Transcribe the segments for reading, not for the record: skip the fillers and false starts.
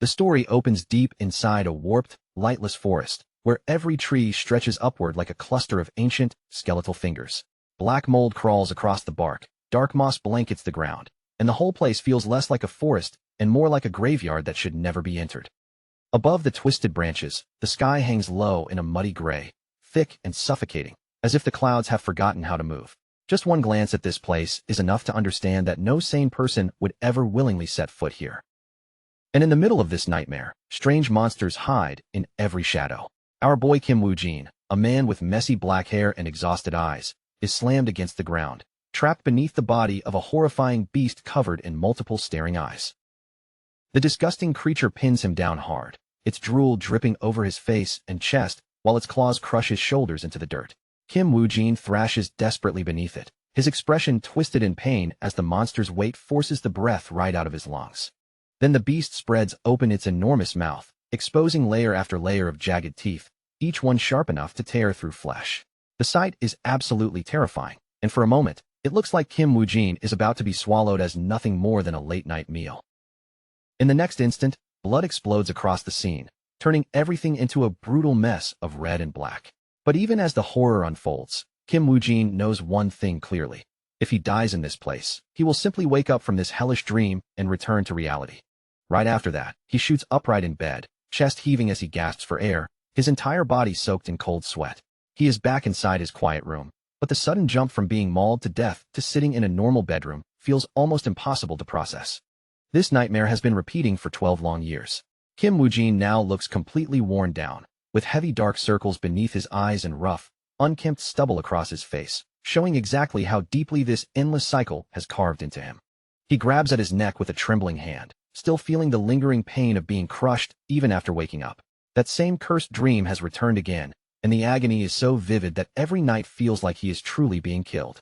The story opens deep inside a warped, lightless forest, where every tree stretches upward like a cluster of ancient, skeletal fingers. Black mold crawls across the bark, dark moss blankets the ground, and the whole place feels less like a forest and more like a graveyard that should never be entered. Above the twisted branches, the sky hangs low in a muddy gray, thick and suffocating, as if the clouds have forgotten how to move. Just one glance at this place is enough to understand that no sane person would ever willingly set foot here. And in the middle of this nightmare, strange monsters hide in every shadow. Our boy Kim Woo-jin, a man with messy black hair and exhausted eyes, is slammed against the ground, trapped beneath the body of a horrifying beast covered in multiple staring eyes. The disgusting creature pins him down hard, its drool dripping over his face and chest while its claws crush his shoulders into the dirt. Kim Woo-jin thrashes desperately beneath it, his expression twisted in pain as the monster's weight forces the breath right out of his lungs. Then the beast spreads open its enormous mouth, exposing layer after layer of jagged teeth, each one sharp enough to tear through flesh. The sight is absolutely terrifying, and for a moment, it looks like Kim Woo-jin is about to be swallowed as nothing more than a late-night meal. In the next instant, blood explodes across the scene, turning everything into a brutal mess of red and black. But even as the horror unfolds, Kim Woo-jin knows one thing clearly. If he dies in this place, he will simply wake up from this hellish dream and return to reality. Right after that, he shoots upright in bed, chest heaving as he gasps for air, his entire body soaked in cold sweat. He is back inside his quiet room, but the sudden jump from being mauled to death to sitting in a normal bedroom feels almost impossible to process. This nightmare has been repeating for 12 long years. Kim Woo-jin now looks completely worn down, with heavy dark circles beneath his eyes and rough, unkempt stubble across his face, showing exactly how deeply this endless cycle has carved into him. He grabs at his neck with a trembling hand, still feeling the lingering pain of being crushed even after waking up. That same cursed dream has returned again, and the agony is so vivid that every night feels like he is truly being killed.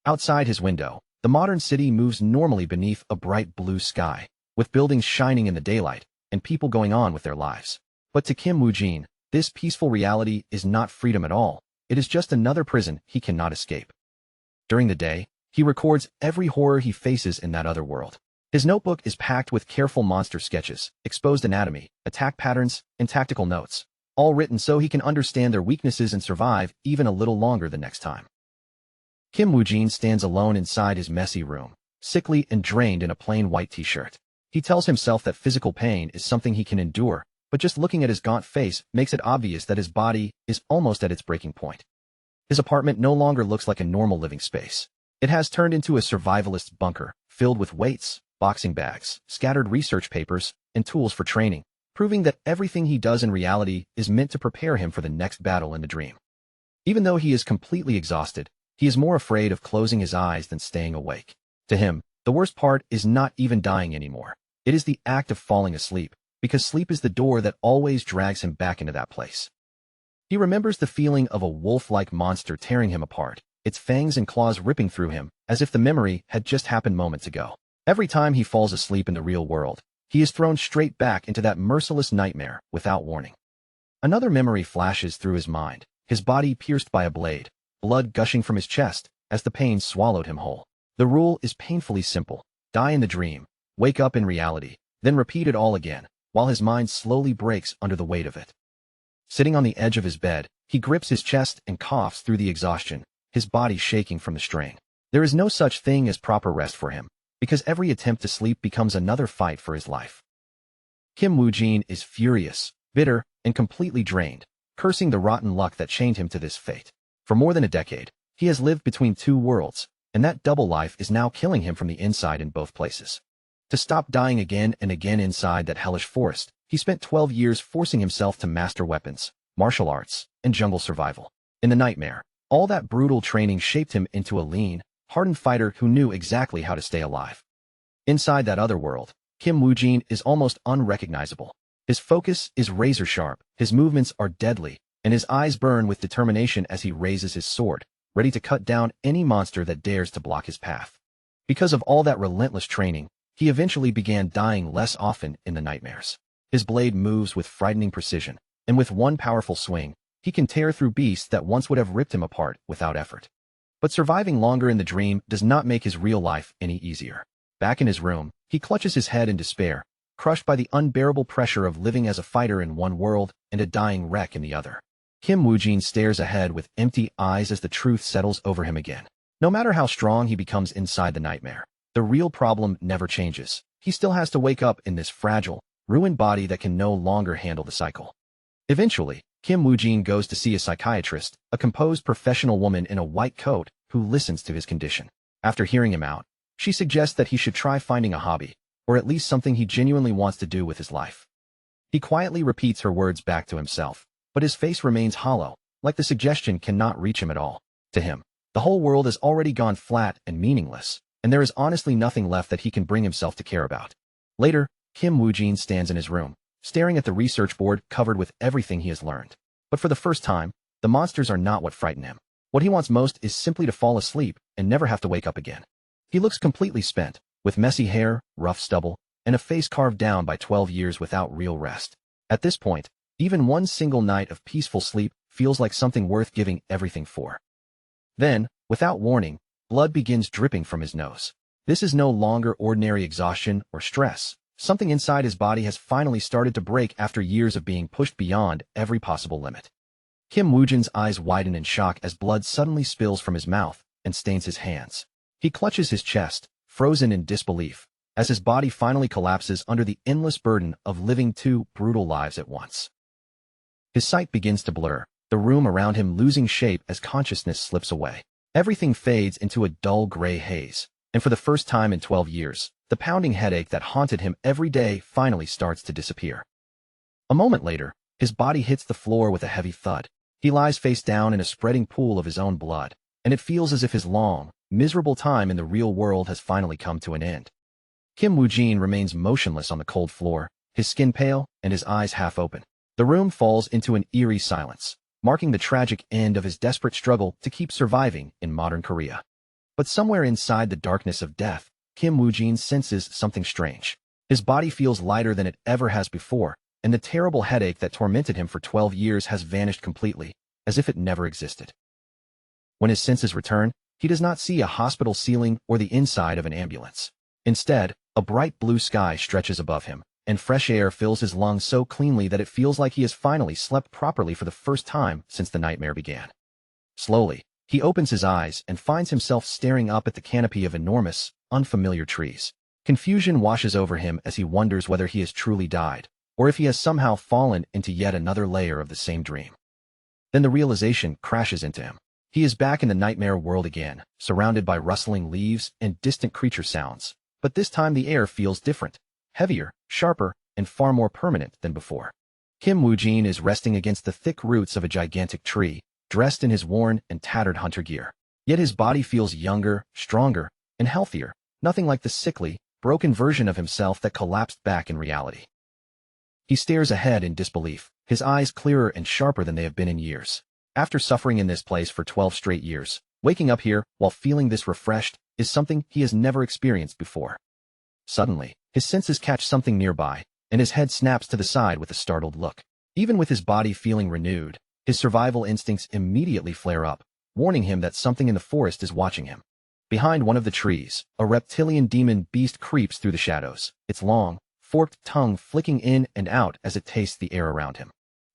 Outside his window, the modern city moves normally beneath a bright blue sky, with buildings shining in the daylight, and people going on with their lives. But to Kim Woo-jin, this peaceful reality is not freedom at all. It is just another prison he cannot escape. During the day, he records every horror he faces in that other world. His notebook is packed with careful monster sketches, exposed anatomy, attack patterns, and tactical notes, all written so he can understand their weaknesses and survive even a little longer the next time. Kim Woo-jin stands alone inside his messy room, sickly and drained in a plain white t-shirt. He tells himself that physical pain is something he can endure, but just looking at his gaunt face makes it obvious that his body is almost at its breaking point. His apartment no longer looks like a normal living space. It has turned into a survivalist's bunker, filled with weights, boxing bags, scattered research papers, and tools for training, proving that everything he does in reality is meant to prepare him for the next battle in the dream. Even though he is completely exhausted, he is more afraid of closing his eyes than staying awake. To him, the worst part is not even dying anymore. It is the act of falling asleep, because sleep is the door that always drags him back into that place. He remembers the feeling of a wolf-like monster tearing him apart, its fangs and claws ripping through him, as if the memory had just happened moments ago. Every time he falls asleep in the real world, he is thrown straight back into that merciless nightmare without warning. Another memory flashes through his mind, his body pierced by a blade, blood gushing from his chest as the pain swallowed him whole. The rule is painfully simple: die in the dream, wake up in reality, then repeat it all again, while his mind slowly breaks under the weight of it. Sitting on the edge of his bed, he grips his chest and coughs through the exhaustion, his body shaking from the strain. There is no such thing as proper rest for him, because every attempt to sleep becomes another fight for his life. Kim Woo-jin is furious, bitter, and completely drained, cursing the rotten luck that chained him to this fate. For more than a decade, he has lived between two worlds, and that double life is now killing him from the inside in both places. To stop dying again and again inside that hellish forest, he spent 12 years forcing himself to master weapons, martial arts, and jungle survival. In the nightmare, all that brutal training shaped him into a lean, hardened fighter who knew exactly how to stay alive. Inside that other world, Kim Woo-jin is almost unrecognizable. His focus is razor-sharp, his movements are deadly, and his eyes burn with determination as he raises his sword, ready to cut down any monster that dares to block his path. Because of all that relentless training, he eventually began dying less often in the nightmares. His blade moves with frightening precision, and with one powerful swing, he can tear through beasts that once would have ripped him apart without effort. But surviving longer in the dream does not make his real life any easier. Back in his room, he clutches his head in despair, crushed by the unbearable pressure of living as a fighter in one world and a dying wreck in the other. Kim Woo-jin stares ahead with empty eyes as the truth settles over him again. No matter how strong he becomes inside the nightmare, the real problem never changes. He still has to wake up in this fragile, ruined body that can no longer handle the cycle. Eventually, Kim Woo-jin goes to see a psychiatrist, a composed professional woman in a white coat who listens to his condition. After hearing him out, she suggests that he should try finding a hobby, or at least something he genuinely wants to do with his life. He quietly repeats her words back to himself, but his face remains hollow, like the suggestion cannot reach him at all. To him, the whole world has already gone flat and meaningless, and there is honestly nothing left that he can bring himself to care about. Later, Kim Woo-jin stands in his room, staring at the research board covered with everything he has learned. But for the first time, the monsters are not what frighten him. What he wants most is simply to fall asleep and never have to wake up again. He looks completely spent, with messy hair, rough stubble, and a face carved down by 12 years without real rest. At this point, even one single night of peaceful sleep feels like something worth giving everything for. Then, without warning, blood begins dripping from his nose. This is no longer ordinary exhaustion or stress. Something inside his body has finally started to break after years of being pushed beyond every possible limit. Kim Woo-jin's eyes widen in shock as blood suddenly spills from his mouth and stains his hands. He clutches his chest, frozen in disbelief, as his body finally collapses under the endless burden of living two brutal lives at once. His sight begins to blur, the room around him losing shape as consciousness slips away. Everything fades into a dull gray haze, and for the first time in 12 years, the pounding headache that haunted him every day finally starts to disappear. A moment later, his body hits the floor with a heavy thud. He lies face down in a spreading pool of his own blood, and it feels as if his long, miserable time in the real world has finally come to an end. Kim Woo-jin remains motionless on the cold floor, his skin pale and his eyes half open. The room falls into an eerie silence, marking the tragic end of his desperate struggle to keep surviving in modern Korea. But somewhere inside the darkness of death, Kim Woo-jin senses something strange. His body feels lighter than it ever has before, and the terrible headache that tormented him for 12 years has vanished completely, as if it never existed. When his senses return, he does not see a hospital ceiling or the inside of an ambulance. Instead, a bright blue sky stretches above him, and fresh air fills his lungs so cleanly that it feels like he has finally slept properly for the first time since the nightmare began. Slowly, he opens his eyes and finds himself staring up at the canopy of enormous, unfamiliar trees. Confusion washes over him as he wonders whether he has truly died, or if he has somehow fallen into yet another layer of the same dream. Then the realization crashes into him. He is back in the nightmare world again, surrounded by rustling leaves and distant creature sounds. But this time the air feels different, heavier, sharper, and far more permanent than before. Kim Woo-jin is resting against the thick roots of a gigantic tree, dressed in his worn and tattered hunter gear. Yet his body feels younger, stronger, and healthier, nothing like the sickly, broken version of himself that collapsed back in reality. He stares ahead in disbelief, his eyes clearer and sharper than they have been in years. After suffering in this place for 12 straight years, waking up here while feeling this refreshed is something he has never experienced before. Suddenly, his senses catch something nearby, and his head snaps to the side with a startled look. Even with his body feeling renewed, his survival instincts immediately flare up, warning him that something in the forest is watching him. Behind one of the trees, a reptilian demon beast creeps through the shadows, its long, forked tongue flicking in and out as it tastes the air around him.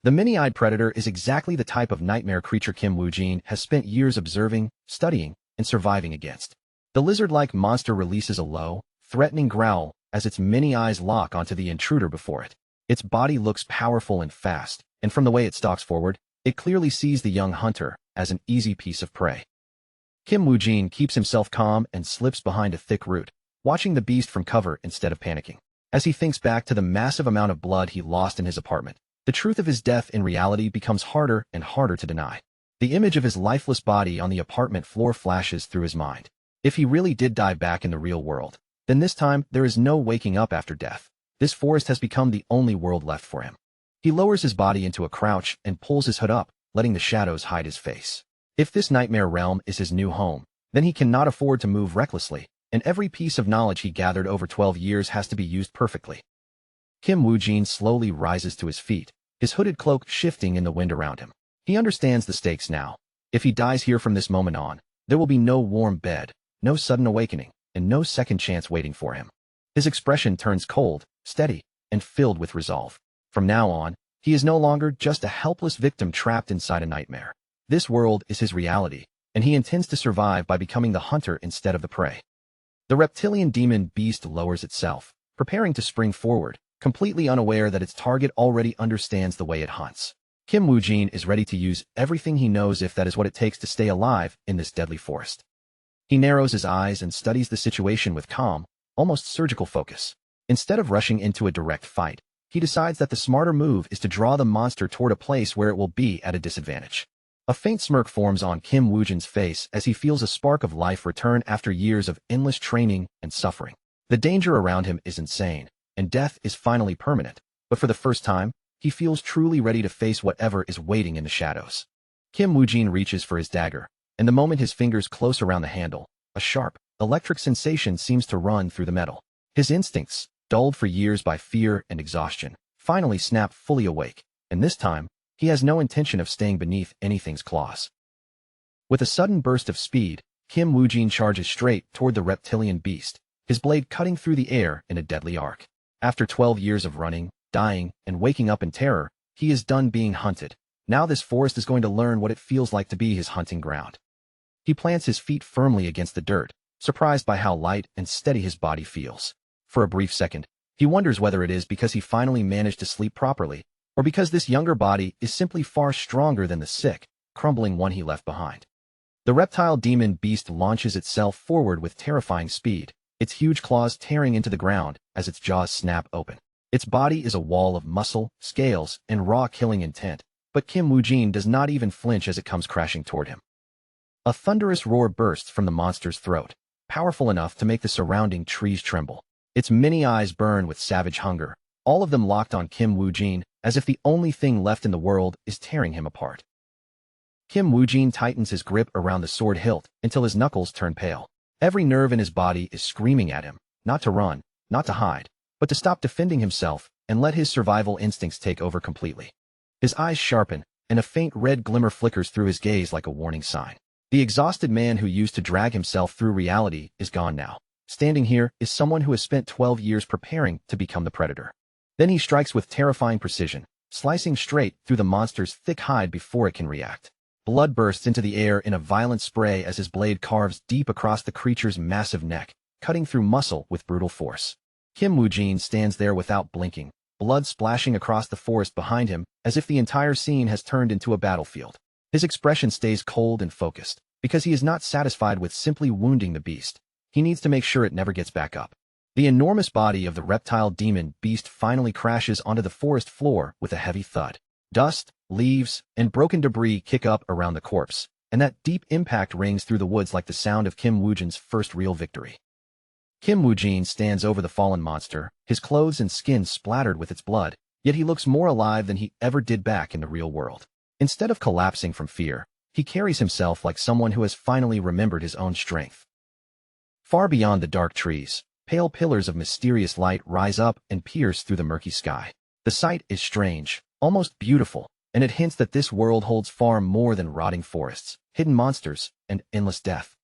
The many-eyed predator is exactly the type of nightmare creature Kim Woo-jin has spent years observing, studying, and surviving against. The lizard-like monster releases a low, threatening growl as its many eyes lock onto the intruder before it. Its body looks powerful and fast, and from the way it stalks forward, it clearly sees the young hunter as an easy piece of prey. Kim Woo-jin keeps himself calm and slips behind a thick root, watching the beast from cover instead of panicking. As he thinks back to the massive amount of blood he lost in his apartment, the truth of his death in reality becomes harder and harder to deny. The image of his lifeless body on the apartment floor flashes through his mind. If he really did die back in the real world, then this time there is no waking up after death. This forest has become the only world left for him. He lowers his body into a crouch and pulls his hood up, letting the shadows hide his face. If this nightmare realm is his new home, then he cannot afford to move recklessly, and every piece of knowledge he gathered over 12 years has to be used perfectly. Kim Woo-jin slowly rises to his feet, his hooded cloak shifting in the wind around him. He understands the stakes now. If he dies here from this moment on, there will be no warm bed, no sudden awakening, and no second chance waiting for him. His expression turns cold, steady, and filled with resolve. From now on, he is no longer just a helpless victim trapped inside a nightmare. This world is his reality, and he intends to survive by becoming the hunter instead of the prey. The reptilian demon beast lowers itself, preparing to spring forward, completely unaware that its target already understands the way it hunts. Kim Woo-jin is ready to use everything he knows if that is what it takes to stay alive in this deadly forest. He narrows his eyes and studies the situation with calm, almost surgical focus. Instead of rushing into a direct fight, he decides that the smarter move is to draw the monster toward a place where it will be at a disadvantage. A faint smirk forms on Kim Woo-jin's face as he feels a spark of life return after years of endless training and suffering. The danger around him is insane, and death is finally permanent, but for the first time, he feels truly ready to face whatever is waiting in the shadows. Kim Woo-jin reaches for his dagger, and the moment his fingers close around the handle, a sharp, electric sensation seems to run through the metal. His instincts, dulled for years by fear and exhaustion, finally snap fully awake, and this time, he has no intention of staying beneath anything's claws. With a sudden burst of speed, Kim Woo-jin charges straight toward the reptilian beast, his blade cutting through the air in a deadly arc. After 12 years of running, dying, and waking up in terror, he is done being hunted. Now this forest is going to learn what it feels like to be his hunting ground. He plants his feet firmly against the dirt, surprised by how light and steady his body feels. For a brief second, he wonders whether it is because he finally managed to sleep properly, or because this younger body is simply far stronger than the sick, crumbling one he left behind. The reptile demon beast launches itself forward with terrifying speed, its huge claws tearing into the ground as its jaws snap open. Its body is a wall of muscle, scales, and raw killing intent, but Kim Woo-jin does not even flinch as it comes crashing toward him. A thunderous roar bursts from the monster's throat, powerful enough to make the surrounding trees tremble. Its many eyes burn with savage hunger, all of them locked on Kim Woo-jin, as if the only thing left in the world is tearing him apart. Kim Woo-jin tightens his grip around the sword hilt until his knuckles turn pale. Every nerve in his body is screaming at him, not to run, not to hide, but to stop defending himself and let his survival instincts take over completely. His eyes sharpen, and a faint red glimmer flickers through his gaze like a warning sign. The exhausted man who used to drag himself through reality is gone now. Standing here is someone who has spent 12 years preparing to become the predator. Then he strikes with terrifying precision, slicing straight through the monster's thick hide before it can react. Blood bursts into the air in a violent spray as his blade carves deep across the creature's massive neck, cutting through muscle with brutal force. Kim Woo-jin stands there without blinking, blood splashing across the forest behind him as if the entire scene has turned into a battlefield. His expression stays cold and focused, because he is not satisfied with simply wounding the beast. He needs to make sure it never gets back up. The enormous body of the reptile demon beast finally crashes onto the forest floor with a heavy thud. Dust, leaves, and broken debris kick up around the corpse, and that deep impact rings through the woods like the sound of Kim Woo-jin's first real victory. Kim Woo-jin stands over the fallen monster, his clothes and skin splattered with its blood, yet he looks more alive than he ever did back in the real world. Instead of collapsing from fear, he carries himself like someone who has finally remembered his own strength. Far beyond the dark trees, pale pillars of mysterious light rise up and pierce through the murky sky. The sight is strange, almost beautiful, and it hints that this world holds far more than rotting forests, hidden monsters, and endless death.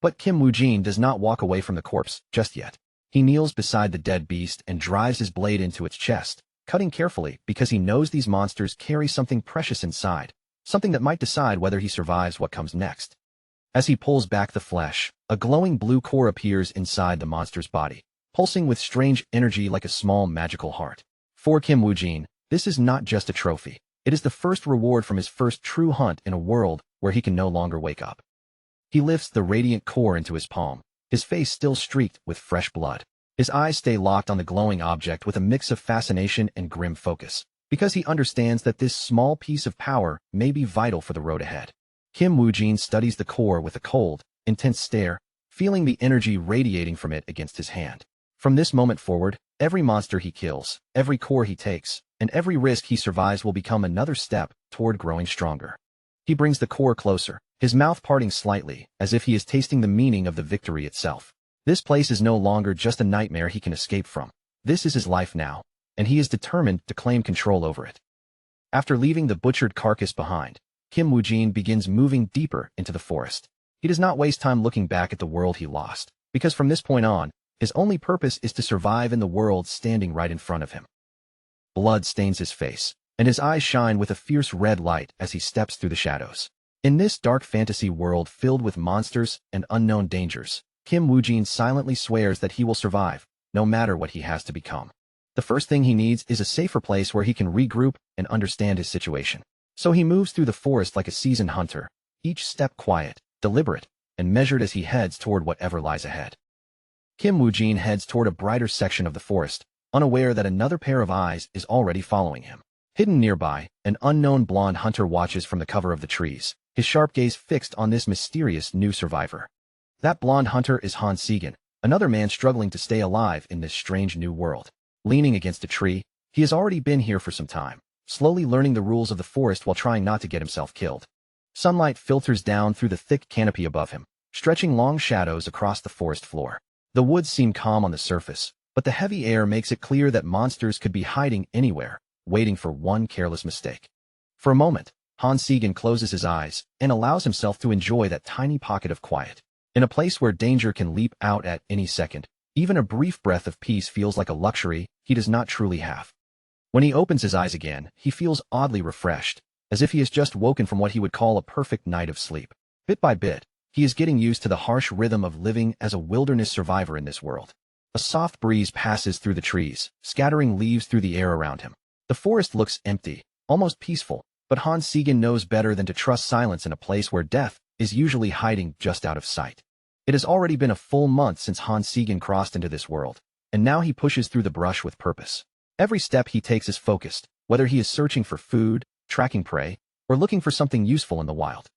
But Kim Woo-jin does not walk away from the corpse just yet. He kneels beside the dead beast and drives his blade into its chest, cutting carefully because he knows these monsters carry something precious inside, something that might decide whether he survives what comes next. As he pulls back the flesh, a glowing blue core appears inside the monster's body, pulsing with strange energy like a small magical heart. For Kim Woo-jin, this is not just a trophy. It is the first reward from his first true hunt in a world where he can no longer wake up. He lifts the radiant core into his palm, his face still streaked with fresh blood. His eyes stay locked on the glowing object with a mix of fascination and grim focus, because he understands that this small piece of power may be vital for the road ahead. Kim Woo-jin studies the core with a cold, intense stare, feeling the energy radiating from it against his hand. From this moment forward, every monster he kills, every core he takes, and every risk he survives will become another step toward growing stronger. He brings the core closer, his mouth parting slightly, as if he is tasting the meaning of the victory itself. This place is no longer just a nightmare he can escape from. This is his life now, and he is determined to claim control over it. After leaving the butchered carcass behind, Kim Woo-jin begins moving deeper into the forest. He does not waste time looking back at the world he lost, because from this point on, His only purpose is to survive in the world standing right in front of him. Blood stains his face, and his eyes shine with a fierce red light as he steps through the shadows. In this dark fantasy world filled with monsters and unknown dangers, Kim Woojin silently swears that he will survive, no matter what he has to become. The first thing he needs is a safer place where he can regroup and understand his situation. So he moves through the forest like a seasoned hunter, each step quiet, deliberate, and measured as he heads toward whatever lies ahead. Kim Woojin heads toward a brighter section of the forest, unaware that another pair of eyes is already following him. Hidden nearby, an unknown blonde hunter watches from the cover of the trees, his sharp gaze fixed on this mysterious new survivor. That blonde hunter is Han Segan, another man struggling to stay alive in this strange new world. Leaning against a tree, he has already been here for some time, slowly learning the rules of the forest while trying not to get himself killed. Sunlight filters down through the thick canopy above him, stretching long shadows across the forest floor. The woods seem calm on the surface, but the heavy air makes it clear that monsters could be hiding anywhere, waiting for one careless mistake. For a moment, Han Segan closes his eyes and allows himself to enjoy that tiny pocket of quiet. In a place where danger can leap out at any second, even a brief breath of peace feels like a luxury he does not truly have. When he opens his eyes again, he feels oddly refreshed, as if he has just woken from what he would call a perfect night of sleep. Bit by bit, he is getting used to the harsh rhythm of living as a wilderness survivor in this world. A soft breeze passes through the trees, scattering leaves through the air around him. The forest looks empty, almost peaceful, but Han Segan knows better than to trust silence in a place where death is usually hiding just out of sight. It has already been a full month since Han Segan crossed into this world, and now he pushes through the brush with purpose. Every step he takes is focused, whether he is searching for food, tracking prey, or looking for something useful in the wild.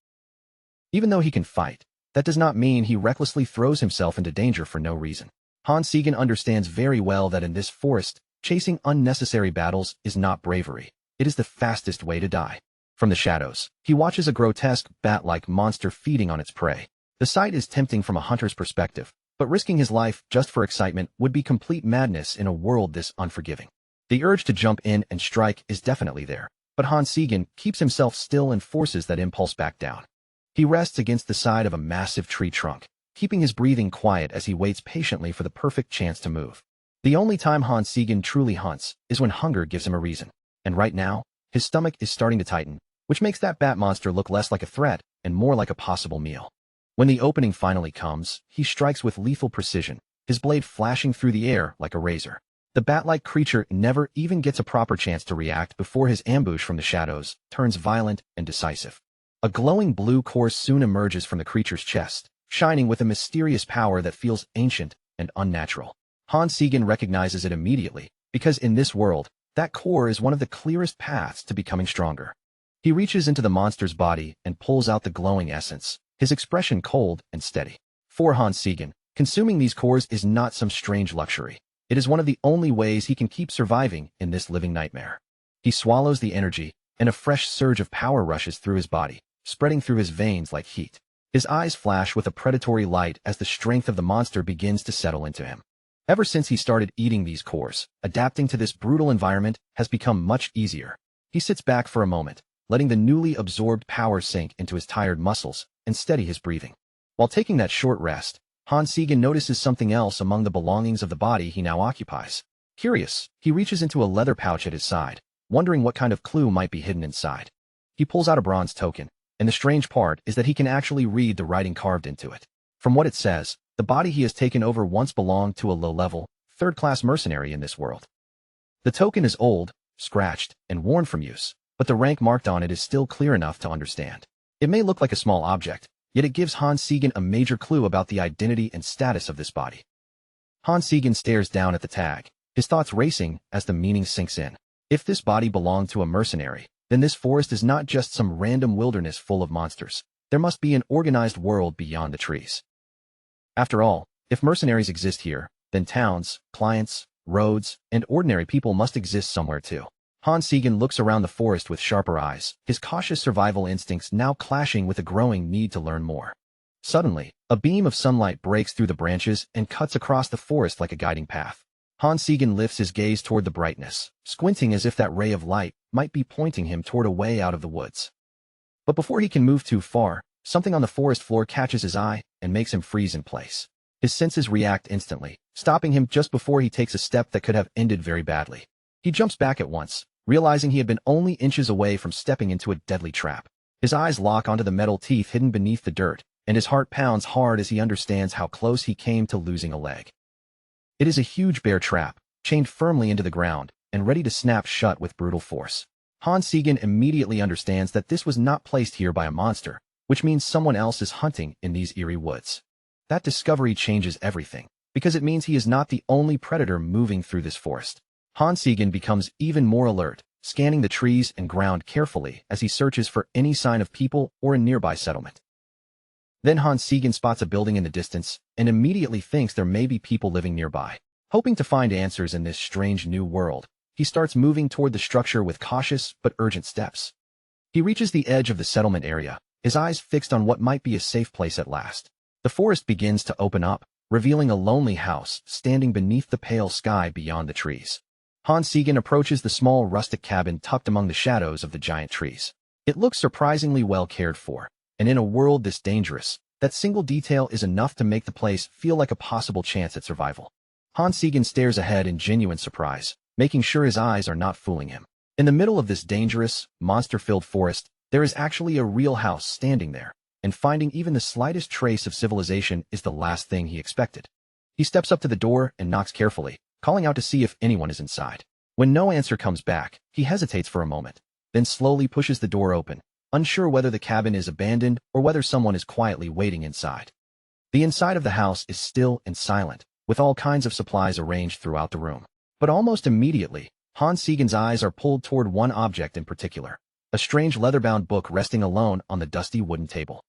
Even though he can fight, that does not mean he recklessly throws himself into danger for no reason. Han Segan understands very well that in this forest, chasing unnecessary battles is not bravery. It is the fastest way to die. From the shadows, he watches a grotesque, bat-like monster feeding on its prey. The sight is tempting from a hunter's perspective, but risking his life just for excitement would be complete madness in a world this unforgiving. The urge to jump in and strike is definitely there, but Han Segan keeps himself still and forces that impulse back down. He rests against the side of a massive tree trunk, keeping his breathing quiet as he waits patiently for the perfect chance to move. The only time Han Segan truly hunts is when hunger gives him a reason, and right now, his stomach is starting to tighten, which makes that bat monster look less like a threat and more like a possible meal. When the opening finally comes, he strikes with lethal precision, his blade flashing through the air like a razor. The bat-like creature never even gets a proper chance to react before his ambush from the shadows turns violent and decisive. A glowing blue core soon emerges from the creature's chest, shining with a mysterious power that feels ancient and unnatural. Han Segan recognizes it immediately, because in this world, that core is one of the clearest paths to becoming stronger. He reaches into the monster's body and pulls out the glowing essence, his expression cold and steady. For Han Segan, consuming these cores is not some strange luxury. It is one of the only ways he can keep surviving in this living nightmare. He swallows the energy, and a fresh surge of power rushes through his body, spreading through his veins like heat. His eyes flash with a predatory light as the strength of the monster begins to settle into him. Ever since he started eating these cores, adapting to this brutal environment has become much easier. He sits back for a moment, letting the newly absorbed power sink into his tired muscles and steady his breathing. While taking that short rest, Han Segan notices something else among the belongings of the body he now occupies. Curious, he reaches into a leather pouch at his side, wondering what kind of clue might be hidden inside. He pulls out a bronze token, and the strange part is that he can actually read the writing carved into it. From what it says, the body he has taken over once belonged to a low-level, third-class mercenary in this world. The token is old, scratched, and worn from use, but the rank marked on it is still clear enough to understand. It may look like a small object, yet it gives Han Segan a major clue about the identity and status of this body. Han Segan stares down at the tag, his thoughts racing as the meaning sinks in. If this body belonged to a mercenary, then this forest is not just some random wilderness full of monsters. There must be an organized world beyond the trees. After all, if mercenaries exist here, then towns, clients, roads, and ordinary people must exist somewhere too. Han Segan looks around the forest with sharper eyes, his cautious survival instincts now clashing with a growing need to learn more. Suddenly, a beam of sunlight breaks through the branches and cuts across the forest like a guiding path. Han Segan lifts his gaze toward the brightness, squinting as if that ray of light might be pointing him toward a way out of the woods. But before he can move too far, something on the forest floor catches his eye and makes him freeze in place. His senses react instantly, stopping him just before he takes a step that could have ended very badly. He jumps back at once, realizing he had been only inches away from stepping into a deadly trap. His eyes lock onto the metal teeth hidden beneath the dirt, and his heart pounds hard as he understands how close he came to losing a leg. It is a huge bear trap, chained firmly into the ground, and ready to snap shut with brutal force. Hans Siegen immediately understands that this was not placed here by a monster, which means someone else is hunting in these eerie woods. That discovery changes everything, because it means he is not the only predator moving through this forest. Hans Siegen becomes even more alert, scanning the trees and ground carefully as he searches for any sign of people or a nearby settlement. Then Hans Siegen spots a building in the distance and immediately thinks there may be people living nearby. Hoping to find answers in this strange new world, he starts moving toward the structure with cautious but urgent steps. He reaches the edge of the settlement area, his eyes fixed on what might be a safe place at last. The forest begins to open up, revealing a lonely house standing beneath the pale sky beyond the trees. Hans Siegen approaches the small rustic cabin tucked among the shadows of the giant trees. It looks surprisingly well cared for, and in a world this dangerous, that single detail is enough to make the place feel like a possible chance at survival. Hans Siegen stares ahead in genuine surprise, making sure his eyes are not fooling him. In the middle of this dangerous, monster-filled forest, there is actually a real house standing there, and finding even the slightest trace of civilization is the last thing he expected. He steps up to the door and knocks carefully, calling out to see if anyone is inside. When no answer comes back, he hesitates for a moment, then slowly pushes the door open, unsure whether the cabin is abandoned or whether someone is quietly waiting inside. The inside of the house is still and silent, with all kinds of supplies arranged throughout the room. But almost immediately, Hans Siegen's eyes are pulled toward one object in particular, a strange leather-bound book resting alone on the dusty wooden table.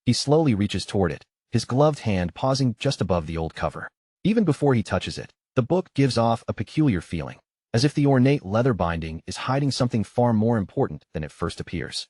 He slowly reaches toward it, his gloved hand pausing just above the old cover. Even before he touches it, the book gives off a peculiar feeling, as if the ornate leather binding is hiding something far more important than it first appears.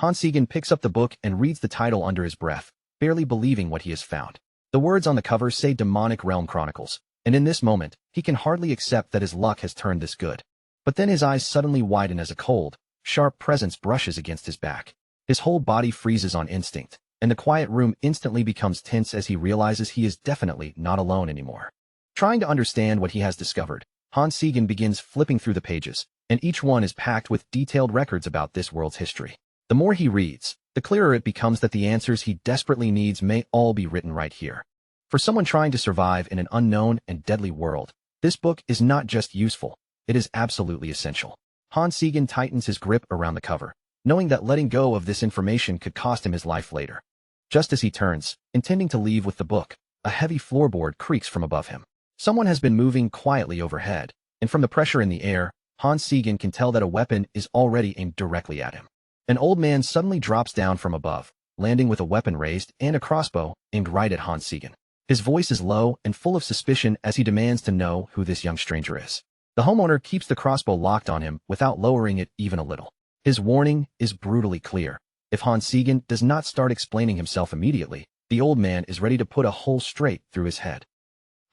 Hans Siegen picks up the book and reads the title under his breath, barely believing what he has found. The words on the cover say Demonic Realm Chronicles, and in this moment, he can hardly accept that his luck has turned this good. But then his eyes suddenly widen as a cold, sharp presence brushes against his back. His whole body freezes on instinct, and the quiet room instantly becomes tense as he realizes he is definitely not alone anymore. Trying to understand what he has discovered, Hans Siegen begins flipping through the pages, and each one is packed with detailed records about this world's history. The more he reads, the clearer it becomes that the answers he desperately needs may all be written right here. For someone trying to survive in an unknown and deadly world, this book is not just useful, it is absolutely essential. Hans Siegen tightens his grip around the cover, knowing that letting go of this information could cost him his life later. Just as he turns, intending to leave with the book, a heavy floorboard creaks from above him. Someone has been moving quietly overhead, and from the pressure in the air, Hans Siegen can tell that a weapon is already aimed directly at him. An old man suddenly drops down from above, landing with a weapon raised and a crossbow aimed right at Hans Siegen. His voice is low and full of suspicion as he demands to know who this young stranger is. The homeowner keeps the crossbow locked on him without lowering it even a little. His warning is brutally clear. If Hans Siegen does not start explaining himself immediately, the old man is ready to put a hole straight through his head.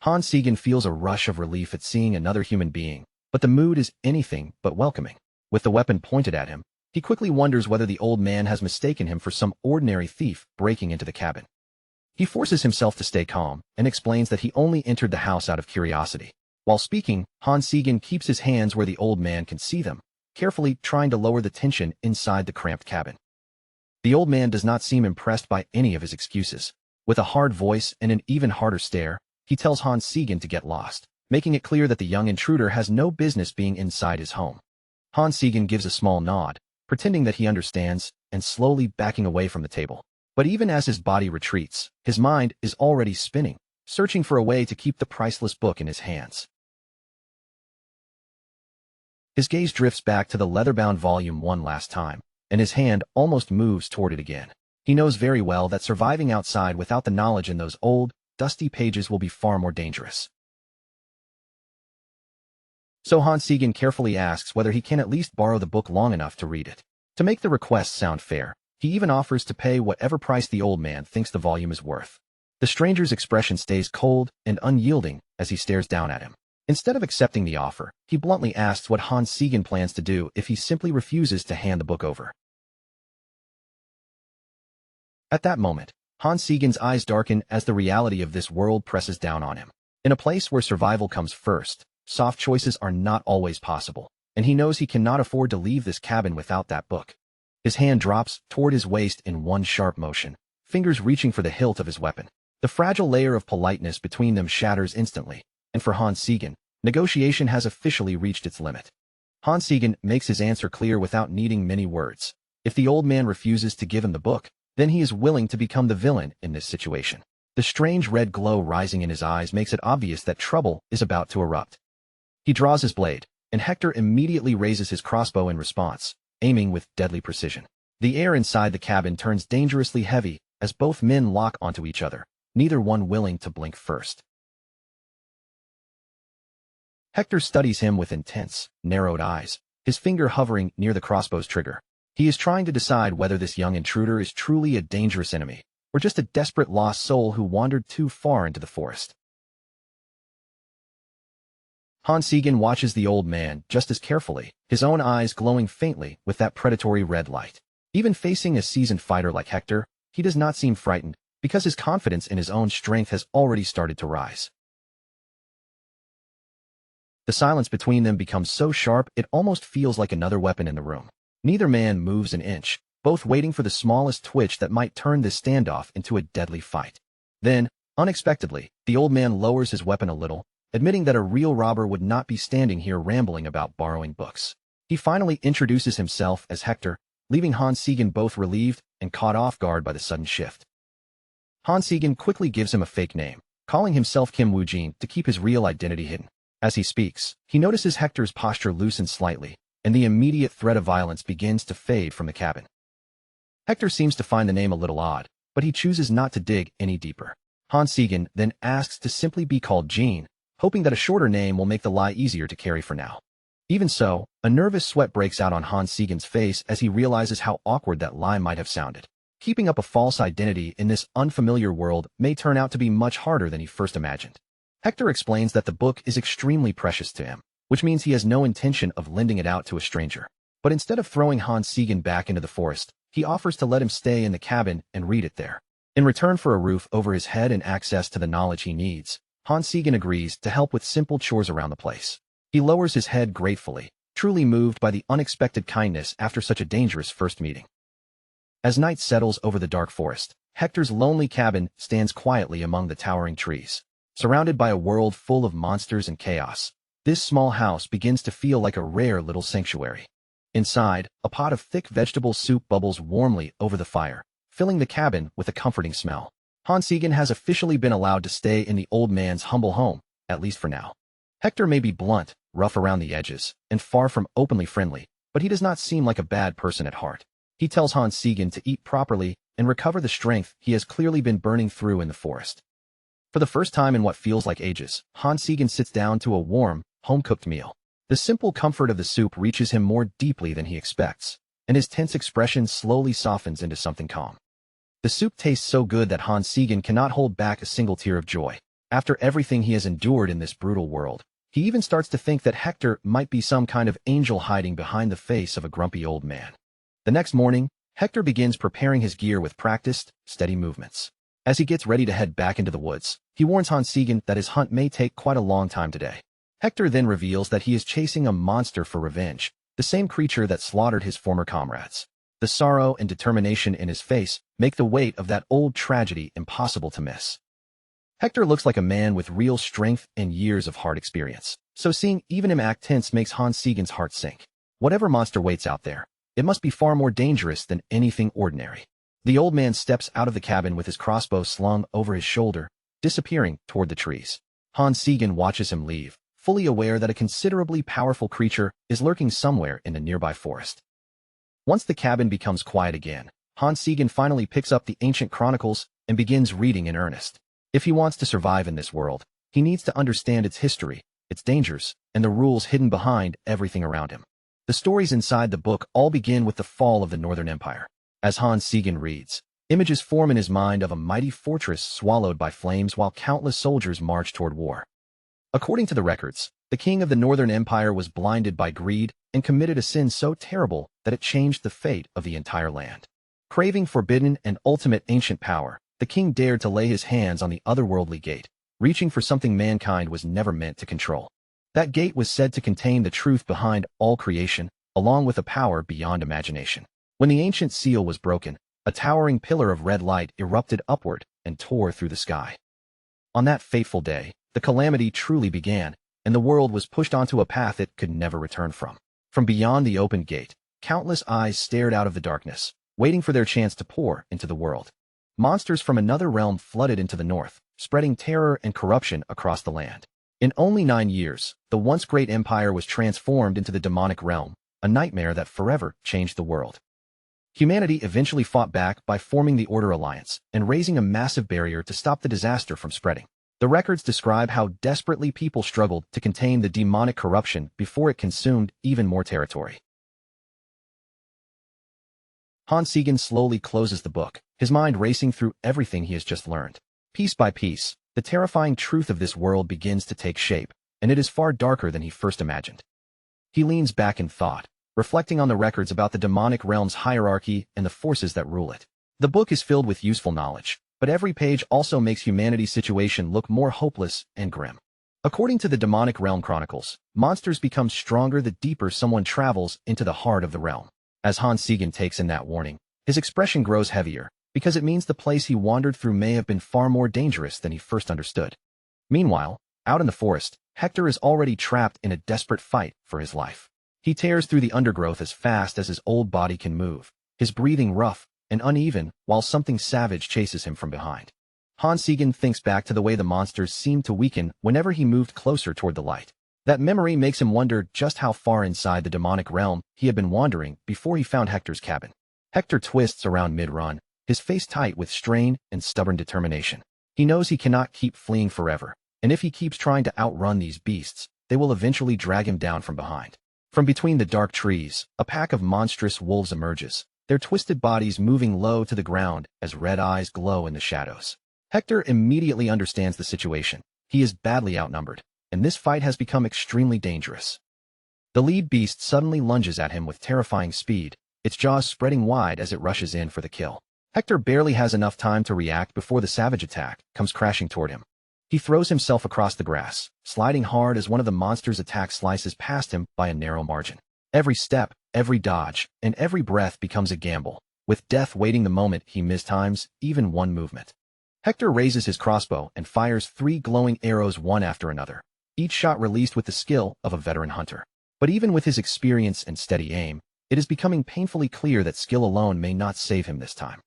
Hans Siegen feels a rush of relief at seeing another human being, but the mood is anything but welcoming. With the weapon pointed at him, he quickly wonders whether the old man has mistaken him for some ordinary thief breaking into the cabin. He forces himself to stay calm and explains that he only entered the house out of curiosity. While speaking, Hans Siegen keeps his hands where the old man can see them, carefully trying to lower the tension inside the cramped cabin. The old man does not seem impressed by any of his excuses. With a hard voice and an even harder stare, he tells Hans Siegen to get lost, making it clear that the young intruder has no business being inside his home. Hans Siegen gives a small nod, pretending that he understands, and slowly backing away from the table. But even as his body retreats, his mind is already spinning, searching for a way to keep the priceless book in his hands. His gaze drifts back to the leather-bound volume one last time, and his hand almost moves toward it again. He knows very well that surviving outside without the knowledge in those old, dusty pages will be far more dangerous. So Hans Siegen carefully asks whether he can at least borrow the book long enough to read it. To make the request sound fair, he even offers to pay whatever price the old man thinks the volume is worth. The stranger's expression stays cold and unyielding as he stares down at him. Instead of accepting the offer, he bluntly asks what Hans Siegen plans to do if he simply refuses to hand the book over. At that moment, Hans Siegen's eyes darken as the reality of this world presses down on him. In a place where survival comes first, soft choices are not always possible, and he knows he cannot afford to leave this cabin without that book. His hand drops toward his waist in one sharp motion, fingers reaching for the hilt of his weapon. The fragile layer of politeness between them shatters instantly, and for Hans Siegen, negotiation has officially reached its limit. Hans Siegen makes his answer clear without needing many words. If the old man refuses to give him the book, then he is willing to become the villain in this situation. The strange red glow rising in his eyes makes it obvious that trouble is about to erupt. He draws his blade, and Hector immediately raises his crossbow in response, aiming with deadly precision. The air inside the cabin turns dangerously heavy as both men lock onto each other, neither one willing to blink first. Hector studies him with intense, narrowed eyes, his finger hovering near the crossbow's trigger. He is trying to decide whether this young intruder is truly a dangerous enemy, or just a desperate lost soul who wandered too far into the forest. Hans Siegen watches the old man just as carefully, his own eyes glowing faintly with that predatory red light. Even facing a seasoned fighter like Hector, he does not seem frightened, because his confidence in his own strength has already started to rise. The silence between them becomes so sharp it almost feels like another weapon in the room. Neither man moves an inch, both waiting for the smallest twitch that might turn this standoff into a deadly fight. Then, unexpectedly, the old man lowers his weapon a little, admitting that a real robber would not be standing here rambling about borrowing books. He finally introduces himself as Hector, leaving Hans Siegen both relieved and caught off guard by the sudden shift. Hans Siegen quickly gives him a fake name, calling himself Kim Woo-jin to keep his real identity hidden. As he speaks, he notices Hector's posture loosen slightly, and the immediate threat of violence begins to fade from the cabin. Hector seems to find the name a little odd, but he chooses not to dig any deeper. Hans Siegen then asks to simply be called Jean, hoping that a shorter name will make the lie easier to carry for now. Even so, a nervous sweat breaks out on Hans Siegen's face as he realizes how awkward that lie might have sounded. Keeping up a false identity in this unfamiliar world may turn out to be much harder than he first imagined. Hector explains that the book is extremely precious to him, which means he has no intention of lending it out to a stranger. But instead of throwing Hans Siegen back into the forest, he offers to let him stay in the cabin and read it there. In return for a roof over his head and access to the knowledge he needs, Hans Siegen agrees to help with simple chores around the place. He lowers his head gratefully, truly moved by the unexpected kindness after such a dangerous first meeting. As night settles over the dark forest, Hector's lonely cabin stands quietly among the towering trees. Surrounded by a world full of monsters and chaos, this small house begins to feel like a rare little sanctuary. Inside, a pot of thick vegetable soup bubbles warmly over the fire, filling the cabin with a comforting smell. Hans Siegen has officially been allowed to stay in the old man's humble home, at least for now. Hector may be blunt, rough around the edges, and far from openly friendly, but he does not seem like a bad person at heart. He tells Hans Siegen to eat properly and recover the strength he has clearly been burning through in the forest. For the first time in what feels like ages, Hans Siegen sits down to a warm, home-cooked meal. The simple comfort of the soup reaches him more deeply than he expects, and his tense expression slowly softens into something calm. The soup tastes so good that Hans Siegen cannot hold back a single tear of joy. After everything he has endured in this brutal world, he even starts to think that Hector might be some kind of angel hiding behind the face of a grumpy old man. The next morning, Hector begins preparing his gear with practiced, steady movements. As he gets ready to head back into the woods, he warns Hans Siegen that his hunt may take quite a long time today. Hector then reveals that he is chasing a monster for revenge, the same creature that slaughtered his former comrades. The sorrow and determination in his face make the weight of that old tragedy impossible to miss. Hector looks like a man with real strength and years of hard experience, so seeing even him act tense makes Hans Siegen's heart sink. Whatever monster waits out there, it must be far more dangerous than anything ordinary. The old man steps out of the cabin with his crossbow slung over his shoulder, disappearing toward the trees. Hans Siegen watches him leave, fully aware that a considerably powerful creature is lurking somewhere in the nearby forest. Once the cabin becomes quiet again, Hans Siegen finally picks up the ancient chronicles and begins reading in earnest. If he wants to survive in this world, he needs to understand its history, its dangers, and the rules hidden behind everything around him. The stories inside the book all begin with the fall of the Northern Empire. As Hans Siegen reads, images form in his mind of a mighty fortress swallowed by flames while countless soldiers march toward war. According to the records, the king of the Northern Empire was blinded by greed and committed a sin so terrible that it changed the fate of the entire land. Craving forbidden and ultimate ancient power, the king dared to lay his hands on the otherworldly gate, reaching for something mankind was never meant to control. That gate was said to contain the truth behind all creation, along with a power beyond imagination. When the ancient seal was broken, a towering pillar of red light erupted upward and tore through the sky. On that fateful day, the calamity truly began, and the world was pushed onto a path it could never return from. From beyond the opened gate, countless eyes stared out of the darkness, waiting for their chance to pour into the world. Monsters from another realm flooded into the north, spreading terror and corruption across the land. In only 9 years, the once great empire was transformed into the demonic realm, a nightmare that forever changed the world. Humanity eventually fought back by forming the Order Alliance and raising a massive barrier to stop the disaster from spreading. The records describe how desperately people struggled to contain the demonic corruption before it consumed even more territory. Hans Siegen slowly closes the book, his mind racing through everything he has just learned. Piece by piece, the terrifying truth of this world begins to take shape, and it is far darker than he first imagined. He leans back in thought, reflecting on the records about the demonic realm's hierarchy and the forces that rule it. The book is filled with useful knowledge, but every page also makes humanity's situation look more hopeless and grim. According to the Demonic Realm Chronicles, monsters become stronger the deeper someone travels into the heart of the realm. As Hans Siegen takes in that warning, his expression grows heavier, because it means the place he wandered through may have been far more dangerous than he first understood. Meanwhile, out in the forest, Hector is already trapped in a desperate fight for his life. He tears through the undergrowth as fast as his old body can move, his breathing rough and uneven while something savage chases him from behind. Hans Siegen thinks back to the way the monsters seemed to weaken whenever he moved closer toward the light. That memory makes him wonder just how far inside the demonic realm he had been wandering before he found Hector's cabin. Hector twists around mid-run, his face tight with strain and stubborn determination. He knows he cannot keep fleeing forever, and if he keeps trying to outrun these beasts, they will eventually drag him down from behind. From between the dark trees, a pack of monstrous wolves emerges, their twisted bodies moving low to the ground as red eyes glow in the shadows. Hector immediately understands the situation. He is badly outnumbered, and this fight has become extremely dangerous. The lead beast suddenly lunges at him with terrifying speed, its jaws spreading wide as it rushes in for the kill. Hector barely has enough time to react before the savage attack comes crashing toward him. He throws himself across the grass, sliding hard as one of the monster's attacks slices past him by a narrow margin. Every step, every dodge, and every breath becomes a gamble, with death waiting the moment he mistimes even one movement. Hector raises his crossbow and fires 3 glowing arrows one after another, each shot released with the skill of a veteran hunter. But even with his experience and steady aim, it is becoming painfully clear that skill alone may not save him this time.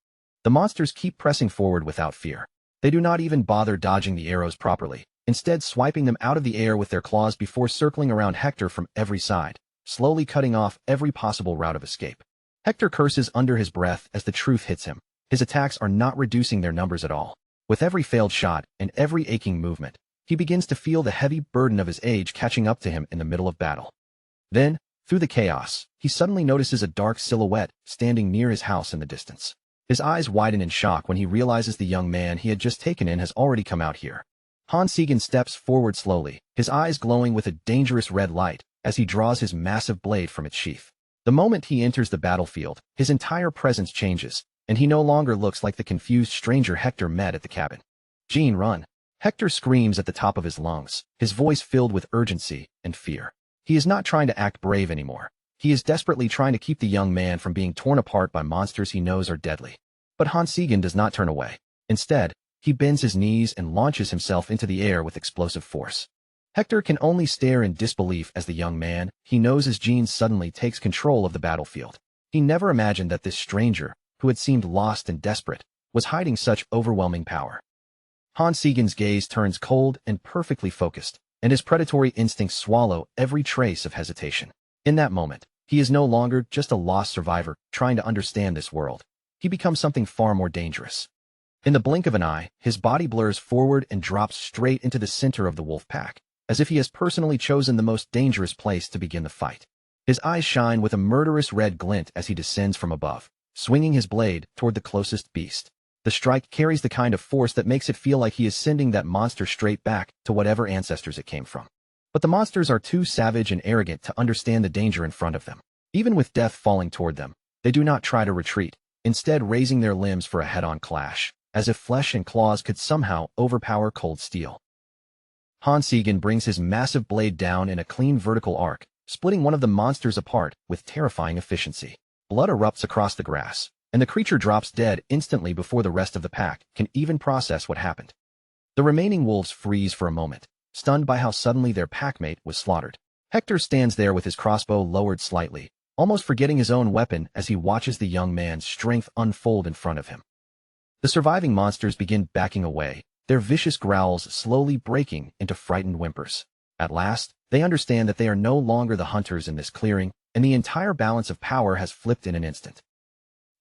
The monsters keep pressing forward without fear. They do not even bother dodging the arrows properly, instead swiping them out of the air with their claws before circling around Hector from every side, slowly cutting off every possible route of escape. Hector curses under his breath as the truth hits him. His attacks are not reducing their numbers at all. With every failed shot and every aching movement, he begins to feel the heavy burden of his age catching up to him in the middle of battle. Then, through the chaos, he suddenly notices a dark silhouette standing near his house in the distance. His eyes widen in shock when he realizes the young man he had just taken in has already come out here. Hans Siegen steps forward slowly, his eyes glowing with a dangerous red light as he draws his massive blade from its sheath. The moment he enters the battlefield, his entire presence changes, and he no longer looks like the confused stranger Hector met at the cabin. "Jean, run!" Hector screams at the top of his lungs, his voice filled with urgency and fear. He is not trying to act brave anymore. He is desperately trying to keep the young man from being torn apart by monsters he knows are deadly. But Hans Siegen does not turn away. Instead, he bends his knees and launches himself into the air with explosive force. Hector can only stare in disbelief as the young man he knows as Jean suddenly takes control of the battlefield. He never imagined that this stranger, who had seemed lost and desperate, was hiding such overwhelming power. Hans Siegen's gaze turns cold and perfectly focused, and his predatory instincts swallow every trace of hesitation. In that moment, he is no longer just a lost survivor trying to understand this world. He becomes something far more dangerous. In the blink of an eye, his body blurs forward and drops straight into the center of the wolf pack, as if he has personally chosen the most dangerous place to begin the fight. His eyes shine with a murderous red glint as he descends from above, swinging his blade toward the closest beast. The strike carries the kind of force that makes it feel like he is sending that monster straight back to whatever ancestors it came from. But the monsters are too savage and arrogant to understand the danger in front of them. Even with death falling toward them, they do not try to retreat, instead raising their limbs for a head-on clash. as if flesh and claws could somehow overpower cold steel. Hansigen brings his massive blade down in a clean vertical arc, splitting one of the monsters apart with terrifying efficiency. Blood erupts across the grass, and the creature drops dead instantly before the rest of the pack can even process what happened. The remaining wolves freeze for a moment, stunned by how suddenly their packmate was slaughtered. Hector stands there with his crossbow lowered slightly, almost forgetting his own weapon as he watches the young man's strength unfold in front of him. The surviving monsters begin backing away, their vicious growls slowly breaking into frightened whimpers. At last, they understand that they are no longer the hunters in this clearing, and the entire balance of power has flipped in an instant.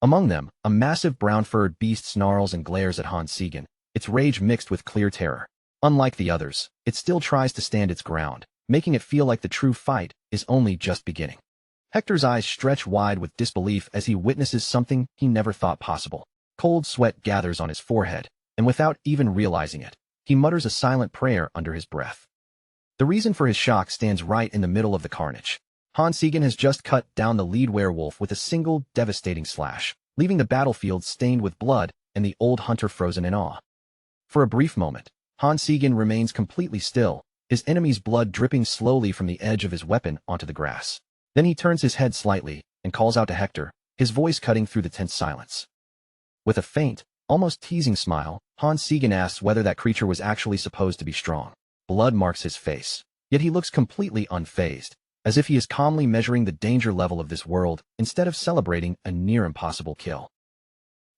Among them, a massive brown-furred beast snarls and glares at Hansigen, its rage mixed with clear terror. Unlike the others, it still tries to stand its ground, making it feel like the true fight is only just beginning. Hector's eyes stretch wide with disbelief as he witnesses something he never thought possible. Cold sweat gathers on his forehead, and without even realizing it, he mutters a silent prayer under his breath. The reason for his shock stands right in the middle of the carnage. Hansigen has just cut down the lead werewolf with a single devastating slash, leaving the battlefield stained with blood and the old hunter frozen in awe. For a brief moment, Hansigen remains completely still, his enemy's blood dripping slowly from the edge of his weapon onto the grass. Then he turns his head slightly and calls out to Hector, his voice cutting through the tense silence. With a faint, almost teasing smile, Hansigen asks whether that creature was actually supposed to be strong. Blood marks his face, yet he looks completely unfazed, as if he is calmly measuring the danger level of this world instead of celebrating a near-impossible kill.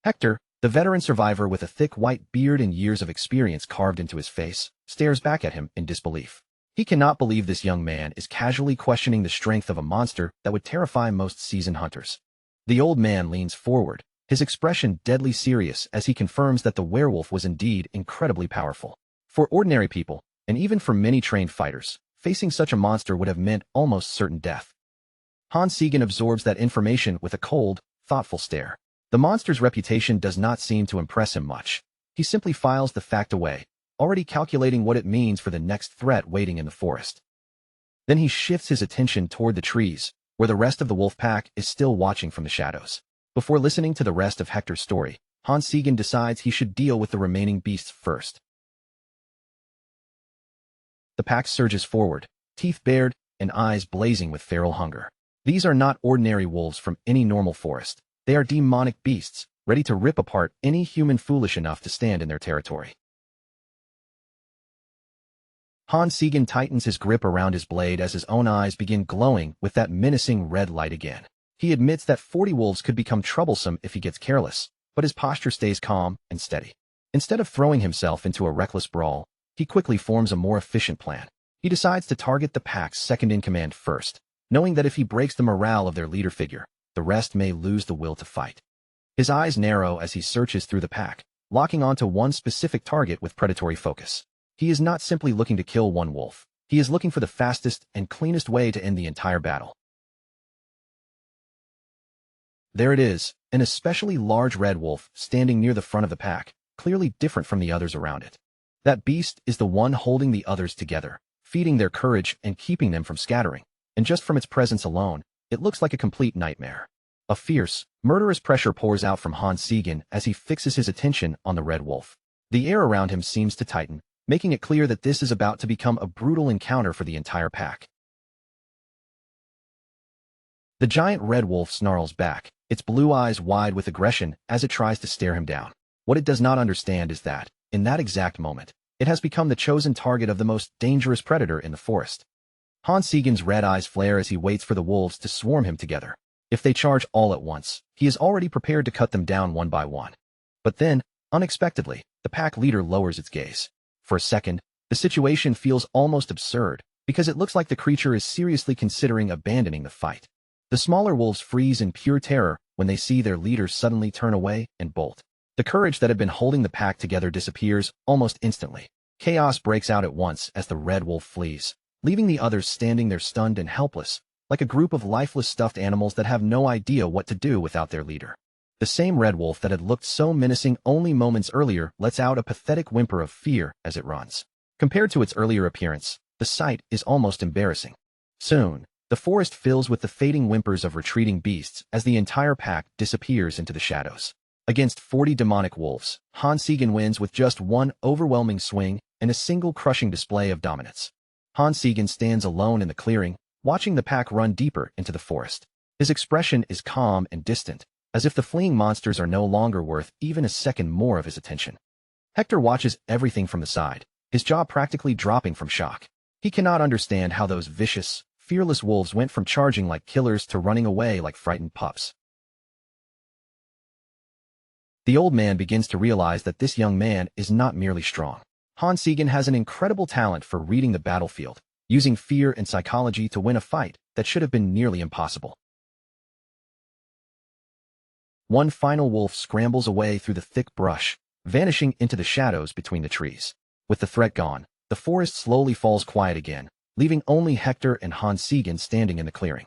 Hector, the veteran survivor with a thick white beard and years of experience carved into his face, stares back at him in disbelief. He cannot believe this young man is casually questioning the strength of a monster that would terrify most seasoned hunters. The old man leans forward, his expression deadly serious as he confirms that the werewolf was indeed incredibly powerful. For ordinary people, and even for many trained fighters, facing such a monster would have meant almost certain death. Hansigen absorbs that information with a cold, thoughtful stare. The monster's reputation does not seem to impress him much. He simply files the fact away, already calculating what it means for the next threat waiting in the forest. Then he shifts his attention toward the trees, where the rest of the wolf pack is still watching from the shadows. Before listening to the rest of Hector's story, Hansigen decides he should deal with the remaining beasts first. The pack surges forward, teeth bared and eyes blazing with feral hunger. These are not ordinary wolves from any normal forest. They are demonic beasts, ready to rip apart any human foolish enough to stand in their territory. Hansigen tightens his grip around his blade as his own eyes begin glowing with that menacing red light again. He admits that 40 wolves could become troublesome if he gets careless, but his posture stays calm and steady. Instead of throwing himself into a reckless brawl, he quickly forms a more efficient plan. He decides to target the pack's second-in-command first, knowing that if he breaks the morale of their leader figure, the rest may lose the will to fight. His eyes narrow as he searches through the pack, locking onto one specific target with predatory focus. He is not simply looking to kill one wolf. He is looking for the fastest and cleanest way to end the entire battle. There it is, an especially large red wolf standing near the front of the pack, clearly different from the others around it. That beast is the one holding the others together, feeding their courage and keeping them from scattering, and just from its presence alone, it looks like a complete nightmare. A fierce, murderous pressure pours out from Hansigen as he fixes his attention on the red wolf. The air around him seems to tighten, making it clear that this is about to become a brutal encounter for the entire pack. The giant red wolf snarls back, its blue eyes wide with aggression as it tries to stare him down. What it does not understand is that, in that exact moment, it has become the chosen target of the most dangerous predator in the forest. Hansigen's red eyes flare as he waits for the wolves to swarm him together. If they charge all at once, he is already prepared to cut them down one by one. But then, unexpectedly, the pack leader lowers its gaze. For a second, the situation feels almost absurd, because it looks like the creature is seriously considering abandoning the fight. The smaller wolves freeze in pure terror when they see their leader suddenly turn away and bolt. The courage that had been holding the pack together disappears almost instantly. Chaos breaks out at once as the red wolf flees, leaving the others standing there stunned and helpless, like a group of lifeless stuffed animals that have no idea what to do without their leader. The same red wolf that had looked so menacing only moments earlier lets out a pathetic whimper of fear as it runs. Compared to its earlier appearance, the sight is almost embarrassing. Soon, the forest fills with the fading whimpers of retreating beasts as the entire pack disappears into the shadows. Against 40 demonic wolves, Han Segan wins with just one overwhelming swing and a single crushing display of dominance. Han Segan stands alone in the clearing, watching the pack run deeper into the forest. His expression is calm and distant, as if the fleeing monsters are no longer worth even a second more of his attention. Hector watches everything from the side, his jaw practically dropping from shock. He cannot understand how those vicious, fearless wolves went from charging like killers to running away like frightened pups. The old man begins to realize that this young man is not merely strong. Han Segan has an incredible talent for reading the battlefield, using fear and psychology to win a fight that should have been nearly impossible. One final wolf scrambles away through the thick brush, vanishing into the shadows between the trees. With the threat gone, the forest slowly falls quiet again, leaving only Hector and Han Segan standing in the clearing.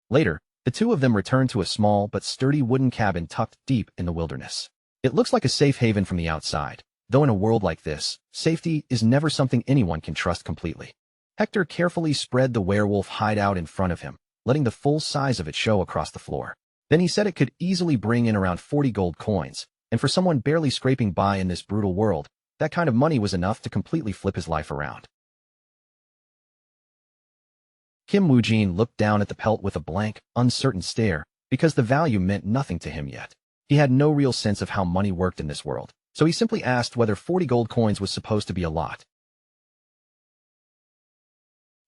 Later, the two of them return to a small but sturdy wooden cabin tucked deep in the wilderness. It looks like a safe haven from the outside, though in a world like this, safety is never something anyone can trust completely. Hector carefully spread the werewolf hide out in front of him, letting the full size of it show across the floor. Then he said it could easily bring in around 40 gold coins, and for someone barely scraping by in this brutal world, that kind of money was enough to completely flip his life around. Kim Woo-jin looked down at the pelt with a blank, uncertain stare, because the value meant nothing to him yet. He had no real sense of how money worked in this world, so he simply asked whether 40 gold coins was supposed to be a lot.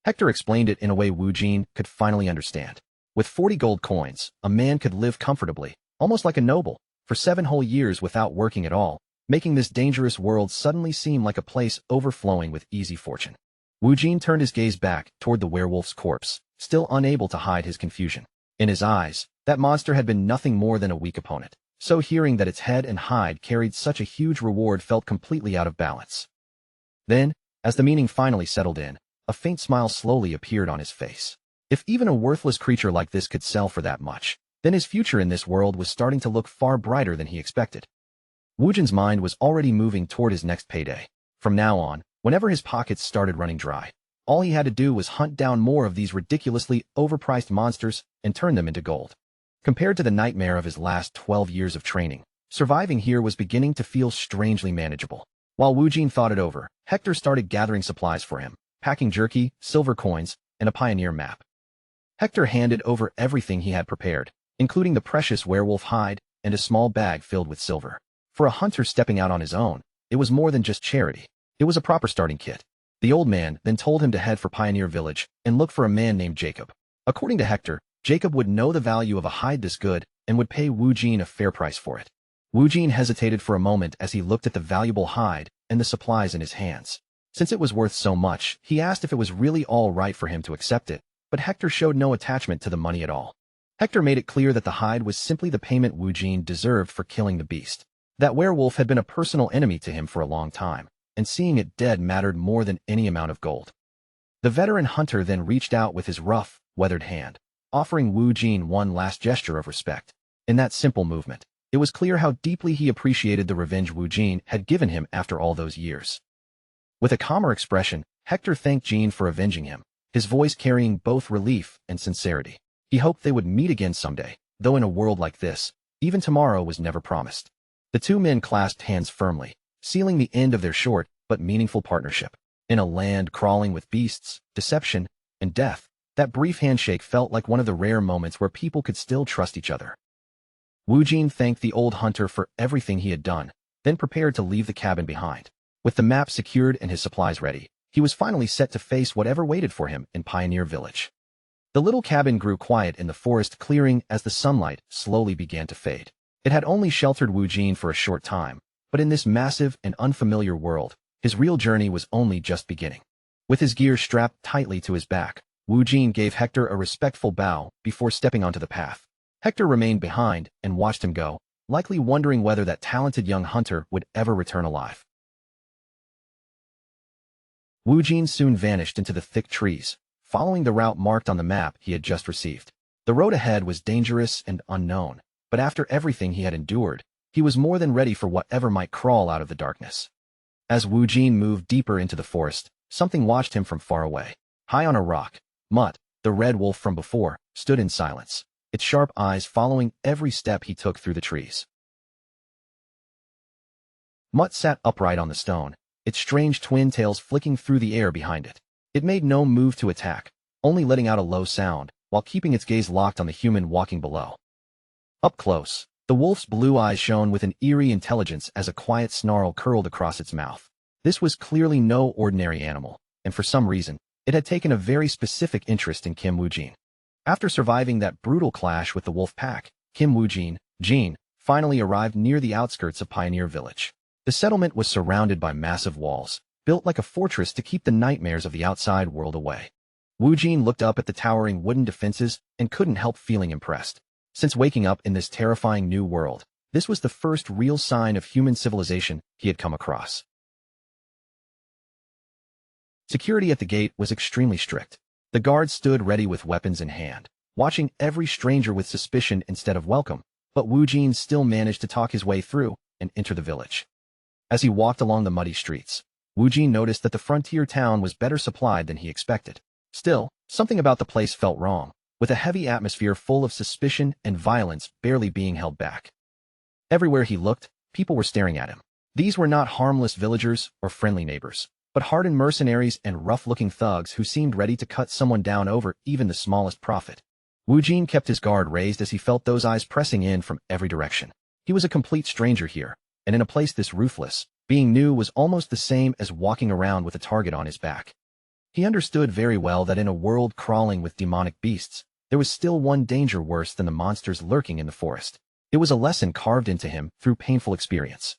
Hector explained it in a way Woo-jin could finally understand. With 40 gold coins, a man could live comfortably, almost like a noble, for 7 whole years without working at all, making this dangerous world suddenly seem like a place overflowing with easy fortune. Woo-jin turned his gaze back toward the werewolf's corpse, still unable to hide his confusion. In his eyes, that monster had been nothing more than a weak opponent, so hearing that its head and hide carried such a huge reward felt completely out of balance. Then, as the meaning finally settled in, a faint smile slowly appeared on his face. If even a worthless creature like this could sell for that much, then his future in this world was starting to look far brighter than he expected. Woo-jin's mind was already moving toward his next payday. From now on, whenever his pockets started running dry, all he had to do was hunt down more of these ridiculously overpriced monsters and turn them into gold. Compared to the nightmare of his last 12 years of training, surviving here was beginning to feel strangely manageable. While Woo-jin thought it over, Hector started gathering supplies for him, packing jerky, silver coins, and a pioneer map. Hector handed over everything he had prepared, including the precious werewolf hide and a small bag filled with silver. For a hunter stepping out on his own, it was more than just charity. It was a proper starting kit. The old man then told him to head for Pioneer Village and look for a man named Jacob. According to Hector, Jacob would know the value of a hide this good and would pay Woo-jin a fair price for it. Woo-jin hesitated for a moment as he looked at the valuable hide and the supplies in his hands. Since it was worth so much, he asked if it was really all right for him to accept it, but Hector showed no attachment to the money at all. Hector made it clear that the hide was simply the payment Woo-jin deserved for killing the beast. That werewolf had been a personal enemy to him for a long time, and seeing it dead mattered more than any amount of gold. The veteran hunter then reached out with his rough, weathered hand, offering Woo-jin one last gesture of respect. In that simple movement, it was clear how deeply he appreciated the revenge Woo-jin had given him after all those years. With a calmer expression, Hector thanked Jin for avenging him, his voice carrying both relief and sincerity. He hoped they would meet again someday, though in a world like this, even tomorrow was never promised. The two men clasped hands firmly, sealing the end of their short but meaningful partnership. In a land crawling with beasts, deception, and death, that brief handshake felt like one of the rare moments where people could still trust each other. Woo-jin thanked the old hunter for everything he had done, then prepared to leave the cabin behind. With the map secured and his supplies ready, he was finally set to face whatever waited for him in Pioneer Village. The little cabin grew quiet in the forest clearing as the sunlight slowly began to fade. It had only sheltered Woo-jin for a short time, but in this massive and unfamiliar world, his real journey was only just beginning. With his gear strapped tightly to his back, Woo-jin gave Hector a respectful bow before stepping onto the path. Hector remained behind and watched him go, likely wondering whether that talented young hunter would ever return alive. Woo-jin soon vanished into the thick trees, following the route marked on the map he had just received. The road ahead was dangerous and unknown, but after everything he had endured, he was more than ready for whatever might crawl out of the darkness. As Woo-jin moved deeper into the forest, something watched him from far away. High on a rock, Mutt, the red wolf from before, stood in silence, its sharp eyes following every step he took through the trees. Mutt sat upright on the stone, its strange twin tails flicking through the air behind it. It made no move to attack, only letting out a low sound, while keeping its gaze locked on the human walking below. Up close, the wolf's blue eyes shone with an eerie intelligence as a quiet snarl curled across its mouth. This was clearly no ordinary animal, and for some reason, it had taken a very specific interest in Kim Woo-jin. After surviving that brutal clash with the wolf pack, Kim Woo-jin, Jean, finally arrived near the outskirts of Pioneer Village. The settlement was surrounded by massive walls, built like a fortress to keep the nightmares of the outside world away. Woo-jin looked up at the towering wooden defenses and couldn't help feeling impressed. Since waking up in this terrifying new world, this was the first real sign of human civilization he had come across. Security at the gate was extremely strict. The guards stood ready with weapons in hand, watching every stranger with suspicion instead of welcome, but Woo-jin still managed to talk his way through and enter the village. As he walked along the muddy streets, Woo-jin noticed that the frontier town was better supplied than he expected. Still, something about the place felt wrong, with a heavy atmosphere full of suspicion and violence barely being held back. Everywhere he looked, people were staring at him. These were not harmless villagers or friendly neighbors, but hardened mercenaries and rough-looking thugs who seemed ready to cut someone down over even the smallest profit. Woo-jin kept his guard raised as he felt those eyes pressing in from every direction. He was a complete stranger here, and in a place this ruthless, being new was almost the same as walking around with a target on his back. He understood very well that in a world crawling with demonic beasts, there was still one danger worse than the monsters lurking in the forest. It was a lesson carved into him through painful experience.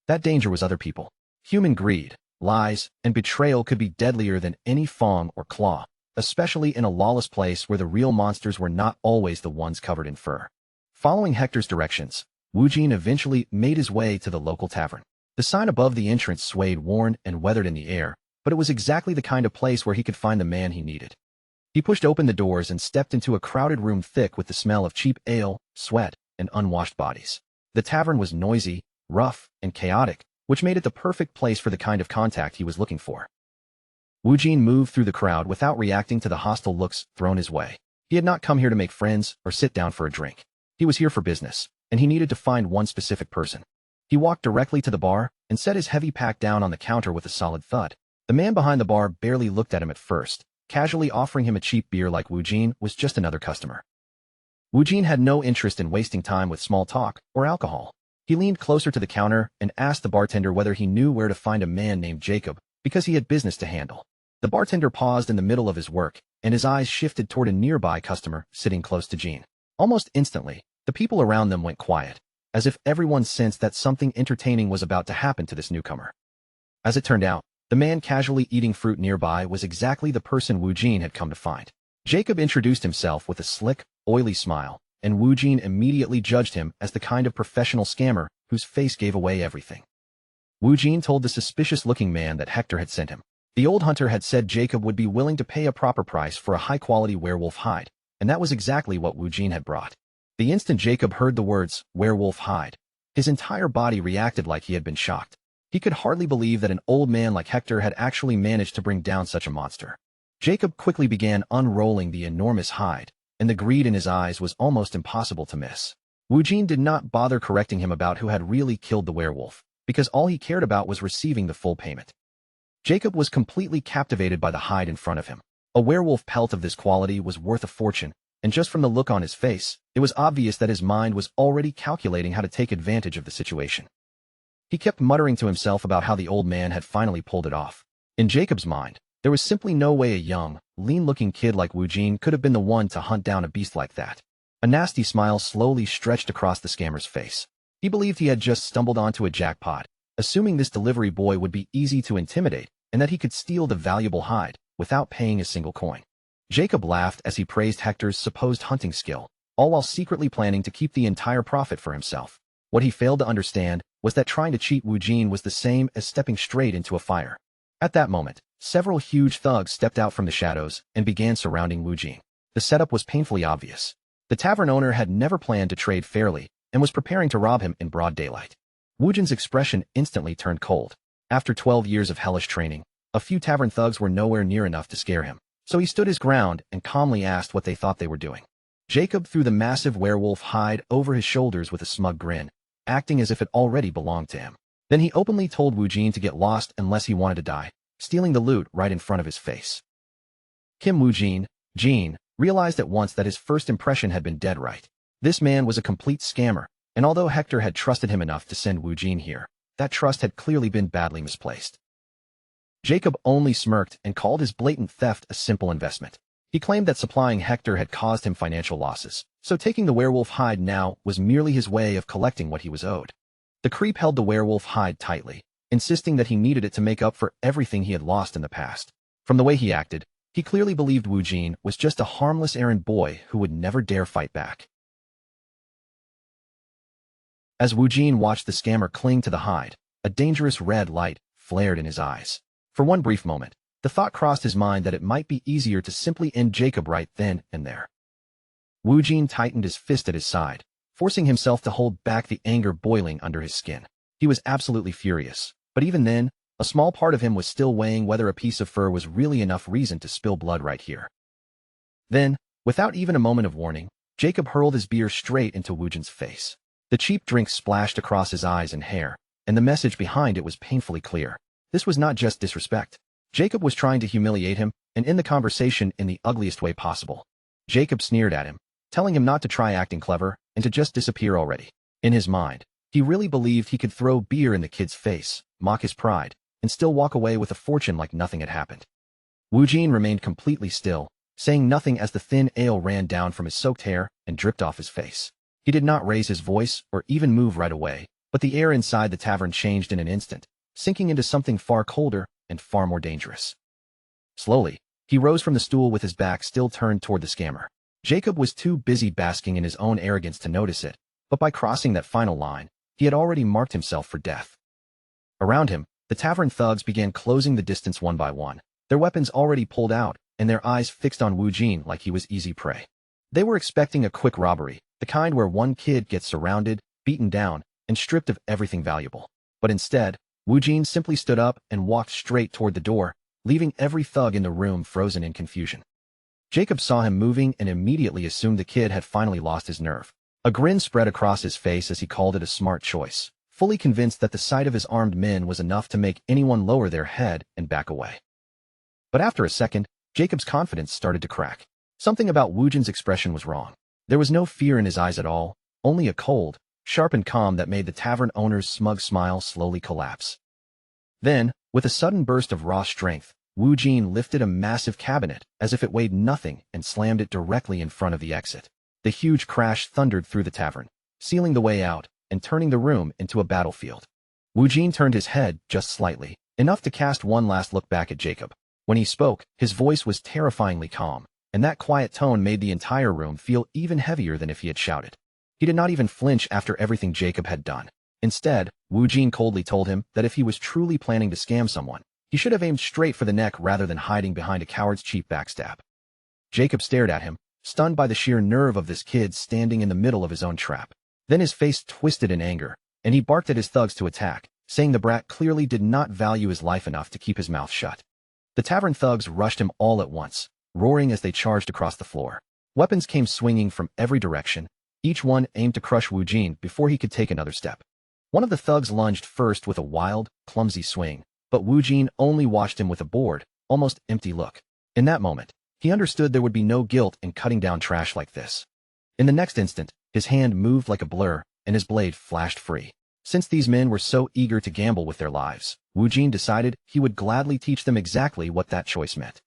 That danger was other people. Human greed, lies, and betrayal could be deadlier than any fang or claw, especially in a lawless place where the real monsters were not always the ones covered in fur. Following Hector's directions, Woo-jin eventually made his way to the local tavern. The sign above the entrance swayed worn and weathered in the air, but it was exactly the kind of place where he could find the man he needed. He pushed open the doors and stepped into a crowded room thick with the smell of cheap ale, sweat, and unwashed bodies. The tavern was noisy, rough, and chaotic, which made it the perfect place for the kind of contact he was looking for. Woo-jin moved through the crowd without reacting to the hostile looks thrown his way. He had not come here to make friends or sit down for a drink. He was here for business, and he needed to find one specific person. He walked directly to the bar and set his heavy pack down on the counter with a solid thud. The man behind the bar barely looked at him at first, casually offering him a cheap beer like Woo-jin was just another customer. Woo-jin had no interest in wasting time with small talk or alcohol. He leaned closer to the counter and asked the bartender whether he knew where to find a man named Jacob, because he had business to handle. The bartender paused in the middle of his work, and his eyes shifted toward a nearby customer sitting close to Jean. Almost instantly, the people around them went quiet, as if everyone sensed that something entertaining was about to happen to this newcomer. As it turned out, the man casually eating fruit nearby was exactly the person Woo-jin had come to find. Jacob introduced himself with a slick, oily smile, and Woo-jin immediately judged him as the kind of professional scammer whose face gave away everything. Woo-jin told the suspicious-looking man that Hector had sent him. The old hunter had said Jacob would be willing to pay a proper price for a high-quality werewolf hide, and that was exactly what Woo-jin had brought. The instant Jacob heard the words, werewolf hide, his entire body reacted like he had been shocked. He could hardly believe that an old man like Hector had actually managed to bring down such a monster. Jacob quickly began unrolling the enormous hide, and the greed in his eyes was almost impossible to miss. Woo-jin did not bother correcting him about who had really killed the werewolf, because all he cared about was receiving the full payment. Jacob was completely captivated by the hide in front of him. A werewolf pelt of this quality was worth a fortune, and just from the look on his face, it was obvious that his mind was already calculating how to take advantage of the situation. He kept muttering to himself about how the old man had finally pulled it off. In Jacob's mind, there was simply no way a young, lean-looking kid like Woo-jin could have been the one to hunt down a beast like that. A nasty smile slowly stretched across the scammer's face. He believed he had just stumbled onto a jackpot, assuming this delivery boy would be easy to intimidate and that he could steal the valuable hide without paying a single coin. Jacob laughed as he praised Hector's supposed hunting skill, all while secretly planning to keep the entire profit for himself. What he failed to understand was that trying to cheat Woo-jin was the same as stepping straight into a fire. At that moment, several huge thugs stepped out from the shadows and began surrounding Woo-jin. The setup was painfully obvious. The tavern owner had never planned to trade fairly and was preparing to rob him in broad daylight. Woo-jin's expression instantly turned cold. After 12 years of hellish training, a few tavern thugs were nowhere near enough to scare him, so he stood his ground and calmly asked what they thought they were doing. Jacob threw the massive werewolf hide over his shoulders with a smug grin, acting as if it already belonged to him. Then he openly told Wu Jin to get lost unless he wanted to die, stealing the loot right in front of his face. Wu Jin, realized at once that his first impression had been dead right. This man was a complete scammer, and although Hector had trusted him enough to send Wu Jin here, that trust had clearly been badly misplaced. Jacob only smirked and called his blatant theft a simple investment. He claimed that supplying Hector had caused him financial losses, so taking the werewolf hide now was merely his way of collecting what he was owed. The creep held the werewolf hide tightly, insisting that he needed it to make up for everything he had lost in the past. From the way he acted, he clearly believed Wu Jin was just a harmless errand boy who would never dare fight back. As Wu Jin watched the scammer cling to the hide, a dangerous red light flared in his eyes. For one brief moment, the thought crossed his mind that it might be easier to simply end Jacob right then and there. Wu Jin tightened his fist at his side, forcing himself to hold back the anger boiling under his skin. He was absolutely furious, but even then, a small part of him was still weighing whether a piece of fur was really enough reason to spill blood right here. Then, without even a moment of warning, Jacob hurled his beer straight into Wu Jin's face. The cheap drink splashed across his eyes and hair, and the message behind it was painfully clear. This was not just disrespect. Jacob was trying to humiliate him and end the conversation in the ugliest way possible. Jacob sneered at him, telling him not to try acting clever and to just disappear already. In his mind, he really believed he could throw beer in the kid's face, mock his pride, and still walk away with a fortune like nothing had happened. Wu Jin remained completely still, saying nothing as the thin ale ran down from his soaked hair and dripped off his face. He did not raise his voice or even move right away, but the air inside the tavern changed in an instant, sinking into something far colder and far more dangerous. Slowly, he rose from the stool with his back still turned toward the scammer. Jacob was too busy basking in his own arrogance to notice it, but by crossing that final line, he had already marked himself for death. Around him, the tavern thugs began closing the distance one by one, their weapons already pulled out and their eyes fixed on Wu Jin like he was easy prey. They were expecting a quick robbery, the kind where one kid gets surrounded, beaten down, and stripped of everything valuable. But instead, Wu Jin simply stood up and walked straight toward the door, leaving every thug in the room frozen in confusion. Jacob saw him moving and immediately assumed the kid had finally lost his nerve. A grin spread across his face as he called it a smart choice, fully convinced that the sight of his armed men was enough to make anyone lower their head and back away. But after a second, Jacob's confidence started to crack. Something about Wu Jin's expression was wrong. There was no fear in his eyes at all, only a cold, sharpened calm that made the tavern owner's smug smile slowly collapse. Then, with a sudden burst of raw strength, Wu Jin lifted a massive cabinet as if it weighed nothing and slammed it directly in front of the exit. The huge crash thundered through the tavern, sealing the way out and turning the room into a battlefield. Wu Jin turned his head just slightly, enough to cast one last look back at Jacob. When he spoke, his voice was terrifyingly calm, and that quiet tone made the entire room feel even heavier than if he had shouted. He did not even flinch after everything Jacob had done. Instead, Wu Jin coldly told him that if he was truly planning to scam someone, he should have aimed straight for the neck rather than hiding behind a coward's cheap backstab. Jacob stared at him, stunned by the sheer nerve of this kid standing in the middle of his own trap. Then his face twisted in anger, and he barked at his thugs to attack, saying the brat clearly did not value his life enough to keep his mouth shut. The tavern thugs rushed him all at once, roaring as they charged across the floor. Weapons came swinging from every direction, each one aimed to crush Wu Jin before he could take another step. One of the thugs lunged first with a wild, clumsy swing, but Wu Jin only watched him with a bored, almost empty look. In that moment, he understood there would be no guilt in cutting down trash like this. In the next instant, his hand moved like a blur, and his blade flashed free. Since these men were so eager to gamble with their lives, Wu Jin decided he would gladly teach them exactly what that choice meant.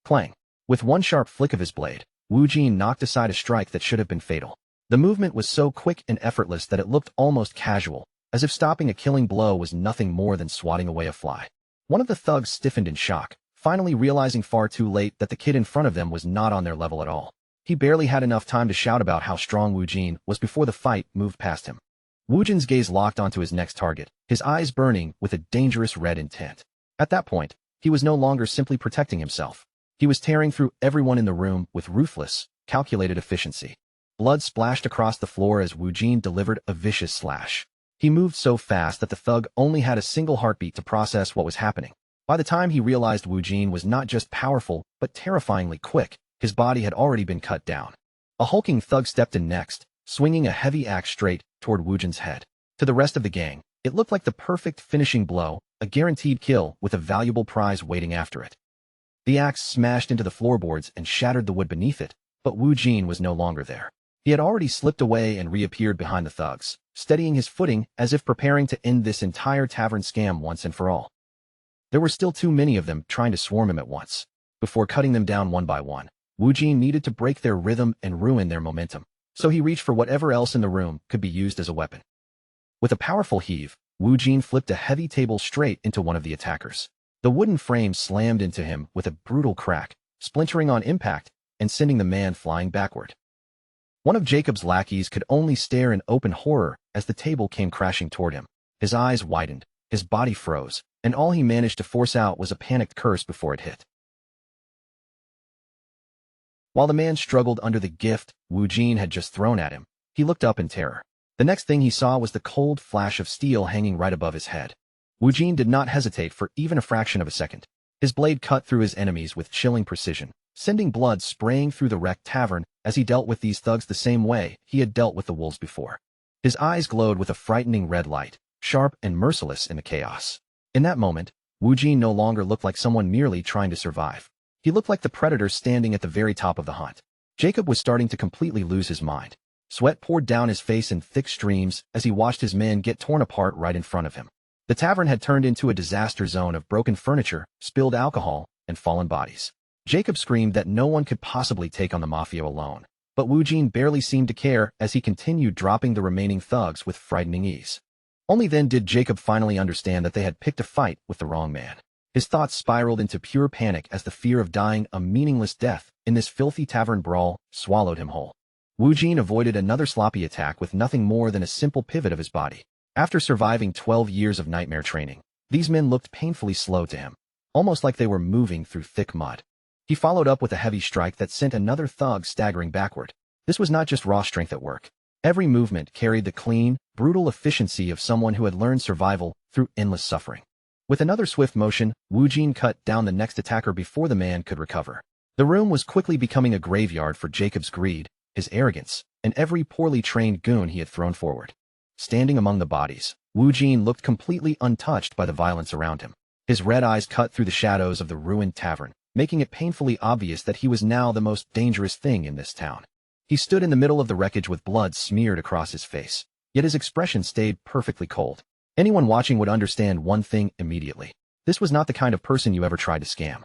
Clang! With one sharp flick of his blade, Wu Jin knocked aside a strike that should have been fatal. The movement was so quick and effortless that it looked almost casual, as if stopping a killing blow was nothing more than swatting away a fly. One of the thugs stiffened in shock, finally realizing far too late that the kid in front of them was not on their level at all. He barely had enough time to shout about how strong Wu Jin was before the fight moved past him. Wu Jin's gaze locked onto his next target, his eyes burning with a dangerous red intent. At that point, he was no longer simply protecting himself. He was tearing through everyone in the room with ruthless, calculated efficiency. Blood splashed across the floor as Wu Jin delivered a vicious slash. He moved so fast that the thug only had a single heartbeat to process what was happening. By the time he realized Wu Jin was not just powerful, but terrifyingly quick, his body had already been cut down. A hulking thug stepped in next, swinging a heavy axe straight toward Wu Jin's head. To the rest of the gang, It looked like the perfect finishing blow, a guaranteed kill with a valuable prize waiting after it. The axe smashed into the floorboards and shattered the wood beneath it, but Wu Jin was no longer there. He had already slipped away and reappeared behind the thugs, steadying his footing as if preparing to end this entire tavern scam once and for all. There were still too many of them trying to swarm him at once. Before cutting them down one by one, Wu Jin needed to break their rhythm and ruin their momentum, so he reached for whatever else in the room could be used as a weapon. With a powerful heave, Wu Jin flipped a heavy table straight into one of the attackers. The wooden frame slammed into him with a brutal crack, splintering on impact and sending the man flying backward. One of Jacob's lackeys could only stare in open horror as the table came crashing toward him. His eyes widened, his body froze, and all he managed to force out was a panicked curse before it hit. While the man struggled under the gift Wu Jin had just thrown at him, he looked up in terror. The next thing he saw was the cold flash of steel hanging right above his head. Wu Jin did not hesitate for even a fraction of a second. His blade cut through his enemies with chilling precision, sending blood spraying through the wrecked tavern as he dealt with these thugs the same way he had dealt with the wolves before. His eyes glowed with a frightening red light, sharp and merciless in the chaos. In that moment, Wu Jin no longer looked like someone merely trying to survive. He looked like the predator standing at the very top of the hunt. Jacob was starting to completely lose his mind. Sweat poured down his face in thick streams as he watched his men get torn apart right in front of him. The tavern had turned into a disaster zone of broken furniture, spilled alcohol, and fallen bodies. Jacob screamed that no one could possibly take on the mafia alone, but Wu Jin barely seemed to care as he continued dropping the remaining thugs with frightening ease. Only then did Jacob finally understand that they had picked a fight with the wrong man. His thoughts spiraled into pure panic as the fear of dying a meaningless death in this filthy tavern brawl swallowed him whole. Wu Jin avoided another sloppy attack with nothing more than a simple pivot of his body. After surviving 12 years of nightmare training, these men looked painfully slow to him, almost like they were moving through thick mud. He followed up with a heavy strike that sent another thug staggering backward. This was not just raw strength at work. Every movement carried the clean, brutal efficiency of someone who had learned survival through endless suffering. With another swift motion, Wu Jin cut down the next attacker before the man could recover. The room was quickly becoming a graveyard for Jacob's greed, his arrogance, and every poorly trained goon he had thrown forward. Standing among the bodies, Wu Jin looked completely untouched by the violence around him. His red eyes cut through the shadows of the ruined tavern, making it painfully obvious that he was now the most dangerous thing in this town. He stood in the middle of the wreckage with blood smeared across his face, yet his expression stayed perfectly cold. Anyone watching would understand one thing immediately. This was not the kind of person you ever tried to scam.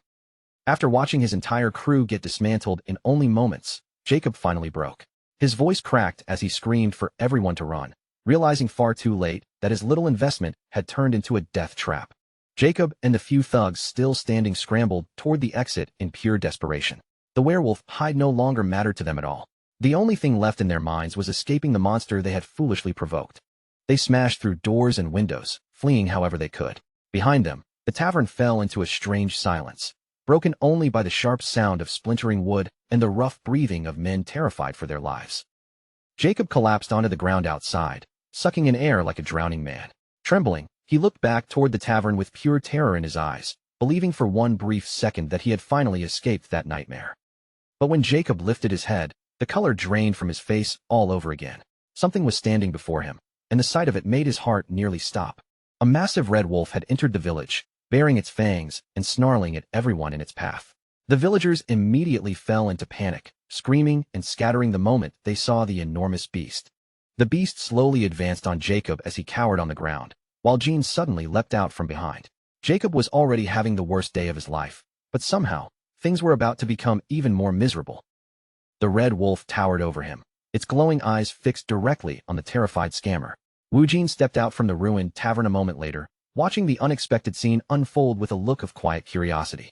After watching his entire crew get dismantled in only moments, Jacob finally broke. His voice cracked as he screamed for everyone to run, realizing far too late that his little investment had turned into a death trap. Jacob and the few thugs still standing scrambled toward the exit in pure desperation. The werewolf hide no longer mattered to them at all. The only thing left in their minds was escaping the monster they had foolishly provoked. They smashed through doors and windows, fleeing however they could. Behind them, the tavern fell into a strange silence, broken only by the sharp sound of splintering wood and the rough breathing of men terrified for their lives. Jacob collapsed onto the ground outside, sucking in air like a drowning man. Trembling, he looked back toward the tavern with pure terror in his eyes, believing for one brief second that he had finally escaped that nightmare. But when Jacob lifted his head, the color drained from his face all over again. Something was standing before him, and the sight of it made his heart nearly stop. A massive red wolf had entered the village, baring its fangs and snarling at everyone in its path. The villagers immediately fell into panic, screaming and scattering the moment they saw the enormous beast. The beast slowly advanced on Jacob as he cowered on the ground, while Jean suddenly leapt out from behind. Jacob was already having the worst day of his life, but somehow, things were about to become even more miserable. The red wolf towered over him, its glowing eyes fixed directly on the terrified scammer. Wu Jin stepped out from the ruined tavern a moment later, watching the unexpected scene unfold with a look of quiet curiosity.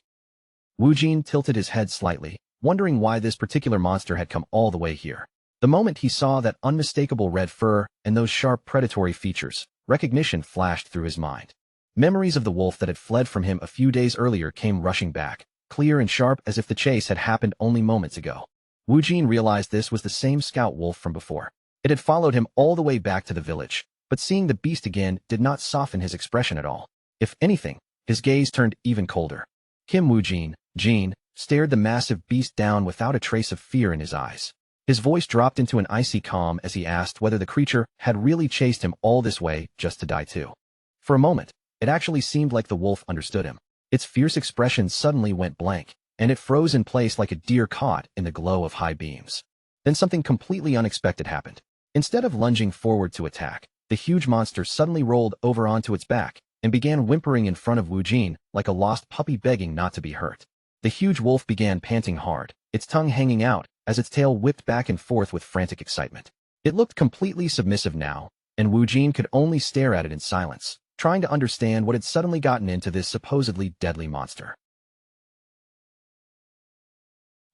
Wu Jin tilted his head slightly, wondering why this particular monster had come all the way here. The moment he saw that unmistakable red fur and those sharp predatory features, recognition flashed through his mind. Memories of the wolf that had fled from him a few days earlier came rushing back, clear and sharp as if the chase had happened only moments ago. Wu Jin realized this was the same scout wolf from before. It had followed him all the way back to the village, but seeing the beast again did not soften his expression at all. If anything, his gaze turned even colder. Wu Jin, stared the massive beast down without a trace of fear in his eyes. His voice dropped into an icy calm as he asked whether the creature had really chased him all this way just to die too. For a moment, it actually seemed like the wolf understood him. Its fierce expression suddenly went blank, and it froze in place like a deer caught in the glow of high beams. Then something completely unexpected happened. Instead of lunging forward to attack, the huge monster suddenly rolled over onto its back and began whimpering in front of Wu Jin like a lost puppy begging not to be hurt. The huge wolf began panting hard, its tongue hanging out as its tail whipped back and forth with frantic excitement. It looked completely submissive now, and Wu Jin could only stare at it in silence, trying to understand what had suddenly gotten into this supposedly deadly monster.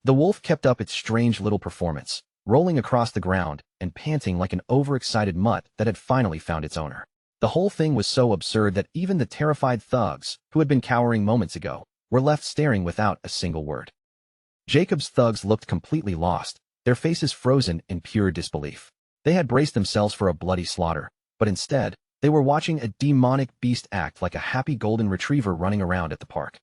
The wolf kept up its strange little performance, rolling across the ground and panting like an overexcited mutt that had finally found its owner. The whole thing was so absurd that even the terrified thugs, who had been cowering moments ago, were left staring without a single word. Jacob's thugs looked completely lost, their faces frozen in pure disbelief. They had braced themselves for a bloody slaughter, but instead, they were watching a demonic beast act like a happy golden retriever running around at the park.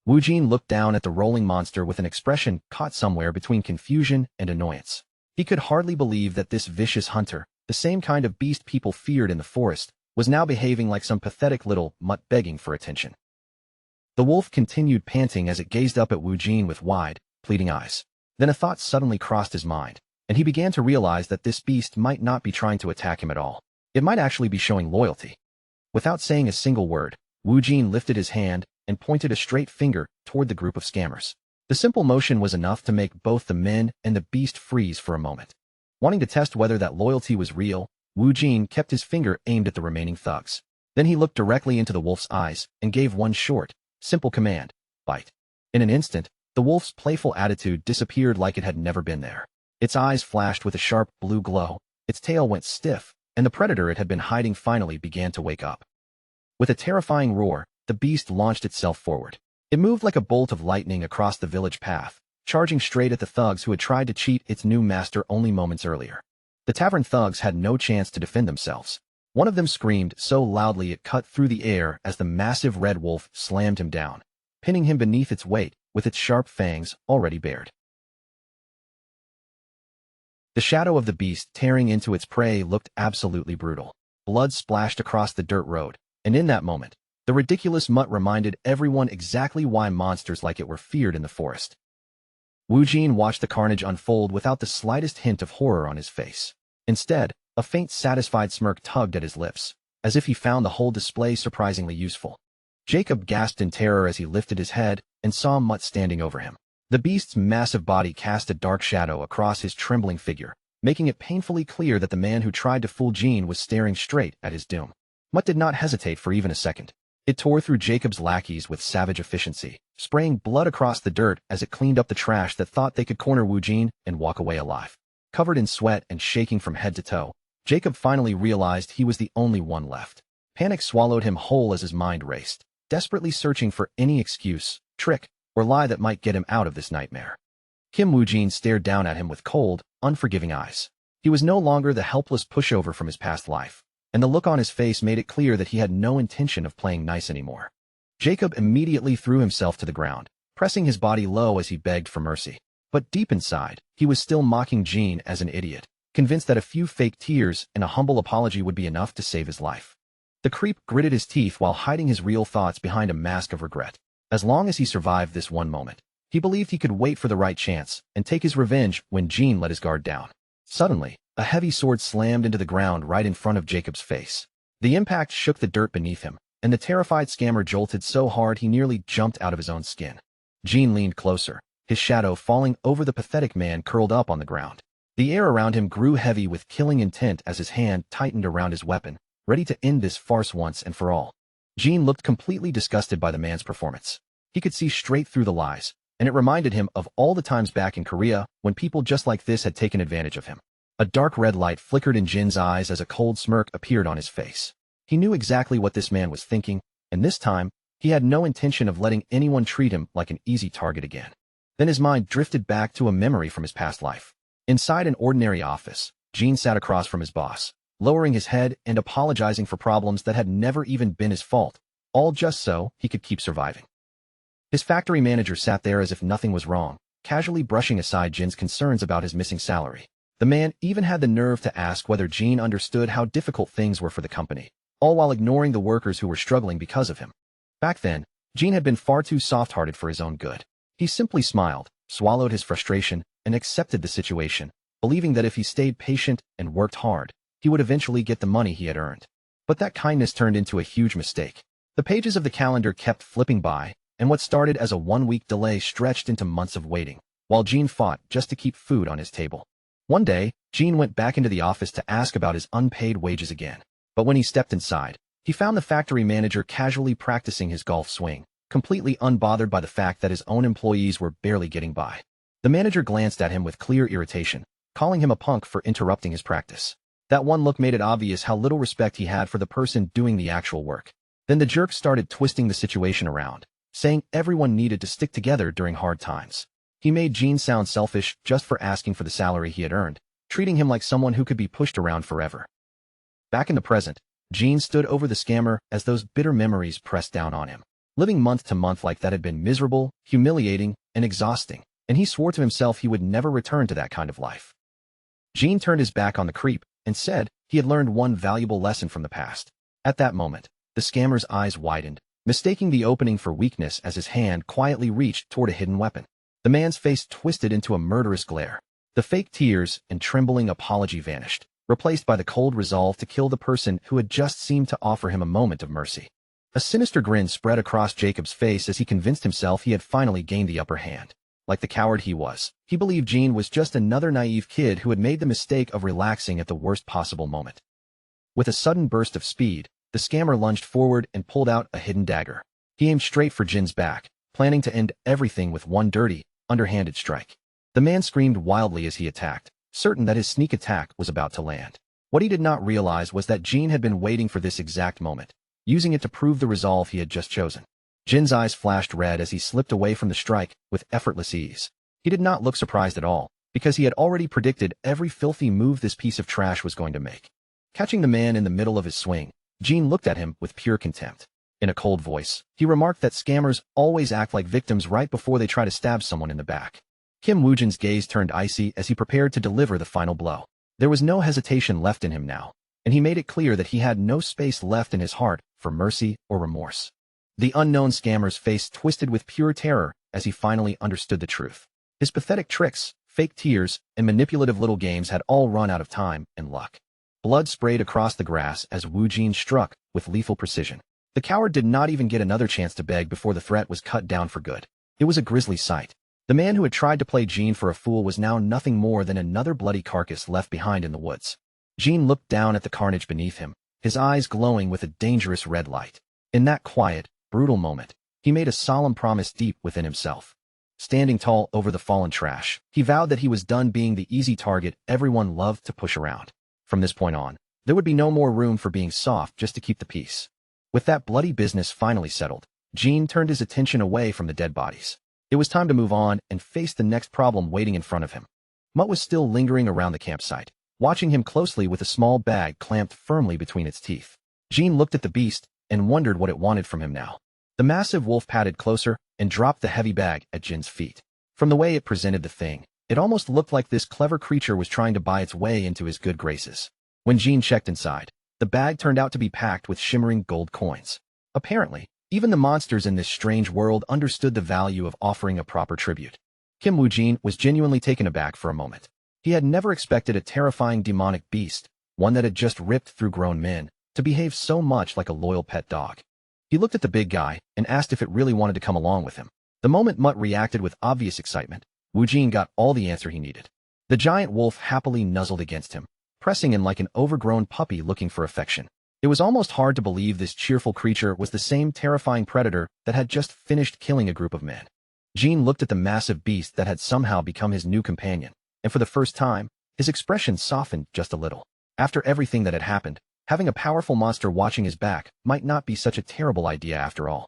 Wu Jin looked down at the rolling monster with an expression caught somewhere between confusion and annoyance. He could hardly believe that this vicious hunter, the same kind of beast people feared in the forest, was now behaving like some pathetic little mutt begging for attention. The wolf continued panting as it gazed up at Wu Jin with wide, pleading eyes. Then a thought suddenly crossed his mind, and he began to realize that this beast might not be trying to attack him at all. It might actually be showing loyalty. Without saying a single word, Wu Jin lifted his hand and pointed a straight finger toward the group of scammers. The simple motion was enough to make both the men and the beast freeze for a moment. Wanting to test whether that loyalty was real, Wu Jin kept his finger aimed at the remaining thugs. Then he looked directly into the wolf's eyes and gave one short, simple command: bite. In an instant, the wolf's playful attitude disappeared like it had never been there. Its eyes flashed with a sharp blue glow, its tail went stiff, and the predator it had been hiding finally began to wake up. With a terrifying roar, the beast launched itself forward. It moved like a bolt of lightning across the village path, charging straight at the thugs who had tried to cheat its new master only moments earlier. The tavern thugs had no chance to defend themselves. One of them screamed so loudly it cut through the air as the massive red wolf slammed him down, pinning him beneath its weight with its sharp fangs already bared. The shadow of the beast tearing into its prey looked absolutely brutal. Blood splashed across the dirt road, and in that moment, the ridiculous mutt reminded everyone exactly why monsters like it were feared in the forest. Wu Jin watched the carnage unfold without the slightest hint of horror on his face. Instead, a faint satisfied smirk tugged at his lips, as if he found the whole display surprisingly useful. Jacob gasped in terror as he lifted his head and saw Mutt standing over him. The beast's massive body cast a dark shadow across his trembling figure, making it painfully clear that the man who tried to fool Jin was staring straight at his doom. Mutt did not hesitate for even a second. It tore through Jacob's lackeys with savage efficiency, spraying blood across the dirt as it cleaned up the trash that thought they could corner Wu Jin and walk away alive. Covered in sweat and shaking from head to toe, Jacob finally realized he was the only one left. Panic swallowed him whole as his mind raced, desperately searching for any excuse, trick, or lie that might get him out of this nightmare. Kim Wu Jin stared down at him with cold, unforgiving eyes. He was no longer the helpless pushover from his past life, and the look on his face made it clear that he had no intention of playing nice anymore. Jacob immediately threw himself to the ground, pressing his body low as he begged for mercy. But deep inside, he was still mocking Jin as an idiot, convinced that a few fake tears and a humble apology would be enough to save his life. The creep gritted his teeth while hiding his real thoughts behind a mask of regret. As long as he survived this one moment, he believed he could wait for the right chance and take his revenge when Jin let his guard down. Suddenly, a heavy sword slammed into the ground right in front of Jacob's face. The impact shook the dirt beneath him, and the terrified scammer jolted so hard he nearly jumped out of his own skin. Jin leaned closer, his shadow falling over the pathetic man curled up on the ground. The air around him grew heavy with killing intent as his hand tightened around his weapon, ready to end this farce once and for all. Jin looked completely disgusted by the man's performance. He could see straight through the lies, and it reminded him of all the times back in Korea when people just like this had taken advantage of him. A dark red light flickered in Jin's eyes as a cold smirk appeared on his face. He knew exactly what this man was thinking, and this time, he had no intention of letting anyone treat him like an easy target again. Then his mind drifted back to a memory from his past life. Inside an ordinary office, Jin sat across from his boss, lowering his head and apologizing for problems that had never even been his fault, all just so he could keep surviving. His factory manager sat there as if nothing was wrong, casually brushing aside Jin's concerns about his missing salary. The man even had the nerve to ask whether Jin understood how difficult things were for the company, all while ignoring the workers who were struggling because of him. Back then, Jin had been far too soft-hearted for his own good. He simply smiled, swallowed his frustration, and accepted the situation, believing that if he stayed patient and worked hard, he would eventually get the money he had earned. But that kindness turned into a huge mistake. The pages of the calendar kept flipping by, and what started as a one-week delay stretched into months of waiting, while Jin fought just to keep food on his table. One day, Jin went back into the office to ask about his unpaid wages again. But when he stepped inside, he found the factory manager casually practicing his golf swing, completely unbothered by the fact that his own employees were barely getting by. The manager glanced at him with clear irritation, calling him a punk for interrupting his practice. That one look made it obvious how little respect he had for the person doing the actual work. Then the jerk started twisting the situation around, saying everyone needed to stick together during hard times. He made Jin sound selfish just for asking for the salary he had earned, treating him like someone who could be pushed around forever. Back in the present, Jin stood over the scammer as those bitter memories pressed down on him. Living month to month like that had been miserable, humiliating, and exhausting, and he swore to himself he would never return to that kind of life. Jin turned his back on the creep and said he had learned one valuable lesson from the past. At that moment, the scammer's eyes widened, mistaking the opening for weakness as his hand quietly reached toward a hidden weapon. The man's face twisted into a murderous glare. The fake tears and trembling apology vanished, replaced by the cold resolve to kill the person who had just seemed to offer him a moment of mercy. A sinister grin spread across Jacob's face as he convinced himself he had finally gained the upper hand. Like the coward he was, he believed Jin was just another naive kid who had made the mistake of relaxing at the worst possible moment. With a sudden burst of speed, the scammer lunged forward and pulled out a hidden dagger. He aimed straight for Jin's back, planning to end everything with one dirty, underhanded strike. The man screamed wildly as he attacked, certain that his sneak attack was about to land. What he did not realize was that Jin had been waiting for this exact moment, using it to prove the resolve he had just chosen. Jin's eyes flashed red as he slipped away from the strike with effortless ease. He did not look surprised at all, because he had already predicted every filthy move this piece of trash was going to make. Catching the man in the middle of his swing, Jin looked at him with pure contempt. In a cold voice, he remarked that scammers always act like victims right before they try to stab someone in the back. Kim Woojin's gaze turned icy as he prepared to deliver the final blow. There was no hesitation left in him now, and he made it clear that he had no space left in his heart for mercy or remorse. The unknown scammer's face twisted with pure terror as he finally understood the truth. His pathetic tricks, fake tears, and manipulative little games had all run out of time and luck. Blood sprayed across the grass as Woojin struck with lethal precision. The coward did not even get another chance to beg before the threat was cut down for good. It was a grisly sight. The man who had tried to play Jin for a fool was now nothing more than another bloody carcass left behind in the woods. Jin looked down at the carnage beneath him, his eyes glowing with a dangerous red light. In that quiet, brutal moment, he made a solemn promise deep within himself. Standing tall over the fallen trash, he vowed that he was done being the easy target everyone loved to push around. From this point on, there would be no more room for being soft just to keep the peace. With that bloody business finally settled, Jin turned his attention away from the dead bodies. It was time to move on and face the next problem waiting in front of him. Mutt was still lingering around the campsite, watching him closely with a small bag clamped firmly between its teeth. Jin looked at the beast and wondered what it wanted from him now. The massive wolf padded closer and dropped the heavy bag at Jin's feet. From the way it presented the thing, it almost looked like this clever creature was trying to buy its way into his good graces. When Jin checked inside, the bag turned out to be packed with shimmering gold coins. Apparently, even the monsters in this strange world understood the value of offering a proper tribute. Kim Woojin was genuinely taken aback for a moment. He had never expected a terrifying demonic beast, one that had just ripped through grown men, to behave so much like a loyal pet dog. He looked at the big guy and asked if it really wanted to come along with him. The moment Mutt reacted with obvious excitement, Woojin got all the answer he needed. The giant wolf happily nuzzled against him, pressing in like an overgrown puppy looking for affection. It was almost hard to believe this cheerful creature was the same terrifying predator that had just finished killing a group of men. Jin looked at the massive beast that had somehow become his new companion, and for the first time, his expression softened just a little. After everything that had happened, having a powerful monster watching his back might not be such a terrible idea after all.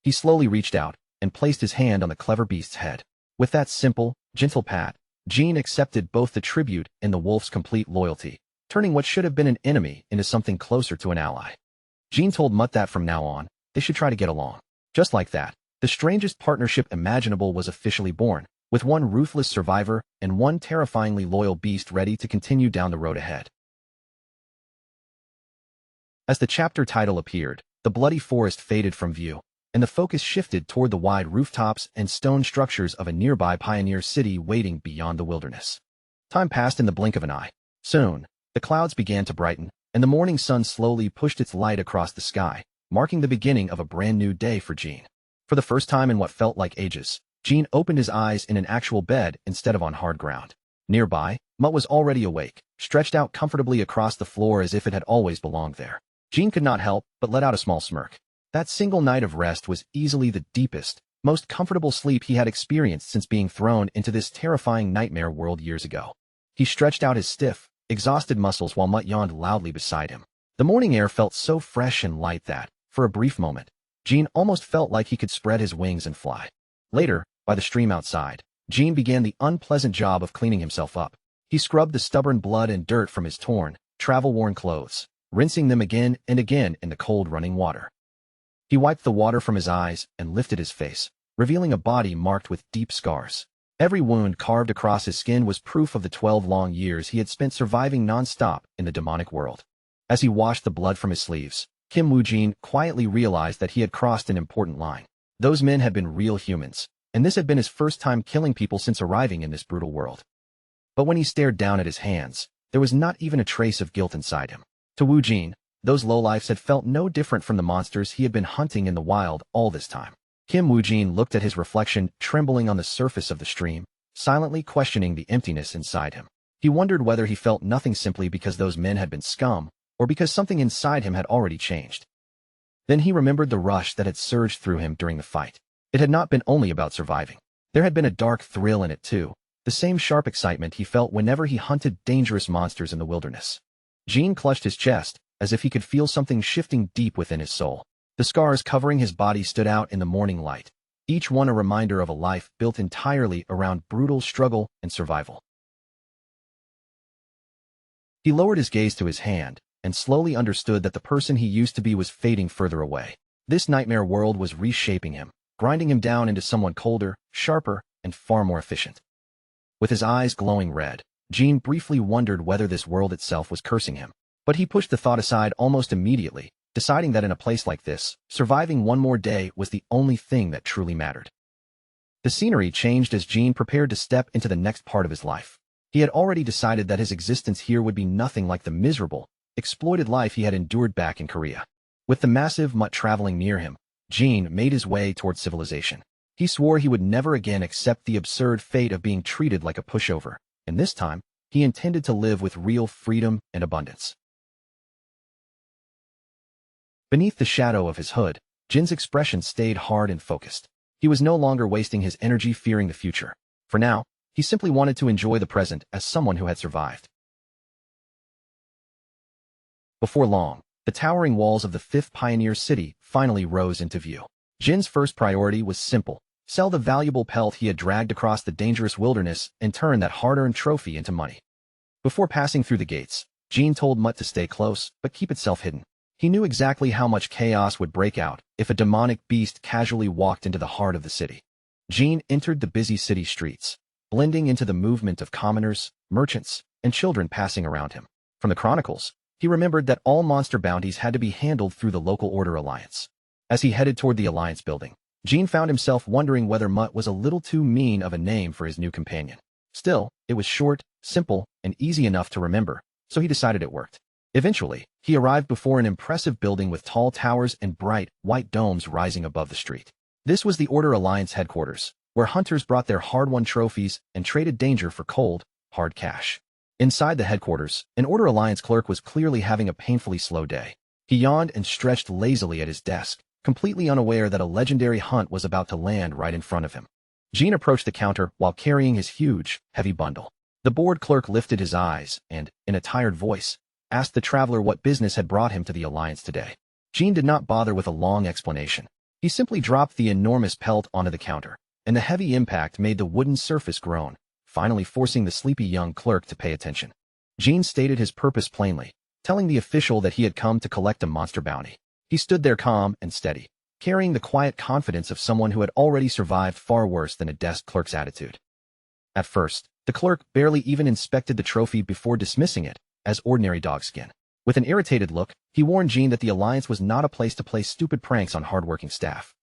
He slowly reached out and placed his hand on the clever beast's head. With that simple, gentle pat, Jin accepted both the tribute and the wolf's complete loyalty, turning what should have been an enemy into something closer to an ally. Jin told Mutt that from now on, they should try to get along. Just like that, the strangest partnership imaginable was officially born, with one ruthless survivor and one terrifyingly loyal beast ready to continue down the road ahead. As the chapter title appeared, the bloody forest faded from view, and the focus shifted toward the wide rooftops and stone structures of a nearby pioneer city waiting beyond the wilderness. Time passed in the blink of an eye. Soon, the clouds began to brighten, and the morning sun slowly pushed its light across the sky, marking the beginning of a brand new day for Gene. For the first time in what felt like ages, Gene opened his eyes in an actual bed instead of on hard ground. Nearby, Mutt was already awake, stretched out comfortably across the floor as if it had always belonged there. Gene could not help but let out a small smirk. That single night of rest was easily the deepest, most comfortable sleep he had experienced since being thrown into this terrifying nightmare world years ago. He stretched out his stiff, exhausted muscles while Mutt yawned loudly beside him. The morning air felt so fresh and light that, for a brief moment, Gene almost felt like he could spread his wings and fly. Later, by the stream outside, Gene began the unpleasant job of cleaning himself up. He scrubbed the stubborn blood and dirt from his torn, travel-worn clothes, rinsing them again and again in the cold running water. He wiped the water from his eyes and lifted his face, revealing a body marked with deep scars. Every wound carved across his skin was proof of the 12 long years he had spent surviving non-stop in the demonic world. As he washed the blood from his sleeves, Kim Woo-jin quietly realized that he had crossed an important line. Those men had been real humans, and this had been his first time killing people since arriving in this brutal world. But when he stared down at his hands, there was not even a trace of guilt inside him. To Woo-jin, those lowlifes had felt no different from the monsters he had been hunting in the wild all this time. Kim Woo-jin looked at his reflection trembling on the surface of the stream, silently questioning the emptiness inside him. He wondered whether he felt nothing simply because those men had been scum, or because something inside him had already changed. Then he remembered the rush that had surged through him during the fight. It had not been only about surviving. There had been a dark thrill in it too, the same sharp excitement he felt whenever he hunted dangerous monsters in the wilderness. Gene clutched his chest, as if he could feel something shifting deep within his soul. The scars covering his body stood out in the morning light, each one a reminder of a life built entirely around brutal struggle and survival. He lowered his gaze to his hand, and slowly understood that the person he used to be was fading further away. This nightmare world was reshaping him, grinding him down into someone colder, sharper, and far more efficient. With his eyes glowing red, Gene briefly wondered whether this world itself was cursing him. But he pushed the thought aside almost immediately, deciding that in a place like this, surviving one more day was the only thing that truly mattered. The scenery changed as Gene prepared to step into the next part of his life. He had already decided that his existence here would be nothing like the miserable, exploited life he had endured back in Korea. With the massive mutt traveling near him, Gene made his way toward civilization. He swore he would never again accept the absurd fate of being treated like a pushover, and this time, he intended to live with real freedom and abundance. Beneath the shadow of his hood, Jin's expression stayed hard and focused. He was no longer wasting his energy fearing the future. For now, he simply wanted to enjoy the present as someone who had survived. Before long, the towering walls of the fifth pioneer city finally rose into view. Jin's first priority was simple: sell the valuable pelt he had dragged across the dangerous wilderness and turn that hard-earned trophy into money. Before passing through the gates, Jin told Mutt to stay close, but keep itself hidden. He knew exactly how much chaos would break out if a demonic beast casually walked into the heart of the city. Gene entered the busy city streets, blending into the movement of commoners, merchants, and children passing around him. From the chronicles, he remembered that all monster bounties had to be handled through the local order alliance. As he headed toward the alliance building, Gene found himself wondering whether Mutt was a little too mean of a name for his new companion. Still, it was short, simple, and easy enough to remember, so he decided it worked. Eventually, he arrived before an impressive building with tall towers and bright, white domes rising above the street. This was the Order Alliance headquarters, where hunters brought their hard-won trophies and traded danger for cold, hard cash. Inside the headquarters, an Order Alliance clerk was clearly having a painfully slow day. He yawned and stretched lazily at his desk, completely unaware that a legendary hunt was about to land right in front of him. Gene approached the counter while carrying his huge, heavy bundle. The bored clerk lifted his eyes and, in a tired voice, asked the traveler what business had brought him to the Alliance today. Gene did not bother with a long explanation. He simply dropped the enormous pelt onto the counter, and the heavy impact made the wooden surface groan, finally forcing the sleepy young clerk to pay attention. Gene stated his purpose plainly, telling the official that he had come to collect a monster bounty. He stood there calm and steady, carrying the quiet confidence of someone who had already survived far worse than a desk clerk's attitude. At first, the clerk barely even inspected the trophy before dismissing it as ordinary dog skin. With an irritated look, he warned Jean that the Alliance was not a place to play stupid pranks on hardworking staff.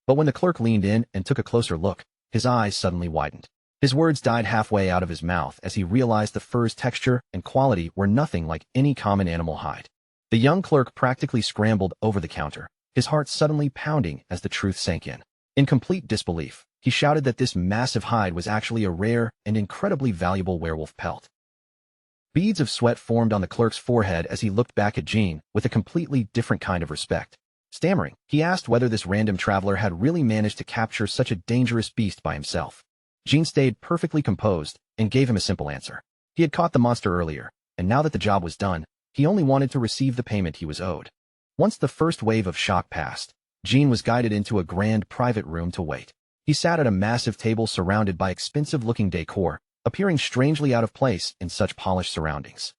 But when the clerk leaned in and took a closer look, his eyes suddenly widened. His words died halfway out of his mouth as he realized the fur's texture and quality were nothing like any common animal hide. The young clerk practically scrambled over the counter, his heart suddenly pounding as the truth sank in. In complete disbelief, he shouted that this massive hide was actually a rare and incredibly valuable werewolf pelt. Beads of sweat formed on the clerk's forehead as he looked back at Jean with a completely different kind of respect. Stammering, he asked whether this random traveler had really managed to capture such a dangerous beast by himself. Jean stayed perfectly composed and gave him a simple answer. He had caught the monster earlier, and now that the job was done, he only wanted to receive the payment he was owed. Once the first wave of shock passed, Jean was guided into a grand private room to wait. He sat at a massive table surrounded by expensive-looking decor, appearing strangely out of place in such polished surroundings.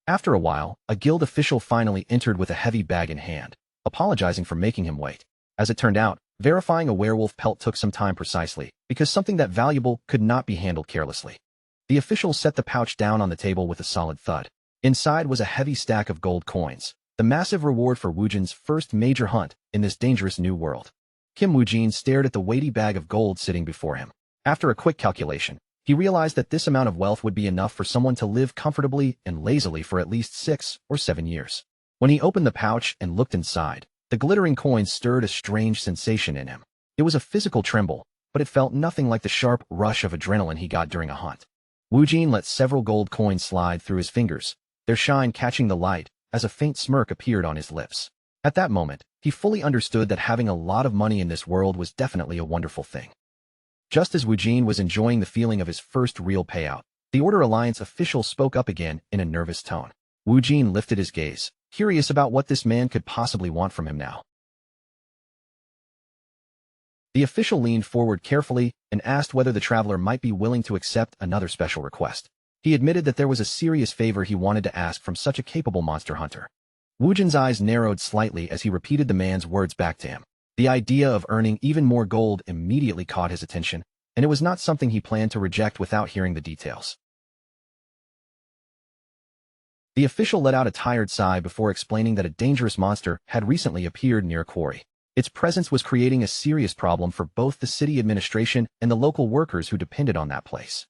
After a while, a guild official finally entered with a heavy bag in hand, apologizing for making him wait. As it turned out, verifying a werewolf pelt took some time precisely, because something that valuable could not be handled carelessly. The official set the pouch down on the table with a solid thud. Inside was a heavy stack of gold coins, the massive reward for Woojin's first major hunt in this dangerous new world. Kim Woojin stared at the weighty bag of gold sitting before him. After a quick calculation, he realized that this amount of wealth would be enough for someone to live comfortably and lazily for at least 6 or 7 years. When he opened the pouch and looked inside, the glittering coins stirred a strange sensation in him. It was a physical tremble, but it felt nothing like the sharp rush of adrenaline he got during a hunt. Woojin let several gold coins slide through his fingers, their shine catching the light as a faint smirk appeared on his lips. At that moment, he fully understood that having a lot of money in this world was definitely a wonderful thing. Just as Woojin was enjoying the feeling of his first real payout, the Order Alliance official spoke up again in a nervous tone. Woojin lifted his gaze, curious about what this man could possibly want from him now. The official leaned forward carefully and asked whether the traveler might be willing to accept another special request. He admitted that there was a serious favor he wanted to ask from such a capable monster hunter. Woojin's eyes narrowed slightly as he repeated the man's words back to him. The idea of earning even more gold immediately caught his attention, and it was not something he planned to reject without hearing the details. The official let out a tired sigh before explaining that a dangerous monster had recently appeared near a quarry. Its presence was creating a serious problem for both the city administration and the local workers who depended on that place.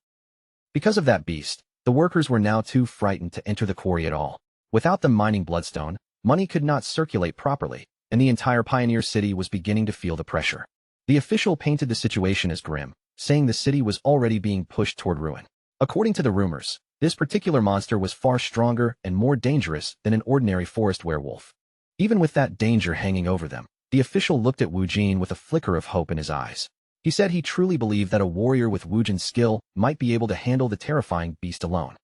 Because of that beast, the workers were now too frightened to enter the quarry at all. Without them mining bloodstone, money could not circulate properly, and the entire Pioneer City was beginning to feel the pressure. The official painted the situation as grim, saying the city was already being pushed toward ruin. According to the rumors, this particular monster was far stronger and more dangerous than an ordinary forest werewolf. Even with that danger hanging over them, the official looked at Woojin with a flicker of hope in his eyes. He said he truly believed that a warrior with Woojin's skill might be able to handle the terrifying beast alone.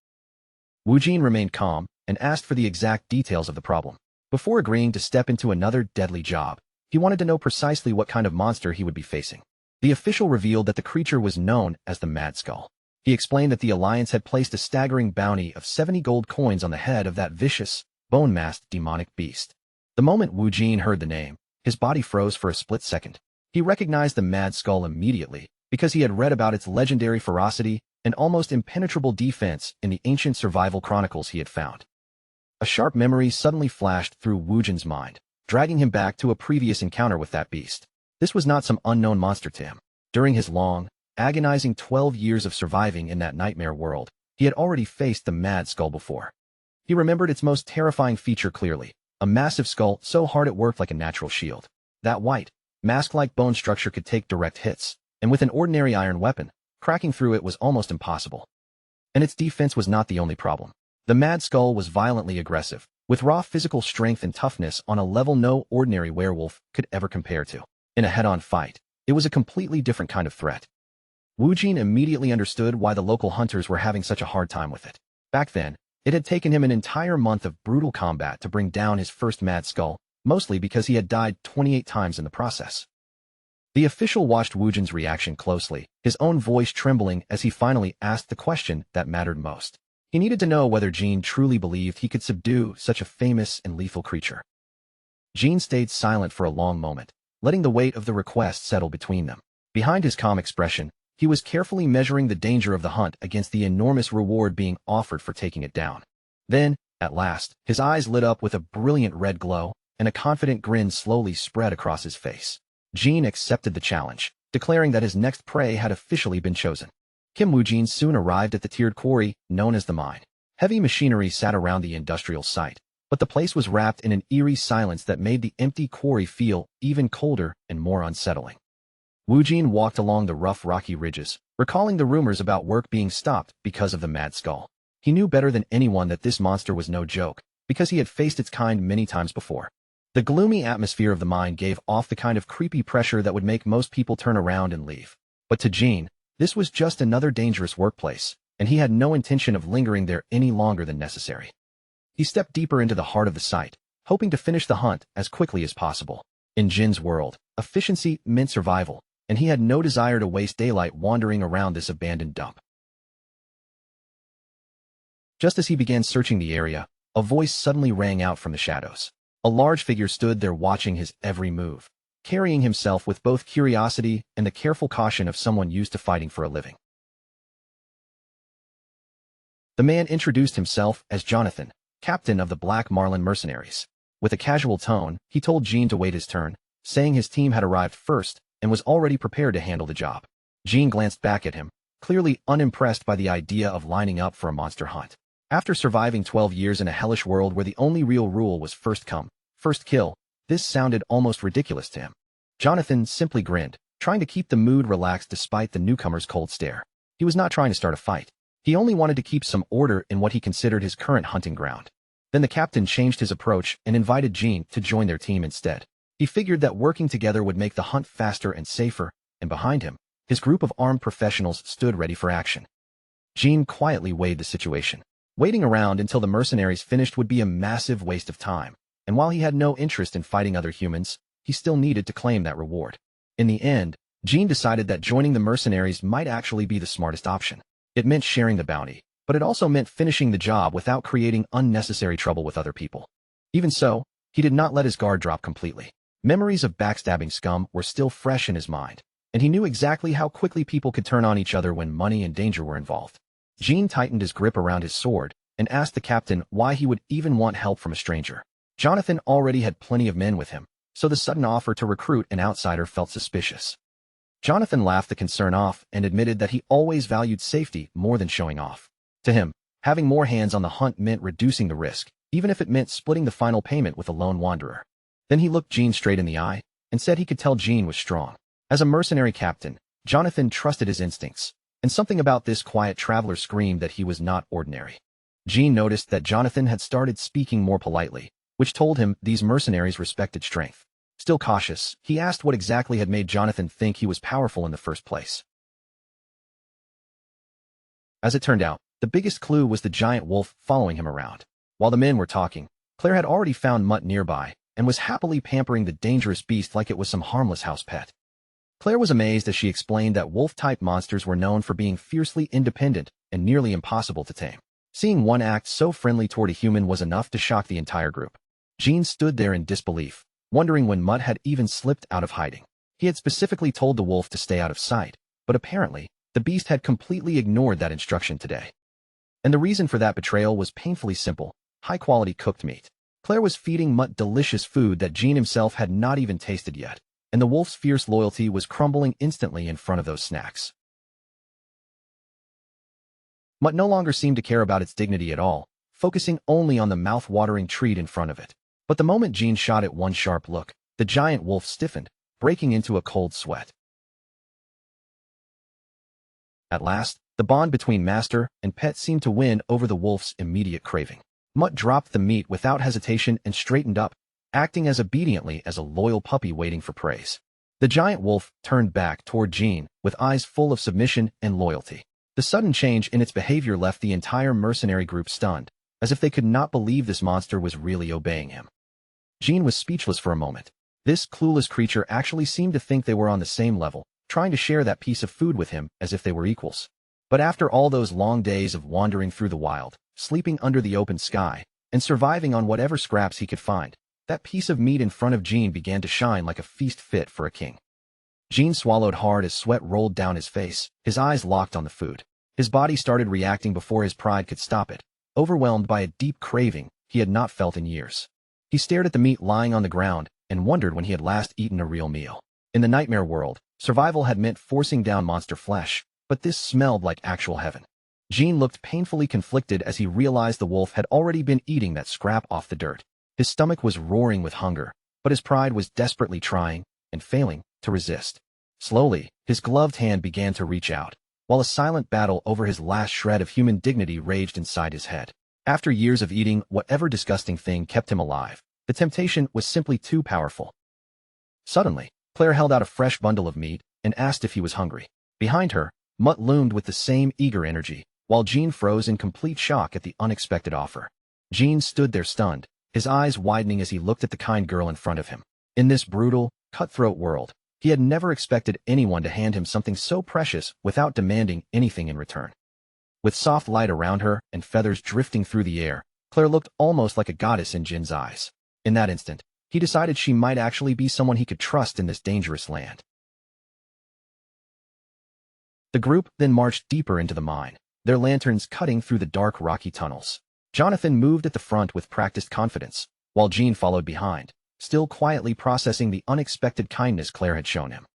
Woojin remained calm and asked for the exact details of the problem. Before agreeing to step into another deadly job, he wanted to know precisely what kind of monster he would be facing. The official revealed that the creature was known as the Mad Skull. He explained that the Alliance had placed a staggering bounty of 70 gold coins on the head of that vicious, bone-masked demonic beast. The moment Woojin heard the name, his body froze for a split second. He recognized the Mad Skull immediately because he had read about its legendary ferocity and almost impenetrable defense in the ancient survival chronicles he had found. A sharp memory suddenly flashed through Woojin's mind, dragging him back to a previous encounter with that beast. This was not some unknown monster to him. During his long, agonizing 12 years of surviving in that nightmare world, he had already faced the Mad Skull before. He remembered its most terrifying feature clearly, a massive skull so hard it worked like a natural shield. That white, mask-like bone structure could take direct hits, and with an ordinary iron weapon, cracking through it was almost impossible. And its defense was not the only problem. The Mad Skull was violently aggressive, with raw physical strength and toughness on a level no ordinary werewolf could ever compare to. In a head-on fight, it was a completely different kind of threat. Woojin immediately understood why the local hunters were having such a hard time with it. Back then, it had taken him an entire month of brutal combat to bring down his first Mad Skull, mostly because he had died 28 times in the process. The official watched Woojin's reaction closely, his own voice trembling as he finally asked the question that mattered most. He needed to know whether Jean truly believed he could subdue such a famous and lethal creature. Jean stayed silent for a long moment, letting the weight of the request settle between them. Behind his calm expression, He was carefully measuring the danger of the hunt against the enormous reward being offered for taking it down. Then, at last, his eyes lit up with a brilliant red glow, and a confident grin slowly spread across his face. Jean accepted the challenge, declaring that his next prey had officially been chosen. Kim Woo-jin soon arrived at the tiered quarry known as the mine. Heavy machinery sat around the industrial site, but the place was wrapped in an eerie silence that made the empty quarry feel even colder and more unsettling. Woo-jin walked along the rough rocky ridges, recalling the rumors about work being stopped because of the Mad Skull. He knew better than anyone that this monster was no joke, because he had faced its kind many times before. The gloomy atmosphere of the mine gave off the kind of creepy pressure that would make most people turn around and leave. But to Jean, this was just another dangerous workplace, and he had no intention of lingering there any longer than necessary. He stepped deeper into the heart of the site, hoping to finish the hunt as quickly as possible. In Jin's world, efficiency meant survival, and he had no desire to waste daylight wandering around this abandoned dump. Just as he began searching the area, a voice suddenly rang out from the shadows. A large figure stood there watching his every move, carrying himself with both curiosity and the careful caution of someone used to fighting for a living. The man introduced himself as Jonathan, captain of the Black Marlin mercenaries. With a casual tone, he told Jean to wait his turn, saying his team had arrived first and was already prepared to handle the job. Jean glanced back at him, clearly unimpressed by the idea of lining up for a monster hunt. After surviving 12 years in a hellish world where the only real rule was first come, first kill, this sounded almost ridiculous to him. Jonathan simply grinned, trying to keep the mood relaxed despite the newcomer's cold stare. He was not trying to start a fight. He only wanted to keep some order in what he considered his current hunting ground. Then the captain changed his approach and invited Jean to join their team instead. He figured that working together would make the hunt faster and safer, and behind him, his group of armed professionals stood ready for action. Jean quietly weighed the situation. Waiting around until the mercenaries finished would be a massive waste of time, and while he had no interest in fighting other humans, he still needed to claim that reward. In the end, Jean decided that joining the mercenaries might actually be the smartest option. It meant sharing the bounty, but it also meant finishing the job without creating unnecessary trouble with other people. Even so, he did not let his guard drop completely. Memories of backstabbing scum were still fresh in his mind, and he knew exactly how quickly people could turn on each other when money and danger were involved. Jean tightened his grip around his sword and asked the captain why he would even want help from a stranger. Jonathan already had plenty of men with him, so the sudden offer to recruit an outsider felt suspicious. Jonathan laughed the concern off and admitted that he always valued safety more than showing off. To him, having more hands on the hunt meant reducing the risk, even if it meant splitting the final payment with a lone wanderer. Then he looked Jean straight in the eye and said he could tell Jean was strong. As a mercenary captain, Jonathan trusted his instincts, and something about this quiet traveler screamed that he was not ordinary. Jean noticed that Jonathan had started speaking more politely, which told him these mercenaries respected strength. Still cautious, he asked what exactly had made Jonathan think he was powerful in the first place. As it turned out, the biggest clue was the giant wolf following him around. While the men were talking, Claire had already found Mutt nearby and was happily pampering the dangerous beast like it was some harmless house pet. Claire was amazed as she explained that wolf-type monsters were known for being fiercely independent and nearly impossible to tame. Seeing one act so friendly toward a human was enough to shock the entire group. Jean stood there in disbelief, wondering when Mutt had even slipped out of hiding. He had specifically told the wolf to stay out of sight, but apparently, the beast had completely ignored that instruction today. And the reason for that betrayal was painfully simple: high-quality cooked meat. Claire was feeding Mutt delicious food that Jean himself had not even tasted yet, and the wolf's fierce loyalty was crumbling instantly in front of those snacks. Mutt no longer seemed to care about its dignity at all, focusing only on the mouth-watering treat in front of it. But the moment Jean shot it one sharp look, the giant wolf stiffened, breaking into a cold sweat. At last, the bond between master and pet seemed to win over the wolf's immediate craving. Mutt dropped the meat without hesitation and straightened up, acting as obediently as a loyal puppy waiting for praise. The giant wolf turned back toward Jean with eyes full of submission and loyalty. The sudden change in its behavior left the entire mercenary group stunned, as if they could not believe this monster was really obeying him. Jean was speechless for a moment. This clueless creature actually seemed to think they were on the same level, trying to share that piece of food with him as if they were equals. But after all those long days of wandering through the wild, sleeping under the open sky, and surviving on whatever scraps he could find, that piece of meat in front of Jean began to shine like a feast fit for a king. Jean swallowed hard as sweat rolled down his face, his eyes locked on the food. His body started reacting before his pride could stop it, overwhelmed by a deep craving he had not felt in years. He stared at the meat lying on the ground and wondered when he had last eaten a real meal. In the nightmare world, survival had meant forcing down monster flesh, but this smelled like actual heaven. Jean looked painfully conflicted as he realized the wolf had already been eating that scrap off the dirt. His stomach was roaring with hunger, but his pride was desperately trying, and failing, to resist. Slowly, his gloved hand began to reach out, while a silent battle over his last shred of human dignity raged inside his head. After years of eating whatever disgusting thing kept him alive, the temptation was simply too powerful. Suddenly, Claire held out a fresh bundle of meat and asked if he was hungry. Behind her, Mutt loomed with the same eager energy, while Jean froze in complete shock at the unexpected offer. Jean stood there stunned, his eyes widening as he looked at the kind girl in front of him. In this brutal, cutthroat world, he had never expected anyone to hand him something so precious without demanding anything in return. With soft light around her and feathers drifting through the air, Claire looked almost like a goddess in Jin's eyes. In that instant, he decided she might actually be someone he could trust in this dangerous land. The group then marched deeper into the mine, their lanterns cutting through the dark rocky tunnels. Jonathan moved at the front with practiced confidence, while Jean followed behind, still quietly processing the unexpected kindness Claire had shown him.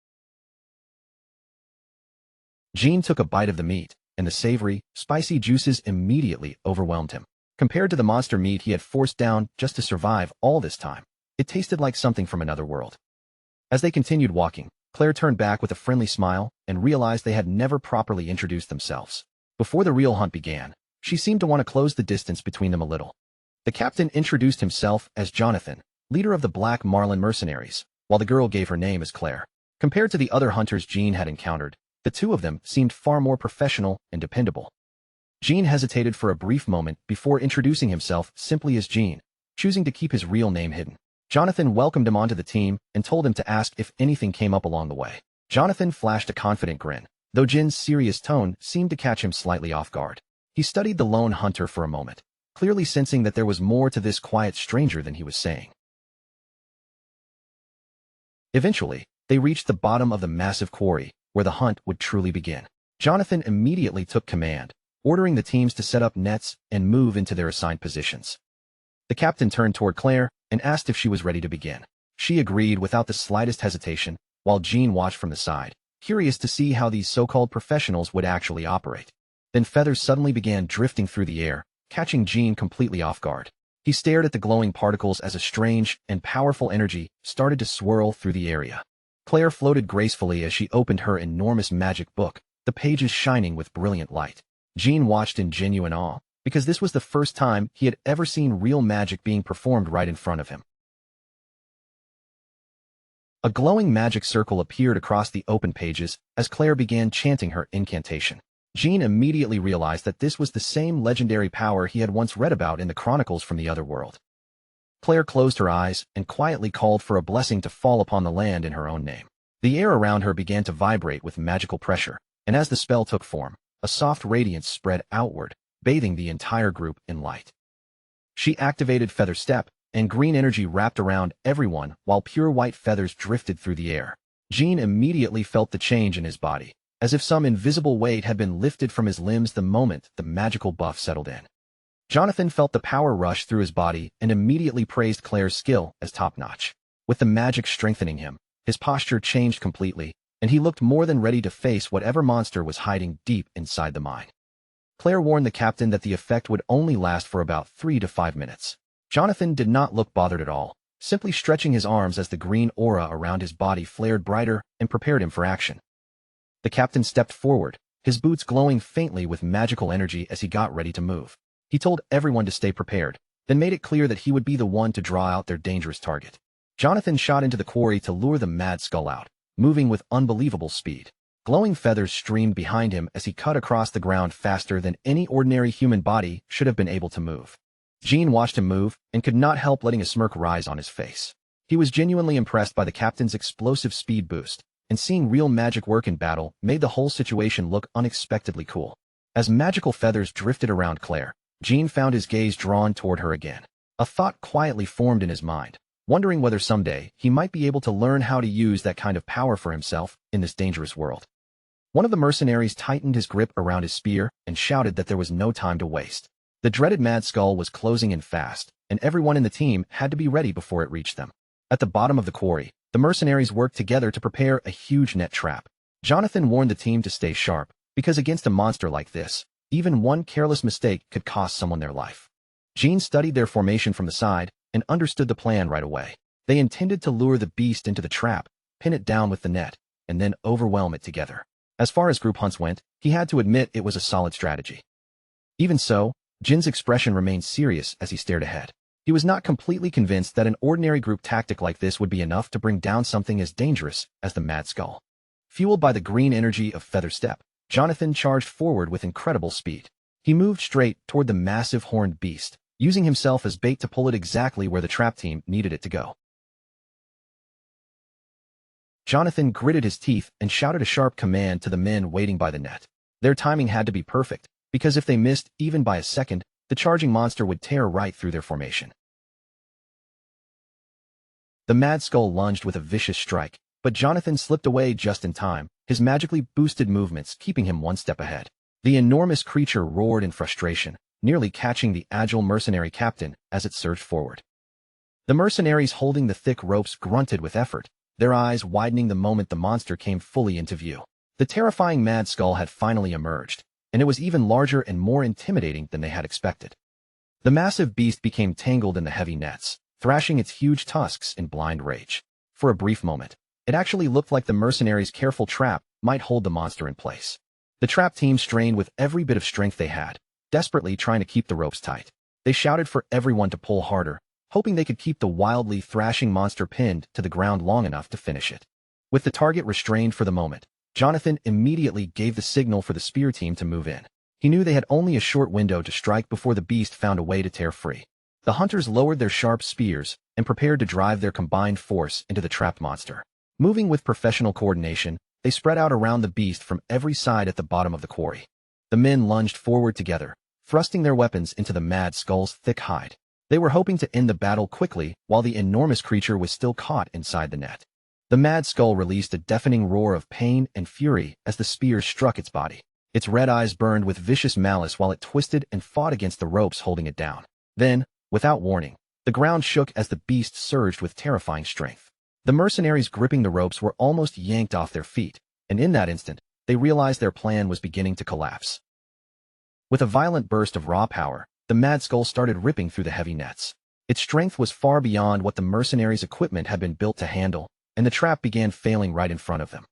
Jean took a bite of the meat, and the savory, spicy juices immediately overwhelmed him. Compared to the monster meat he had forced down just to survive all this time, it tasted like something from another world. As they continued walking, Claire turned back with a friendly smile and realized they had never properly introduced themselves. Before the real hunt began, she seemed to want to close the distance between them a little. The captain introduced himself as Jonathan, leader of the Black Marlin mercenaries, while the girl gave her name as Claire. Compared to the other hunters Jean had encountered, the two of them seemed far more professional and dependable. Jean hesitated for a brief moment before introducing himself simply as Jean, choosing to keep his real name hidden. Jonathan welcomed him onto the team and told him to ask if anything came up along the way. Jonathan flashed a confident grin, though Jin's serious tone seemed to catch him slightly off guard. He studied the lone hunter for a moment, clearly sensing that there was more to this quiet stranger than he was saying. Eventually, they reached the bottom of the massive quarry, where the hunt would truly begin. Jonathan immediately took command, ordering the teams to set up nets and move into their assigned positions. The captain turned toward Claire and asked if she was ready to begin. She agreed without the slightest hesitation, while Jean watched from the side, curious to see how these so-called professionals would actually operate. Then feathers suddenly began drifting through the air, catching Jean completely off guard. He stared at the glowing particles as a strange and powerful energy started to swirl through the area. Claire floated gracefully as she opened her enormous magic book, the pages shining with brilliant light. Jean watched in genuine awe, because this was the first time he had ever seen real magic being performed right in front of him. A glowing magic circle appeared across the open pages as Claire began chanting her incantation. Jean immediately realized that this was the same legendary power he had once read about in the chronicles from the other world. Claire closed her eyes and quietly called for a blessing to fall upon the land in her own name. The air around her began to vibrate with magical pressure, and as the spell took form, a soft radiance spread outward, bathing the entire group in light. She activated Feather Step, and green energy wrapped around everyone while pure white feathers drifted through the air. Jean immediately felt the change in his body, as if some invisible weight had been lifted from his limbs the moment the magical buff settled in. Jonathan felt the power rush through his body and immediately praised Claire's skill as top-notch. With the magic strengthening him, his posture changed completely, and he looked more than ready to face whatever monster was hiding deep inside the mine. Claire warned the captain that the effect would only last for about 3 to 5 minutes. Jonathan did not look bothered at all, simply stretching his arms as the green aura around his body flared brighter and prepared him for action. The captain stepped forward, his boots glowing faintly with magical energy as he got ready to move. He told everyone to stay prepared, then made it clear that he would be the one to draw out their dangerous target. Jonathan shot into the quarry to lure the mad skull out, moving with unbelievable speed. Glowing feathers streamed behind him as he cut across the ground faster than any ordinary human body should have been able to move. Jean watched him move and could not help letting a smirk rise on his face. He was genuinely impressed by the captain's explosive speed boost, and seeing real magic work in battle made the whole situation look unexpectedly cool. As magical feathers drifted around Claire, Jean found his gaze drawn toward her again. A thought quietly formed in his mind. wondering whether someday he might be able to learn how to use that kind of power for himself in this dangerous world. One of the mercenaries tightened his grip around his spear and shouted that there was no time to waste. The dreaded Mad Skull was closing in fast, and everyone in the team had to be ready before it reached them. At the bottom of the quarry, the mercenaries worked together to prepare a huge net trap. Jonathan warned the team to stay sharp, because against a monster like this, even one careless mistake could cost someone their life. Jean studied their formation from the side and understood the plan right away. They intended to lure the beast into the trap, pin it down with the net, and then overwhelm it together. As far as group hunts went, he had to admit it was a solid strategy. Even so, Jin's expression remained serious as he stared ahead. He was not completely convinced that an ordinary group tactic like this would be enough to bring down something as dangerous as the Mad Skull. Fueled by the green energy of Feather Step, Jonathan charged forward with incredible speed. He moved straight toward the massive horned beast, using himself as bait to pull it exactly where the trap team needed it to go. Jonathan gritted his teeth and shouted a sharp command to the men waiting by the net. Their timing had to be perfect, because if they missed even by a second, the charging monster would tear right through their formation. The Mad Skull lunged with a vicious strike, but Jonathan slipped away just in time, his magically boosted movements keeping him one step ahead. The enormous creature roared in frustration, nearly catching the agile mercenary captain as it surged forward. The mercenaries holding the thick ropes grunted with effort, their eyes widening the moment the monster came fully into view. The terrifying Mad Skull had finally emerged, and it was even larger and more intimidating than they had expected. The massive beast became tangled in the heavy nets, thrashing its huge tusks in blind rage. For a brief moment, it actually looked like the mercenaries' careful trap might hold the monster in place. The trap team strained with every bit of strength they had, desperately trying to keep the ropes tight. They shouted for everyone to pull harder, hoping they could keep the wildly thrashing monster pinned to the ground long enough to finish it. With the target restrained for the moment, Jonathan immediately gave the signal for the spear team to move in. He knew they had only a short window to strike before the beast found a way to tear free. The hunters lowered their sharp spears and prepared to drive their combined force into the trapped monster. Moving with professional coordination, they spread out around the beast from every side at the bottom of the quarry. The men lunged forward together, thrusting their weapons into the Mad Skull's thick hide. They were hoping to end the battle quickly while the enormous creature was still caught inside the net. The Mad Skull released a deafening roar of pain and fury as the spears struck its body. Its red eyes burned with vicious malice while it twisted and fought against the ropes holding it down. Then, without warning, the ground shook as the beast surged with terrifying strength. The mercenaries gripping the ropes were almost yanked off their feet, and in that instant, they realized their plan was beginning to collapse. With a violent burst of raw power, the Mad Skull started ripping through the heavy nets. Its strength was far beyond what the mercenaries' equipment had been built to handle, and the trap began failing right in front of them.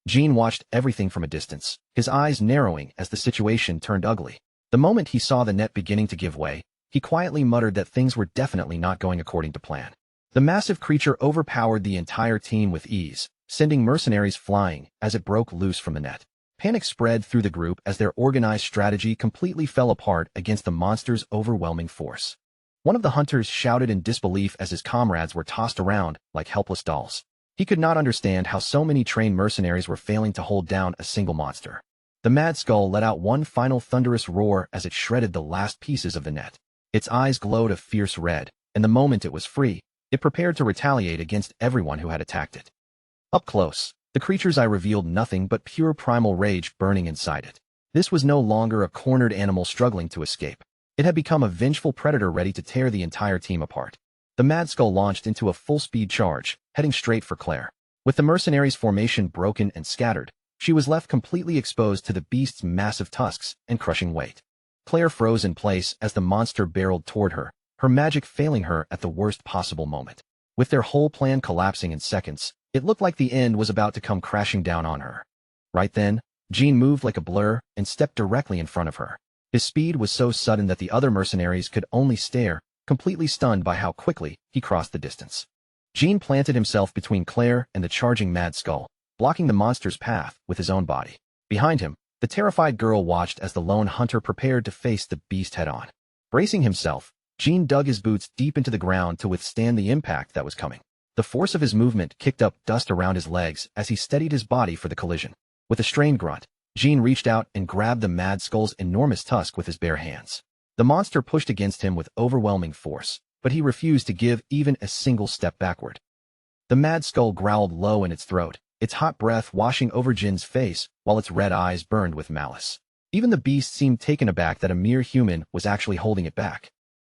Jean watched everything from a distance, his eyes narrowing as the situation turned ugly. The moment he saw the net beginning to give way, he quietly muttered that things were definitely not going according to plan. The massive creature overpowered the entire team with ease, sending mercenaries flying as it broke loose from the net. Panic spread through the group as their organized strategy completely fell apart against the monster's overwhelming force. One of the hunters shouted in disbelief as his comrades were tossed around like helpless dolls. He could not understand how so many trained mercenaries were failing to hold down a single monster. The Mad Skull let out one final thunderous roar as it shredded the last pieces of the net. Its eyes glowed a fierce red, and the moment it was free, it prepared to retaliate against everyone who had attacked it. Up close, the creature's eye revealed nothing but pure primal rage burning inside it. This was no longer a cornered animal struggling to escape. It had become a vengeful predator ready to tear the entire team apart. The Mad Skull launched into a full-speed charge, heading straight for Claire. With the mercenaries' formation broken and scattered, she was left completely exposed to the beast's massive tusks and crushing weight. Claire froze in place as the monster barreled toward her, her magic failing her at the worst possible moment. With their whole plan collapsing in seconds, it looked like the end was about to come crashing down on her. Right then, Jean moved like a blur and stepped directly in front of her. His speed was so sudden that the other mercenaries could only stare, completely stunned by how quickly he crossed the distance. Jean planted himself between Claire and the charging Mad Skull, blocking the monster's path with his own body. Behind him, the terrified girl watched as the lone hunter prepared to face the beast head-on. Bracing himself, Jean dug his boots deep into the ground to withstand the impact that was coming. The force of his movement kicked up dust around his legs as he steadied his body for the collision. With a strained grunt, Jean reached out and grabbed the Mad Skull's enormous tusk with his bare hands. The monster pushed against him with overwhelming force, but but he refused to give even a single step backward. The mad skull growled low in its throat, its hot breath washing over Jin's face while its red eyes burned with malice. Even the beast seemed taken aback that a mere human was actually holding it back.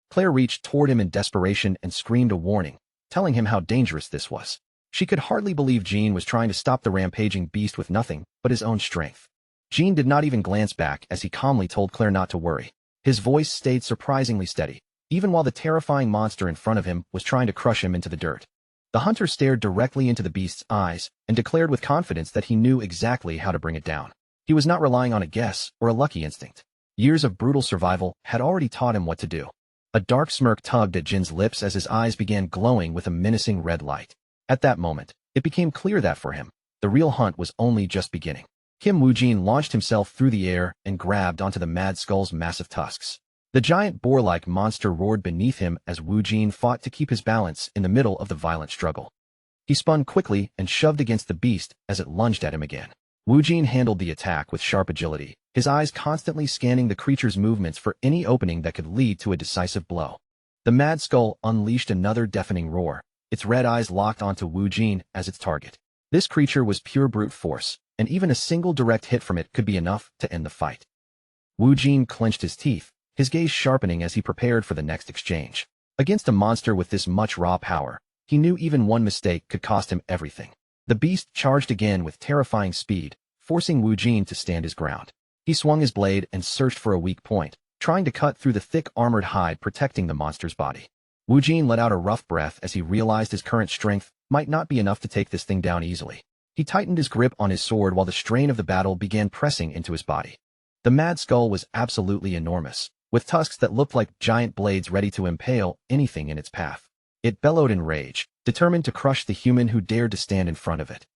Claire reached toward him in desperation and screamed a warning, telling him how dangerous this was. She could hardly believe Jin was trying to stop the rampaging beast with nothing but his own strength. Jin did not even glance back as he calmly told Claire not to worry. His voice stayed surprisingly steady, even while the terrifying monster in front of him was trying to crush him into the dirt. The hunter stared directly into the beast's eyes and declared with confidence that he knew exactly how to bring it down. He was not relying on a guess or a lucky instinct. Years of brutal survival had already taught him what to do. A dark smirk tugged at Jin's lips as his eyes began glowing with a menacing red light. At that moment, it became clear that for him, the real hunt was only just beginning. Kim Woo-jin launched himself through the air and grabbed onto the mad skull's massive tusks. The giant boar-like monster roared beneath him as Woo-jin fought to keep his balance in the middle of the violent struggle. He spun quickly and shoved against the beast as it lunged at him again. Woo-jin handled the attack with sharp agility, his eyes constantly scanning the creature's movements for any opening that could lead to a decisive blow. The mad skull unleashed another deafening roar, its red eyes locked onto Woo-jin as its target. This creature was pure brute force, and even a single direct hit from it could be enough to end the fight. Woo-jin clenched his teeth, his gaze sharpening as he prepared for the next exchange. Against a monster with this much raw power, he knew even one mistake could cost him everything. The beast charged again with terrifying speed, forcing Woo-jin to stand his ground. He swung his blade and searched for a weak point, trying to cut through the thick armored hide protecting the monster's body. Woo-jin let out a rough breath as he realized his current strength might not be enough to take this thing down easily. He tightened his grip on his sword while the strain of the battle began pressing into his body. The mad skull was absolutely enormous, with tusks that looked like giant blades ready to impale anything in its path. It bellowed in rage, determined to crush the human who dared to stand in front of it.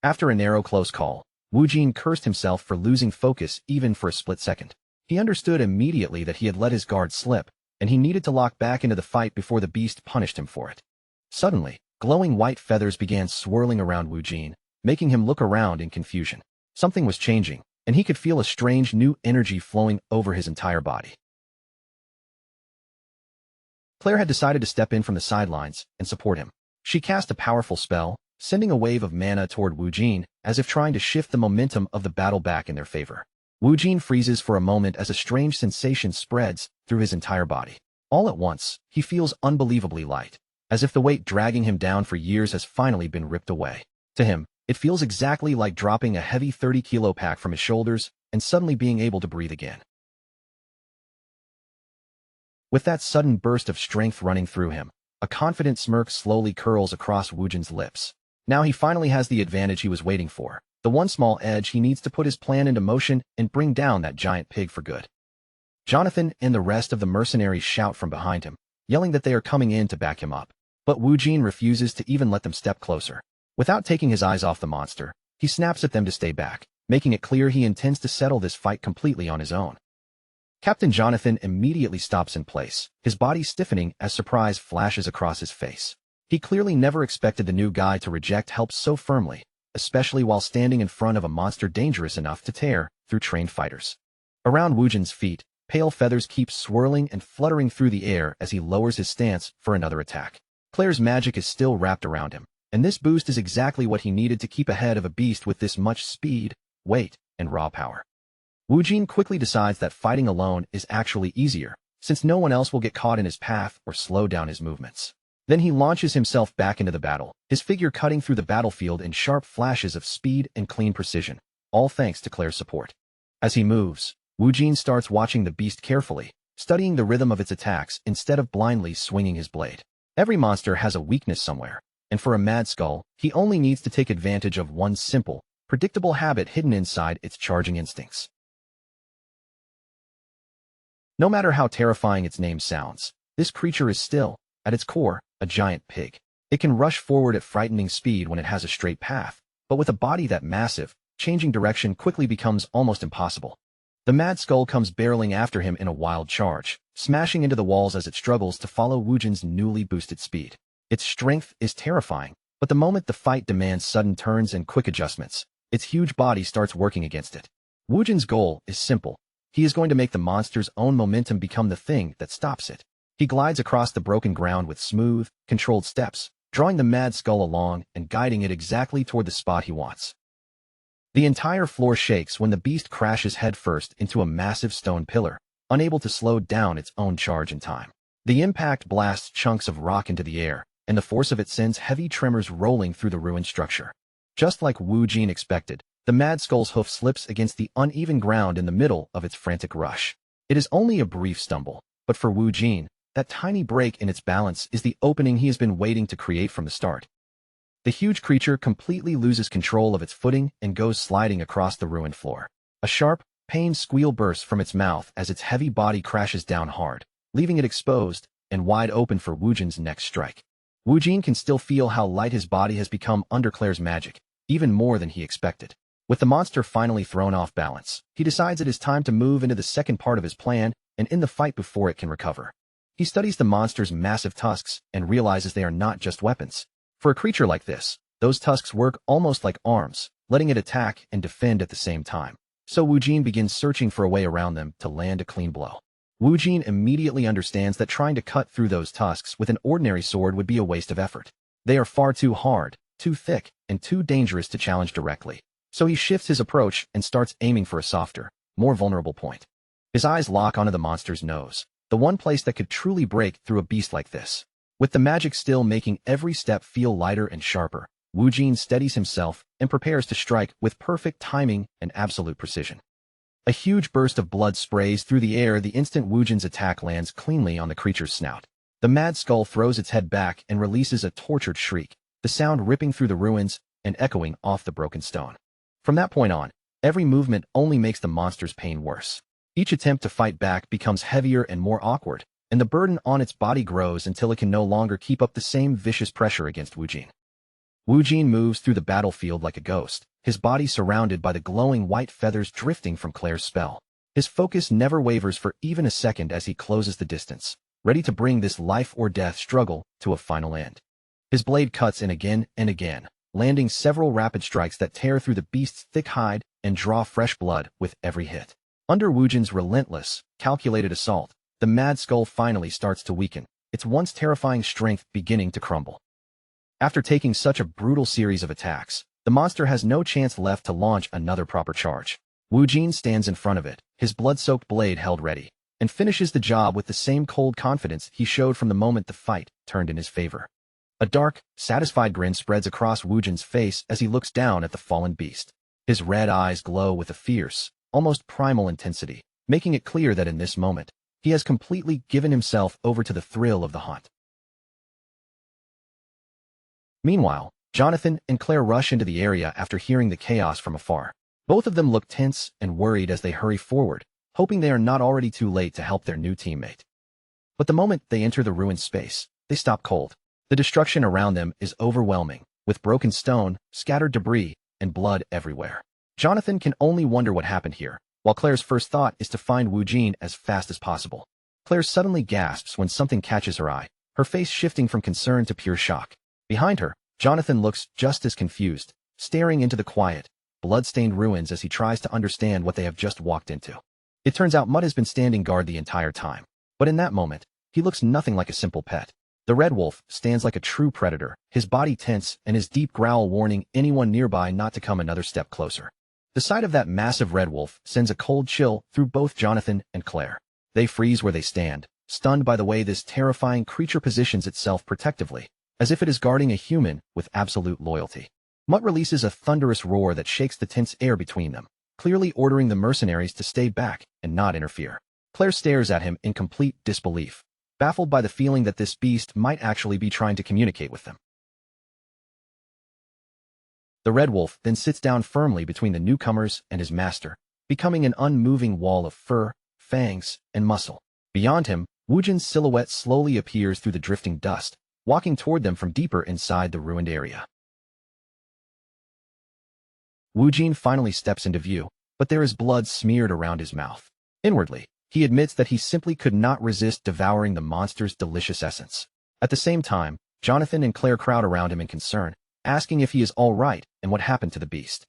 After a narrow close call, Woo-jin cursed himself for losing focus even for a split second. He understood immediately that he had let his guard slip, and he needed to lock back into the fight before the beast punished him for it. Suddenly, glowing white feathers began swirling around Woo-jin, making him look around in confusion. Something was changing, and he could feel a strange new energy flowing over his entire body. Claire had decided to step in from the sidelines and support him. She cast a powerful spell, sending a wave of mana toward Woo-jin, as if trying to shift the momentum of the battle back in their favor. Woo-jin freezes for a moment as a strange sensation spreads through his entire body. All at once, he feels unbelievably light, as if the weight dragging him down for years has finally been ripped away. To him, it feels exactly like dropping a heavy 30-kilo pack from his shoulders and suddenly being able to breathe again. With that sudden burst of strength running through him, a confident smirk slowly curls across Woo-jin's lips. Now he finally has the advantage he was waiting for, the one small edge he needs to put his plan into motion and bring down that giant pig for good. Jonathan and the rest of the mercenaries shout from behind him, yelling that they are coming in to back him up. But Woo-jin refuses to even let them step closer. Without taking his eyes off the monster, he snaps at them to stay back, making it clear he intends to settle this fight completely on his own. Captain Jonathan immediately stops in place, his body stiffening as surprise flashes across his face. He clearly never expected the new guy to reject help so firmly, especially while standing in front of a monster dangerous enough to tear through trained fighters. Around Woo-jin's feet, pale feathers keep swirling and fluttering through the air as he lowers his stance for another attack. Claire's magic is still wrapped around him, and this boost is exactly what he needed to keep ahead of a beast with this much speed, weight, and raw power. Woo-jin quickly decides that fighting alone is actually easier, since no one else will get caught in his path or slow down his movements. Then he launches himself back into the battle, his figure cutting through the battlefield in sharp flashes of speed and clean precision, all thanks to Claire's support. As he moves, Woo-jin starts watching the beast carefully, studying the rhythm of its attacks instead of blindly swinging his blade. Every monster has a weakness somewhere, and for a mad skull, he only needs to take advantage of one simple, predictable habit hidden inside its charging instincts. No matter how terrifying its name sounds, this creature is still, at its core, a giant pig. It can rush forward at frightening speed when it has a straight path, but with a body that massive, changing direction quickly becomes almost impossible. The mad skull comes barreling after him in a wild charge, smashing into the walls as it struggles to follow Woo-jin's newly boosted speed. Its strength is terrifying, but the moment the fight demands sudden turns and quick adjustments, its huge body starts working against it. Woo-jin's goal is simple. He is going to make the monster's own momentum become the thing that stops it. He glides across the broken ground with smooth, controlled steps, drawing the mad skull along and guiding it exactly toward the spot he wants. The entire floor shakes when the beast crashes headfirst into a massive stone pillar, unable to slow down its own charge in time. The impact blasts chunks of rock into the air, and the force of it sends heavy tremors rolling through the ruined structure. Just like Wu Jin expected, the mad skull's hoof slips against the uneven ground in the middle of its frantic rush. It is only a brief stumble, but for Wu Jin, that tiny break in its balance is the opening he has been waiting to create from the start. The huge creature completely loses control of its footing and goes sliding across the ruined floor. A sharp, pained squeal bursts from its mouth as its heavy body crashes down hard, leaving it exposed and wide open for Wu Jin's next strike. Wu Jin can still feel how light his body has become under Claire's magic, even more than he expected. With the monster finally thrown off balance, he decides it is time to move into the second part of his plan and end the fight before it can recover. He studies the monster's massive tusks and realizes they are not just weapons. For a creature like this, those tusks work almost like arms, letting it attack and defend at the same time. So Wu Jin begins searching for a way around them to land a clean blow. Wu Jin immediately understands that trying to cut through those tusks with an ordinary sword would be a waste of effort. They are far too hard, too thick, and too dangerous to challenge directly. So he shifts his approach and starts aiming for a softer, more vulnerable point. His eyes lock onto the monster's nose, the one place that could truly break through a beast like this. With the magic still making every step feel lighter and sharper, Wu Jin steadies himself and prepares to strike with perfect timing and absolute precision. A huge burst of blood sprays through the air the instant Wu Jin's attack lands cleanly on the creature's snout. The mad skull throws its head back and releases a tortured shriek, the sound ripping through the ruins and echoing off the broken stone. From that point on, every movement only makes the monster's pain worse. Each attempt to fight back becomes heavier and more awkward, and the burden on its body grows until it can no longer keep up the same vicious pressure against Wu Jin. Wu Jin moves through the battlefield like a ghost, his body surrounded by the glowing white feathers drifting from Claire's spell. His focus never wavers for even a second as he closes the distance, ready to bring this life-or-death struggle to a final end. His blade cuts in again and again, landing several rapid strikes that tear through the beast's thick hide and draw fresh blood with every hit. Under Wu Jin's relentless, calculated assault, the mad skull finally starts to weaken, its once terrifying strength beginning to crumble. After taking such a brutal series of attacks, the monster has no chance left to launch another proper charge. Wu Jin stands in front of it, his blood-soaked blade held ready, and finishes the job with the same cold confidence he showed from the moment the fight turned in his favor. A dark, satisfied grin spreads across Wu Jin's face as he looks down at the fallen beast. His red eyes glow with a fierce, almost primal intensity, making it clear that in this moment, he has completely given himself over to the thrill of the hunt. Meanwhile, Jonathan and Claire rush into the area after hearing the chaos from afar. Both of them look tense and worried as they hurry forward, hoping they are not already too late to help their new teammate. But the moment they enter the ruined space, they stop cold. The destruction around them is overwhelming, with broken stone, scattered debris, and blood everywhere. Jonathan can only wonder what happened here, while Claire's first thought is to find Wu Jin as fast as possible. Claire suddenly gasps when something catches her eye, her face shifting from concern to pure shock. Behind her, Jonathan looks just as confused, staring into the quiet, blood-stained ruins as he tries to understand what they have just walked into. It turns out Mud has been standing guard the entire time, but in that moment, he looks nothing like a simple pet. The red wolf stands like a true predator, his body tense and his deep growl warning anyone nearby not to come another step closer. The sight of that massive red wolf sends a cold chill through both Jonathan and Claire. They freeze where they stand, stunned by the way this terrifying creature positions itself protectively, as if it is guarding a human with absolute loyalty. Mutt releases a thunderous roar that shakes the tense air between them, clearly ordering the mercenaries to stay back and not interfere. Claire stares at him in complete disbelief, baffled by the feeling that this beast might actually be trying to communicate with them. The red wolf then sits down firmly between the newcomers and his master, becoming an unmoving wall of fur, fangs, and muscle. Beyond him, Wu Jin's silhouette slowly appears through the drifting dust, walking toward them from deeper inside the ruined area. Wu Jin finally steps into view, but there is blood smeared around his mouth. Inwardly, he admits that he simply could not resist devouring the monster's delicious essence. At the same time, Jonathan and Claire crowd around him in concern, asking if he is all right and what happened to the beast.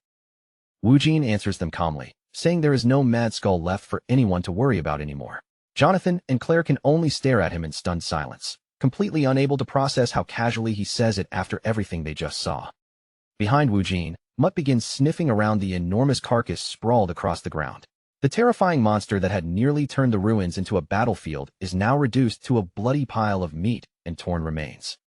Wu Jin answers them calmly, saying there is no mad skull left for anyone to worry about anymore. Jonathan and Claire can only stare at him in stunned silence, completely unable to process how casually he says it after everything they just saw. Behind Wu Jin, Mutt begins sniffing around the enormous carcass sprawled across the ground. The terrifying monster that had nearly turned the ruins into a battlefield is now reduced to a bloody pile of meat and torn remains.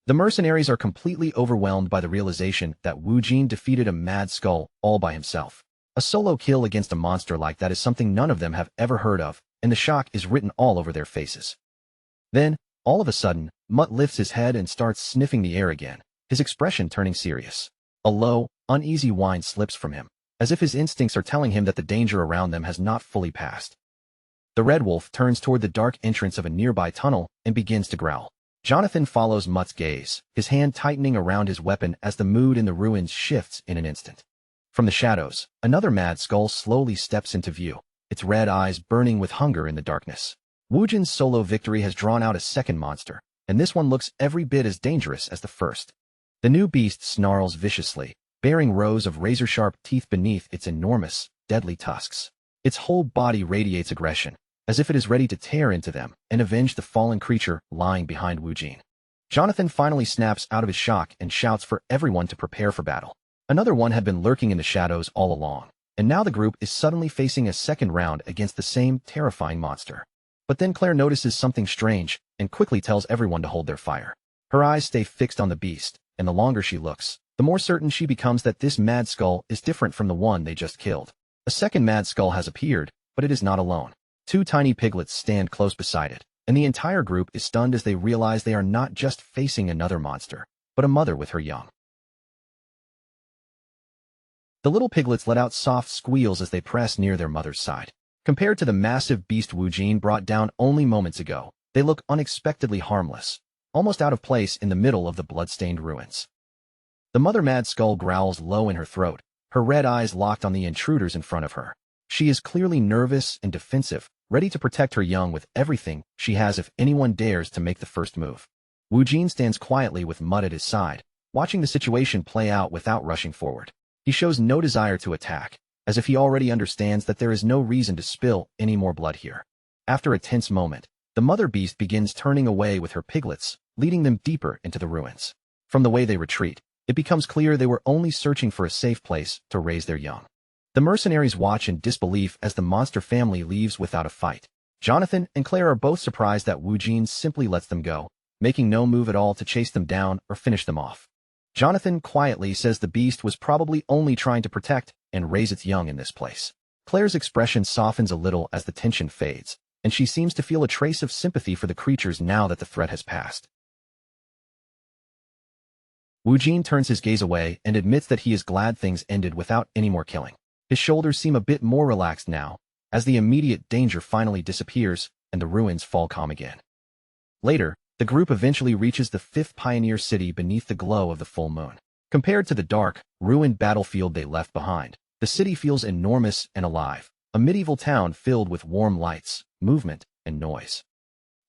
The mercenaries are completely overwhelmed by the realization that Wu Jin defeated a mad skull all by himself. A solo kill against a monster like that is something none of them have ever heard of, and the shock is written all over their faces. Then, all of a sudden, Mutt lifts his head and starts sniffing the air again, his expression turning serious. A low, uneasy whine slips from him, as if his instincts are telling him that the danger around them has not fully passed. The red wolf turns toward the dark entrance of a nearby tunnel and begins to growl. Jonathan follows Mutt's gaze, his hand tightening around his weapon as the mood in the ruins shifts in an instant. From the shadows, another mad skull slowly steps into view, its red eyes burning with hunger in the darkness. Wu Jin's solo victory has drawn out a second monster, and this one looks every bit as dangerous as the first. The new beast snarls viciously, bearing rows of razor-sharp teeth beneath its enormous, deadly tusks. Its whole body radiates aggression, as if it is ready to tear into them and avenge the fallen creature lying behind Wu Jin. Jonathan finally snaps out of his shock and shouts for everyone to prepare for battle. Another one had been lurking in the shadows all along, and now the group is suddenly facing a second round against the same terrifying monster. But then Claire notices something strange and quickly tells everyone to hold their fire. Her eyes stay fixed on the beast, and the longer she looks, the more certain she becomes that this mad skull is different from the one they just killed. A second mad skull has appeared, but it is not alone. Two tiny piglets stand close beside it, and the entire group is stunned as they realize they are not just facing another monster, but a mother with her young. The little piglets let out soft squeals as they press near their mother's side. Compared to the massive beast Wu Jin brought down only moments ago, they look unexpectedly harmless, almost out of place in the middle of the blood-stained ruins. The mother mad skull growls low in her throat, her red eyes locked on the intruders in front of her. She is clearly nervous and defensive, ready to protect her young with everything she has if anyone dares to make the first move. Wu Jin stands quietly with Mutt at his side, watching the situation play out without rushing forward. He shows no desire to attack, as if he already understands that there is no reason to spill any more blood here. After a tense moment, the mother beast begins turning away with her piglets, leading them deeper into the ruins. From the way they retreat, it becomes clear they were only searching for a safe place to raise their young. The mercenaries watch in disbelief as the monster family leaves without a fight. Jonathan and Claire are both surprised that Wu Jin simply lets them go, making no move at all to chase them down or finish them off. Jonathan quietly says the beast was probably only trying to protect and raise its young in this place. Claire's expression softens a little as the tension fades, and she seems to feel a trace of sympathy for the creatures now that the threat has passed. Wu Jin turns his gaze away and admits that he is glad things ended without any more killing. His shoulders seem a bit more relaxed now, as the immediate danger finally disappears and the ruins fall calm again. Later, the group eventually reaches the fifth pioneer city beneath the glow of the full moon. Compared to the dark, ruined battlefield they left behind, the city feels enormous and alive, a medieval town filled with warm lights, movement, and noise.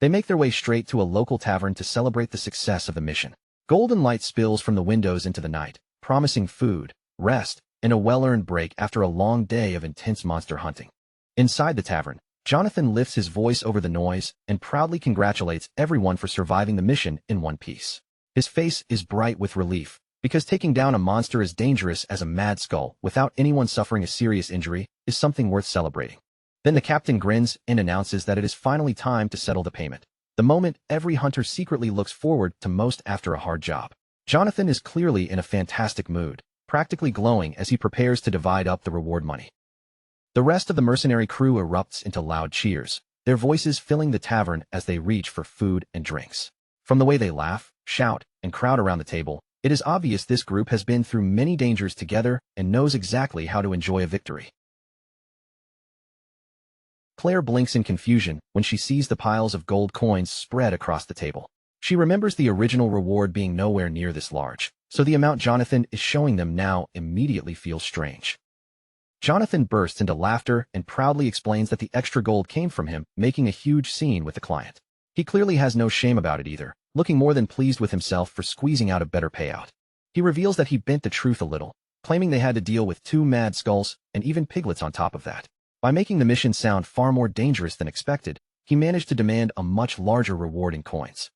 They make their way straight to a local tavern to celebrate the success of the mission. Golden light spills from the windows into the night, promising food, rest, and a well-earned break after a long day of intense monster hunting. Inside the tavern, Jonathan lifts his voice over the noise and proudly congratulates everyone for surviving the mission in one piece. His face is bright with relief, because taking down a monster as dangerous as a mad skull without anyone suffering a serious injury is something worth celebrating. Then the captain grins and announces that it is finally time to settle the payment. The moment every hunter secretly looks forward to most after a hard job. Jonathan is clearly in a fantastic mood, practically glowing as he prepares to divide up the reward money. The rest of the mercenary crew erupts into loud cheers, their voices filling the tavern as they reach for food and drinks. From the way they laugh, shout, and crowd around the table, it is obvious this group has been through many dangers together and knows exactly how to enjoy a victory. Claire blinks in confusion when she sees the piles of gold coins spread across the table. She remembers the original reward being nowhere near this large, so the amount Jonathan is showing them now immediately feels strange. Jonathan bursts into laughter and proudly explains that the extra gold came from him making a huge scene with the client. He clearly has no shame about it either, looking more than pleased with himself for squeezing out a better payout. He reveals that he bent the truth a little, claiming they had to deal with two mad skulls and even piglets on top of that. By making the mission sound far more dangerous than expected, he managed to demand a much larger reward in coins.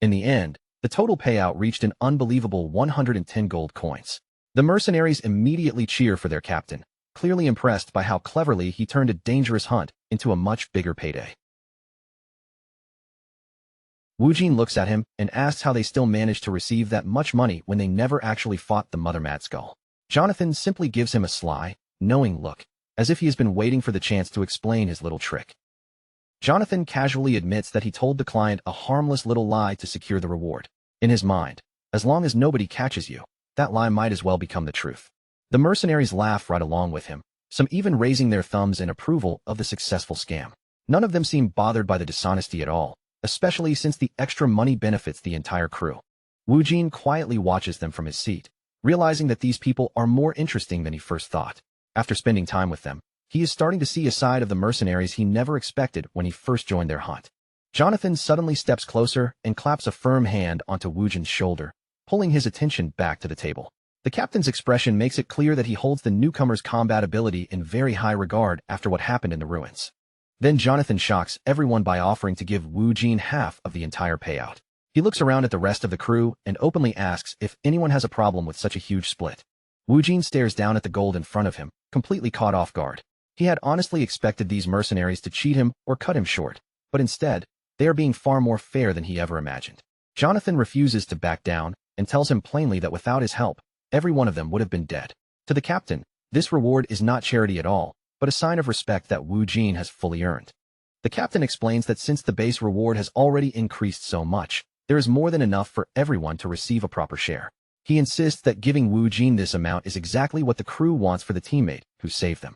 In the end, the total payout reached an unbelievable 110 gold coins. The mercenaries immediately cheer for their captain, clearly impressed by how cleverly he turned a dangerous hunt into a much bigger payday. Wu Jin looks at him and asks how they still managed to receive that much money when they never actually fought the Mother Mad Skull. Jonathan simply gives him a sly, knowing look, as if he has been waiting for the chance to explain his little trick. Jonathan casually admits that he told the client a harmless little lie to secure the reward. In his mind, as long as nobody catches you, that lie might as well become the truth. The mercenaries laugh right along with him, some even raising their thumbs in approval of the successful scam. None of them seem bothered by the dishonesty at all, especially since the extra money benefits the entire crew. Wu Jin quietly watches them from his seat, realizing that these people are more interesting than he first thought. After spending time with them, he is starting to see a side of the mercenaries he never expected when he first joined their hunt. Jonathan suddenly steps closer and claps a firm hand onto Wu Jin's shoulder, pulling his attention back to the table. The captain's expression makes it clear that he holds the newcomer's combat ability in very high regard after what happened in the ruins. Then Jonathan shocks everyone by offering to give Wu Jin half of the entire payout. He looks around at the rest of the crew and openly asks if anyone has a problem with such a huge split. Wu Jin stares down at the gold in front of him, completely caught off guard. He had honestly expected these mercenaries to cheat him or cut him short, but instead, they are being far more fair than he ever imagined. Jonathan refuses to back down and tells him plainly that without his help, every one of them would have been dead. To the captain, this reward is not charity at all, but a sign of respect that Wu Jin has fully earned. The captain explains that since the base reward has already increased so much, there is more than enough for everyone to receive a proper share. He insists that giving Wu Jin this amount is exactly what the crew wants for the teammate who saved them.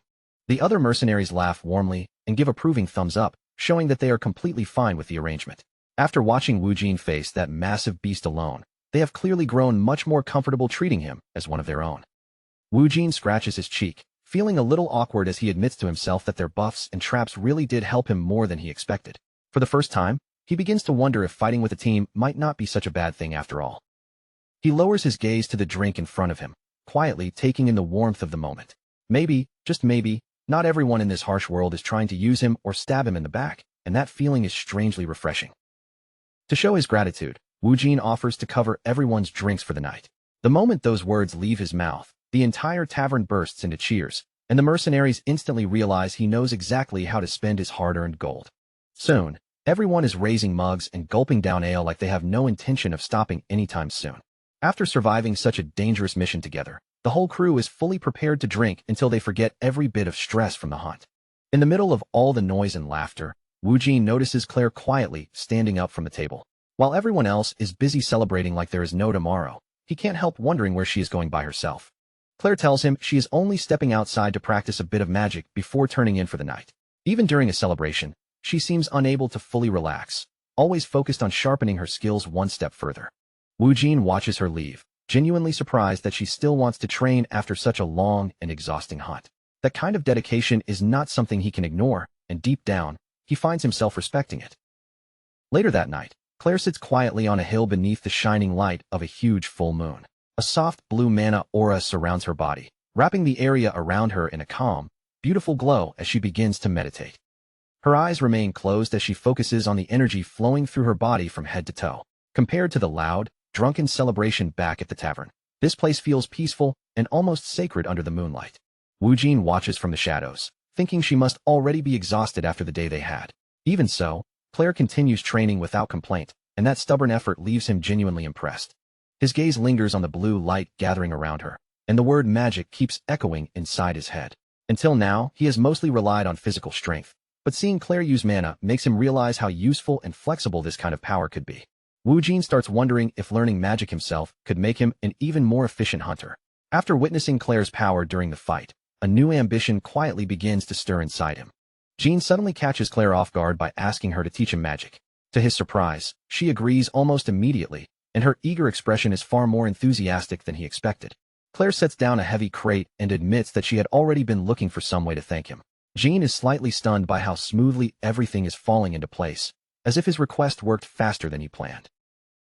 The other mercenaries laugh warmly and give approving thumbs up, showing that they are completely fine with the arrangement. After watching Wu Jin face that massive beast alone, they have clearly grown much more comfortable treating him as one of their own. Wu Jin scratches his cheek, feeling a little awkward as he admits to himself that their buffs and traps really did help him more than he expected. For the first time, he begins to wonder if fighting with a team might not be such a bad thing after all. He lowers his gaze to the drink in front of him, quietly taking in the warmth of the moment. Maybe, just maybe, not everyone in this harsh world is trying to use him or stab him in the back, and that feeling is strangely refreshing. To show his gratitude, Wu Jin offers to cover everyone's drinks for the night. The moment those words leave his mouth, the entire tavern bursts into cheers, and the mercenaries instantly realize he knows exactly how to spend his hard-earned gold. Soon, everyone is raising mugs and gulping down ale like they have no intention of stopping anytime soon. After surviving such a dangerous mission together, the whole crew is fully prepared to drink until they forget every bit of stress from the hunt. In the middle of all the noise and laughter, Wu Jin notices Claire quietly standing up from the table. While everyone else is busy celebrating like there is no tomorrow, he can't help wondering where she is going by herself. Claire tells him she is only stepping outside to practice a bit of magic before turning in for the night. Even during a celebration, she seems unable to fully relax, always focused on sharpening her skills one step further. Wu Jin watches her leave, genuinely surprised that she still wants to train after such a long and exhausting hunt. That kind of dedication is not something he can ignore, and deep down, he finds himself respecting it. Later that night, Claire sits quietly on a hill beneath the shining light of a huge full moon. A soft blue mana aura surrounds her body, wrapping the area around her in a calm, beautiful glow as she begins to meditate. Her eyes remain closed as she focuses on the energy flowing through her body from head to toe. Compared to the loud, drunken celebration back at the tavern, this place feels peaceful and almost sacred under the moonlight. Wu Jin watches from the shadows, thinking she must already be exhausted after the day they had. Even so, Claire continues training without complaint, and that stubborn effort leaves him genuinely impressed. His gaze lingers on the blue light gathering around her, and the word magic keeps echoing inside his head. Until now, he has mostly relied on physical strength, but seeing Claire use mana makes him realize how useful and flexible this kind of power could be. Wu Jin starts wondering if learning magic himself could make him an even more efficient hunter. After witnessing Claire's power during the fight, a new ambition quietly begins to stir inside him. Jin suddenly catches Claire off guard by asking her to teach him magic. To his surprise, she agrees almost immediately, and her eager expression is far more enthusiastic than he expected. Claire sets down a heavy crate and admits that she had already been looking for some way to thank him. Jin is slightly stunned by how smoothly everything is falling into place, as if his request worked faster than he planned.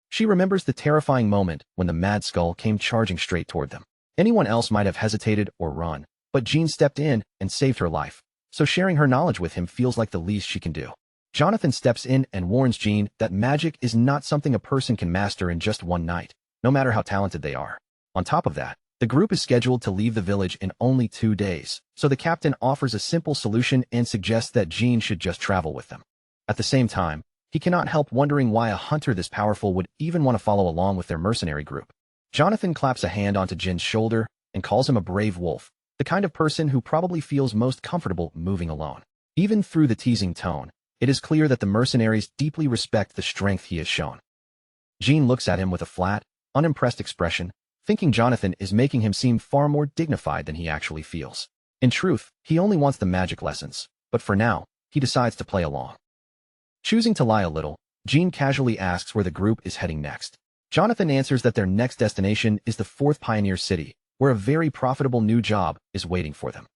She remembers the terrifying moment when the Mad Skull came charging straight toward them. Anyone else might have hesitated or run, but Jin stepped in and saved her life, so sharing her knowledge with him feels like the least she can do. Jonathan steps in and warns Jean that magic is not something a person can master in just one night, no matter how talented they are. On top of that, the group is scheduled to leave the village in only 2 days, so the captain offers a simple solution and suggests that Jean should just travel with them. At the same time, he cannot help wondering why a hunter this powerful would even want to follow along with their mercenary group. Jonathan claps a hand onto Jin's shoulder and calls him a brave wolf, the kind of person who probably feels most comfortable moving alone. Even through the teasing tone, it is clear that the mercenaries deeply respect the strength he has shown. Jean looks at him with a flat, unimpressed expression, thinking Jonathan is making him seem far more dignified than he actually feels. In truth, he only wants the magic lessons, but for now, he decides to play along. Choosing to lie a little, Jean casually asks where the group is heading next. Jonathan answers that their next destination is the 4th Pioneer City, where a very profitable new job is waiting for them.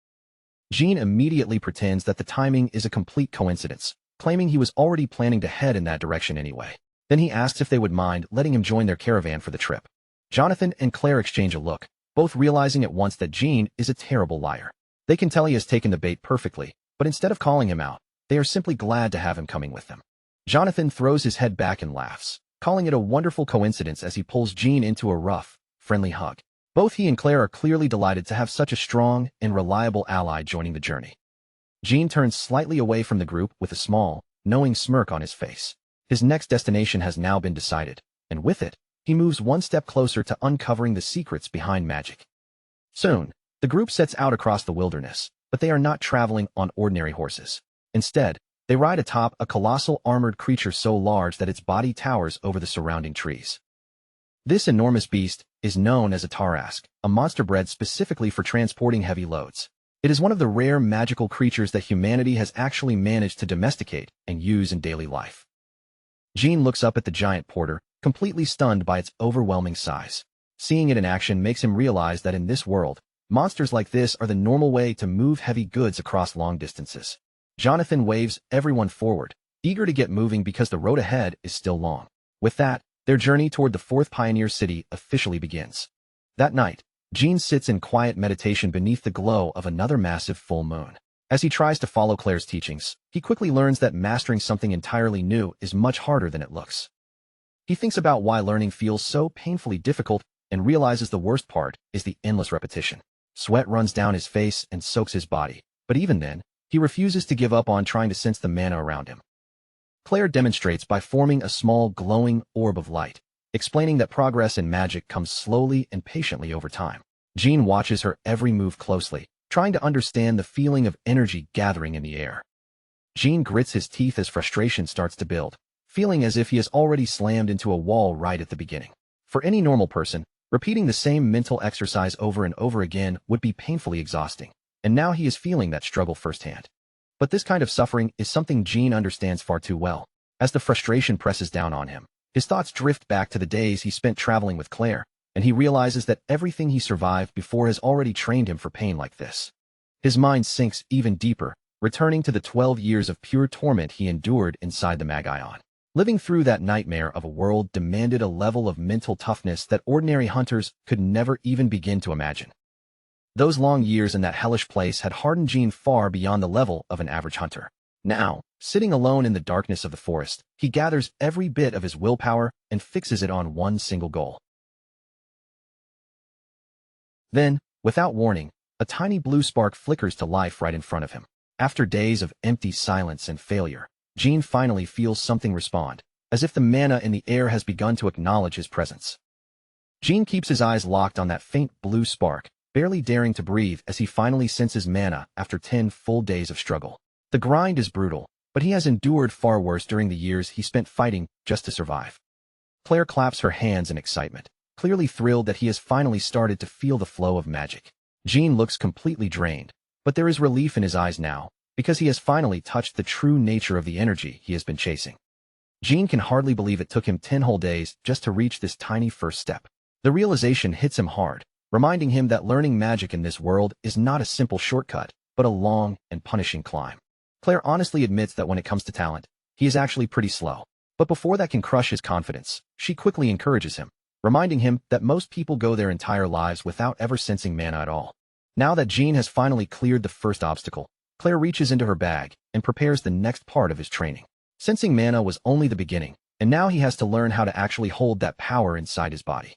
Jean immediately pretends that the timing is a complete coincidence, claiming he was already planning to head in that direction anyway. Then he asks if they would mind letting him join their caravan for the trip. Jonathan and Claire exchange a look, both realizing at once that Jean is a terrible liar. They can tell he has taken the bait perfectly, but instead of calling him out, they are simply glad to have him coming with them. Jonathan throws his head back and laughs, calling it a wonderful coincidence as he pulls Jean into a rough, friendly hug. Both he and Claire are clearly delighted to have such a strong and reliable ally joining the journey. Jean turns slightly away from the group with a small, knowing smirk on his face. His next destination has now been decided, and with it, he moves one step closer to uncovering the secrets behind magic. Soon, the group sets out across the wilderness, but they are not traveling on ordinary horses. Instead, they ride atop a colossal armored creature so large that its body towers over the surrounding trees. This enormous beast is known as a Tarask, a monster bred specifically for transporting heavy loads. It is one of the rare magical creatures that humanity has actually managed to domesticate and use in daily life. Jean looks up at the giant porter, completely stunned by its overwhelming size. Seeing it in action makes him realize that in this world, monsters like this are the normal way to move heavy goods across long distances. Jonathan waves everyone forward, eager to get moving because the road ahead is still long. With that, their journey toward the 4th Pioneer City officially begins. That night, Jean sits in quiet meditation beneath the glow of another massive full moon. As he tries to follow Claire's teachings, he quickly learns that mastering something entirely new is much harder than it looks. He thinks about why learning feels so painfully difficult and realizes the worst part is the endless repetition. Sweat runs down his face and soaks his body, but even then, he refuses to give up on trying to sense the mana around him. Claire demonstrates by forming a small glowing orb of light, explaining that progress in magic comes slowly and patiently over time. Jean watches her every move closely, trying to understand the feeling of energy gathering in the air. Jean grits his teeth as frustration starts to build, feeling as if he has already slammed into a wall right at the beginning. For any normal person, repeating the same mental exercise over and over again would be painfully exhausting, and now he is feeling that struggle firsthand. But this kind of suffering is something Jean understands far too well. As the frustration presses down on him, his thoughts drift back to the days he spent traveling with Claire, and he realizes that everything he survived before has already trained him for pain like this. His mind sinks even deeper, returning to the 12 years of pure torment he endured inside the Magion. Living through that nightmare of a world demanded a level of mental toughness that ordinary hunters could never even begin to imagine. Those long years in that hellish place had hardened Jean far beyond the level of an average hunter. Now, sitting alone in the darkness of the forest, he gathers every bit of his willpower and fixes it on one single goal. Then, without warning, a tiny blue spark flickers to life right in front of him. After days of empty silence and failure, Jean finally feels something respond, as if the mana in the air has begun to acknowledge his presence. Jean keeps his eyes locked on that faint blue spark, barely daring to breathe as he finally senses mana after 10 full days of struggle. The grind is brutal, but he has endured far worse during the years he spent fighting just to survive. Claire claps her hands in excitement, clearly thrilled that he has finally started to feel the flow of magic. Jean looks completely drained, but there is relief in his eyes now, because he has finally touched the true nature of the energy he has been chasing. Jean can hardly believe it took him 10 whole days just to reach this tiny first step. The realization hits him hard, reminding him that learning magic in this world is not a simple shortcut, but a long and punishing climb. Claire honestly admits that when it comes to talent, he is actually pretty slow. But before that can crush his confidence, she quickly encourages him, reminding him that most people go their entire lives without ever sensing mana at all. Now that Jean has finally cleared the first obstacle, Claire reaches into her bag and prepares the next part of his training. Sensing mana was only the beginning, and now he has to learn how to actually hold that power inside his body.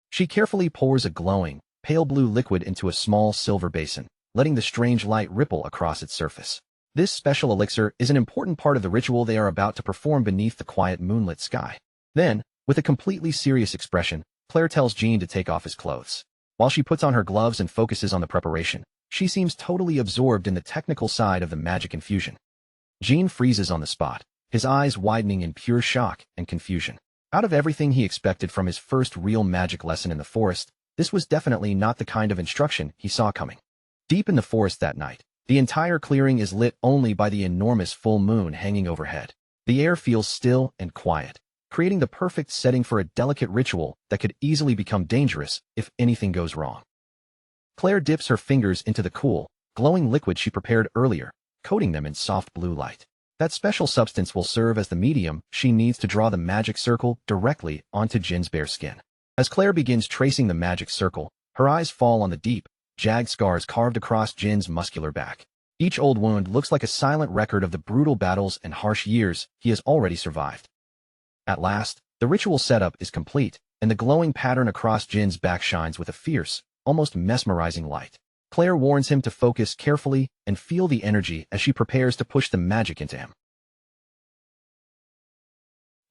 She carefully pours a glowing, pale blue liquid into a small silver basin, letting the strange light ripple across its surface. This special elixir is an important part of the ritual they are about to perform beneath the quiet moonlit sky. Then, with a completely serious expression, Claire tells Jean to take off his clothes. While she puts on her gloves and focuses on the preparation, she seems totally absorbed in the technical side of the magic infusion. Jean freezes on the spot, his eyes widening in pure shock and confusion. Out of everything he expected from his first real magic lesson in the forest, this was definitely not the kind of instruction he saw coming. Deep in the forest that night, the entire clearing is lit only by the enormous full moon hanging overhead. The air feels still and quiet, creating the perfect setting for a delicate ritual that could easily become dangerous if anything goes wrong. Claire dips her fingers into the cool, glowing liquid she prepared earlier, coating them in soft blue light. That special substance will serve as the medium she needs to draw the magic circle directly onto Jin's bare skin. As Claire begins tracing the magic circle, her eyes fall on the deep, jagged scars carved across Jin's muscular back. Each old wound looks like a silent record of the brutal battles and harsh years he has already survived. At last, the ritual setup is complete, and the glowing pattern across Jin's back shines with a fierce, almost mesmerizing light. Claire warns him to focus carefully and feel the energy as she prepares to push the magic into him.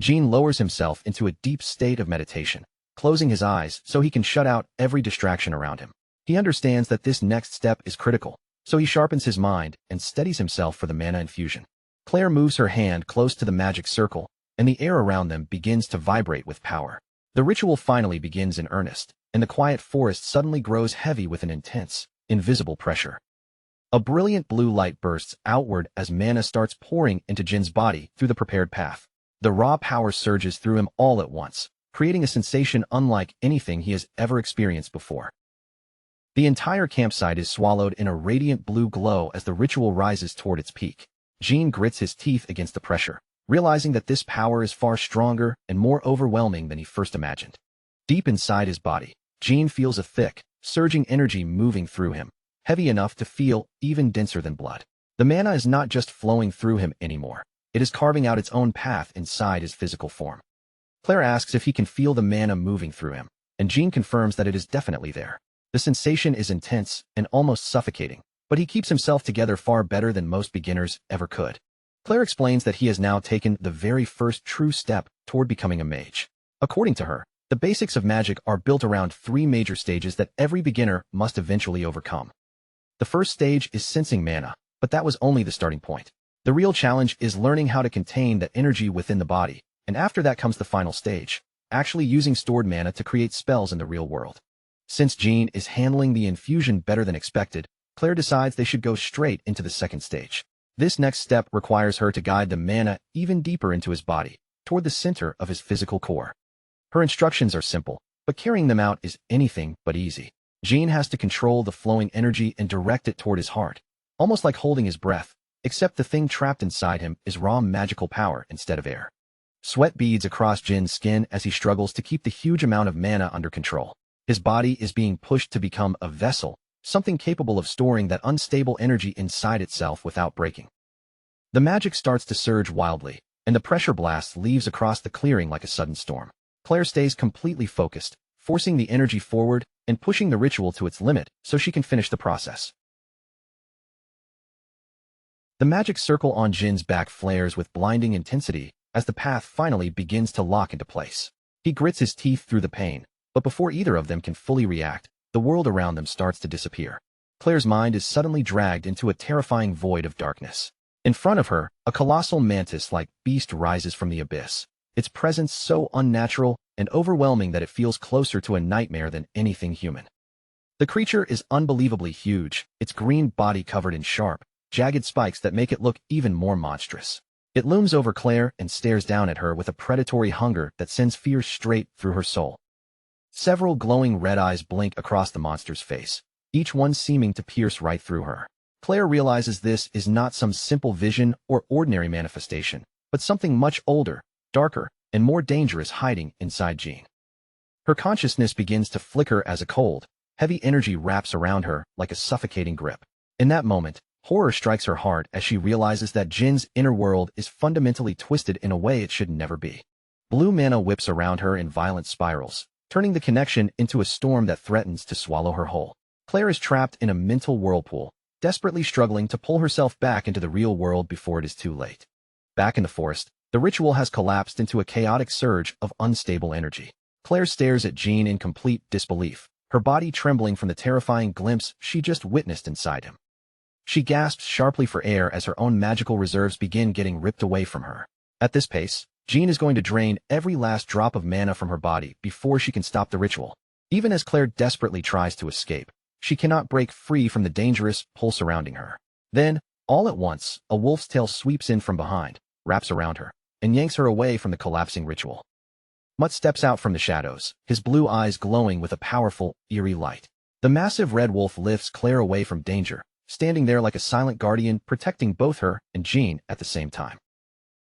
Jean lowers himself into a deep state of meditation, closing his eyes so he can shut out every distraction around him. He understands that this next step is critical, so he sharpens his mind and steadies himself for the mana infusion. Claire moves her hand close to the magic circle, and the air around them begins to vibrate with power. The ritual finally begins in earnest, and the quiet forest suddenly grows heavy with an intense, invisible pressure. A brilliant blue light bursts outward as mana starts pouring into Jin's body through the prepared path. The raw power surges through him all at once, creating a sensation unlike anything he has ever experienced before. The entire campsite is swallowed in a radiant blue glow as the ritual rises toward its peak. Jean grits his teeth against the pressure, realizing that this power is far stronger and more overwhelming than he first imagined. Deep inside his body, Jean feels a thick, surging energy moving through him, heavy enough to feel even denser than blood. The mana is not just flowing through him anymore. It is carving out its own path inside his physical form. Claire asks if he can feel the mana moving through him, and Jean confirms that it is definitely there. The sensation is intense and almost suffocating, but he keeps himself together far better than most beginners ever could. Claire explains that he has now taken the very first true step toward becoming a mage. According to her, the basics of magic are built around 3 major stages that every beginner must eventually overcome. The first stage is sensing mana, but that was only the starting point. The real challenge is learning how to contain that energy within the body, and after that comes the final stage, actually using stored mana to create spells in the real world. Since Jean is handling the infusion better than expected, Claire decides they should go straight into the second stage. This next step requires her to guide the mana even deeper into his body, toward the center of his physical core. Her instructions are simple, but carrying them out is anything but easy. Jean has to control the flowing energy and direct it toward his heart, almost like holding his breath, except the thing trapped inside him is raw magical power instead of air. Sweat beads across Jin's skin as he struggles to keep the huge amount of mana under control. His body is being pushed to become a vessel, something capable of storing that unstable energy inside itself without breaking. The magic starts to surge wildly, and the pressure blast leaves across the clearing like a sudden storm. Claire stays completely focused, forcing the energy forward and pushing the ritual to its limit so she can finish the process. The magic circle on Jin's back flares with blinding intensity as the path finally begins to lock into place. He grits his teeth through the pain, but before either of them can fully react, the world around them starts to disappear. Claire's mind is suddenly dragged into a terrifying void of darkness. In front of her, a colossal mantis-like beast rises from the abyss, its presence so unnatural and overwhelming that it feels closer to a nightmare than anything human. The creature is unbelievably huge, its green body covered in sharp, jagged spikes that make it look even more monstrous. It looms over Claire and stares down at her with a predatory hunger that sends fear straight through her soul. Several glowing red eyes blink across the monster's face, each one seeming to pierce right through her. Claire realizes this is not some simple vision or ordinary manifestation, but something much older, darker, and more dangerous hiding inside Jean. Her consciousness begins to flicker as a cold, heavy energy wraps around her like a suffocating grip. In that moment, Horror strikes her heart as she realizes that Jin's inner world is fundamentally twisted in a way it should never be. Blue mana whips around her in violent spirals, turning the connection into a storm that threatens to swallow her whole. Claire is trapped in a mental whirlpool, desperately struggling to pull herself back into the real world before it is too late. Back in the forest, the ritual has collapsed into a chaotic surge of unstable energy. Claire stares at Jin in complete disbelief, her body trembling from the terrifying glimpse she just witnessed inside him. She gasps sharply for air as her own magical reserves begin getting ripped away from her. At this pace, Jin is going to drain every last drop of mana from her body before she can stop the ritual. Even as Claire desperately tries to escape, she cannot break free from the dangerous pull surrounding her. Then, all at once, a wolf's tail sweeps in from behind, wraps around her, and yanks her away from the collapsing ritual. Mutt steps out from the shadows, his blue eyes glowing with a powerful, eerie light. The massive red wolf lifts Claire away from danger, standing there like a silent guardian protecting both her and Jin at the same time.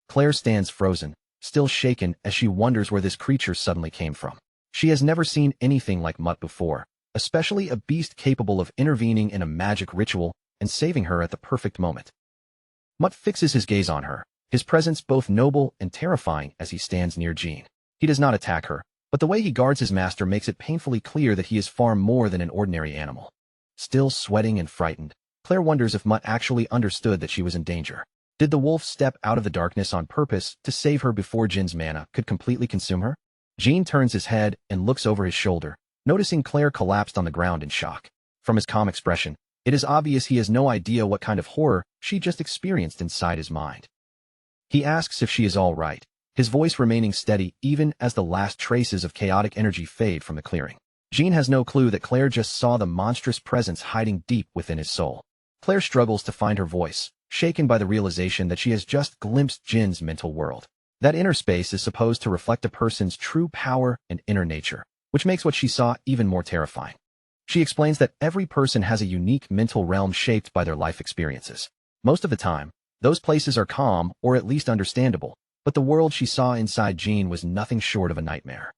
Claire stands frozen, still shaken as she wonders where this creature suddenly came from. She has never seen anything like Mutt before, especially a beast capable of intervening in a magic ritual and saving her at the perfect moment. Mutt fixes his gaze on her, his presence both noble and terrifying as he stands near Jin. He does not attack her, but the way he guards his master makes it painfully clear that he is far more than an ordinary animal. Still sweating and frightened, Claire wonders if Mutt actually understood that she was in danger. Did the wolf step out of the darkness on purpose to save her before Jin's mana could completely consume her? Jin turns his head and looks over his shoulder, noticing Claire collapsed on the ground in shock. From his calm expression, it is obvious he has no idea what kind of horror she just experienced inside his mind. He asks if she is all right, his voice remaining steady even as the last traces of chaotic energy fade from the clearing. Jin has no clue that Claire just saw the monstrous presence hiding deep within his soul. Claire struggles to find her voice, shaken by the realization that she has just glimpsed Jin's mental world. That inner space is supposed to reflect a person's true power and inner nature, which makes what she saw even more terrifying. She explains that every person has a unique mental realm shaped by their life experiences. Most of the time, those places are calm or at least understandable, but the world she saw inside Jin was nothing short of a nightmare.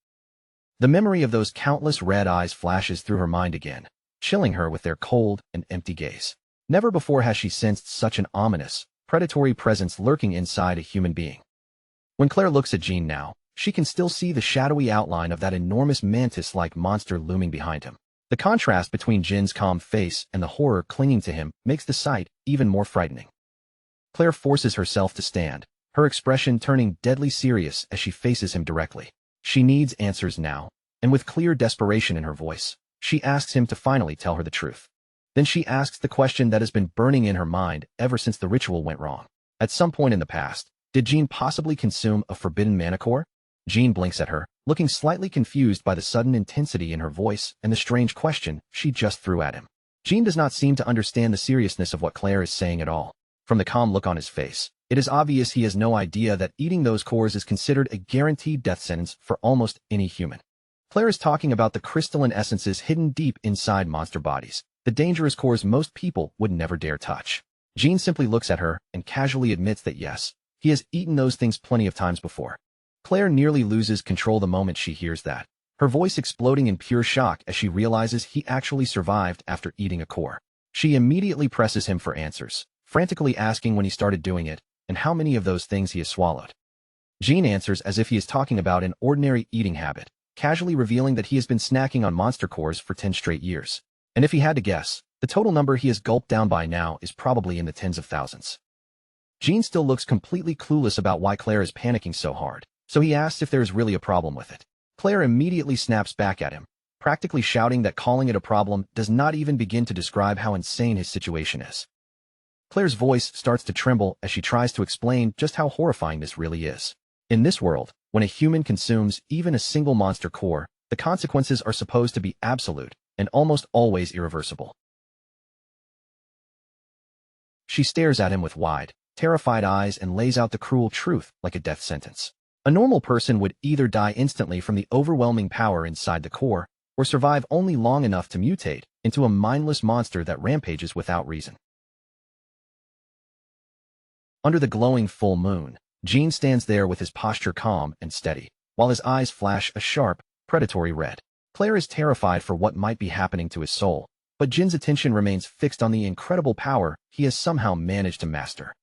The memory of those countless red eyes flashes through her mind again, chilling her with their cold and empty gaze. Never before has she sensed such an ominous, predatory presence lurking inside a human being. When Claire looks at Jin now, she can still see the shadowy outline of that enormous mantis-like monster looming behind him. The contrast between Jin's calm face and the horror clinging to him makes the sight even more frightening. Claire forces herself to stand, her expression turning deadly serious as she faces him directly. She needs answers now, and with clear desperation in her voice, she asks him to finally tell her the truth. Then she asks the question that has been burning in her mind ever since the ritual went wrong. At some point in the past, did Jin possibly consume a forbidden mana core? Jin blinks at her, looking slightly confused by the sudden intensity in her voice and the strange question she just threw at him. Jin does not seem to understand the seriousness of what Claire is saying at all. From the calm look on his face, it is obvious he has no idea that eating those cores is considered a guaranteed death sentence for almost any human. Claire is talking about the crystalline essences hidden deep inside monster bodies, the dangerous cores most people would never dare touch. Jin simply looks at her and casually admits that yes, he has eaten those things plenty of times before. Claire nearly loses control the moment she hears that, her voice exploding in pure shock as she realizes he actually survived after eating a core. She immediately presses him for answers, frantically asking when he started doing it, and how many of those things he has swallowed. Jin answers as if he is talking about an ordinary eating habit, casually revealing that he has been snacking on monster cores for 10 straight years. And if he had to guess, the total number he has gulped down by now is probably in the tens of thousands. Jin still looks completely clueless about why Claire is panicking so hard, so he asks if there is really a problem with it. Claire immediately snaps back at him, practically shouting that calling it a problem does not even begin to describe how insane his situation is. Claire's voice starts to tremble as she tries to explain just how horrifying this really is. In this world, when a human consumes even a single monster core, the consequences are supposed to be absolute and almost always irreversible. She stares at him with wide, terrified eyes and lays out the cruel truth like a death sentence. A normal person would either die instantly from the overwhelming power inside the core, or survive only long enough to mutate into a mindless monster that rampages without reason. Under the glowing full moon, Jin stands there with his posture calm and steady, while his eyes flash a sharp, predatory red. Claire is terrified for what might be happening to his soul, but Jin's attention remains fixed on the incredible power he has somehow managed to master.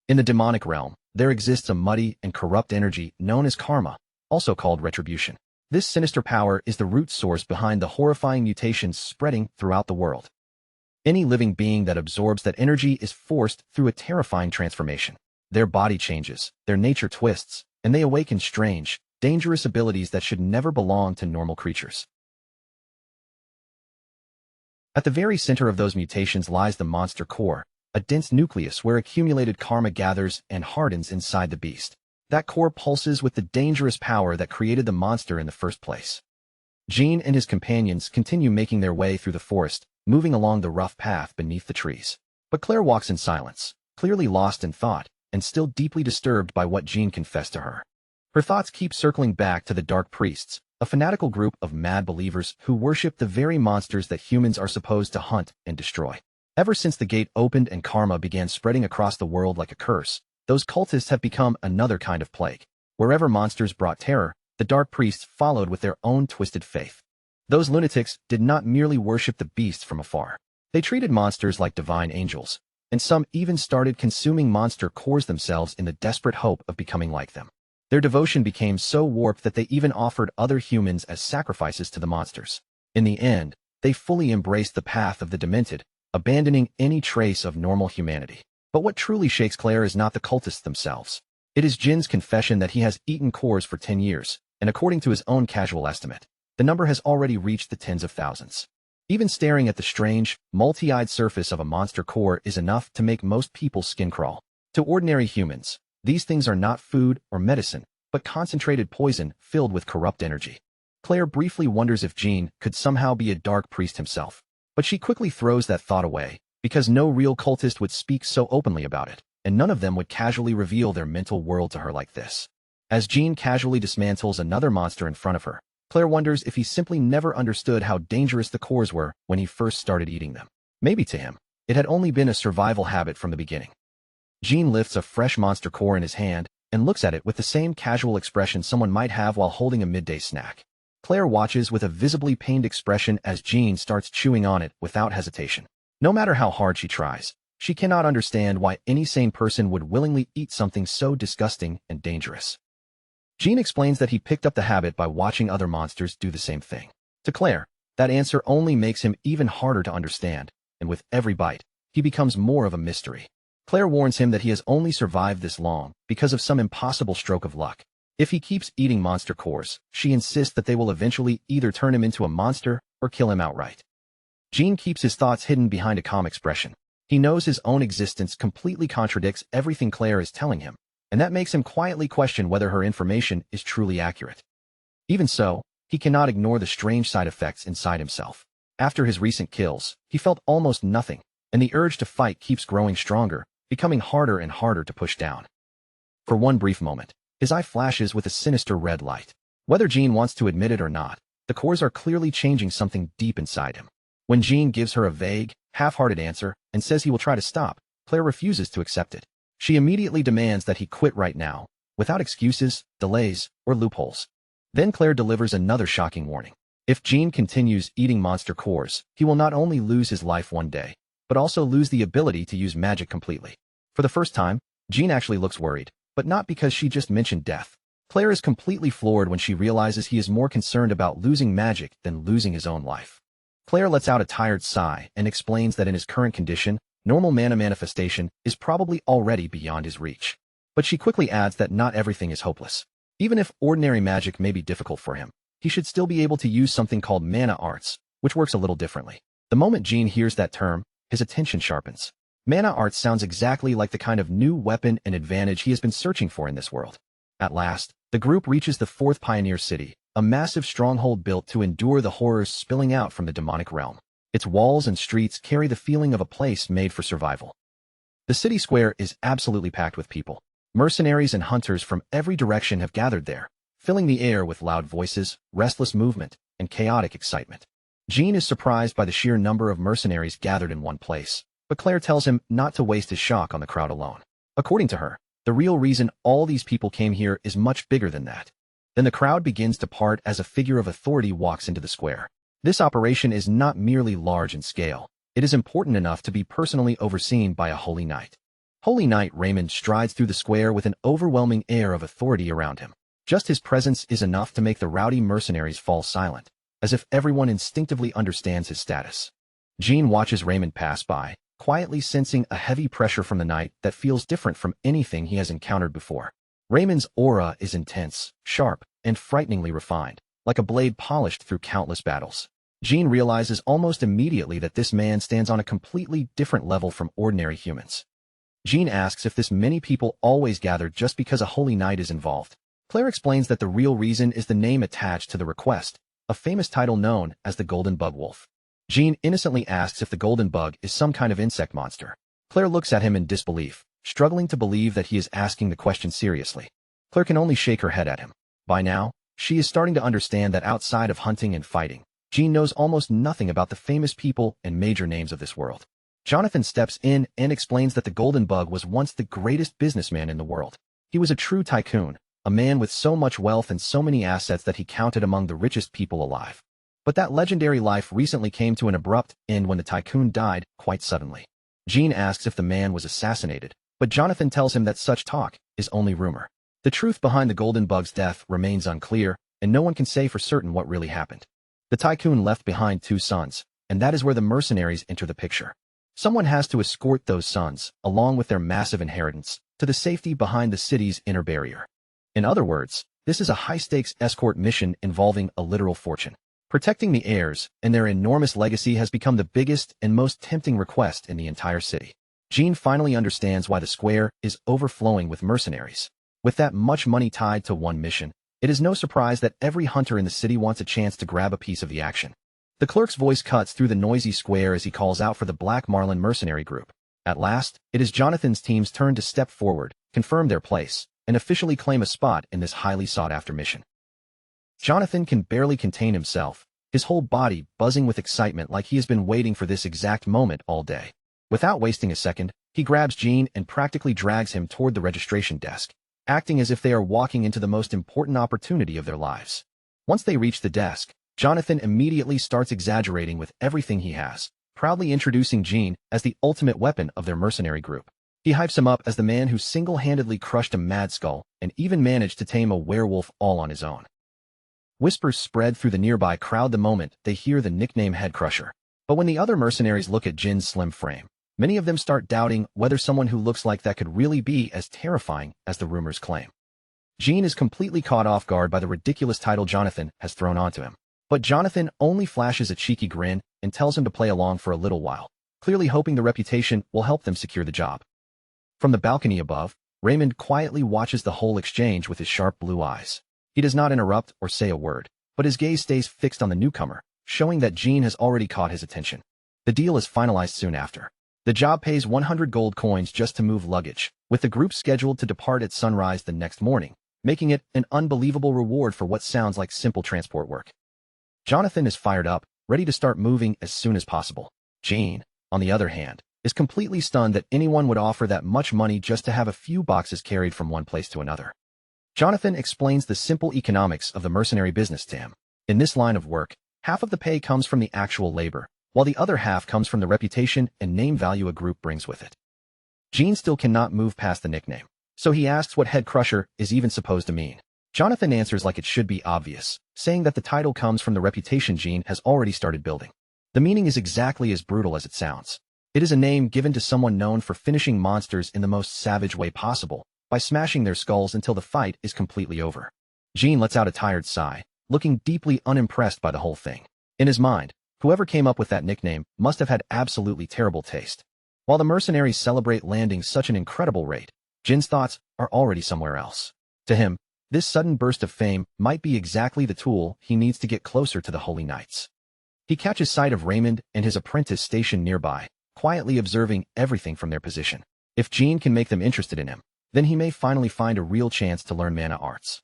In the demonic realm, there exists a muddy and corrupt energy known as karma, also called retribution. This sinister power is the root source behind the horrifying mutations spreading throughout the world. Any living being that absorbs that energy is forced through a terrifying transformation. Their body changes, their nature twists, and they awaken strange, dangerous abilities that should never belong to normal creatures. At the very center of those mutations lies the monster core, a dense nucleus where accumulated karma gathers and hardens inside the beast. That core pulses with the dangerous power that created the monster in the first place. Jin and his companions continue making their way through the forest, moving along the rough path beneath the trees. But Claire walks in silence, clearly lost in thought, and still deeply disturbed by what Jin confessed to her. Her thoughts keep circling back to the Dark Priests, a fanatical group of mad believers who worship the very monsters that humans are supposed to hunt and destroy. Ever since the gate opened and karma began spreading across the world like a curse, those cultists have become another kind of plague. Wherever monsters brought terror, the Dark Priests followed with their own twisted faith. Those lunatics did not merely worship the beasts from afar. They treated monsters like divine angels, and some even started consuming monster cores themselves in the desperate hope of becoming like them. Their devotion became so warped that they even offered other humans as sacrifices to the monsters. In the end, they fully embraced the path of the demented, abandoning any trace of normal humanity. But what truly shakes Claire is not the cultists themselves. It is Jin's confession that he has eaten cores for 10 years, and according to his own casual estimate, the number has already reached the tens of thousands. Even staring at the strange, multi-eyed surface of a monster core is enough to make most people's skin crawl. To ordinary humans, these things are not food or medicine, but concentrated poison filled with corrupt energy. Claire briefly wonders if Jin could somehow be a dark priest himself, but she quickly throws that thought away, because no real cultist would speak so openly about it, and none of them would casually reveal their mental world to her like this. As Jin casually dismantles another monster in front of her, Claire wonders if he simply never understood how dangerous the cores were when he first started eating them. Maybe to him, it had only been a survival habit from the beginning. Jin lifts a fresh monster core in his hand and looks at it with the same casual expression someone might have while holding a midday snack. Claire watches with a visibly pained expression as Jin starts chewing on it without hesitation. No matter how hard she tries, she cannot understand why any sane person would willingly eat something so disgusting and dangerous. Jin explains that he picked up the habit by watching other monsters do the same thing. To Claire, that answer only makes him even harder to understand, and with every bite, he becomes more of a mystery. Claire warns him that he has only survived this long because of some impossible stroke of luck. If he keeps eating monster cores, she insists that they will eventually either turn him into a monster or kill him outright. Jin keeps his thoughts hidden behind a calm expression. He knows his own existence completely contradicts everything Claire is telling him, and that makes him quietly question whether her information is truly accurate. Even so, he cannot ignore the strange side effects inside himself. After his recent kills, he felt almost nothing, and the urge to fight keeps growing stronger, becoming harder and harder to push down. For one brief moment, his eye flashes with a sinister red light. Whether Jin wants to admit it or not, the cores are clearly changing something deep inside him. When Jin gives her a vague, half-hearted answer and says he will try to stop, Claire refuses to accept it. She immediately demands that he quit right now, without excuses, delays, or loopholes. Then Claire delivers another shocking warning. If Jin continues eating monster cores, he will not only lose his life one day, but also lose the ability to use magic completely. For the first time, Jin actually looks worried, but not because she just mentioned death. Claire is completely floored when she realizes he is more concerned about losing magic than losing his own life. Claire lets out a tired sigh and explains that in his current condition, normal mana manifestation is probably already beyond his reach. But she quickly adds that not everything is hopeless. Even if ordinary magic may be difficult for him, he should still be able to use something called mana arts, which works a little differently. The moment Jin hears that term, his attention sharpens. Mana arts sounds exactly like the kind of new weapon and advantage he has been searching for in this world. At last, the group reaches the fourth pioneer city, a massive stronghold built to endure the horrors spilling out from the demonic realm. Its walls and streets carry the feeling of a place made for survival. The city square is absolutely packed with people. Mercenaries and hunters from every direction have gathered there, filling the air with loud voices, restless movement, and chaotic excitement. Jin is surprised by the sheer number of mercenaries gathered in one place, but Claire tells him not to waste his shock on the crowd alone. According to her, the real reason all these people came here is much bigger than that. Then the crowd begins to part as a figure of authority walks into the square. This operation is not merely large in scale. It is important enough to be personally overseen by a holy knight. Holy Knight Raymond strides through the square with an overwhelming air of authority around him. Just his presence is enough to make the rowdy mercenaries fall silent, as if everyone instinctively understands his status. Jean watches Raymond pass by, quietly sensing a heavy pressure from the knight that feels different from anything he has encountered before. Raymond's aura is intense, sharp, and frighteningly refined, like a blade polished through countless battles. Jean realizes almost immediately that this man stands on a completely different level from ordinary humans. Jean asks if this many people always gather just because a holy knight is involved. Claire explains that the real reason is the name attached to the request, a famous title known as the Golden Bug Wolf. Jean innocently asks if the golden bug is some kind of insect monster. Claire looks at him in disbelief, struggling to believe that he is asking the question seriously. Claire can only shake her head at him. By now, she is starting to understand that outside of hunting and fighting, Jean knows almost nothing about the famous people and major names of this world. Jonathan steps in and explains that the golden bug was once the greatest businessman in the world. He was a true tycoon, a man with so much wealth and so many assets that he counted among the richest people alive. But that legendary life recently came to an abrupt end when the tycoon died quite suddenly. Jean asks if the man was assassinated, but Jonathan tells him that such talk is only rumor. The truth behind the golden bug's death remains unclear, and no one can say for certain what really happened. The tycoon left behind 2 sons, and that is where the mercenaries enter the picture. Someone has to escort those sons, along with their massive inheritance, to the safety behind the city's inner barrier. In other words, this is a high-stakes escort mission involving a literal fortune. Protecting the heirs and their enormous legacy has become the biggest and most tempting request in the entire city. Jean finally understands why the square is overflowing with mercenaries. With that much money tied to one mission, it is no surprise that every hunter in the city wants a chance to grab a piece of the action. The clerk's voice cuts through the noisy square as he calls out for the Black Marlin mercenary group. At last, it is Jonathan's team's turn to step forward, confirm their place, and officially claim a spot in this highly sought-after mission. Jonathan can barely contain himself, his whole body buzzing with excitement like he has been waiting for this exact moment all day. Without wasting a second, he grabs Jean and practically drags him toward the registration desk, acting as if they are walking into the most important opportunity of their lives. Once they reach the desk, Jonathan immediately starts exaggerating with everything he has, proudly introducing Jean as the ultimate weapon of their mercenary group. He hypes him up as the man who single-handedly crushed a mad skull and even managed to tame a werewolf all on his own. Whispers spread through the nearby crowd the moment they hear the nickname Head Crusher. But when the other mercenaries look at Jin's slim frame, many of them start doubting whether someone who looks like that could really be as terrifying as the rumors claim. Jean is completely caught off guard by the ridiculous title Jonathan has thrown onto him. But Jonathan only flashes a cheeky grin and tells him to play along for a little while, clearly hoping the reputation will help them secure the job. From the balcony above, Raymond quietly watches the whole exchange with his sharp blue eyes. He does not interrupt or say a word, but his gaze stays fixed on the newcomer, showing that Jean has already caught his attention. The deal is finalized soon after. The job pays 100 gold coins just to move luggage, with the group scheduled to depart at sunrise the next morning, making it an unbelievable reward for what sounds like simple transport work. Jonathan is fired up, ready to start moving as soon as possible. Jean, on the other hand, is completely stunned that anyone would offer that much money just to have a few boxes carried from one place to another. Jonathan explains the simple economics of the mercenary business to him. In this line of work, half of the pay comes from the actual labor, while the other half comes from the reputation and name value a group brings with it. Jean still cannot move past the nickname, so he asks what Head Crusher is even supposed to mean. Jonathan answers like it should be obvious, saying that the title comes from the reputation Jean has already started building. The meaning is exactly as brutal as it sounds. It is a name given to someone known for finishing monsters in the most savage way possible, by smashing their skulls until the fight is completely over. Jean lets out a tired sigh, looking deeply unimpressed by the whole thing. In his mind, whoever came up with that nickname must have had absolutely terrible taste. While the mercenaries celebrate landing such an incredible rate, Jin's thoughts are already somewhere else. To him, this sudden burst of fame might be exactly the tool he needs to get closer to the Holy Knights. He catches sight of Raymond and his apprentice stationed nearby, quietly observing everything from their position. If Jean can make them interested in him, then he may finally find a real chance to learn mana arts.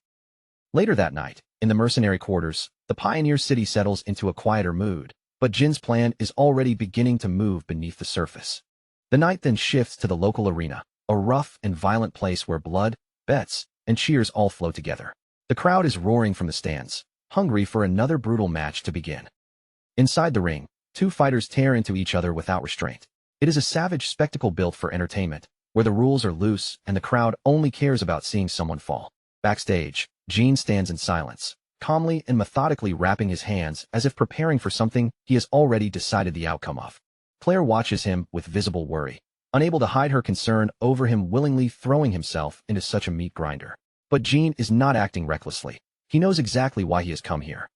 Later that night, in the mercenary quarters, the pioneer city settles into a quieter mood, but Jin's plan is already beginning to move beneath the surface. The night then shifts to the local arena, a rough and violent place where blood, bets, and cheers all flow together. The crowd is roaring from the stands, hungry for another brutal match to begin. Inside the ring, two fighters tear into each other without restraint. It is a savage spectacle built for entertainment, where the rules are loose and the crowd only cares about seeing someone fall. Backstage, Gene stands in silence, calmly and methodically wrapping his hands as if preparing for something he has already decided the outcome of. Claire watches him with visible worry, unable to hide her concern over him willingly throwing himself into such a meat grinder. But Gene is not acting recklessly. He knows exactly why he has come here.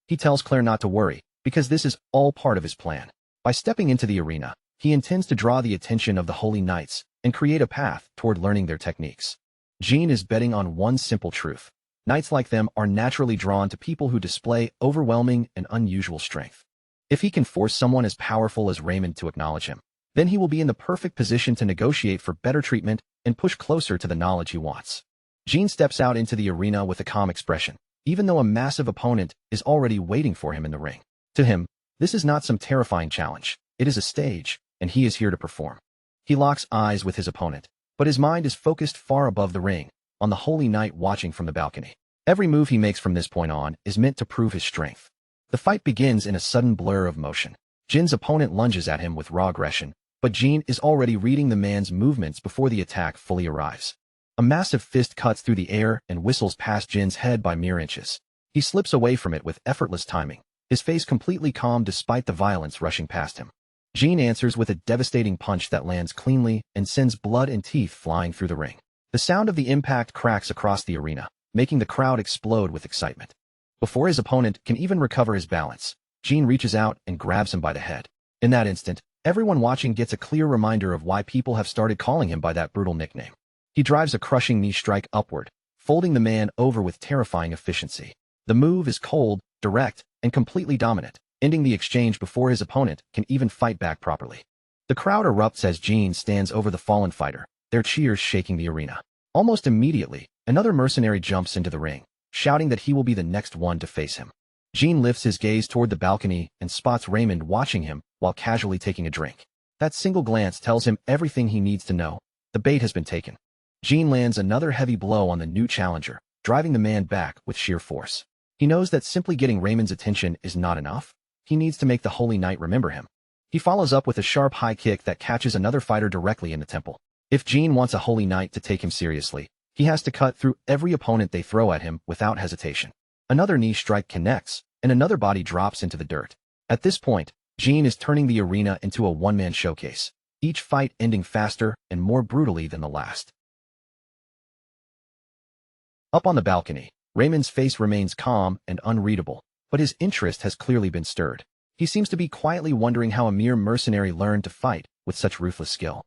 He tells Claire not to worry, because this is all part of his plan. By stepping into the arena, he intends to draw the attention of the Holy Knights and create a path toward learning their techniques. Gene is betting on one simple truth. Knights like them are naturally drawn to people who display overwhelming and unusual strength. If he can force someone as powerful as Raymond to acknowledge him, then he will be in the perfect position to negotiate for better treatment and push closer to the knowledge he wants. Gene steps out into the arena with a calm expression, even though a massive opponent is already waiting for him in the ring. To him, this is not some terrifying challenge. It is a stage, and he is here to perform. He locks eyes with his opponent, but his mind is focused far above the ring, on the Holy Knight watching from the balcony. Every move he makes from this point on is meant to prove his strength. The fight begins in a sudden blur of motion. Jin's opponent lunges at him with raw aggression, but Gene is already reading the man's movements before the attack fully arrives. A massive fist cuts through the air and whistles past Jin's head by mere inches. He slips away from it with effortless timing, his face completely calm despite the violence rushing past him. Gene answers with a devastating punch that lands cleanly and sends blood and teeth flying through the ring. The sound of the impact cracks across the arena, making the crowd explode with excitement. Before his opponent can even recover his balance, Gene reaches out and grabs him by the head. In that instant, everyone watching gets a clear reminder of why people have started calling him by that brutal nickname. He drives a crushing knee strike upward, folding the man over with terrifying efficiency. The move is cold, direct, and completely dominant, ending the exchange before his opponent can even fight back properly. The crowd erupts as Gene stands over the fallen fighter, their cheers shaking the arena. Almost immediately, another mercenary jumps into the ring, shouting that he will be the next one to face him. Gene lifts his gaze toward the balcony and spots Raymond watching him while casually taking a drink. That single glance tells him everything he needs to know. The bait has been taken. Gene lands another heavy blow on the new challenger, driving the man back with sheer force. He knows that simply getting Raymond's attention is not enough. He needs to make the Holy Knight remember him. He follows up with a sharp high kick that catches another fighter directly in the temple. If Gene wants a Holy Knight to take him seriously, he has to cut through every opponent they throw at him without hesitation. Another knee strike connects, and another body drops into the dirt. At this point, Gene is turning the arena into a one-man showcase, each fight ending faster and more brutally than the last. Up on the balcony, Raymond's face remains calm and unreadable, but his interest has clearly been stirred. He seems to be quietly wondering how a mere mercenary learned to fight with such ruthless skill.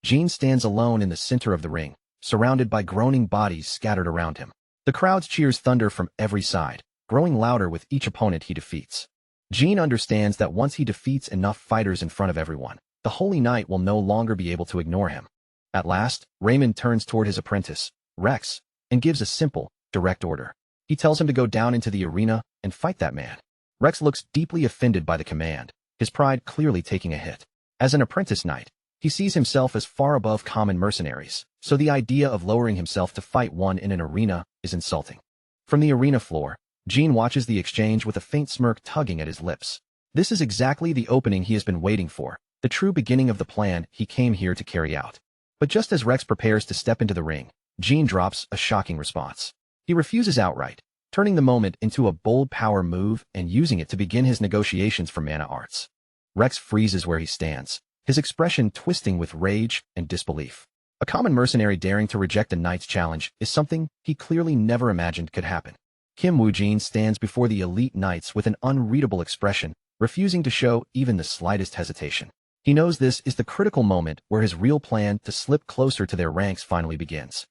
Gene stands alone in the center of the ring, surrounded by groaning bodies scattered around him. The crowd's cheers thunder from every side, growing louder with each opponent he defeats. Gene understands that once he defeats enough fighters in front of everyone, the Holy Knight will no longer be able to ignore him. At last, Raymond turns toward his apprentice, Rex, and gives a simple, direct order. He tells him to go down into the arena and fight that man. Rex looks deeply offended by the command, his pride clearly taking a hit. As an apprentice knight, he sees himself as far above common mercenaries, so the idea of lowering himself to fight one in an arena is insulting. From the arena floor, Gene watches the exchange with a faint smirk tugging at his lips. This is exactly the opening he has been waiting for, the true beginning of the plan he came here to carry out. But just as Rex prepares to step into the ring, Gene drops a shocking response. He refuses outright, turning the moment into a bold power move and using it to begin his negotiations for mana arts. Rex freezes where he stands, his expression twisting with rage and disbelief. A common mercenary daring to reject a knight's challenge is something he clearly never imagined could happen. Kim Woo-jin stands before the elite knights with an unreadable expression, refusing to show even the slightest hesitation. He knows this is the critical moment where his real plan to slip closer to their ranks finally begins.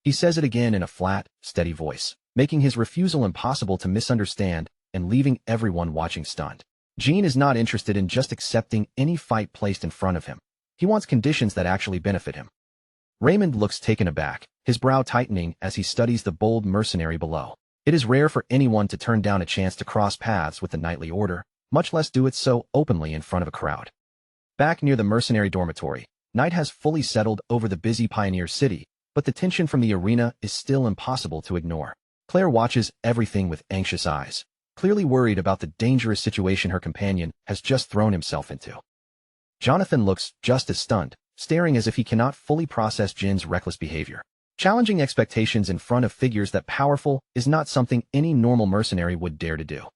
He says it again in a flat, steady voice, making his refusal impossible to misunderstand and leaving everyone watching stunned. Gene is not interested in just accepting any fight placed in front of him. He wants conditions that actually benefit him. Raymond looks taken aback, his brow tightening as he studies the bold mercenary below. It is rare for anyone to turn down a chance to cross paths with the knightly order, much less do it so openly in front of a crowd. Back near the mercenary dormitory, night has fully settled over the busy pioneer city, but the tension from the arena is still impossible to ignore. Claire watches everything with anxious eyes, clearly worried about the dangerous situation her companion has just thrown himself into. Jonathan looks just as stunned, staring as if he cannot fully process Jin's reckless behavior. Challenging expectations in front of figures that powerful is not something any normal mercenary would dare to do.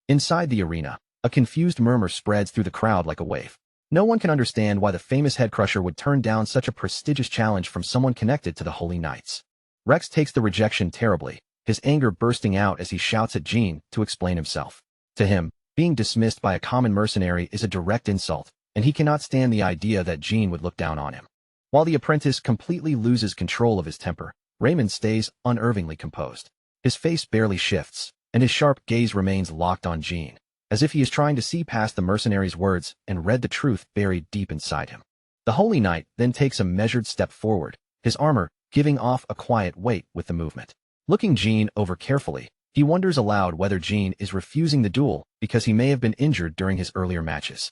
Inside the arena, a confused murmur spreads through the crowd like a wave. No one can understand why the famous headcrusher would turn down such a prestigious challenge from someone connected to the Holy Knights. Rex takes the rejection terribly, his anger bursting out as he shouts at Jin to explain himself. To him, being dismissed by a common mercenary is a direct insult, and he cannot stand the idea that Jin would look down on him. While the apprentice completely loses control of his temper, Raymond stays unervingly composed. His face barely shifts, and his sharp gaze remains locked on Jin, as if he is trying to see past the mercenary's words and read the truth buried deep inside him. The Holy Knight then takes a measured step forward, his armor giving off a quiet weight with the movement. Looking Jin over carefully, he wonders aloud whether Jin is refusing the duel because he may have been injured during his earlier matches.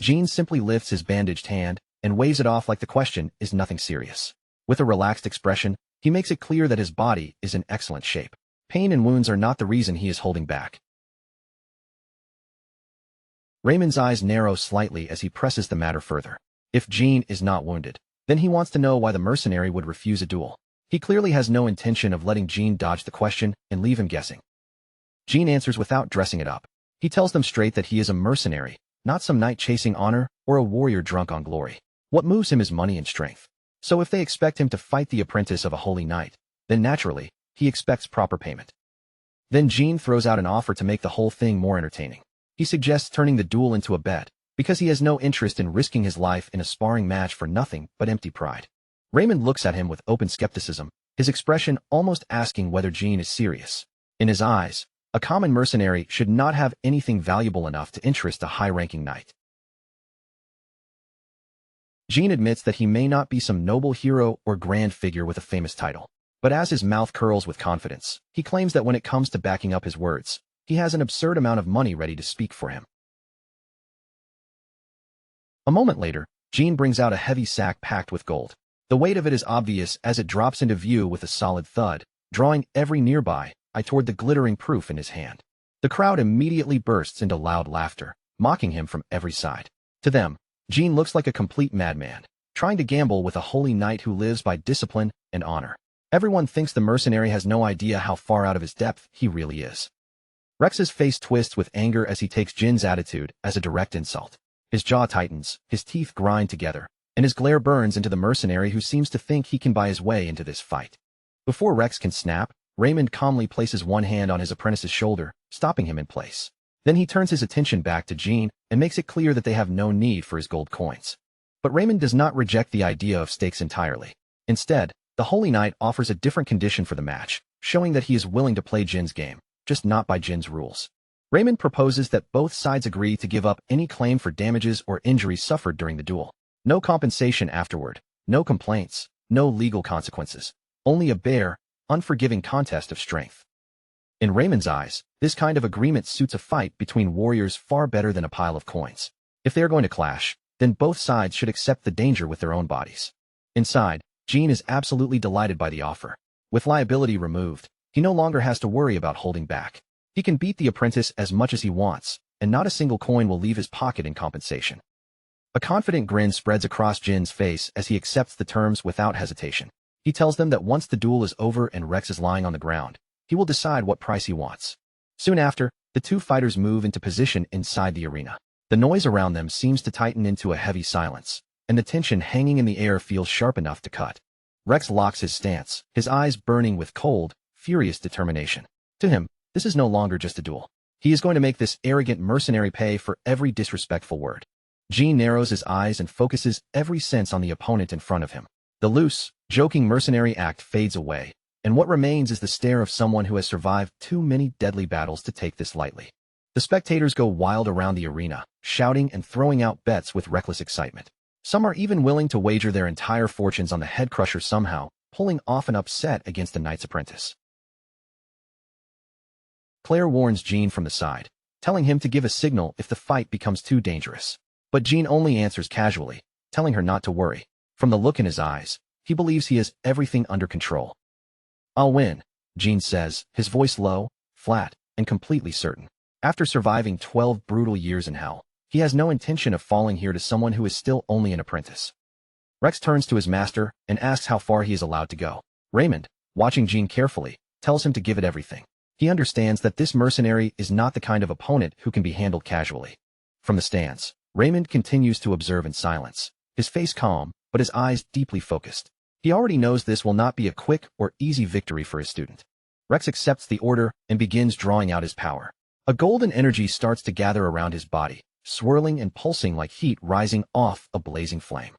Jin simply lifts his bandaged hand and waves it off like the question is nothing serious. With a relaxed expression, he makes it clear that his body is in excellent shape. Pain and wounds are not the reason he is holding back. Raymond's eyes narrow slightly as he presses the matter further. If Jin is not wounded, then he wants to know why the mercenary would refuse a duel. He clearly has no intention of letting Jin dodge the question and leave him guessing. Jin answers without dressing it up. He tells them straight that he is a mercenary, not some knight chasing honor or a warrior drunk on glory. What moves him is money and strength. So if they expect him to fight the apprentice of a holy knight, then naturally, he expects proper payment. Then Jin throws out an offer to make the whole thing more entertaining. He suggests turning the duel into a bet, because he has no interest in risking his life in a sparring match for nothing but empty pride. Raymond looks at him with open skepticism, his expression almost asking whether Jin is serious. In his eyes, a common mercenary should not have anything valuable enough to interest a high-ranking knight. Jin admits that he may not be some noble hero or grand figure with a famous title. But as his mouth curls with confidence, he claims that when it comes to backing up his words, he has an absurd amount of money ready to speak for him. A moment later, Jin brings out a heavy sack packed with gold. The weight of it is obvious as it drops into view with a solid thud, drawing every nearby eye toward the glittering proof in his hand. The crowd immediately bursts into loud laughter, mocking him from every side. To them, Jin looks like a complete madman, trying to gamble with a holy knight who lives by discipline and honor. Everyone thinks the mercenary has no idea how far out of his depth he really is. Rex's face twists with anger as he takes Jin's attitude as a direct insult. His jaw tightens, his teeth grind together, and his glare burns into the mercenary who seems to think he can buy his way into this fight. Before Rex can snap, Raymond calmly places one hand on his apprentice's shoulder, stopping him in place. Then he turns his attention back to Jin and makes it clear that they have no need for his gold coins. But Raymond does not reject the idea of stakes entirely. Instead, the Holy Knight offers a different condition for the match, showing that he is willing to play Jin's game, just not by Jin's rules. Raymond proposes that both sides agree to give up any claim for damages or injuries suffered during the duel. No compensation afterward, no complaints, no legal consequences. Only a bare, unforgiving contest of strength. In Raymond's eyes, this kind of agreement suits a fight between warriors far better than a pile of coins. If they are going to clash, then both sides should accept the danger with their own bodies. Inside, Jin is absolutely delighted by the offer. With liability removed, he no longer has to worry about holding back. He can beat the apprentice as much as he wants, and not a single coin will leave his pocket in compensation. A confident grin spreads across Jin's face as he accepts the terms without hesitation. He tells them that once the duel is over and Rex is lying on the ground, he will decide what price he wants. Soon after, the two fighters move into position inside the arena. The noise around them seems to tighten into a heavy silence, and the tension hanging in the air feels sharp enough to cut. Rex locks his stance, his eyes burning with cold, furious determination. To him, this is no longer just a duel. He is going to make this arrogant mercenary pay for every disrespectful word. Jin narrows his eyes and focuses every sense on the opponent in front of him. The loose, joking mercenary act fades away, and what remains is the stare of someone who has survived too many deadly battles to take this lightly. The spectators go wild around the arena, shouting and throwing out bets with reckless excitement. Some are even willing to wager their entire fortunes on the head crusher somehow, pulling off an upset against the knight's apprentice. Claire warns Jin from the side, telling him to give a signal if the fight becomes too dangerous. But Jin only answers casually, telling her not to worry. From the look in his eyes, he believes he has everything under control. "I'll win," Jin says, his voice low, flat, and completely certain. After surviving 12 brutal years in hell, he has no intention of falling here to someone who is still only an apprentice. Rex turns to his master and asks how far he is allowed to go. Raymond, watching Jean carefully, tells him to give it everything. He understands that this mercenary is not the kind of opponent who can be handled casually. From the stands, Raymond continues to observe in silence, his face calm, but his eyes deeply focused. He already knows this will not be a quick or easy victory for his student. Rex accepts the order and begins drawing out his power. A golden energy starts to gather around his body, swirling and pulsing like heat rising off a blazing flame.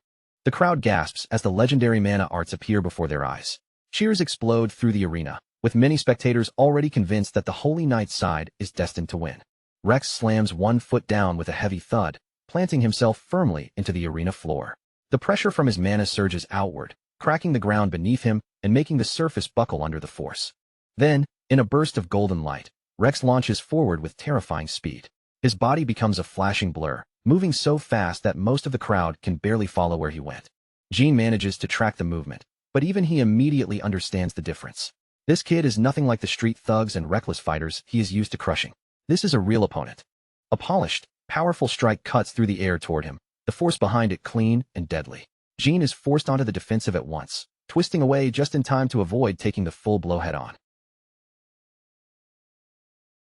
The crowd gasps as the legendary mana arts appear before their eyes. Cheers explode through the arena, with many spectators already convinced that the Holy Knight's side is destined to win. Rex slams one foot down with a heavy thud, planting himself firmly into the arena floor. The pressure from his mana surges outward, cracking the ground beneath him and making the surface buckle under the force. Then, in a burst of golden light, Rex launches forward with terrifying speed. His body becomes a flashing blur, moving so fast that most of the crowd can barely follow where he went. Jean manages to track the movement, but even he immediately understands the difference. This kid is nothing like the street thugs and reckless fighters he is used to crushing. This is a real opponent. A polished, powerful strike cuts through the air toward him, the force behind it clean and deadly. Jean is forced onto the defensive at once, twisting away just in time to avoid taking the full blow head-on.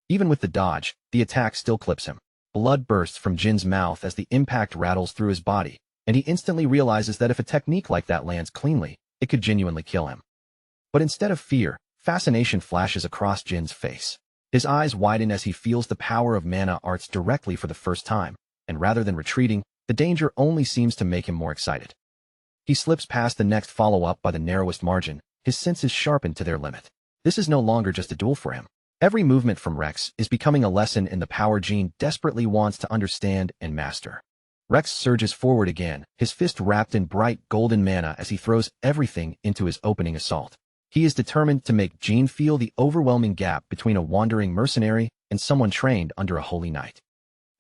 Even with the dodge, the attack still clips him. Blood bursts from Jin's mouth as the impact rattles through his body, and he instantly realizes that if a technique like that lands cleanly, it could genuinely kill him. But instead of fear, fascination flashes across Jin's face. His eyes widen as he feels the power of mana arts directly for the first time, and rather than retreating, the danger only seems to make him more excited. He slips past the next follow-up by the narrowest margin, his senses sharpened to their limit. This is no longer just a duel for him. Every movement from Rex is becoming a lesson in the power Jean desperately wants to understand and master. Rex surges forward again, his fist wrapped in bright golden mana as he throws everything into his opening assault. He is determined to make Jean feel the overwhelming gap between a wandering mercenary and someone trained under a holy knight.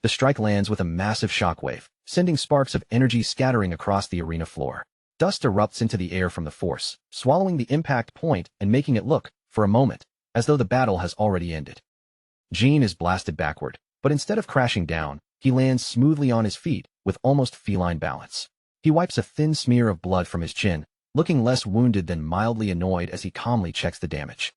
The strike lands with a massive shockwave, sending sparks of energy scattering across the arena floor. Dust erupts into the air from the force, swallowing the impact point and making it look, for a moment, as though the battle has already ended. Jean is blasted backward, but instead of crashing down, he lands smoothly on his feet with almost feline balance. He wipes a thin smear of blood from his chin, looking less wounded than mildly annoyed as he calmly checks the damage.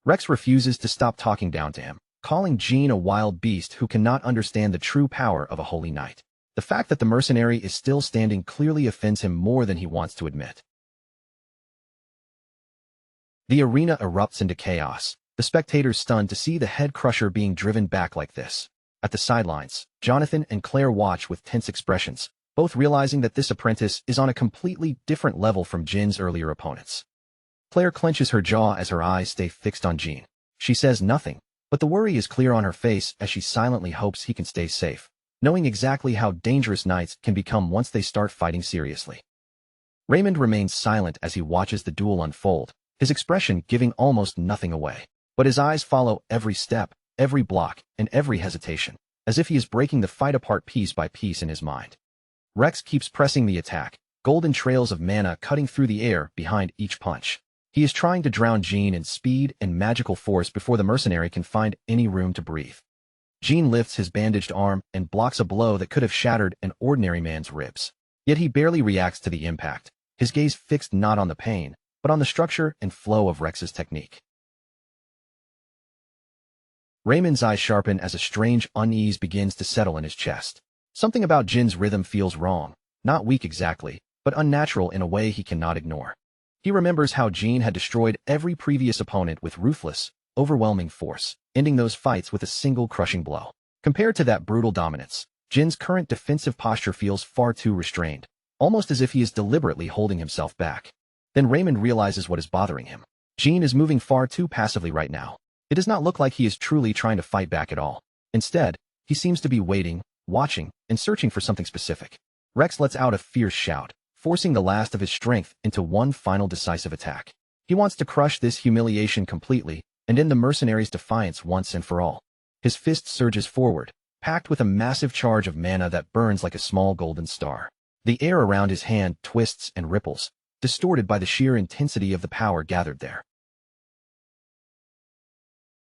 Rex refuses to stop talking down to him, calling Jean a wild beast who cannot understand the true power of a holy knight. The fact that the mercenary is still standing clearly offends him more than he wants to admit. The arena erupts into chaos, the spectators stunned to see the head crusher being driven back like this. At the sidelines, Jonathan and Claire watch with tense expressions, both realizing that this apprentice is on a completely different level from Jin's earlier opponents. Claire clenches her jaw as her eyes stay fixed on Jean. She says nothing, but the worry is clear on her face as she silently hopes he can stay safe, knowing exactly how dangerous knights can become once they start fighting seriously. Raymond remains silent as he watches the duel unfold, his expression giving almost nothing away. But his eyes follow every step, every block, and every hesitation, as if he is breaking the fight apart piece by piece in his mind. Rex keeps pressing the attack, golden trails of mana cutting through the air behind each punch. He is trying to drown Jean in speed and magical force before the mercenary can find any room to breathe. Jean lifts his bandaged arm and blocks a blow that could have shattered an ordinary man's ribs. Yet he barely reacts to the impact, his gaze fixed not on the pain, but on the structure and flow of Rex's technique. Raymond's eyes sharpen as a strange unease begins to settle in his chest. Something about Jin's rhythm feels wrong, not weak exactly, but unnatural in a way he cannot ignore. He remembers how Jean had destroyed every previous opponent with ruthless, overwhelming force, ending those fights with a single crushing blow. Compared to that brutal dominance, Jin's current defensive posture feels far too restrained, almost as if he is deliberately holding himself back. Then Raymond realizes what is bothering him. Jean is moving far too passively right now. It does not look like he is truly trying to fight back at all. Instead, he seems to be waiting, watching, and searching for something specific. Rex lets out a fierce shout, forcing the last of his strength into one final decisive attack. He wants to crush this humiliation completely and end the mercenary's defiance once and for all. His fist surges forward, packed with a massive charge of mana that burns like a small golden star. The air around his hand twists and ripples, distorted by the sheer intensity of the power gathered there.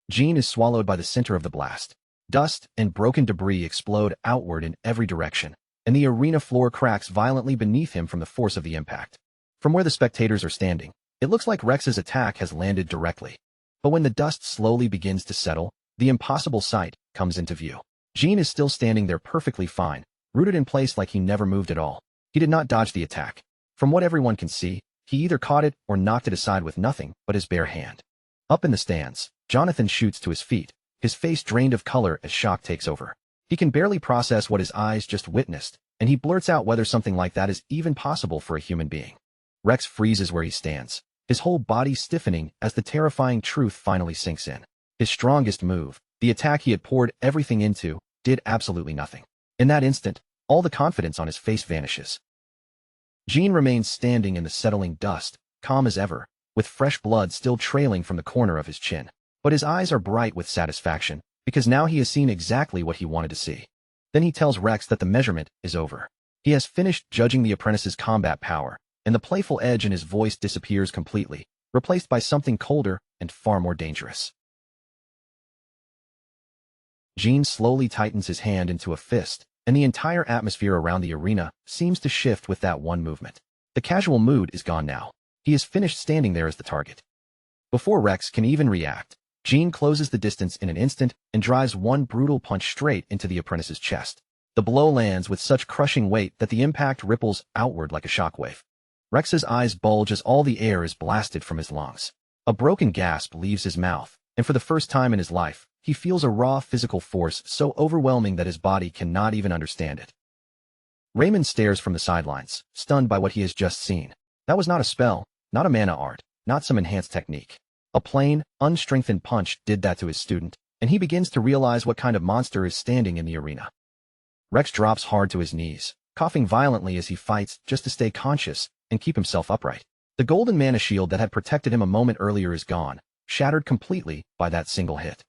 Jean is swallowed by the center of the blast. Dust and broken debris explode outward in every direction, and the arena floor cracks violently beneath him from the force of the impact. From where the spectators are standing, it looks like Rex's attack has landed directly. But when the dust slowly begins to settle, the impossible sight comes into view. Jean is still standing there perfectly fine, rooted in place like he never moved at all. He did not dodge the attack. From what everyone can see, he either caught it or knocked it aside with nothing but his bare hand. Up in the stands, Jonathan shoots to his feet, his face drained of color as shock takes over. He can barely process what his eyes just witnessed, and he blurts out whether something like that is even possible for a human being. Rex freezes where he stands, his whole body stiffening as the terrifying truth finally sinks in. His strongest move, the attack he had poured everything into, did absolutely nothing. In that instant, all the confidence on his face vanishes. Jean remains standing in the settling dust, calm as ever, with fresh blood still trailing from the corner of his chin. But his eyes are bright with satisfaction, because now he has seen exactly what he wanted to see. Then he tells Rex that the measurement is over. He has finished judging the apprentice's combat power, and the playful edge in his voice disappears completely, replaced by something colder and far more dangerous. Jean slowly tightens his hand into a fist, and the entire atmosphere around the arena seems to shift with that one movement. The casual mood is gone now. He is finished standing there as the target. Before Rex can even react, Jean closes the distance in an instant and drives one brutal punch straight into the apprentice's chest. The blow lands with such crushing weight that the impact ripples outward like a shockwave. Rex's eyes bulge as all the air is blasted from his lungs. A broken gasp leaves his mouth, and for the first time in his life, he feels a raw physical force so overwhelming that his body cannot even understand it. Raymond stares from the sidelines, stunned by what he has just seen. That was not a spell, not a mana art, not some enhanced technique. A plain, unstrengthened punch did that to his student, and he begins to realize what kind of monster is standing in the arena. Rex drops hard to his knees, coughing violently as he fights just to stay conscious and keep himself upright. The golden mana shield that had protected him a moment earlier is gone, shattered completely by that single hit.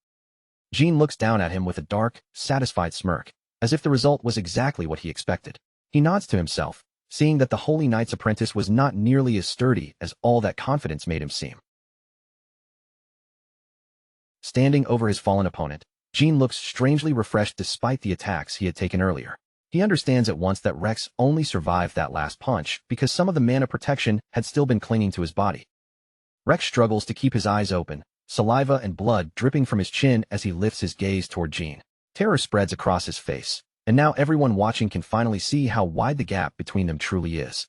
Jean looks down at him with a dark, satisfied smirk, as if the result was exactly what he expected. He nods to himself, seeing that the Holy Knight's apprentice was not nearly as sturdy as all that confidence made him seem. Standing over his fallen opponent, Jean looks strangely refreshed despite the attacks he had taken earlier. He understands at once that Rex only survived that last punch because some of the mana protection had still been clinging to his body. Rex struggles to keep his eyes open, saliva and blood dripping from his chin as he lifts his gaze toward Jean. Terror spreads across his face, and now everyone watching can finally see how wide the gap between them truly is.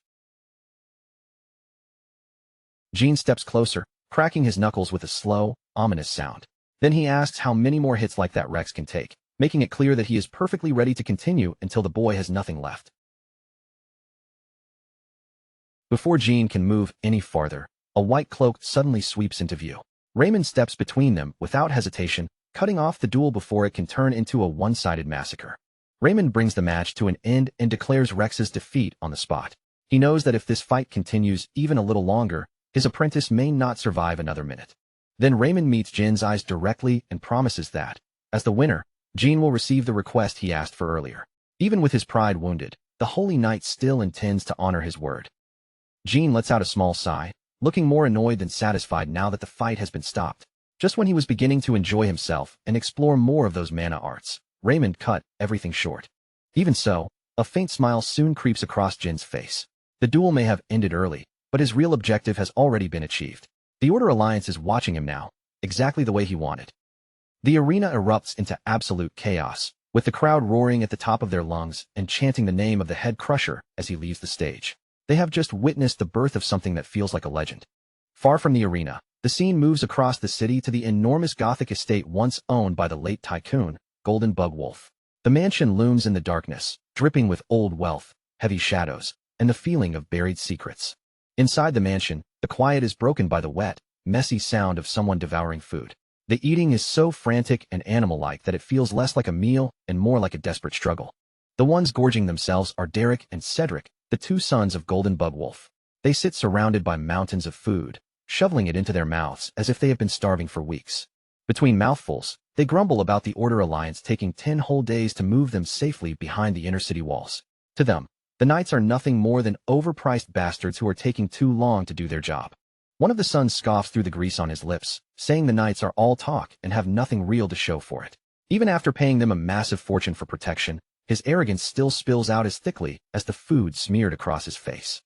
Jean steps closer, cracking his knuckles with a slow, ominous sound. Then he asks how many more hits like that Rex can take, making it clear that he is perfectly ready to continue until the boy has nothing left. Before Jean can move any farther, a white cloak suddenly sweeps into view. Raymond steps between them without hesitation, cutting off the duel before it can turn into a one-sided massacre. Raymond brings the match to an end and declares Rex's defeat on the spot. He knows that if this fight continues even a little longer, his apprentice may not survive another minute. Then Raymond meets Jin's eyes directly and promises that, as the winner, Jean will receive the request he asked for earlier. Even with his pride wounded, the Holy Knight still intends to honor his word. Jean lets out a small sigh, looking more annoyed than satisfied now that the fight has been stopped. Just when he was beginning to enjoy himself and explore more of those mana arts, Raymond cut everything short. Even so, a faint smile soon creeps across Jin's face. The duel may have ended early, but his real objective has already been achieved. The Order Alliance is watching him now, exactly the way he wanted. The arena erupts into absolute chaos, with the crowd roaring at the top of their lungs and chanting the name of the head crusher as he leaves the stage. They have just witnessed the birth of something that feels like a legend. Far from the arena, the scene moves across the city to the enormous Gothic estate once owned by the late tycoon, Golden Bug Wolf. The mansion looms in the darkness, dripping with old wealth, heavy shadows, and the feeling of buried secrets. Inside the mansion, the quiet is broken by the wet, messy sound of someone devouring food. The eating is so frantic and animal-like that it feels less like a meal and more like a desperate struggle. The ones gorging themselves are Derek and Cedric, the two sons of Golden Bug Wolf. They sit surrounded by mountains of food, shoveling it into their mouths as if they have been starving for weeks. Between mouthfuls, they grumble about the Order Alliance taking 10 whole days to move them safely behind the inner city walls. To them, the knights are nothing more than overpriced bastards who are taking too long to do their job. One of the sons scoffs through the grease on his lips, saying the knights are all talk and have nothing real to show for it. Even after paying them a massive fortune for protection, his arrogance still spills out as thickly as the food smeared across his face.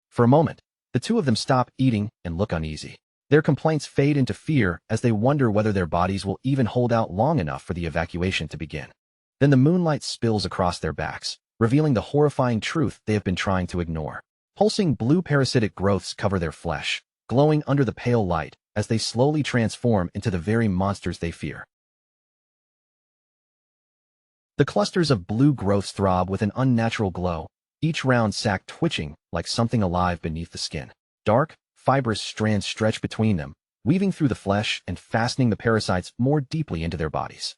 For a moment, the two of them stop eating and look uneasy. Their complaints fade into fear as they wonder whether their bodies will even hold out long enough for the evacuation to begin. Then the moonlight spills across their backs, revealing the horrifying truth they have been trying to ignore. Pulsing blue parasitic growths cover their flesh, glowing under the pale light as they slowly transform into the very monsters they fear. The clusters of blue growths throb with an unnatural glow, each round sac twitching like something alive beneath the skin. Dark, fibrous strands stretch between them, weaving through the flesh and fastening the parasites more deeply into their bodies.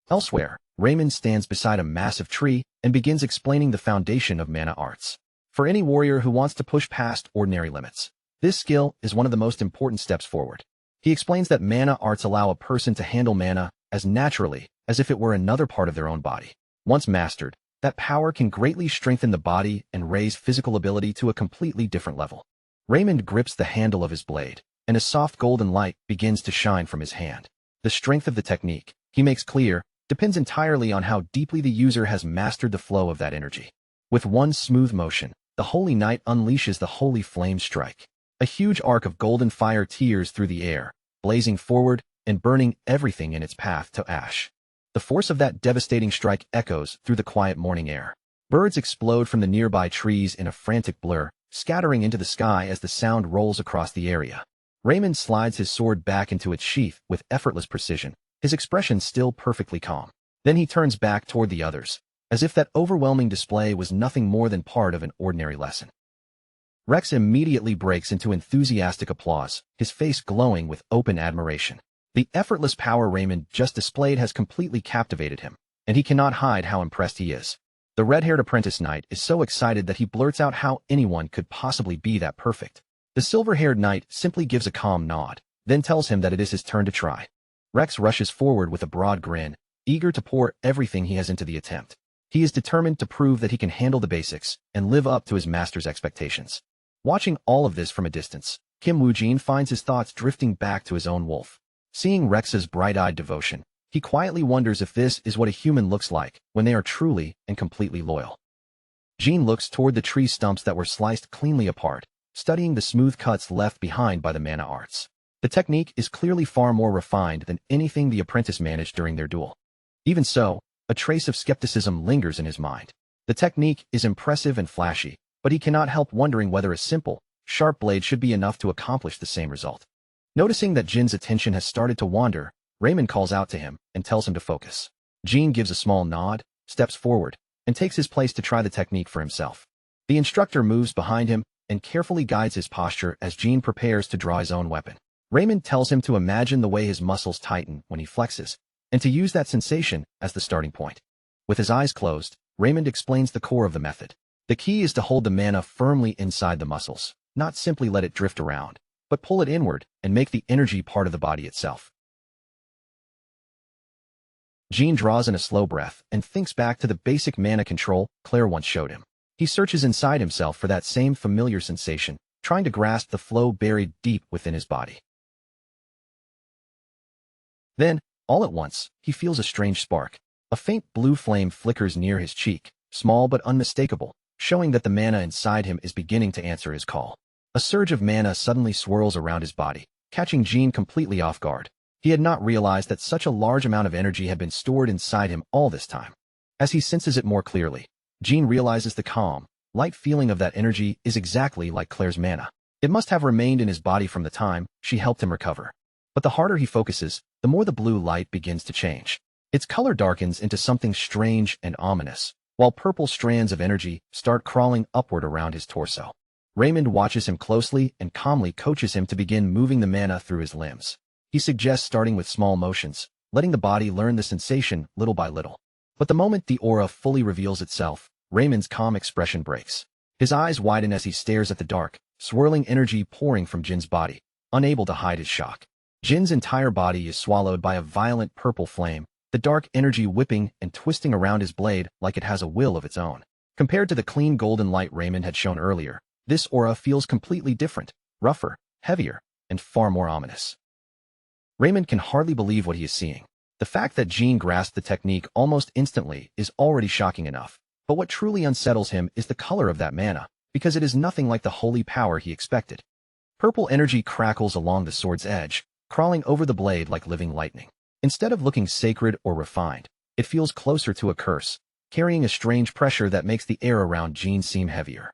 Elsewhere, Raymond stands beside a massive tree and begins explaining the foundation of mana arts. For any warrior who wants to push past ordinary limits, this skill is one of the most important steps forward. He explains that mana arts allow a person to handle mana as naturally as if it were another part of their own body. Once mastered, that power can greatly strengthen the body and raise physical ability to a completely different level. Raymond grips the handle of his blade, and a soft golden light begins to shine from his hand. The strength of the technique, he makes clear, depends entirely on how deeply the user has mastered the flow of that energy. With one smooth motion, the Holy Knight unleashes the Holy Flame Strike. A huge arc of golden fire tears through the air, blazing forward and burning everything in its path to ash. The force of that devastating strike echoes through the quiet morning air. Birds explode from the nearby trees in a frantic blur, scattering into the sky as the sound rolls across the area. Raymond slides his sword back into its sheath with effortless precision, his expression still perfectly calm. Then he turns back toward the others, as if that overwhelming display was nothing more than part of an ordinary lesson. Rex immediately breaks into enthusiastic applause, his face glowing with open admiration. The effortless power Raymond just displayed has completely captivated him, and he cannot hide how impressed he is. The red-haired apprentice knight is so excited that he blurts out how anyone could possibly be that perfect. The silver-haired knight simply gives a calm nod, then tells him that it is his turn to try. Rex rushes forward with a broad grin, eager to pour everything he has into the attempt. He is determined to prove that he can handle the basics and live up to his master's expectations. Watching all of this from a distance, Kim Woo-jin finds his thoughts drifting back to his own wolf. Seeing Rex's bright-eyed devotion, he quietly wonders if this is what a human looks like when they are truly and completely loyal. Jean looks toward the tree stumps that were sliced cleanly apart, studying the smooth cuts left behind by the mana arts. The technique is clearly far more refined than anything the apprentice managed during their duel. Even so, a trace of skepticism lingers in his mind. The technique is impressive and flashy, but he cannot help wondering whether a simple, sharp blade should be enough to accomplish the same result. Noticing that Jin's attention has started to wander, Raymond calls out to him and tells him to focus. Jin gives a small nod, steps forward, and takes his place to try the technique for himself. The instructor moves behind him and carefully guides his posture as Jin prepares to draw his own weapon. Raymond tells him to imagine the way his muscles tighten when he flexes, and to use that sensation as the starting point. With his eyes closed, Raymond explains the core of the method. The key is to hold the mana firmly inside the muscles, not simply let it drift around, but pull it inward and make the energy part of the body itself. Jean draws in a slow breath and thinks back to the basic mana control Claire once showed him. He searches inside himself for that same familiar sensation, trying to grasp the flow buried deep within his body. Then, all at once, he feels a strange spark. A faint blue flame flickers near his cheek, small but unmistakable, showing that the mana inside him is beginning to answer his call. A surge of mana suddenly swirls around his body, catching Jean completely off guard. He had not realized that such a large amount of energy had been stored inside him all this time. As he senses it more clearly, Jean realizes the calm, light feeling of that energy is exactly like Claire's mana. It must have remained in his body from the time she helped him recover. But the harder he focuses, the more the blue light begins to change. Its color darkens into something strange and ominous, while purple strands of energy start crawling upward around his torso. Raymond watches him closely and calmly coaches him to begin moving the mana through his limbs. He suggests starting with small motions, letting the body learn the sensation little by little. But the moment the aura fully reveals itself, Raymond's calm expression breaks. His eyes widen as he stares at the dark, swirling energy pouring from Jin's body, unable to hide his shock. Jin's entire body is swallowed by a violent purple flame, the dark energy whipping and twisting around his blade like it has a will of its own. Compared to the clean golden light Raymond had shown earlier, This aura feels completely different, rougher, heavier, and far more ominous. Raymond can hardly believe what he is seeing. The fact that Jean grasped the technique almost instantly is already shocking enough, but what truly unsettles him is the color of that mana, because it is nothing like the holy power he expected. Purple energy crackles along the sword's edge, crawling over the blade like living lightning. Instead of looking sacred or refined, it feels closer to a curse, carrying a strange pressure that makes the air around Jean seem heavier.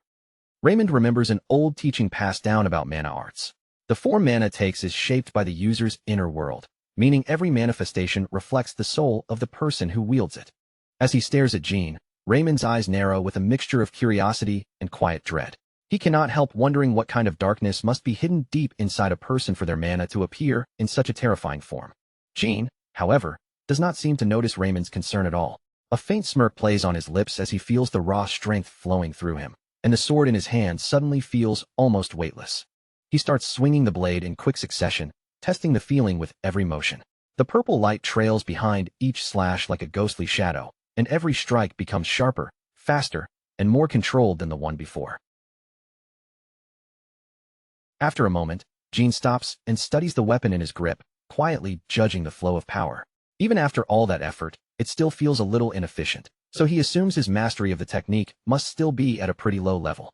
Raymond remembers an old teaching passed down about mana arts. The form mana takes is shaped by the user's inner world, meaning every manifestation reflects the soul of the person who wields it. As he stares at Jean, Raymond's eyes narrow with a mixture of curiosity and quiet dread. He cannot help wondering what kind of darkness must be hidden deep inside a person for their mana to appear in such a terrifying form. Jean, however, does not seem to notice Raymond's concern at all. A faint smirk plays on his lips as he feels the raw strength flowing through him, and the sword in his hand suddenly feels almost weightless. He starts swinging the blade in quick succession, testing the feeling with every motion. The purple light trails behind each slash like a ghostly shadow, and every strike becomes sharper, faster, and more controlled than the one before. After a moment, Jean stops and studies the weapon in his grip, quietly judging the flow of power. Even after all that effort, it still feels a little inefficient, so he assumes his mastery of the technique must still be at a pretty low level.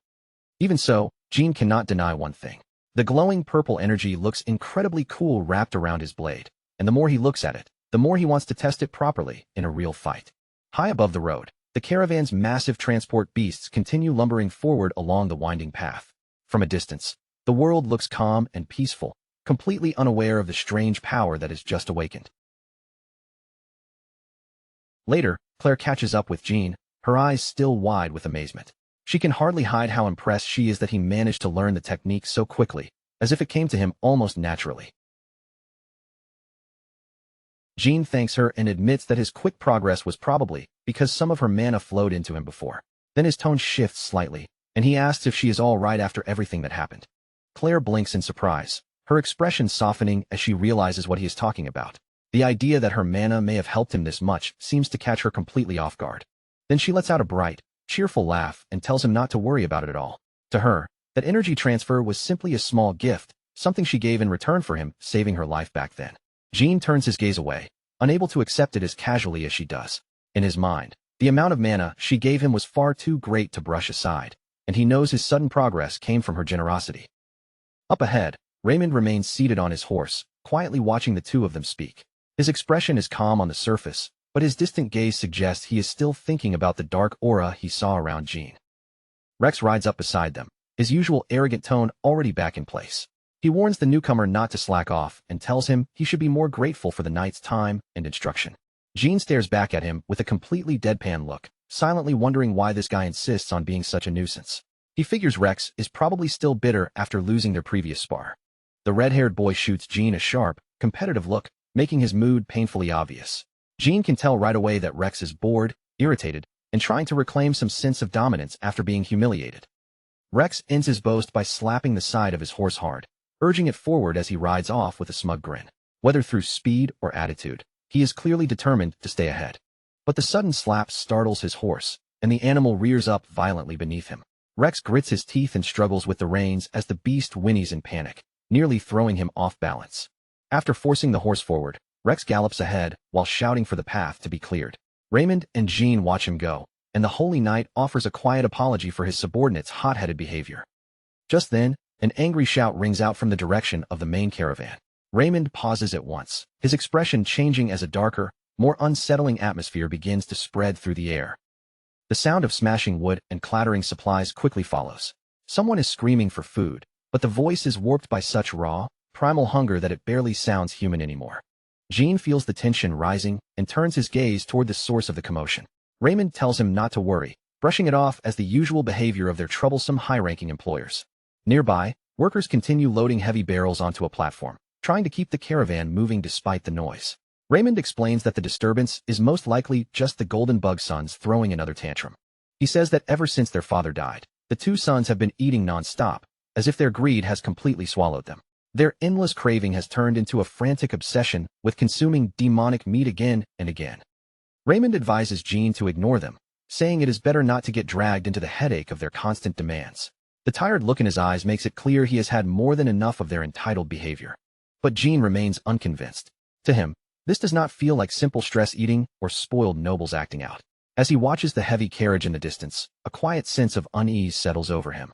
Even so, Jean cannot deny one thing. The glowing purple energy looks incredibly cool wrapped around his blade, and the more he looks at it, the more he wants to test it properly in a real fight. High above the road, the caravan's massive transport beasts continue lumbering forward along the winding path. From a distance, the world looks calm and peaceful, completely unaware of the strange power that has just awakened. Later, Claire catches up with Jean, her eyes still wide with amazement. She can hardly hide how impressed she is that he managed to learn the technique so quickly, as if it came to him almost naturally. Jean thanks her and admits that his quick progress was probably because some of her mana flowed into him before. Then his tone shifts slightly, and he asks if she is all right after everything that happened. Claire blinks in surprise, her expression softening as she realizes what he is talking about. The idea that her mana may have helped him this much seems to catch her completely off guard. Then she lets out a bright, cheerful laugh and tells him not to worry about it at all. To her, that energy transfer was simply a small gift, something she gave in return for him saving her life back then. Jean turns his gaze away, unable to accept it as casually as she does. In his mind, the amount of mana she gave him was far too great to brush aside, and he knows his sudden progress came from her generosity. Up ahead, Raymond remains seated on his horse, quietly watching the two of them speak. His expression is calm on the surface, but his distant gaze suggests he is still thinking about the dark aura he saw around Jean. Rex rides up beside them, his usual arrogant tone already back in place. He warns the newcomer not to slack off and tells him he should be more grateful for the knight's time and instruction. Jean stares back at him with a completely deadpan look, silently wondering why this guy insists on being such a nuisance. He figures Rex is probably still bitter after losing their previous spar. The red-haired boy shoots Jean a sharp, competitive look, making his mood painfully obvious. Jean can tell right away that Rex is bored, irritated, and trying to reclaim some sense of dominance after being humiliated. Rex ends his boast by slapping the side of his horse hard, urging it forward as he rides off with a smug grin. Whether through speed or attitude, he is clearly determined to stay ahead. But the sudden slap startles his horse, and the animal rears up violently beneath him. Rex grits his teeth and struggles with the reins as the beast whinnies in panic, nearly throwing him off balance. After forcing the horse forward, Rex gallops ahead while shouting for the path to be cleared. Raymond and Jean watch him go, and the Holy Knight offers a quiet apology for his subordinate's hot-headed behavior. Just then, an angry shout rings out from the direction of the main caravan. Raymond pauses at once, his expression changing as a darker, more unsettling atmosphere begins to spread through the air. The sound of smashing wood and clattering supplies quickly follows. Someone is screaming for food, but the voice is warped by such raw, primal hunger that it barely sounds human anymore. Jean feels the tension rising and turns his gaze toward the source of the commotion. Raymond tells him not to worry, brushing it off as the usual behavior of their troublesome high-ranking employers. Nearby, workers continue loading heavy barrels onto a platform, trying to keep the caravan moving despite the noise. Raymond explains that the disturbance is most likely just the Golden Bug sons throwing another tantrum. He says that ever since their father died, the two sons have been eating non-stop, as if their greed has completely swallowed them. Their endless craving has turned into a frantic obsession with consuming demonic meat again and again. Raymond advises Jean to ignore them, saying it is better not to get dragged into the headache of their constant demands. The tired look in his eyes makes it clear he has had more than enough of their entitled behavior. But Jean remains unconvinced. To him, this does not feel like simple stress eating or spoiled nobles acting out. As he watches the heavy carriage in the distance, a quiet sense of unease settles over him.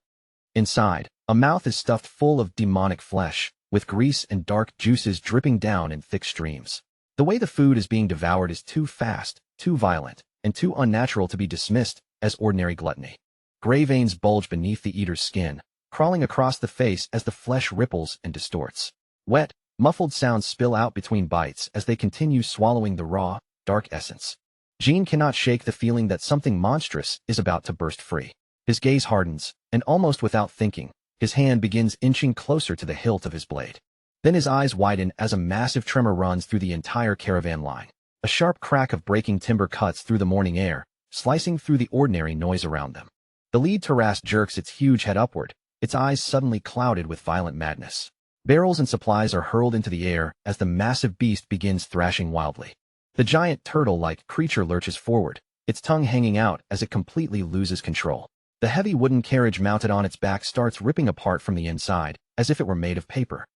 Inside, a mouth is stuffed full of demonic flesh, with grease and dark juices dripping down in thick streams. The way the food is being devoured is too fast, too violent, and too unnatural to be dismissed as ordinary gluttony. Gray veins bulge beneath the eater's skin, crawling across the face as the flesh ripples and distorts. Wet, muffled sounds spill out between bites as they continue swallowing the raw, dark essence. Jean cannot shake the feeling that something monstrous is about to burst free. His gaze hardens, and almost without thinking, his hand begins inching closer to the hilt of his blade. Then his eyes widen as a massive tremor runs through the entire caravan line. A sharp crack of breaking timber cuts through the morning air, slicing through the ordinary noise around them. The lead Taras jerks its huge head upward, its eyes suddenly clouded with violent madness. Barrels and supplies are hurled into the air as the massive beast begins thrashing wildly. The giant turtle-like creature lurches forward, its tongue hanging out as it completely loses control. The heavy wooden carriage mounted on its back starts ripping apart from the inside, as if it were made of paper.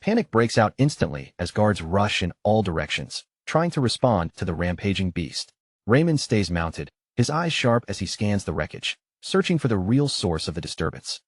Panic breaks out instantly as guards rush in all directions, trying to respond to the rampaging beast. Raymond stays mounted, his eyes sharp as he scans the wreckage, searching for the real source of the disturbance.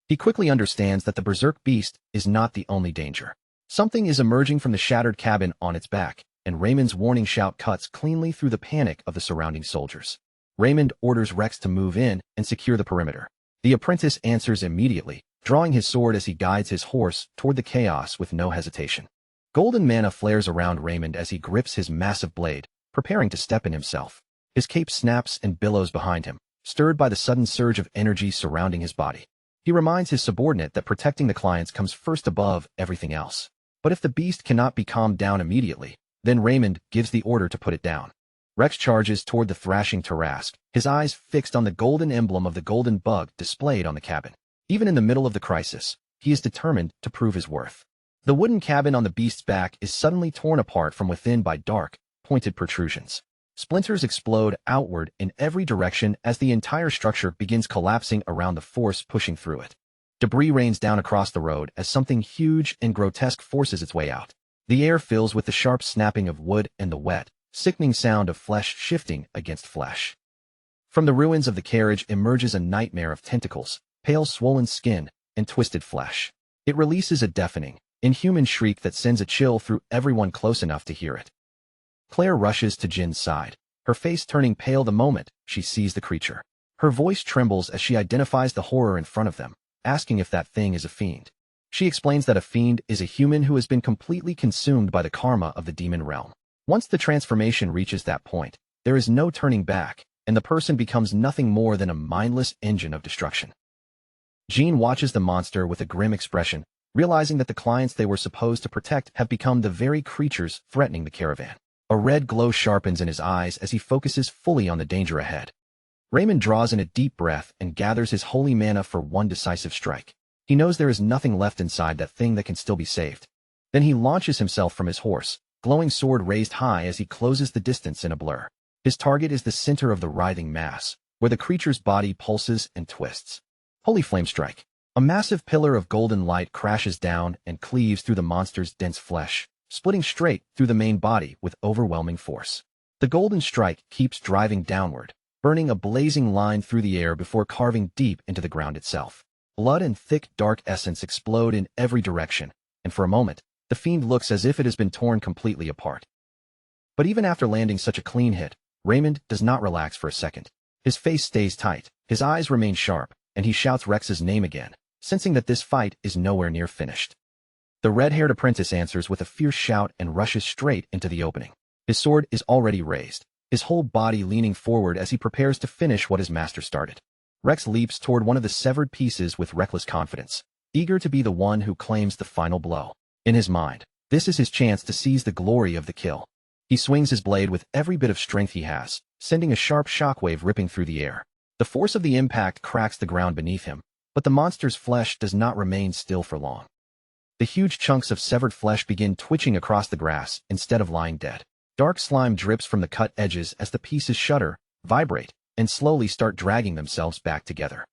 He quickly understands that the berserk beast is not the only danger. Something is emerging from the shattered cabin on its back, and Raymond's warning shout cuts cleanly through the panic of the surrounding soldiers. Raymond orders Rex to move in and secure the perimeter. The apprentice answers immediately, drawing his sword as he guides his horse toward the chaos with no hesitation. Golden mana flares around Raymond as he grips his massive blade, preparing to step in himself. His cape snaps and billows behind him, stirred by the sudden surge of energy surrounding his body. He reminds his subordinate that protecting the clients comes first above everything else. But if the beast cannot be calmed down immediately, then Raymond gives the order to put it down. Rex charges toward the thrashing Tarask, his eyes fixed on the golden emblem of the golden bug displayed on the cabin. Even in the middle of the crisis, he is determined to prove his worth. The wooden cabin on the beast's back is suddenly torn apart from within by dark, pointed protrusions. Splinters explode outward in every direction as the entire structure begins collapsing around the force pushing through it. Debris rains down across the road as something huge and grotesque forces its way out. The air fills with the sharp snapping of wood and the wet, sickening sound of flesh shifting against flesh. From the ruins of the carriage emerges a nightmare of tentacles, pale swollen skin, and twisted flesh. It releases a deafening, inhuman shriek that sends a chill through everyone close enough to hear it. Claire rushes to Jin's side, her face turning pale the moment she sees the creature. Her voice trembles as she identifies the horror in front of them, asking if that thing is a fiend. She explains that a fiend is a human who has been completely consumed by the karma of the demon realm. Once the transformation reaches that point, there is no turning back, and the person becomes nothing more than a mindless engine of destruction. Jean watches the monster with a grim expression, realizing that the clients they were supposed to protect have become the very creatures threatening the caravan. A red glow sharpens in his eyes as he focuses fully on the danger ahead. Raymond draws in a deep breath and gathers his holy mana for one decisive strike. He knows there is nothing left inside that thing that can still be saved. Then he launches himself from his horse, glowing sword raised high as he closes the distance in a blur. His target is the center of the writhing mass, where the creature's body pulses and twists. Holy flame strike! A massive pillar of golden light crashes down and cleaves through the monster's dense flesh, splitting straight through the main body with overwhelming force. The golden strike keeps driving downward, burning a blazing line through the air before carving deep into the ground itself. Blood and thick dark essence explode in every direction, and for a moment, the fiend looks as if it has been torn completely apart. But even after landing such a clean hit, Raymond does not relax for a second. His face stays tight, his eyes remain sharp, and he shouts Rex's name again, sensing that this fight is nowhere near finished. The red-haired apprentice answers with a fierce shout and rushes straight into the opening. His sword is already raised, his whole body leaning forward as he prepares to finish what his master started. Rex leaps toward one of the severed pieces with reckless confidence, eager to be the one who claims the final blow. In his mind, this is his chance to seize the glory of the kill. He swings his blade with every bit of strength he has, sending a sharp shockwave ripping through the air. The force of the impact cracks the ground beneath him, but the monster's flesh does not remain still for long. The huge chunks of severed flesh begin twitching across the grass instead of lying dead. Dark slime drips from the cut edges as the pieces shudder, vibrate, and slowly start dragging themselves back together.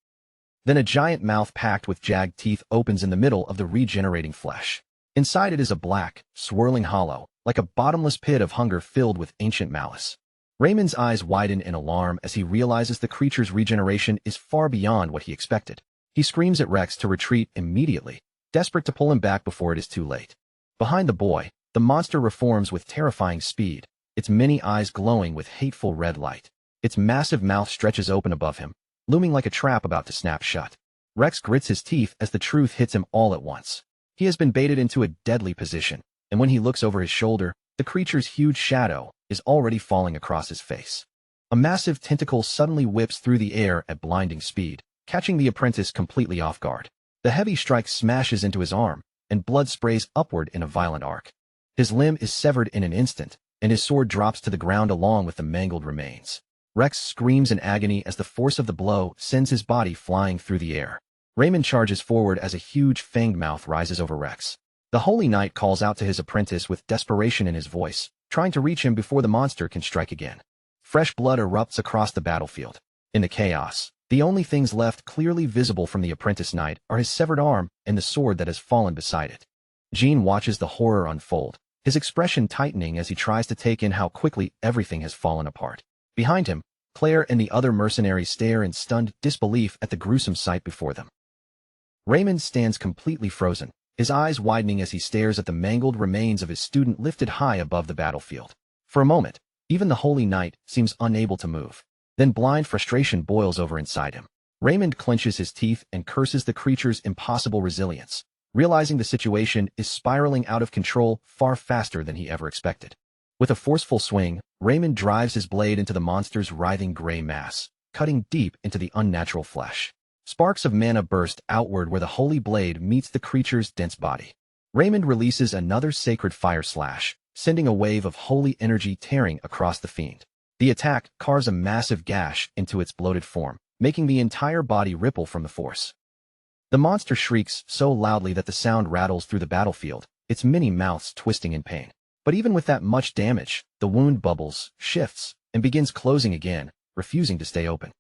Then a giant mouth packed with jagged teeth opens in the middle of the regenerating flesh. Inside it is a black, swirling hollow, like a bottomless pit of hunger filled with ancient malice. Raymond's eyes widen in alarm as he realizes the creature's regeneration is far beyond what he expected. He screams at Rex to retreat immediately, desperate to pull him back before it is too late. Behind the boy, the monster reforms with terrifying speed, its many eyes glowing with hateful red light. Its massive mouth stretches open above him, looming like a trap about to snap shut. Rex grits his teeth as the truth hits him all at once. He has been baited into a deadly position, and when he looks over his shoulder, the creature's huge shadow is already falling across his face. A massive tentacle suddenly whips through the air at blinding speed, catching the apprentice completely off guard. The heavy strike smashes into his arm, and blood sprays upward in a violent arc. His limb is severed in an instant, and his sword drops to the ground along with the mangled remains. Rex screams in agony as the force of the blow sends his body flying through the air. Raymond charges forward as a huge fanged mouth rises over Rex. The Holy Knight calls out to his apprentice with desperation in his voice, trying to reach him before the monster can strike again. Fresh blood erupts across the battlefield. In the chaos, the only things left clearly visible from the apprentice knight are his severed arm and the sword that has fallen beside it. Jean watches the horror unfold, his expression tightening as he tries to take in how quickly everything has fallen apart. Behind him, Claire and the other mercenaries stare in stunned disbelief at the gruesome sight before them. Raymond stands completely frozen, his eyes widening as he stares at the mangled remains of his student lifted high above the battlefield. For a moment, even the Holy Knight seems unable to move. Then blind frustration boils over inside him. Raymond clenches his teeth and curses the creature's impossible resilience, realizing the situation is spiraling out of control far faster than he ever expected. With a forceful swing, Raymond drives his blade into the monster's writhing gray mass, cutting deep into the unnatural flesh. Sparks of mana burst outward where the holy blade meets the creature's dense body. Raymond releases another sacred fire slash, sending a wave of holy energy tearing across the fiend. The attack carves a massive gash into its bloated form, making the entire body ripple from the force. The monster shrieks so loudly that the sound rattles through the battlefield, its many mouths twisting in pain. But even with that much damage, the wound bubbles, shifts, and begins closing again, refusing to stay open.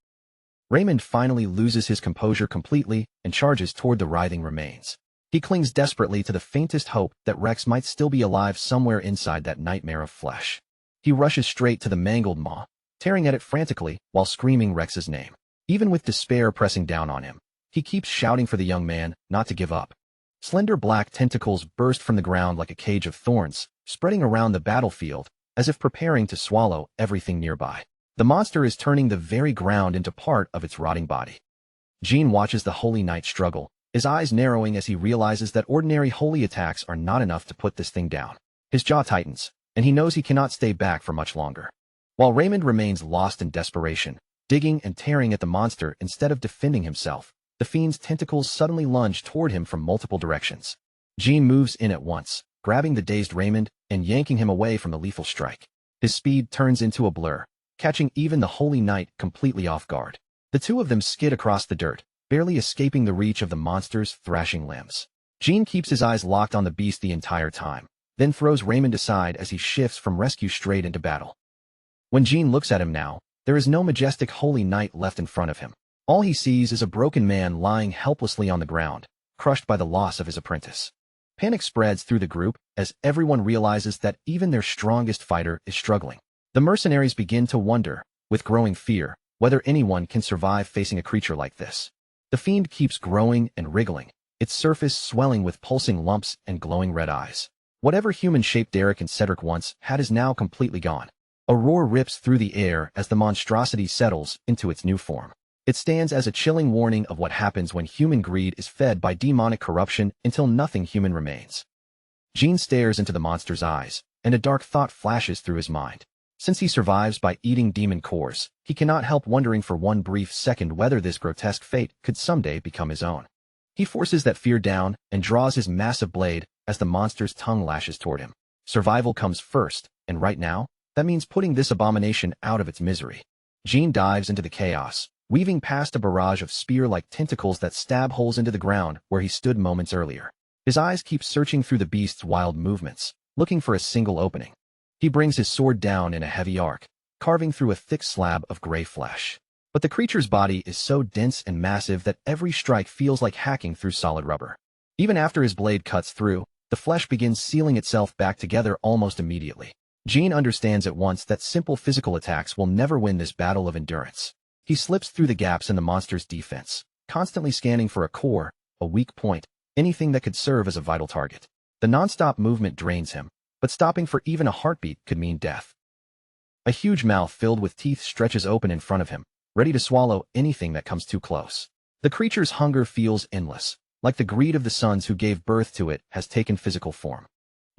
Raymond finally loses his composure completely and charges toward the writhing remains. He clings desperately to the faintest hope that Rex might still be alive somewhere inside that nightmare of flesh. He rushes straight to the mangled maw, tearing at it frantically while screaming Rex's name. Even with despair pressing down on him, he keeps shouting for the young man not to give up. Slender black tentacles burst from the ground like a cage of thorns, spreading around the battlefield as if preparing to swallow everything nearby. The monster is turning the very ground into part of its rotting body. Jean watches the Holy Knight struggle, his eyes narrowing as he realizes that ordinary holy attacks are not enough to put this thing down. His jaw tightens, and he knows he cannot stay back for much longer. While Raymond remains lost in desperation, digging and tearing at the monster instead of defending himself, the fiend's tentacles suddenly lunge toward him from multiple directions. Jean moves in at once, grabbing the dazed Raymond and yanking him away from the lethal strike. His speed turns into a blur, catching even the Holy Knight completely off guard. The two of them skid across the dirt, barely escaping the reach of the monster's thrashing limbs. Jean keeps his eyes locked on the beast the entire time, then throws Raymond aside as he shifts from rescue straight into battle. When Jean looks at him now, there is no majestic Holy Knight left in front of him. All he sees is a broken man lying helplessly on the ground, crushed by the loss of his apprentice. Panic spreads through the group as everyone realizes that even their strongest fighter is struggling. The mercenaries begin to wonder, with growing fear, whether anyone can survive facing a creature like this. The fiend keeps growing and wriggling, its surface swelling with pulsing lumps and glowing red eyes. Whatever human shape Derek and Cedric once had is now completely gone. A roar rips through the air as the monstrosity settles into its new form. It stands as a chilling warning of what happens when human greed is fed by demonic corruption until nothing human remains. Jean stares into the monster's eyes, and a dark thought flashes through his mind. Since he survives by eating demon cores, he cannot help wondering for one brief second whether this grotesque fate could someday become his own. He forces that fear down and draws his massive blade as the monster's tongue lashes toward him. Survival comes first, and right now, that means putting this abomination out of its misery. Jean dives into the chaos, weaving past a barrage of spear-like tentacles that stab holes into the ground where he stood moments earlier. His eyes keep searching through the beast's wild movements, looking for a single opening. He brings his sword down in a heavy arc, carving through a thick slab of gray flesh. But the creature's body is so dense and massive that every strike feels like hacking through solid rubber. Even after his blade cuts through, the flesh begins sealing itself back together almost immediately. Jean understands at once that simple physical attacks will never win this battle of endurance. He slips through the gaps in the monster's defense, constantly scanning for a core, a weak point, anything that could serve as a vital target. The non-stop movement drains him, but stopping for even a heartbeat could mean death. A huge mouth filled with teeth stretches open in front of him, ready to swallow anything that comes too close. The creature's hunger feels endless, like the greed of the sons who gave birth to it has taken physical form.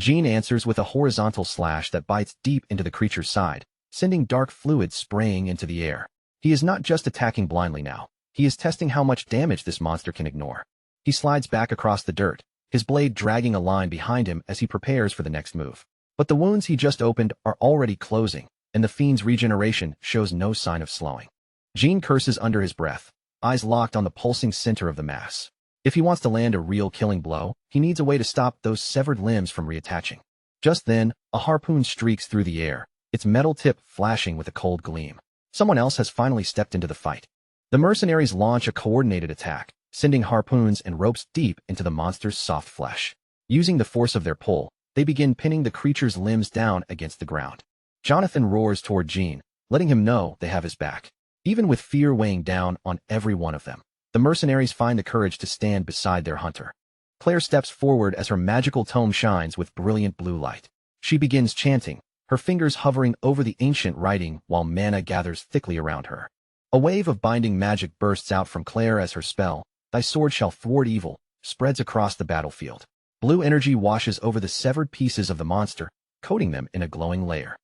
Jean answers with a horizontal slash that bites deep into the creature's side, sending dark fluid spraying into the air. He is not just attacking blindly now. He is testing how much damage this monster can ignore. He slides back across the dirt, his blade dragging a line behind him as he prepares for the next move. But the wounds he just opened are already closing, and the fiend's regeneration shows no sign of slowing. Jean curses under his breath, eyes locked on the pulsing center of the mass. If he wants to land a real killing blow, he needs a way to stop those severed limbs from reattaching. Just then, a harpoon streaks through the air, its metal tip flashing with a cold gleam. Someone else has finally stepped into the fight. The mercenaries launch a coordinated attack, sending harpoons and ropes deep into the monster's soft flesh. Using the force of their pull, they begin pinning the creature's limbs down against the ground. Jonathan roars toward Jean, letting him know they have his back. Even with fear weighing down on every one of them, the mercenaries find the courage to stand beside their hunter. Claire steps forward as her magical tome shines with brilliant blue light. She begins chanting, her fingers hovering over the ancient writing while mana gathers thickly around her. A wave of binding magic bursts out from Claire as her spell, "Thy sword shall thwart evil," spreads across the battlefield. Blue energy washes over the severed pieces of the monster, coating them in a glowing layer.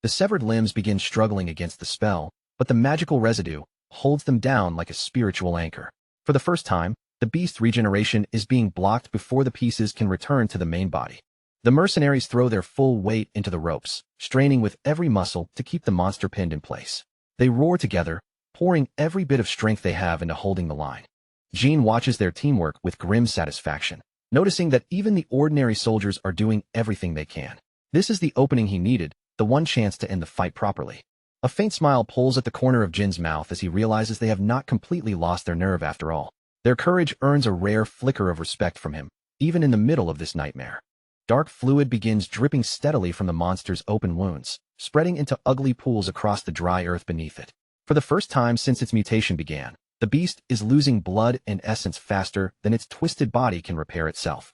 The severed limbs begin struggling against the spell, but the magical residue holds them down like a spiritual anchor. For the first time, the beast's regeneration is being blocked before the pieces can return to the main body. The mercenaries throw their full weight into the ropes, straining with every muscle to keep the monster pinned in place. They roar together, pouring every bit of strength they have into holding the line. Jean watches their teamwork with grim satisfaction, noticing that even the ordinary soldiers are doing everything they can. This is the opening he needed, the one chance to end the fight properly. A faint smile pulls at the corner of Jin's mouth as he realizes they have not completely lost their nerve after all. Their courage earns a rare flicker of respect from him, even in the middle of this nightmare. Dark fluid begins dripping steadily from the monster's open wounds, spreading into ugly pools across the dry earth beneath it. For the first time since its mutation began, the beast is losing blood and essence faster than its twisted body can repair itself.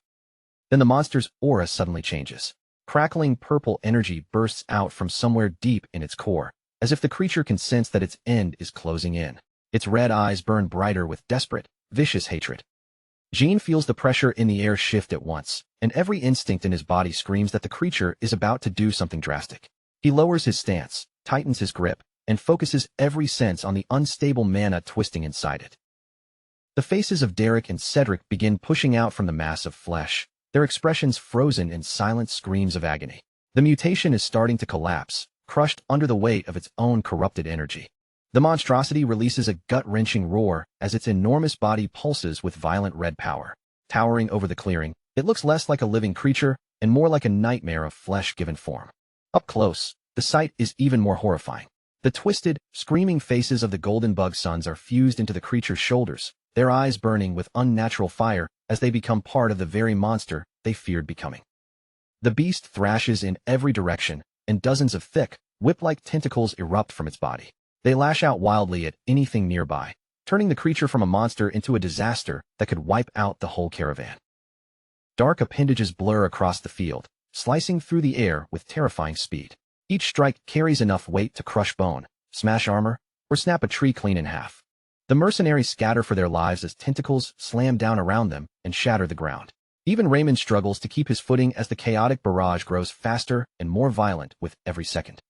Then the monster's aura suddenly changes. Crackling purple energy bursts out from somewhere deep in its core, as if the creature can sense that its end is closing in. Its red eyes burn brighter with desperate, vicious hatred. Jean feels the pressure in the air shift at once, and every instinct in his body screams that the creature is about to do something drastic. He lowers his stance, tightens his grip, and focuses every sense on the unstable mana twisting inside it. The faces of Derek and Cedric begin pushing out from the mass of flesh, their expressions frozen in silent screams of agony. The mutation is starting to collapse, crushed under the weight of its own corrupted energy. The monstrosity releases a gut-wrenching roar as its enormous body pulses with violent red power. Towering over the clearing, it looks less like a living creature and more like a nightmare of flesh given form. Up close, the sight is even more horrifying. The twisted, screaming faces of the golden bug sons are fused into the creature's shoulders, their eyes burning with unnatural fire as they become part of the very monster they feared becoming. The beast thrashes in every direction, and dozens of thick, whip-like tentacles erupt from its body. They lash out wildly at anything nearby, turning the creature from a monster into a disaster that could wipe out the whole caravan. Dark appendages blur across the field, slicing through the air with terrifying speed. Each strike carries enough weight to crush bone, smash armor, or snap a tree clean in half. The mercenaries scatter for their lives as tentacles slam down around them and shatter the ground. Even Raymond struggles to keep his footing as the chaotic barrage grows faster and more violent with every second.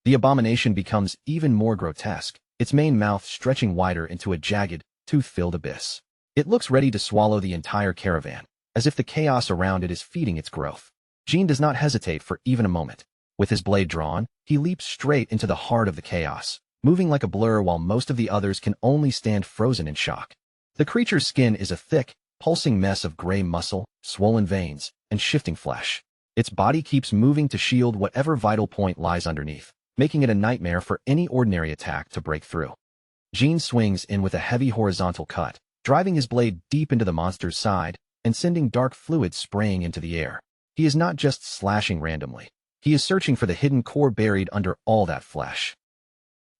The abomination becomes even more grotesque, its main mouth stretching wider into a jagged, tooth-filled abyss. It looks ready to swallow the entire caravan, as if the chaos around it is feeding its growth. Jean does not hesitate for even a moment. With his blade drawn, he leaps straight into the heart of the chaos, moving like a blur while most of the others can only stand frozen in shock. The creature's skin is a thick, pulsing mess of gray muscle, swollen veins, and shifting flesh. Its body keeps moving to shield whatever vital point lies underneath, making it a nightmare for any ordinary attack to break through. Jean swings in with a heavy horizontal cut, driving his blade deep into the monster's side and sending dark fluid spraying into the air. He is not just slashing randomly. He is searching for the hidden core buried under all that flesh.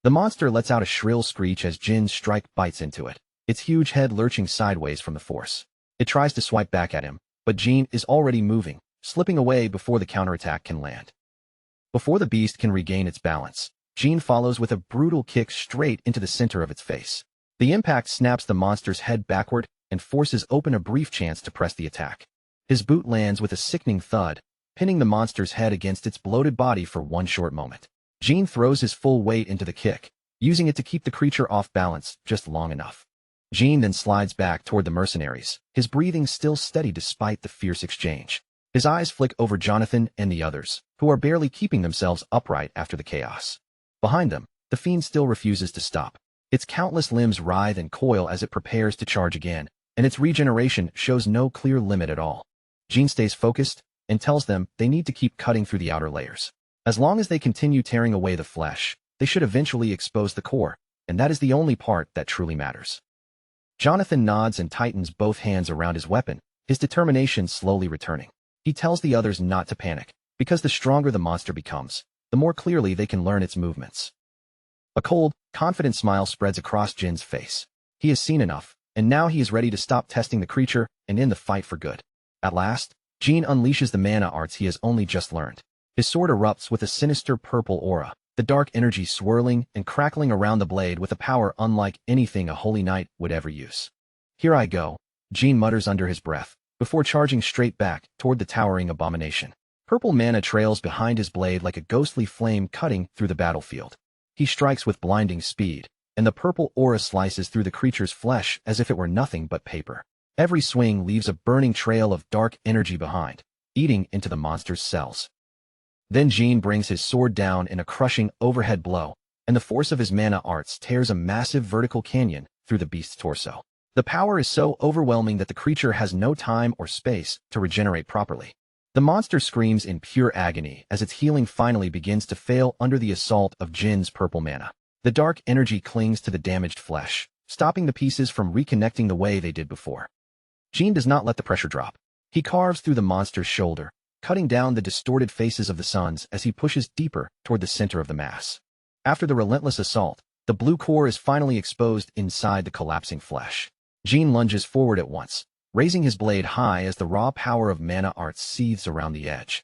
The monster lets out a shrill screech as Jin's strike bites into it, its huge head lurching sideways from the force. It tries to swipe back at him, but Jin is already moving, slipping away before the counterattack can land. Before the beast can regain its balance, Jin follows with a brutal kick straight into the center of its face. The impact snaps the monster's head backward and forces open a brief chance to press the attack. His boot lands with a sickening thud, pinning the monster's head against its bloated body for one short moment. Jin throws his full weight into the kick, using it to keep the creature off balance just long enough. Jin then slides back toward the mercenaries, his breathing still steady despite the fierce exchange. His eyes flick over Jonathan and the others, who are barely keeping themselves upright after the chaos. Behind them, the fiend still refuses to stop. Its countless limbs writhe and coil as it prepares to charge again, and its regeneration shows no clear limit at all. Jin stays focused and tells them they need to keep cutting through the outer layers. As long as they continue tearing away the flesh, they should eventually expose the core, and that is the only part that truly matters. Jonathan nods and tightens both hands around his weapon, his determination slowly returning. He tells the others not to panic, because the stronger the monster becomes, the more clearly they can learn its movements. A cold, confident smile spreads across Jin's face. He has seen enough, and now he is ready to stop testing the creature and end the fight for good. At last, Jin unleashes the mana arts he has only just learned. His sword erupts with a sinister purple aura, the dark energy swirling and crackling around the blade with a power unlike anything a holy knight would ever use. "Here I go," Jin mutters under his breath, before charging straight back toward the towering abomination. Purple mana trails behind his blade like a ghostly flame cutting through the battlefield. He strikes with blinding speed, and the purple aura slices through the creature's flesh as if it were nothing but paper. Every swing leaves a burning trail of dark energy behind, eating into the monster's cells. Then Jin brings his sword down in a crushing overhead blow, and the force of his mana arts tears a massive vertical canyon through the beast's torso. The power is so overwhelming that the creature has no time or space to regenerate properly. The monster screams in pure agony as its healing finally begins to fail under the assault of Jin's purple mana. The dark energy clings to the damaged flesh, stopping the pieces from reconnecting the way they did before. Jin does not let the pressure drop. He carves through the monster's shoulder, cutting down the distorted faces of the suns as he pushes deeper toward the center of the mass. After the relentless assault, the blue core is finally exposed inside the collapsing flesh. Jin lunges forward at once, raising his blade high as the raw power of mana arts seethes around the edge.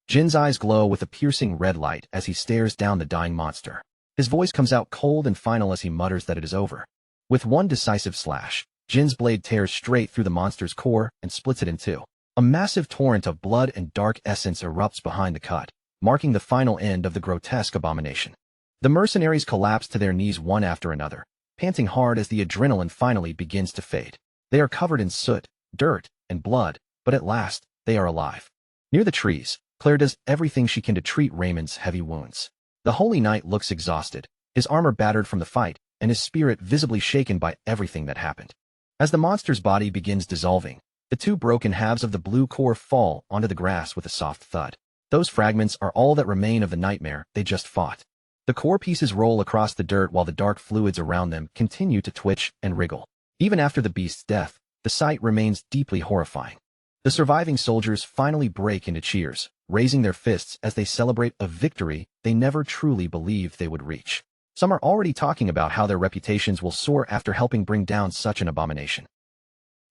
Jin's eyes glow with a piercing red light as he stares down the dying monster. His voice comes out cold and final as he mutters that it is over. With one decisive slash, Jin's blade tears straight through the monster's core and splits it in two. A massive torrent of blood and dark essence erupts behind the cut, marking the final end of the grotesque abomination. The mercenaries collapse to their knees one after another, panting hard as the adrenaline finally begins to fade. They are covered in soot, dirt, and blood, but at last, they are alive. Near the trees, Claire does everything she can to treat Raymond's heavy wounds. The Holy Knight looks exhausted, his armor battered from the fight, and his spirit visibly shaken by everything that happened. As the monster's body begins dissolving, the two broken halves of the blue core fall onto the grass with a soft thud. Those fragments are all that remain of the nightmare they just fought. The core pieces roll across the dirt while the dark fluids around them continue to twitch and wriggle. Even after the beast's death, the sight remains deeply horrifying. The surviving soldiers finally break into cheers, raising their fists as they celebrate a victory they never truly believed they would reach. Some are already talking about how their reputations will soar after helping bring down such an abomination.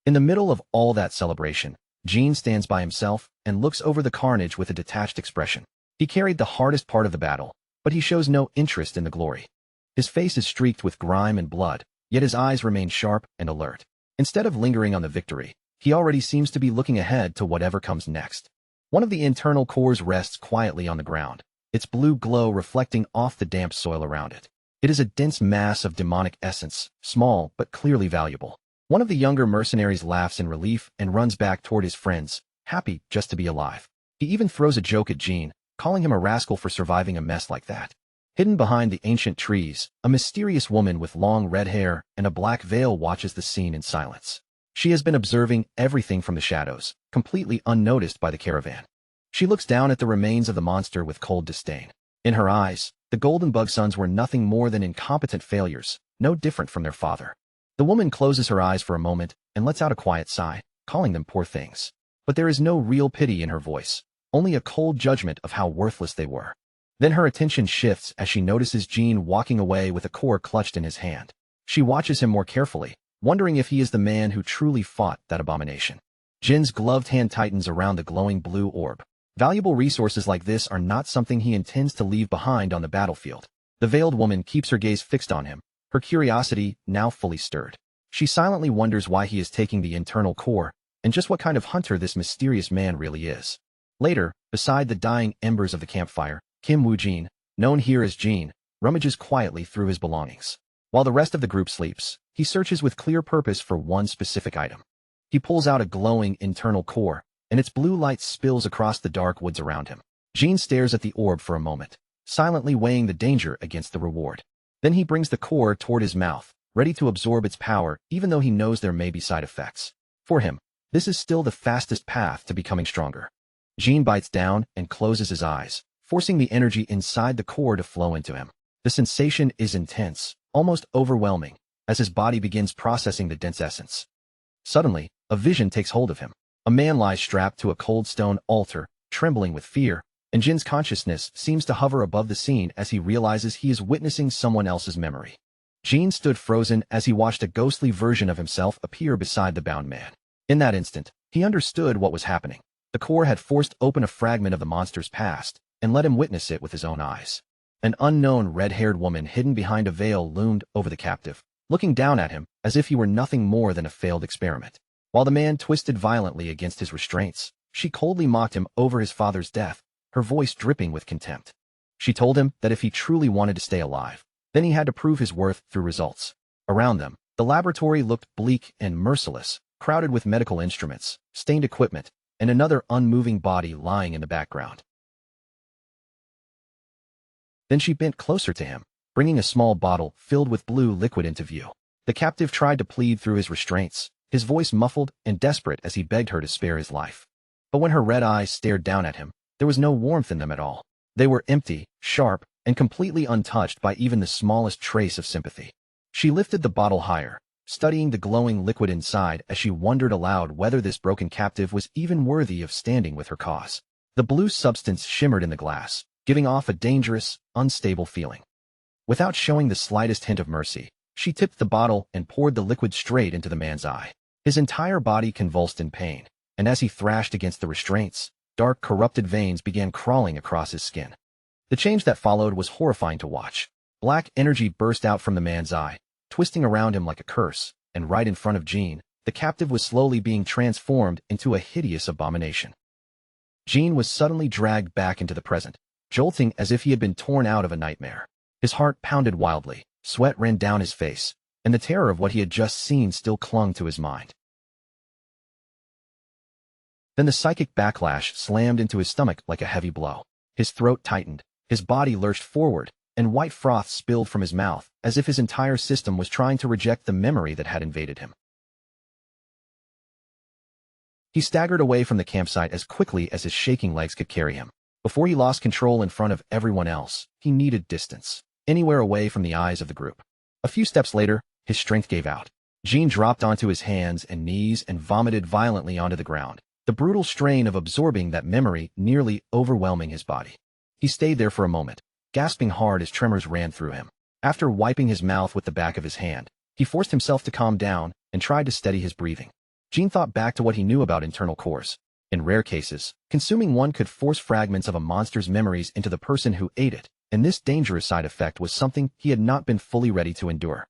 In the middle of all that celebration, Jin stands by himself and looks over the carnage with a detached expression. He carried the hardest part of the battle, but he shows no interest in the glory. His face is streaked with grime and blood, yet his eyes remain sharp and alert. Instead of lingering on the victory, he already seems to be looking ahead to whatever comes next. One of the internal cores rests quietly on the ground, its blue glow reflecting off the damp soil around it. It is a dense mass of demonic essence, small but clearly valuable. One of the younger mercenaries laughs in relief and runs back toward his friends, happy just to be alive. He even throws a joke at Jin, calling him a rascal for surviving a mess like that. Hidden behind the ancient trees, a mysterious woman with long red hair and a black veil watches the scene in silence. She has been observing everything from the shadows, completely unnoticed by the caravan. She looks down at the remains of the monster with cold disdain. In her eyes, The Golden Bug Sons were nothing more than incompetent failures, no different from their father. The woman closes her eyes for a moment and lets out a quiet sigh, calling them poor things. But there is no real pity in her voice, only a cold judgment of how worthless they were. Then her attention shifts as she notices Jean walking away with a core clutched in his hand. She watches him more carefully, wondering if he is the man who truly fought that abomination. Jin's gloved hand tightens around the glowing blue orb. Valuable resources like this are not something he intends to leave behind on the battlefield. The veiled woman keeps her gaze fixed on him, her curiosity now fully stirred. She silently wonders why he is taking the internal core, and just what kind of hunter this mysterious man really is. Later, beside the dying embers of the campfire, Kim Woo-jin, known here as Jean, rummages quietly through his belongings. While the rest of the group sleeps, he searches with clear purpose for one specific item. He pulls out a glowing internal core, and its blue light spills across the dark woods around him. Jean stares at the orb for a moment, silently weighing the danger against the reward. Then he brings the core toward his mouth, ready to absorb its power even though he knows there may be side effects. For him, this is still the fastest path to becoming stronger. Jean bites down and closes his eyes, forcing the energy inside the core to flow into him. The sensation is intense, almost overwhelming, as his body begins processing the dense essence. Suddenly, a vision takes hold of him. A man lies strapped to a cold stone altar, trembling with fear, and Jin's consciousness seems to hover above the scene as he realizes he is witnessing someone else's memory. Jean stood frozen as he watched a ghostly version of himself appear beside the bound man. In that instant, he understood what was happening. The core had forced open a fragment of the monster's past, and let him witness it with his own eyes. An unknown red-haired woman hidden behind a veil loomed over the captive, looking down at him as if he were nothing more than a failed experiment. While the man twisted violently against his restraints, she coldly mocked him over his father's death, her voice dripping with contempt. She told him that if he truly wanted to stay alive, then he had to prove his worth through results. Around them, the laboratory looked bleak and merciless, crowded with medical instruments, stained equipment, and another unmoving body lying in the background. Then she bent closer to him, bringing a small bottle filled with blue liquid into view. The captive tried to plead through his restraints, his voice muffled and desperate as he begged her to spare his life. But when her red eyes stared down at him, there was no warmth in them at all. They were empty, sharp, and completely untouched by even the smallest trace of sympathy. She lifted the bottle higher, studying the glowing liquid inside as she wondered aloud whether this broken captive was even worthy of standing with her cause. The blue substance shimmered in the glass, giving off a dangerous, unstable feeling. Without showing the slightest hint of mercy, she tipped the bottle and poured the liquid straight into the man's eye. His entire body convulsed in pain, and as he thrashed against the restraints, dark, corrupted veins began crawling across his skin. The change that followed was horrifying to watch. Black energy burst out from the man's eye, twisting around him like a curse, and right in front of Jean, the captive was slowly being transformed into a hideous abomination. Jean was suddenly dragged back into the present, jolting as if he had been torn out of a nightmare. His heart pounded wildly, sweat ran down his face, and the terror of what he had just seen still clung to his mind. Then the psychic backlash slammed into his stomach like a heavy blow. His throat tightened, his body lurched forward, and white froth spilled from his mouth, as if his entire system was trying to reject the memory that had invaded him. He staggered away from the campsite as quickly as his shaking legs could carry him. Before he lost control in front of everyone else, he needed distance, anywhere away from the eyes of the group. A few steps later, his strength gave out. Jean dropped onto his hands and knees and vomited violently onto the ground, the brutal strain of absorbing that memory nearly overwhelming his body. He stayed there for a moment, gasping hard as tremors ran through him. After wiping his mouth with the back of his hand, he forced himself to calm down and tried to steady his breathing. Jean thought back to what he knew about internal cores. In rare cases, consuming one could force fragments of a monster's memories into the person who ate it, and this dangerous side effect was something he had not been fully ready to endure.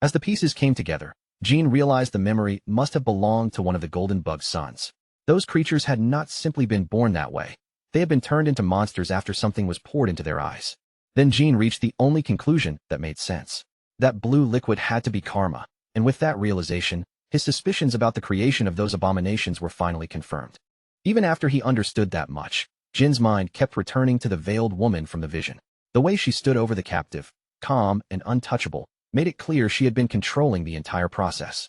As the pieces came together, Jean realized the memory must have belonged to one of the Golden Bug's sons. Those creatures had not simply been born that way. They had been turned into monsters after something was poured into their eyes. Then Jean reached the only conclusion that made sense. That blue liquid had to be karma, and with that realization, his suspicions about the creation of those abominations were finally confirmed. Even after he understood that much, Jin's mind kept returning to the veiled woman from the vision. The way she stood over the captive, calm and untouchable, made it clear she had been controlling the entire process.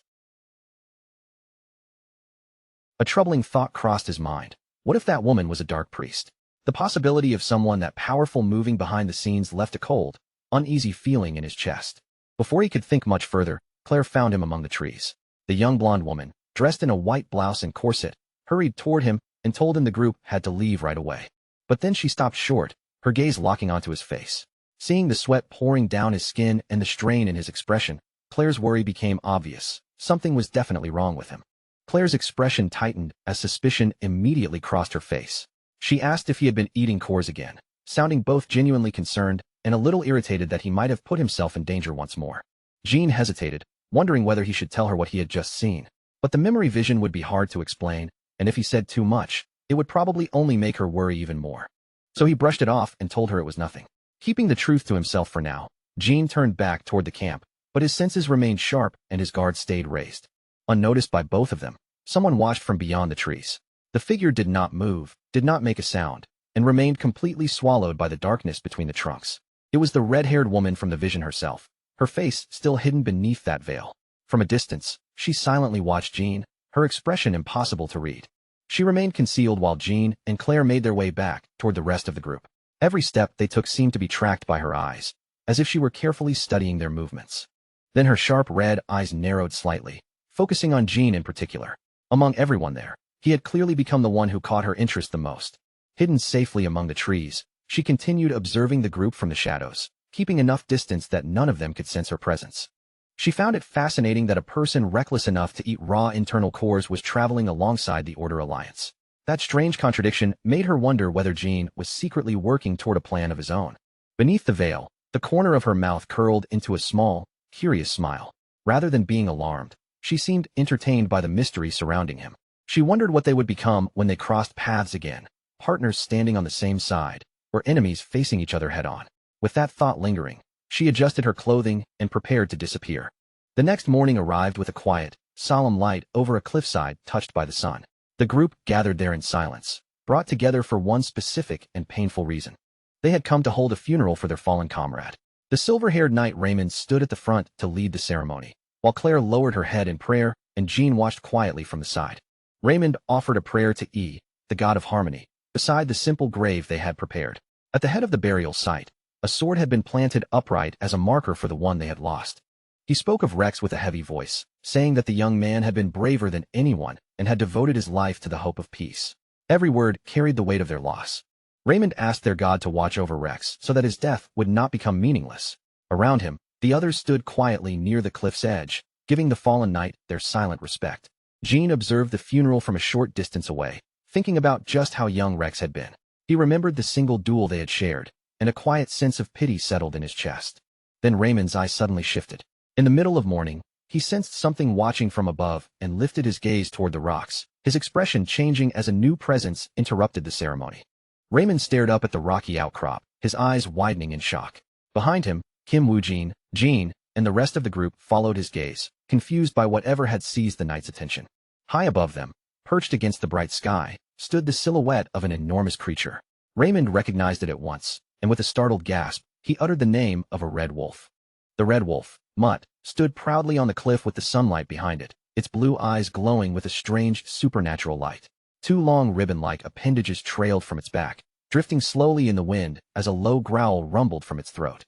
A troubling thought crossed his mind. What if that woman was a dark priest? The possibility of someone that powerful moving behind the scenes left a cold, uneasy feeling in his chest. Before he could think much further, Claire found him among the trees. The young blonde woman, dressed in a white blouse and corset, hurried toward him and told him the group had to leave right away. But then she stopped short, her gaze locking onto his face. Seeing the sweat pouring down his skin and the strain in his expression, Claire's worry became obvious. Something was definitely wrong with him. Claire's expression tightened as suspicion immediately crossed her face. She asked if he had been eating cores again, sounding both genuinely concerned and a little irritated that he might have put himself in danger once more. Jean hesitated, wondering whether he should tell her what he had just seen. But the memory vision would be hard to explain, and if he said too much, it would probably only make her worry even more. So he brushed it off and told her it was nothing. Keeping the truth to himself for now, Jean turned back toward the camp, but his senses remained sharp and his guard stayed raised. Unnoticed by both of them, someone watched from beyond the trees. The figure did not move, did not make a sound, and remained completely swallowed by the darkness between the trunks. It was the red-haired woman from the vision herself, her face still hidden beneath that veil. From a distance, she silently watched Jean, her expression impossible to read. She remained concealed while Jean and Claire made their way back toward the rest of the group. Every step they took seemed to be tracked by her eyes, as if she were carefully studying their movements. Then her sharp red eyes narrowed slightly, focusing on Jean in particular. Among everyone there, he had clearly become the one who caught her interest the most. Hidden safely among the trees, she continued observing the group from the shadows, keeping enough distance that none of them could sense her presence. She found it fascinating that a person reckless enough to eat raw internal cores was traveling alongside the Order Alliance. That strange contradiction made her wonder whether Jean was secretly working toward a plan of his own. Beneath the veil, the corner of her mouth curled into a small, curious smile. Rather than being alarmed, she seemed entertained by the mystery surrounding him. She wondered what they would become when they crossed paths again, partners standing on the same side, or enemies facing each other head-on. With that thought lingering, she adjusted her clothing and prepared to disappear. The next morning arrived with a quiet, solemn light over a cliffside touched by the sun. The group gathered there in silence, brought together for one specific and painful reason. They had come to hold a funeral for their fallen comrade. The silver-haired knight Raymond stood at the front to lead the ceremony, while Claire lowered her head in prayer and Jean watched quietly from the side. Raymond offered a prayer to the god of harmony, beside the simple grave they had prepared. At the head of the burial site, a sword had been planted upright as a marker for the one they had lost. He spoke of Rex with a heavy voice, saying that the young man had been braver than anyone and had devoted his life to the hope of peace. Every word carried the weight of their loss. Raymond asked their god to watch over Rex so that his death would not become meaningless. Around him, the others stood quietly near the cliff's edge, giving the fallen knight their silent respect. Jean observed the funeral from a short distance away, thinking about just how young Rex had been. He remembered the single duel they had shared, and a quiet sense of pity settled in his chest. Then Raymond's eyes suddenly shifted. In the middle of morning, he sensed something watching from above and lifted his gaze toward the rocks, his expression changing as a new presence interrupted the ceremony. Raymond stared up at the rocky outcrop, his eyes widening in shock. Behind him, Kim Woo-jin, Jean, and the rest of the group followed his gaze, confused by whatever had seized the knight's attention. High above them, perched against the bright sky, stood the silhouette of an enormous creature. Raymond recognized it at once, and with a startled gasp, he uttered the name of a red wolf. The red wolf, Mutt, stood proudly on the cliff with the sunlight behind it, its blue eyes glowing with a strange, supernatural light. Two long ribbon-like appendages trailed from its back, drifting slowly in the wind as a low growl rumbled from its throat.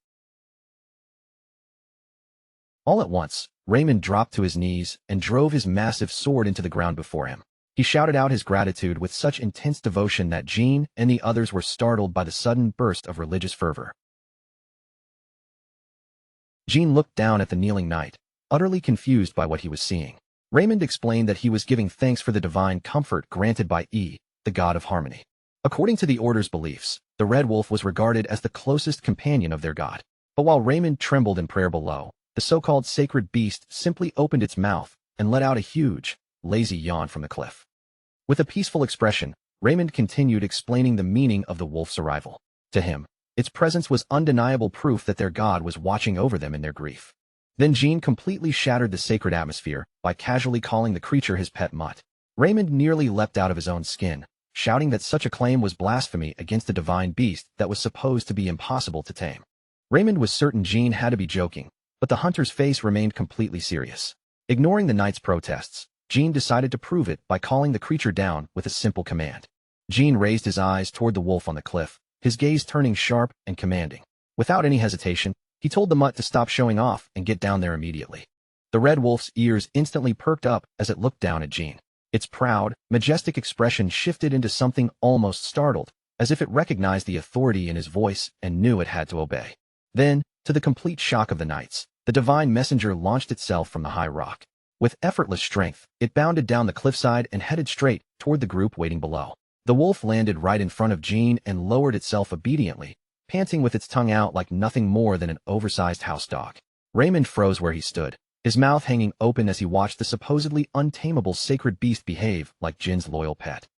All at once, Raymond dropped to his knees and drove his massive sword into the ground before him. He shouted out his gratitude with such intense devotion that Jean and the others were startled by the sudden burst of religious fervor. Jean looked down at the kneeling knight, utterly confused by what he was seeing. Raymond explained that he was giving thanks for the divine comfort granted by the god of harmony. According to the Order's beliefs, the red wolf was regarded as the closest companion of their god. But while Raymond trembled in prayer below, the so-called sacred beast simply opened its mouth and let out a huge, lazy yawn from the cliff. With a peaceful expression, Raymond continued explaining the meaning of the wolf's arrival. To him, its presence was undeniable proof that their god was watching over them in their grief. Then Jean completely shattered the sacred atmosphere by casually calling the creature his pet mutt. Raymond nearly leapt out of his own skin, shouting that such a claim was blasphemy against a divine beast that was supposed to be impossible to tame. Raymond was certain Jean had to be joking, but the hunter's face remained completely serious. Ignoring the knight's protests, Jean decided to prove it by calling the creature down with a simple command. Jean raised his eyes toward the wolf on the cliff, his gaze turning sharp and commanding. Without any hesitation, he told the mutt to stop showing off and get down there immediately. The red wolf's ears instantly perked up as it looked down at Jean. Its proud, majestic expression shifted into something almost startled, as if it recognized the authority in his voice and knew it had to obey. Then, to the complete shock of the knights, the divine messenger launched itself from the high rock. With effortless strength, it bounded down the cliffside and headed straight toward the group waiting below. The wolf landed right in front of Jean and lowered itself obediently, panting with its tongue out like nothing more than an oversized house dog. Raymond froze where he stood, his mouth hanging open as he watched the supposedly untamable sacred beast behave like Jin's loyal pet.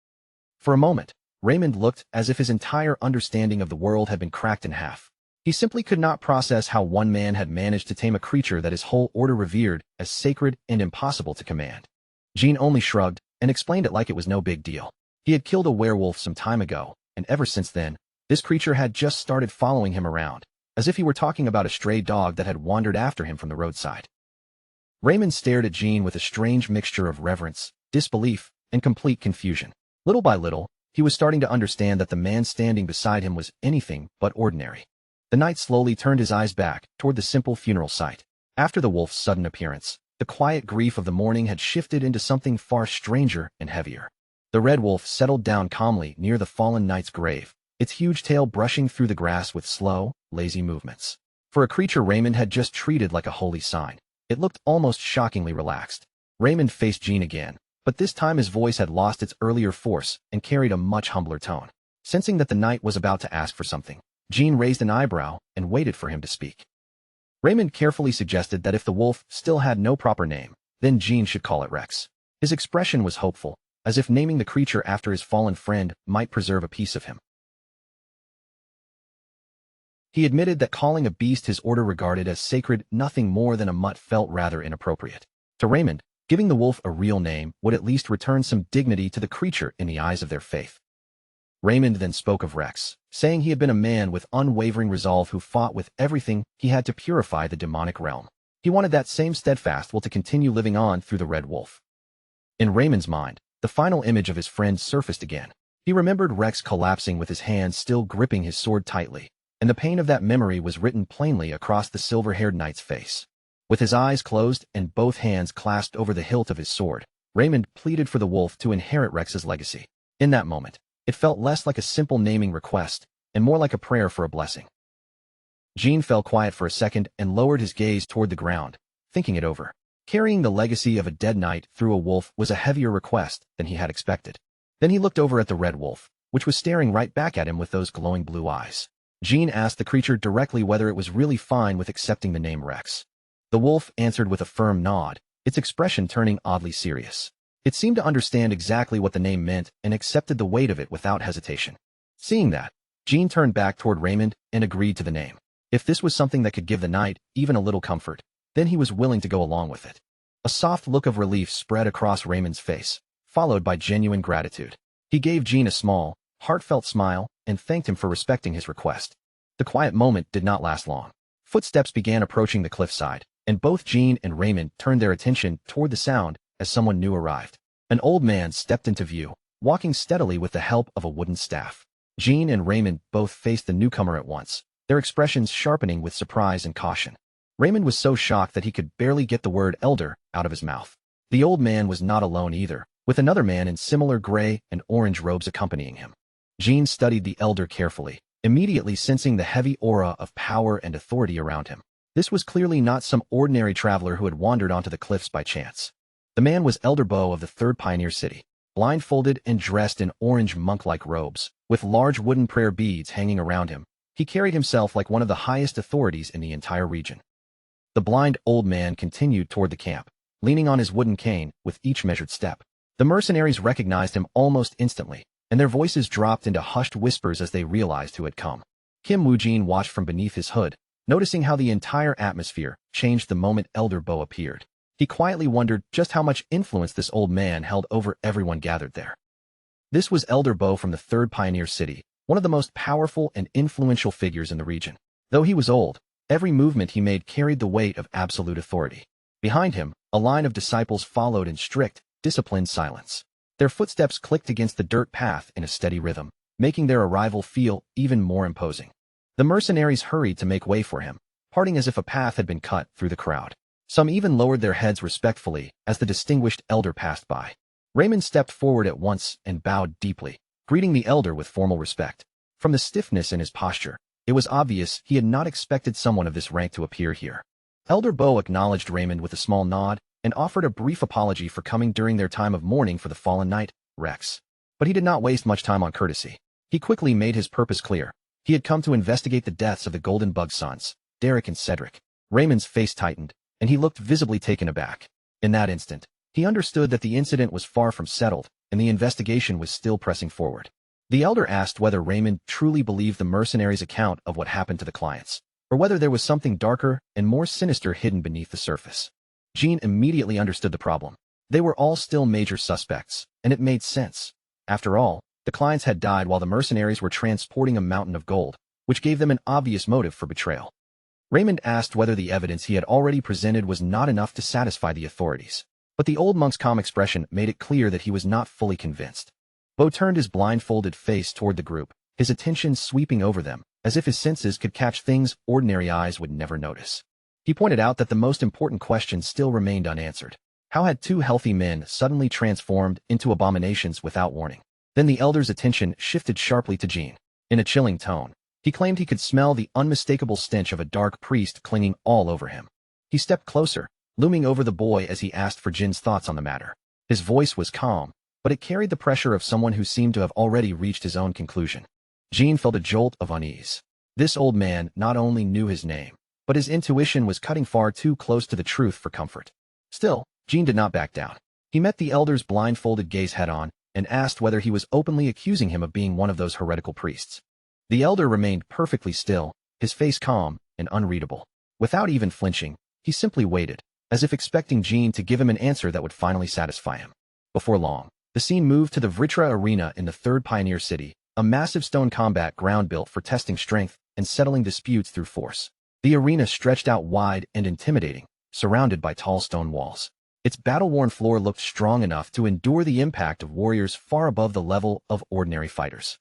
For a moment, Raymond looked as if his entire understanding of the world had been cracked in half. He simply could not process how one man had managed to tame a creature that his whole order revered as sacred and impossible to command. Jean only shrugged and explained it like it was no big deal. He had killed a werewolf some time ago, and ever since then, this creature had just started following him around, as if he were talking about a stray dog that had wandered after him from the roadside. Raymond stared at Jean with a strange mixture of reverence, disbelief, and complete confusion. Little by little, he was starting to understand that the man standing beside him was anything but ordinary. The knight slowly turned his eyes back toward the simple funeral site. After the wolf's sudden appearance, the quiet grief of the morning had shifted into something far stranger and heavier. The red wolf settled down calmly near the fallen knight's grave, its huge tail brushing through the grass with slow, lazy movements. For a creature Raymond had just treated like a holy sign, it looked almost shockingly relaxed. Raymond faced Jean again, but this time his voice had lost its earlier force and carried a much humbler tone. Sensing that the knight was about to ask for something, Jean raised an eyebrow and waited for him to speak. Raymond carefully suggested that if the wolf still had no proper name, then Jean should call it Rex. His expression was hopeful, as if naming the creature after his fallen friend might preserve a piece of him. He admitted that calling a beast his order regarded as sacred nothing more than a mutt felt rather inappropriate. To Raymond, giving the wolf a real name would at least return some dignity to the creature in the eyes of their faith. Raymond then spoke of Rex, saying he had been a man with unwavering resolve who fought with everything he had to purify the demonic realm. He wanted that same steadfast will to continue living on through the red wolf. In Raymond's mind, the final image of his friend surfaced again. He remembered Rex collapsing with his hands still gripping his sword tightly, and the pain of that memory was written plainly across the silver-haired knight's face. With his eyes closed and both hands clasped over the hilt of his sword, Raymond pleaded for the wolf to inherit Rex's legacy. In that moment, it felt less like a simple naming request and more like a prayer for a blessing. Jean fell quiet for a second and lowered his gaze toward the ground, thinking it over. Carrying the legacy of a dead knight through a wolf was a heavier request than he had expected. Then he looked over at the red wolf, which was staring right back at him with those glowing blue eyes. Jean asked the creature directly whether it was really fine with accepting the name Rex. The wolf answered with a firm nod, its expression turning oddly serious. It seemed to understand exactly what the name meant and accepted the weight of it without hesitation. Seeing that, Jean turned back toward Raymond and agreed to the name. If this was something that could give the knight even a little comfort, then he was willing to go along with it. A soft look of relief spread across Raymond's face, followed by genuine gratitude. He gave Jean a small, heartfelt smile and thanked him for respecting his request. The quiet moment did not last long. Footsteps began approaching the cliffside, and both Jean and Raymond turned their attention toward the sound as someone new arrived. An old man stepped into view, walking steadily with the help of a wooden staff. Jean and Raymond both faced the newcomer at once, their expressions sharpening with surprise and caution. Raymond was so shocked that he could barely get the word elder out of his mouth. The old man was not alone either, with another man in similar gray and orange robes accompanying him. Jean studied the elder carefully, immediately sensing the heavy aura of power and authority around him. This was clearly not some ordinary traveler who had wandered onto the cliffs by chance. The man was Elder Bo of the Third Pioneer City, blindfolded and dressed in orange monk-like robes, with large wooden prayer beads hanging around him. He carried himself like one of the highest authorities in the entire region. The blind old man continued toward the camp, leaning on his wooden cane with each measured step. The mercenaries recognized him almost instantly, and their voices dropped into hushed whispers as they realized who had come. Kim Woojin watched from beneath his hood, noticing how the entire atmosphere changed the moment Elder Bo appeared. He quietly wondered just how much influence this old man held over everyone gathered there. This was Elder Bo from the Third Pioneer City, one of the most powerful and influential figures in the region. Though he was old, every movement he made carried the weight of absolute authority. Behind him, a line of disciples followed in strict, disciplined silence. Their footsteps clicked against the dirt path in a steady rhythm, making their arrival feel even more imposing. The mercenaries hurried to make way for him, parting as if a path had been cut through the crowd. Some even lowered their heads respectfully as the distinguished elder passed by. Raymond stepped forward at once and bowed deeply, greeting the elder with formal respect. From the stiffness in his posture, it was obvious he had not expected someone of this rank to appear here. Elder Bo acknowledged Raymond with a small nod and offered a brief apology for coming during their time of mourning for the fallen knight, Rex. But he did not waste much time on courtesy. He quickly made his purpose clear. He had come to investigate the deaths of the Golden Bug sons, Derek and Cedric. Raymond's face tightened, and he looked visibly taken aback. In that instant, he understood that the incident was far from settled, and the investigation was still pressing forward. The elder asked whether Raymond truly believed the mercenaries' account of what happened to the clients, or whether there was something darker and more sinister hidden beneath the surface. Jean immediately understood the problem. They were all still major suspects, and it made sense. After all, the clients had died while the mercenaries were transporting a mountain of gold, which gave them an obvious motive for betrayal. Raymond asked whether the evidence he had already presented was not enough to satisfy the authorities, but the old monk's calm expression made it clear that he was not fully convinced. Bo turned his blindfolded face toward the group, his attention sweeping over them, as if his senses could catch things ordinary eyes would never notice. He pointed out that the most important question still remained unanswered. How had two healthy men suddenly transformed into abominations without warning? Then the elder's attention shifted sharply to Jean. In a chilling tone, he claimed he could smell the unmistakable stench of a dark priest clinging all over him. He stepped closer, looming over the boy as he asked for Jin's thoughts on the matter. His voice was calm, but it carried the pressure of someone who seemed to have already reached his own conclusion. Jean felt a jolt of unease. This old man not only knew his name, but his intuition was cutting far too close to the truth for comfort. Still, Jean did not back down. He met the elder's blindfolded gaze head-on and asked whether he was openly accusing him of being one of those heretical priests. The elder remained perfectly still, his face calm and unreadable. Without even flinching, he simply waited, as if expecting Jean to give him an answer that would finally satisfy him. Before long, the scene moved to the Vritra Arena in the third Pioneer City, a massive stone combat ground built for testing strength and settling disputes through force. The arena stretched out wide and intimidating, surrounded by tall stone walls. Its battle-worn floor looked strong enough to endure the impact of warriors far above the level of ordinary fighters.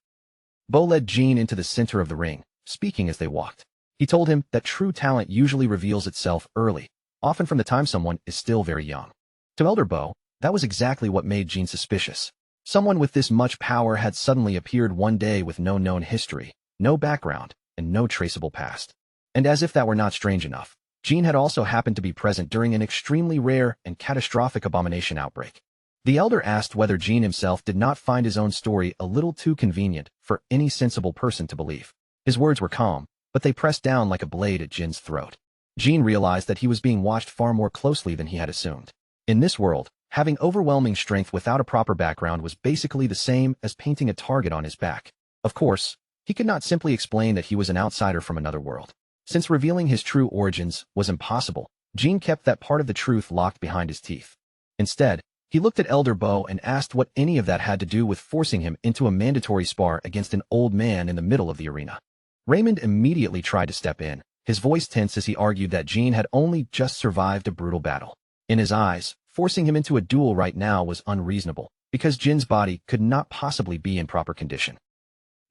Bo led Jean into the center of the ring, speaking as they walked. He told him that true talent usually reveals itself early, often from the time someone is still very young. To Elder Bo, that was exactly what made Jean suspicious. Someone with this much power had suddenly appeared one day with no known history, no background, and no traceable past. And as if that were not strange enough, Jean had also happened to be present during an extremely rare and catastrophic abomination outbreak. The elder asked whether Jean himself did not find his own story a little too convenient for any sensible person to believe. His words were calm, but they pressed down like a blade at Jin's throat. Jean realized that he was being watched far more closely than he had assumed. In this world, having overwhelming strength without a proper background was basically the same as painting a target on his back. Of course, he could not simply explain that he was an outsider from another world. Since revealing his true origins was impossible, Jean kept that part of the truth locked behind his teeth. Instead, he looked at Elder Bo and asked what any of that had to do with forcing him into a mandatory spar against an old man in the middle of the arena. Raymond immediately tried to step in, his voice tense as he argued that Jean had only just survived a brutal battle. In his eyes, forcing him into a duel right now was unreasonable, because Jin's body could not possibly be in proper condition.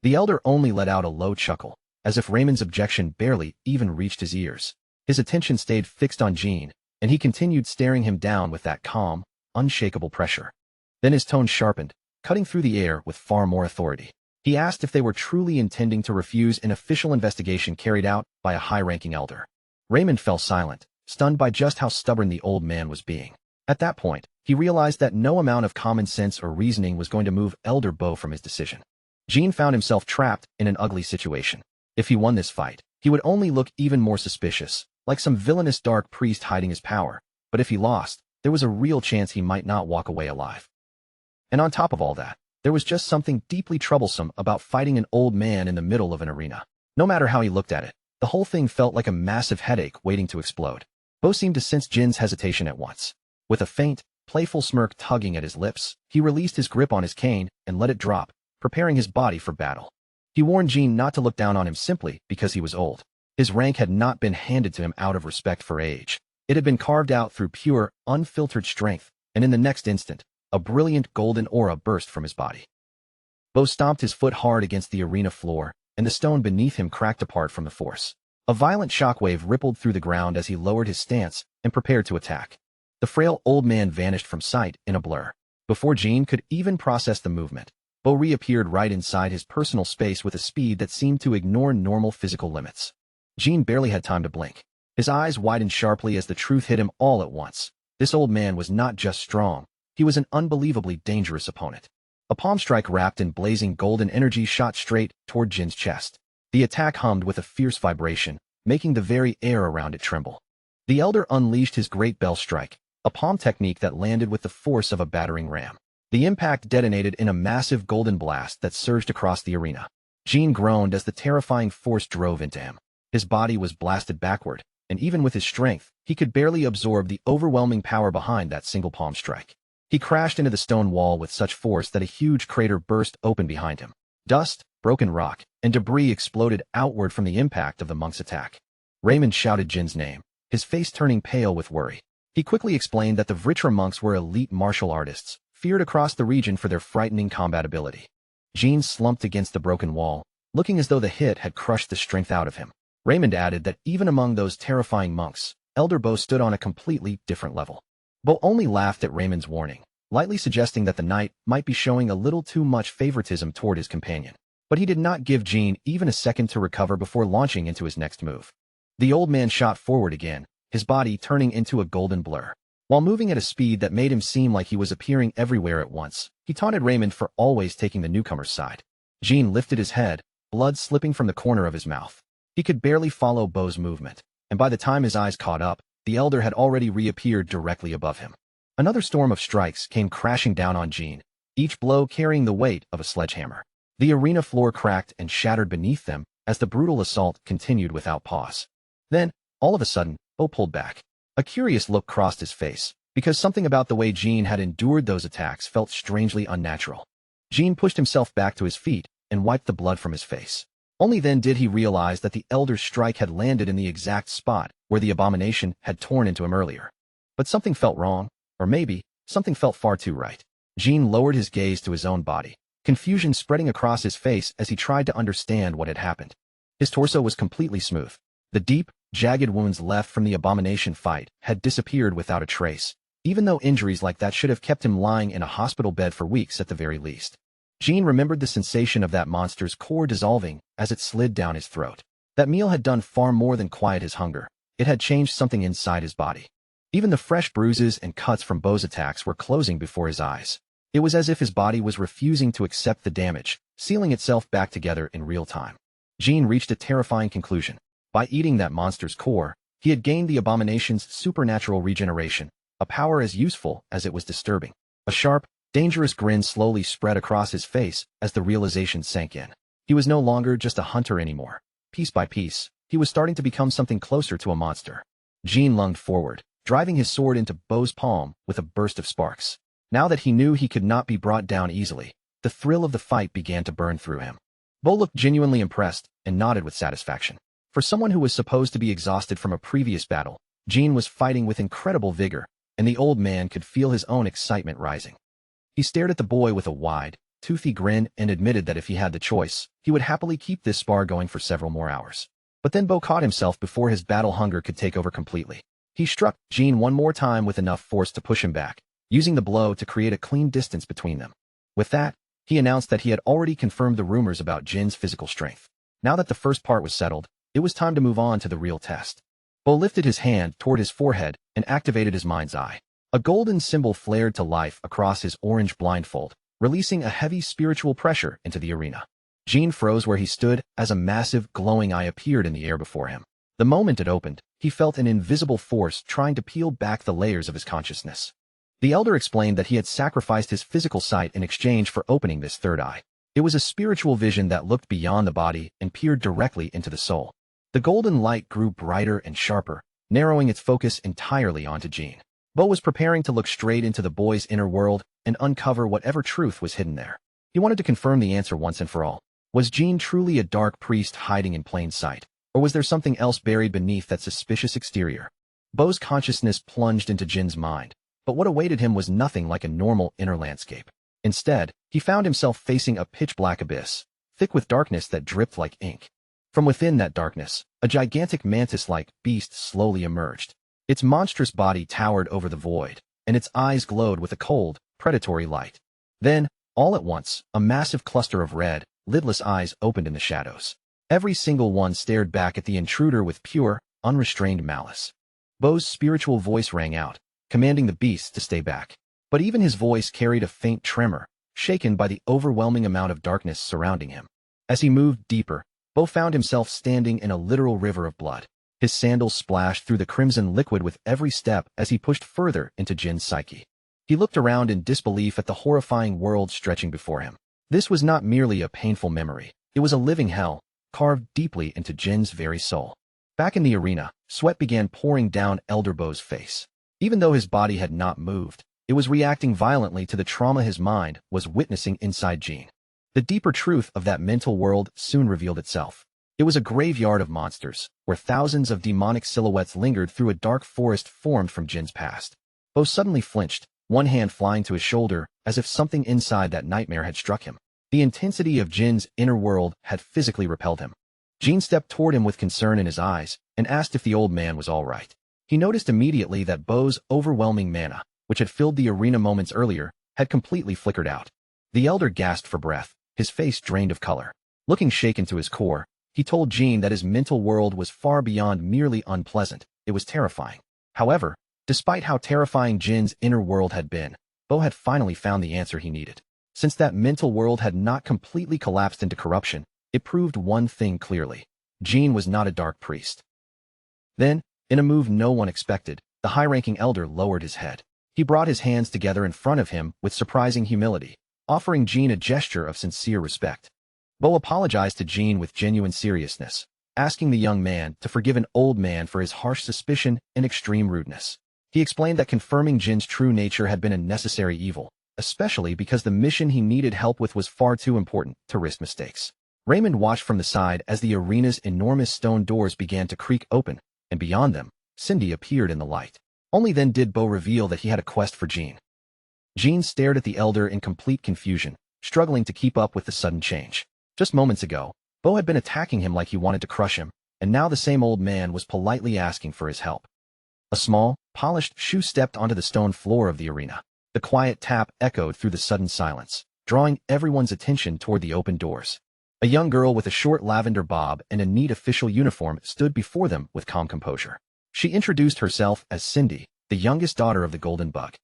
The elder only let out a low chuckle, as if Raymond's objection barely even reached his ears. His attention stayed fixed on Jean, and he continued staring him down with that calm, unshakable pressure. Then his tone sharpened, cutting through the air with far more authority. He asked if they were truly intending to refuse an official investigation carried out by a high-ranking elder. Raymond fell silent, stunned by just how stubborn the old man was being. At that point, he realized that no amount of common sense or reasoning was going to move Elder Bo from his decision. Jean found himself trapped in an ugly situation. If he won this fight, he would only look even more suspicious, like some villainous dark priest hiding his power. But if he lost, there was a real chance he might not walk away alive. And on top of all that, there was just something deeply troublesome about fighting an old man in the middle of an arena. No matter how he looked at it, the whole thing felt like a massive headache waiting to explode. Bo seemed to sense Jin's hesitation at once. With a faint, playful smirk tugging at his lips, he released his grip on his cane and let it drop, preparing his body for battle. He warned Jean not to look down on him simply because he was old. His rank had not been handed to him out of respect for age. It had been carved out through pure, unfiltered strength, and in the next instant, a brilliant golden aura burst from his body. Bo stomped his foot hard against the arena floor, and the stone beneath him cracked apart from the force. A violent shockwave rippled through the ground as he lowered his stance and prepared to attack. The frail old man vanished from sight in a blur. Before Jean could even process the movement, Bo reappeared right inside his personal space with a speed that seemed to ignore normal physical limits. Jean barely had time to blink. His eyes widened sharply as the truth hit him all at once. This old man was not just strong, he was an unbelievably dangerous opponent. A palm strike wrapped in blazing golden energy shot straight toward Jin's chest. The attack hummed with a fierce vibration, making the very air around it tremble. The elder unleashed his great bell strike, a palm technique that landed with the force of a battering ram. The impact detonated in a massive golden blast that surged across the arena. Jean groaned as the terrifying force drove into him. His body was blasted backward, and even with his strength, he could barely absorb the overwhelming power behind that single palm strike. He crashed into the stone wall with such force that a huge crater burst open behind him. Dust, broken rock, and debris exploded outward from the impact of the monk's attack. Raymond shouted Jin's name, his face turning pale with worry. He quickly explained that the Vritra monks were elite martial artists, feared across the region for their frightening combat ability. Jean slumped against the broken wall, looking as though the hit had crushed the strength out of him. Raymond added that even among those terrifying monks, Elder Bo stood on a completely different level. Bo only laughed at Raymond's warning, lightly suggesting that the knight might be showing a little too much favoritism toward his companion. But he did not give Jean even a second to recover before launching into his next move. The old man shot forward again, his body turning into a golden blur. While moving at a speed that made him seem like he was appearing everywhere at once, he taunted Raymond for always taking the newcomer's side. Jean lifted his head, blood slipping from the corner of his mouth. He could barely follow Bo's movement, and by the time his eyes caught up, the elder had already reappeared directly above him. Another storm of strikes came crashing down on Jean, each blow carrying the weight of a sledgehammer. The arena floor cracked and shattered beneath them as the brutal assault continued without pause. Then, all of a sudden, Bo pulled back. A curious look crossed his face, because something about the way Jean had endured those attacks felt strangely unnatural. Jean pushed himself back to his feet and wiped the blood from his face. Only then did he realize that the elder's strike had landed in the exact spot where the abomination had torn into him earlier. But something felt wrong, or maybe, something felt far too right. Jean lowered his gaze to his own body, confusion spreading across his face as he tried to understand what had happened. His torso was completely smooth. The deep, jagged wounds left from the abomination fight had disappeared without a trace, even though injuries like that should have kept him lying in a hospital bed for weeks at the very least. Jean remembered the sensation of that monster's core dissolving as it slid down his throat. That meal had done far more than quiet his hunger. It had changed something inside his body. Even the fresh bruises and cuts from Bo's attacks were closing before his eyes. It was as if his body was refusing to accept the damage, sealing itself back together in real time. Jean reached a terrifying conclusion. By eating that monster's core, he had gained the abomination's supernatural regeneration, a power as useful as it was disturbing. A sharp, dangerous grin slowly spread across his face as the realization sank in. He was no longer just a hunter anymore. Piece by piece, he was starting to become something closer to a monster. Jean lunged forward, driving his sword into Bo's palm with a burst of sparks. Now that he knew he could not be brought down easily, the thrill of the fight began to burn through him. Bo looked genuinely impressed and nodded with satisfaction. For someone who was supposed to be exhausted from a previous battle, Jean was fighting with incredible vigor, and the old man could feel his own excitement rising. He stared at the boy with a wide, toothy grin and admitted that if he had the choice, he would happily keep this spar going for several more hours. But then Bo caught himself before his battle hunger could take over completely. He struck Jean one more time with enough force to push him back, using the blow to create a clean distance between them. With that, he announced that he had already confirmed the rumors about Jin's physical strength. Now that the first part was settled, it was time to move on to the real test. Bo lifted his hand toward his forehead and activated his mind's eye. A golden symbol flared to life across his orange blindfold, releasing a heavy spiritual pressure into the arena. Jean froze where he stood as a massive, glowing eye appeared in the air before him. The moment it opened, he felt an invisible force trying to peel back the layers of his consciousness. The elder explained that he had sacrificed his physical sight in exchange for opening this third eye. It was a spiritual vision that looked beyond the body and peered directly into the soul. The golden light grew brighter and sharper, narrowing its focus entirely onto Jean. Bo was preparing to look straight into the boy's inner world and uncover whatever truth was hidden there. He wanted to confirm the answer once and for all. Was Jean truly a dark priest hiding in plain sight, or was there something else buried beneath that suspicious exterior? Bo's consciousness plunged into Jin's mind, But what awaited him was nothing like a normal inner landscape. Instead, he found himself facing a pitch-black abyss, thick with darkness that dripped like ink. From within that darkness, a gigantic mantis-like beast slowly emerged. Its monstrous body towered over the void, and its eyes glowed with a cold, predatory light. Then, all at once, a massive cluster of red, lidless eyes opened in the shadows. Every single one stared back at the intruder with pure, unrestrained malice. Bo's spiritual voice rang out, commanding the beasts to stay back. But even his voice carried a faint tremor, shaken by the overwhelming amount of darkness surrounding him. As he moved deeper, Bo found himself standing in a literal river of blood. His sandals splashed through the crimson liquid with every step as he pushed further into Jin's psyche. He looked around in disbelief at the horrifying world stretching before him. This was not merely a painful memory. It was a living hell, carved deeply into Jin's very soul. Back in the arena, sweat began pouring down Elder Bo's face. Even though his body had not moved, it was reacting violently to the trauma his mind was witnessing inside Jin. The deeper truth of that mental world soon revealed itself. It was a graveyard of monsters, where thousands of demonic silhouettes lingered through a dark forest formed from Jin's past. Bo suddenly flinched, one hand flying to his shoulder, as if something inside that nightmare had struck him. The intensity of Jin's inner world had physically repelled him. Jin stepped toward him with concern in his eyes, and asked if the old man was all right. He noticed immediately that Bo's overwhelming mana, which had filled the arena moments earlier, had completely flickered out. The elder gasped for breath, his face drained of color. Looking shaken to his core, he told Jin that his mental world was far beyond merely unpleasant, it was terrifying. However, despite how terrifying Jin's inner world had been, Bo had finally found the answer he needed. Since that mental world had not completely collapsed into corruption, it proved one thing clearly. Jin was not a dark priest. Then, in a move no one expected, the high-ranking elder lowered his head. He brought his hands together in front of him with surprising humility, offering Jin a gesture of sincere respect. Bo apologized to Jin with genuine seriousness, asking the young man to forgive an old man for his harsh suspicion and extreme rudeness. He explained that confirming Jin's true nature had been a necessary evil, especially because the mission he needed help with was far too important to risk mistakes. Raymond watched from the side as the arena's enormous stone doors began to creak open, and beyond them, Cindy appeared in the light. Only then did Bo reveal that he had a quest for Jin. Jin stared at the elder in complete confusion, struggling to keep up with the sudden change. Just moments ago, Bo had been attacking him like he wanted to crush him, and now the same old man was politely asking for his help. A small, polished shoe stepped onto the stone floor of the arena. The quiet tap echoed through the sudden silence, drawing everyone's attention toward the open doors. A young girl with a short lavender bob and a neat official uniform stood before them with calm composure. She introduced herself as Cindy, the youngest daughter of the Golden Bug.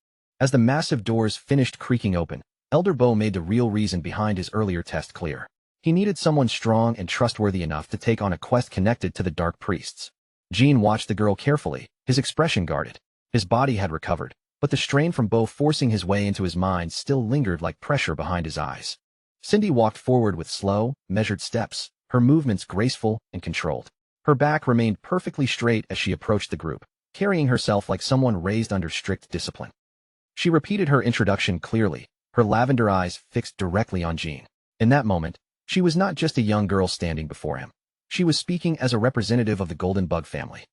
As the massive doors finished creaking open, Elder Bo made the real reason behind his earlier test clear. He needed someone strong and trustworthy enough to take on a quest connected to the Dark Priests. Jin watched the girl carefully, his expression guarded. His body had recovered, but the strain from Bo forcing his way into his mind still lingered like pressure behind his eyes. Cindy walked forward with slow, measured steps, her movements graceful and controlled. Her back remained perfectly straight as she approached the group, carrying herself like someone raised under strict discipline. She repeated her introduction clearly, her lavender eyes fixed directly on Jin. In that moment, she was not just a young girl standing before him. She was speaking as a representative of the Golden Bug family.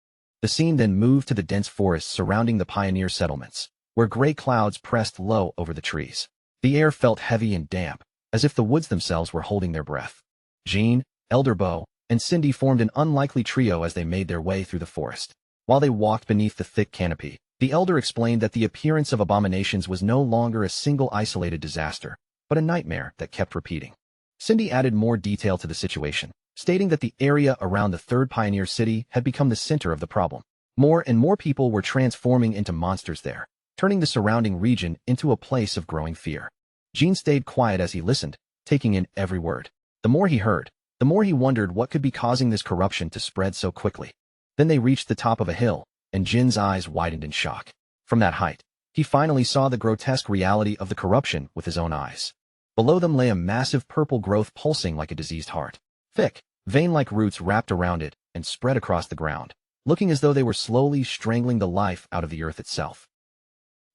The scene then moved to the dense forests surrounding the pioneer settlements, where gray clouds pressed low over the trees. The air felt heavy and damp, as if the woods themselves were holding their breath. Jin, Elder Bo, and Cindy formed an unlikely trio as they made their way through the forest. While they walked beneath the thick canopy, the elder explained that the appearance of abominations was no longer a single isolated disaster, but a nightmare that kept repeating. Cindy added more detail to the situation, stating that the area around the third pioneer city had become the center of the problem. More and more people were transforming into monsters there, turning the surrounding region into a place of growing fear. Jin stayed quiet as he listened, taking in every word. The more he heard, the more he wondered what could be causing this corruption to spread so quickly. Then they reached the top of a hill, and Jin's eyes widened in shock. From that height, he finally saw the grotesque reality of the corruption with his own eyes. Below them lay a massive purple growth pulsing like a diseased heart. Thick, vein-like roots wrapped around it and spread across the ground, looking as though they were slowly strangling the life out of the earth itself.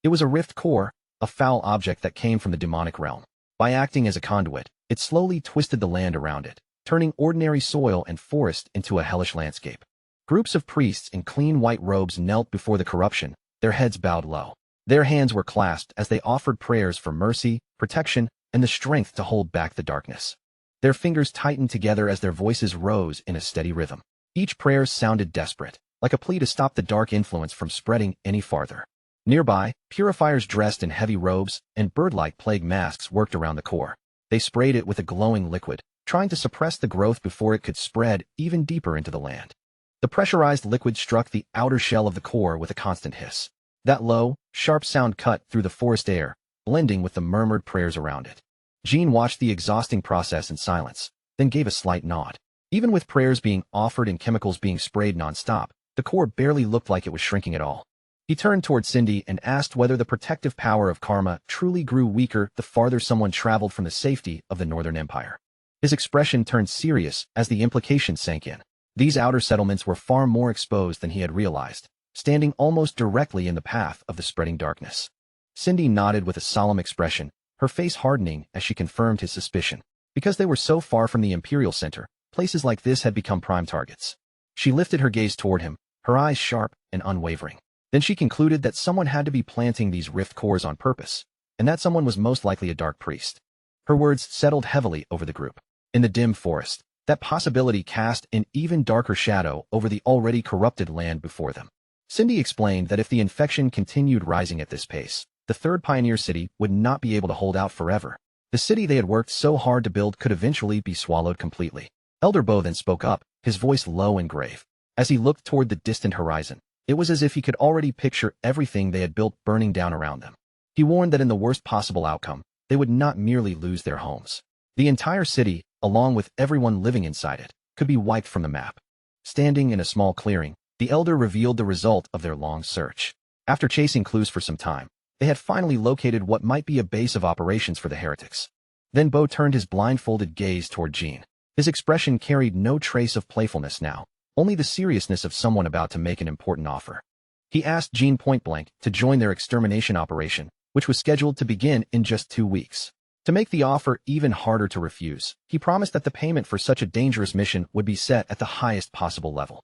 It was a rift core, a foul object that came from the demonic realm. By acting as a conduit, it slowly twisted the land around it, turning ordinary soil and forest into a hellish landscape. Groups of priests in clean white robes knelt before the corruption, their heads bowed low. Their hands were clasped as they offered prayers for mercy, protection, and the strength to hold back the darkness. Their fingers tightened together as their voices rose in a steady rhythm. Each prayer sounded desperate, like a plea to stop the dark influence from spreading any farther. Nearby, purifiers dressed in heavy robes and bird-like plague masks worked around the core. They sprayed it with a glowing liquid, trying to suppress the growth before it could spread even deeper into the land. The pressurized liquid struck the outer shell of the core with a constant hiss. That low, sharp sound cut through the forest air, blending with the murmured prayers around it. Jean watched the exhausting process in silence, then gave a slight nod. Even with prayers being offered and chemicals being sprayed non-stop, the core barely looked like it was shrinking at all. He turned toward Cindy and asked whether the protective power of karma truly grew weaker the farther someone traveled from the safety of the Northern Empire. His expression turned serious as the implications sank in. These outer settlements were far more exposed than he had realized, standing almost directly in the path of the spreading darkness. Cindy nodded with a solemn expression, her face hardening as she confirmed his suspicion. Because they were so far from the Imperial Center, places like this had become prime targets. She lifted her gaze toward him, her eyes sharp and unwavering. Then she concluded that someone had to be planting these rift cores on purpose, and that someone was most likely a dark priest. Her words settled heavily over the group. In the dim forest, that possibility cast an even darker shadow over the already corrupted land before them. Cindy explained that if the infection continued rising at this pace, the third pioneer city would not be able to hold out forever. The city they had worked so hard to build could eventually be swallowed completely. Elder Bo then spoke up, his voice low and grave. As he looked toward the distant horizon, it was as if he could already picture everything they had built burning down around them. He warned that in the worst possible outcome, they would not merely lose their homes. The entire city, along with everyone living inside it, could be wiped from the map. Standing in a small clearing, the elder revealed the result of their long search. After chasing clues for some time, they had finally located what might be a base of operations for the heretics. Then Bo turned his blindfolded gaze toward Jean. His expression carried no trace of playfulness now, only the seriousness of someone about to make an important offer. He asked Jean point-blank to join their extermination operation, which was scheduled to begin in just 2 weeks. To make the offer even harder to refuse, he promised that the payment for such a dangerous mission would be set at the highest possible level.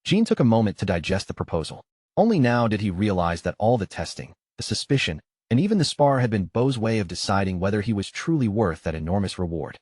Jean took a moment to digest the proposal. Only now did he realize that all the testing, the suspicion, and even the spar had been Bo's way of deciding whether he was truly worth that enormous reward.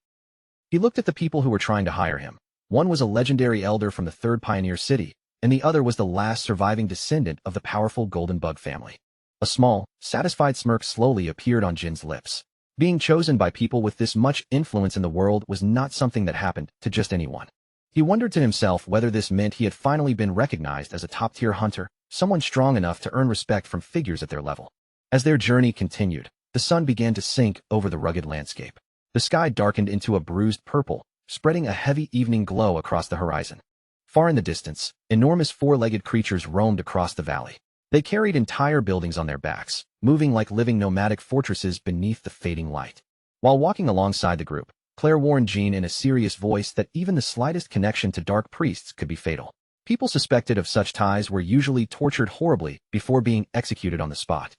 He looked at the people who were trying to hire him. One was a legendary elder from the third pioneer city, and the other was the last surviving descendant of the powerful Golden Bug family. A small, satisfied smirk slowly appeared on Jin's lips. Being chosen by people with this much influence in the world was not something that happened to just anyone. He wondered to himself whether this meant he had finally been recognized as a top-tier hunter, someone strong enough to earn respect from figures at their level. As their journey continued, the sun began to sink over the rugged landscape. The sky darkened into a bruised purple, spreading a heavy evening glow across the horizon. Far in the distance, enormous four-legged creatures roamed across the valley. They carried entire buildings on their backs, moving like living nomadic fortresses beneath the fading light. While walking alongside the group, Claire warned Jean in a serious voice that even the slightest connection to dark priests could be fatal. People suspected of such ties were usually tortured horribly before being executed on the spot.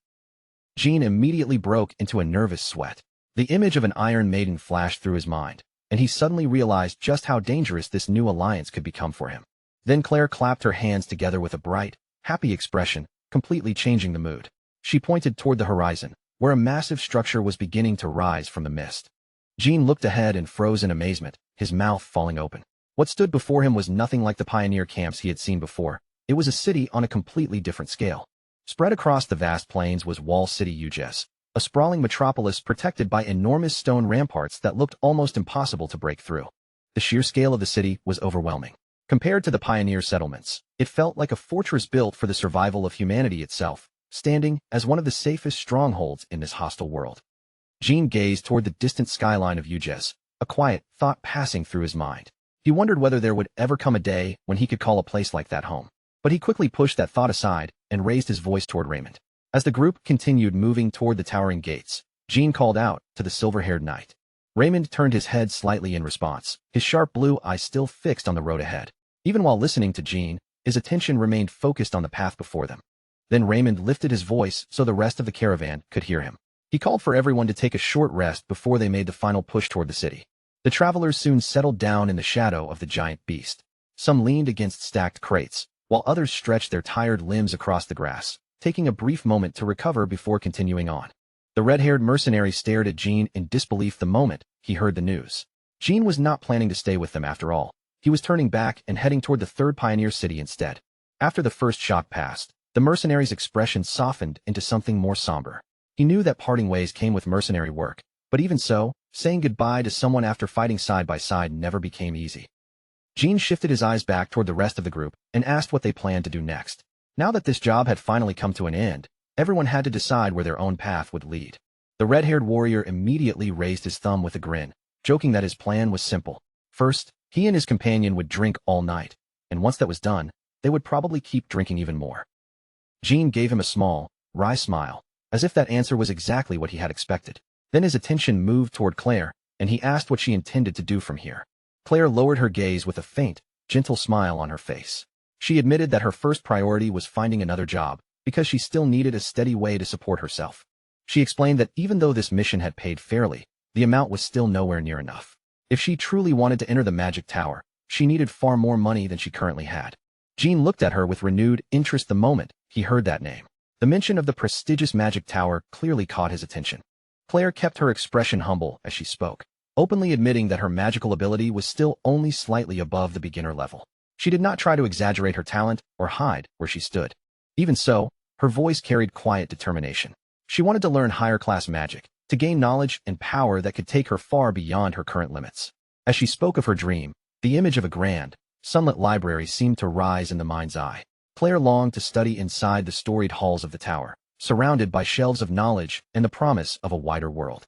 Jean immediately broke into a nervous sweat. The image of an Iron Maiden flashed through his mind, and he suddenly realized just how dangerous this new alliance could become for him. Then Claire clapped her hands together with a bright, happy expression, completely changing the mood. She pointed toward the horizon, where a massive structure was beginning to rise from the mist. Jean looked ahead and froze in amazement, his mouth falling open. What stood before him was nothing like the pioneer camps he had seen before. It was a city on a completely different scale. Spread across the vast plains was Wall City Ujes, a sprawling metropolis protected by enormous stone ramparts that looked almost impossible to break through. The sheer scale of the city was overwhelming. Compared to the pioneer settlements, it felt like a fortress built for the survival of humanity itself, standing as one of the safest strongholds in this hostile world. Jean gazed toward the distant skyline of Ujes, a quiet thought passing through his mind. He wondered whether there would ever come a day when he could call a place like that home. But he quickly pushed that thought aside and raised his voice toward Raymond. As the group continued moving toward the towering gates, Jean called out to the silver-haired knight. Raymond turned his head slightly in response, his sharp blue eyes still fixed on the road ahead. Even while listening to Jean, his attention remained focused on the path before them. Then Raymond lifted his voice so the rest of the caravan could hear him. He called for everyone to take a short rest before they made the final push toward the city. The travelers soon settled down in the shadow of the giant beast. Some leaned against stacked crates, while others stretched their tired limbs across the grass, taking a brief moment to recover before continuing on. The red-haired mercenary stared at Jean in disbelief the moment he heard the news. Jean was not planning to stay with them after all. He was turning back and heading toward the third pioneer city instead. After the first shock passed, the mercenary's expression softened into something more somber. He knew that parting ways came with mercenary work, but even so, saying goodbye to someone after fighting side by side never became easy. Jean shifted his eyes back toward the rest of the group and asked what they planned to do next. Now that this job had finally come to an end, everyone had to decide where their own path would lead. The red-haired warrior immediately raised his thumb with a grin, joking that his plan was simple. First, he and his companion would drink all night, and once that was done, they would probably keep drinking even more. Jean gave him a small, wry smile, as if that answer was exactly what he had expected. Then his attention moved toward Claire, and he asked what she intended to do from here. Claire lowered her gaze with a faint, gentle smile on her face. She admitted that her first priority was finding another job, because she still needed a steady way to support herself. She explained that even though this mission had paid fairly, the amount was still nowhere near enough. If she truly wanted to enter the magic tower, she needed far more money than she currently had. Jean looked at her with renewed interest the moment he heard that name. The mention of the prestigious magic tower clearly caught his attention. Claire kept her expression humble as she spoke, openly admitting that her magical ability was still only slightly above the beginner level. She did not try to exaggerate her talent or hide where she stood. Even so, her voice carried quiet determination. She wanted to learn higher-class magic, to gain knowledge and power that could take her far beyond her current limits. As she spoke of her dream, the image of a grand, sunlit library seemed to rise in the mind's eye. Claire longed to study inside the storied halls of the tower, surrounded by shelves of knowledge and the promise of a wider world.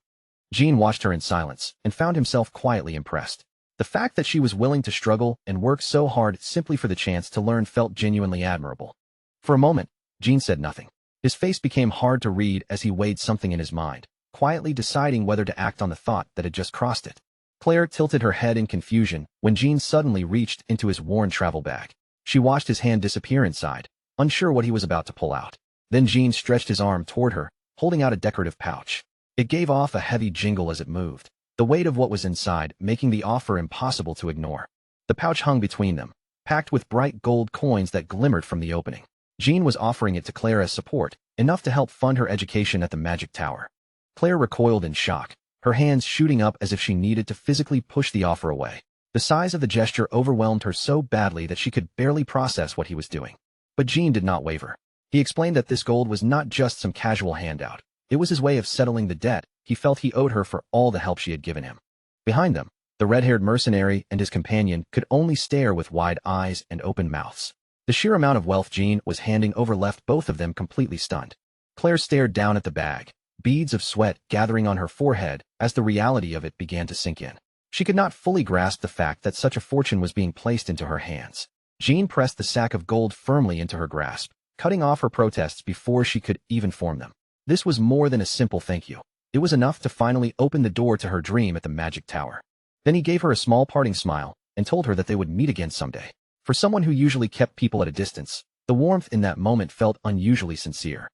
Jean watched her in silence and found himself quietly impressed. The fact that she was willing to struggle and work so hard simply for the chance to learn felt genuinely admirable. For a moment, Jean said nothing. His face became hard to read as he weighed something in his mind, quietly deciding whether to act on the thought that had just crossed it. Claire tilted her head in confusion when Jean suddenly reached into his worn travel bag. She watched his hand disappear inside, unsure what he was about to pull out. Then Jean stretched his arm toward her, holding out a decorative pouch. It gave off a heavy jingle as it moved, the weight of what was inside making the offer impossible to ignore. The pouch hung between them, packed with bright gold coins that glimmered from the opening. Jean was offering it to Claire as support, enough to help fund her education at the magic tower. Claire recoiled in shock, her hands shooting up as if she needed to physically push the offer away. The size of the gesture overwhelmed her so badly that she could barely process what he was doing. But Jean did not waver. He explained that this gold was not just some casual handout. It was his way of settling the debt he felt he owed her for all the help she had given him. Behind them, the red-haired mercenary and his companion could only stare with wide eyes and open mouths. The sheer amount of wealth Jean was handing over left both of them completely stunned. Claire stared down at the bag, beads of sweat gathering on her forehead as the reality of it began to sink in. She could not fully grasp the fact that such a fortune was being placed into her hands. Jean pressed the sack of gold firmly into her grasp, cutting off her protests before she could even form them. This was more than a simple thank you. It was enough to finally open the door to her dream at the magic tower. Then he gave her a small parting smile and told her that they would meet again someday. For someone who usually kept people at a distance, the warmth in that moment felt unusually sincere.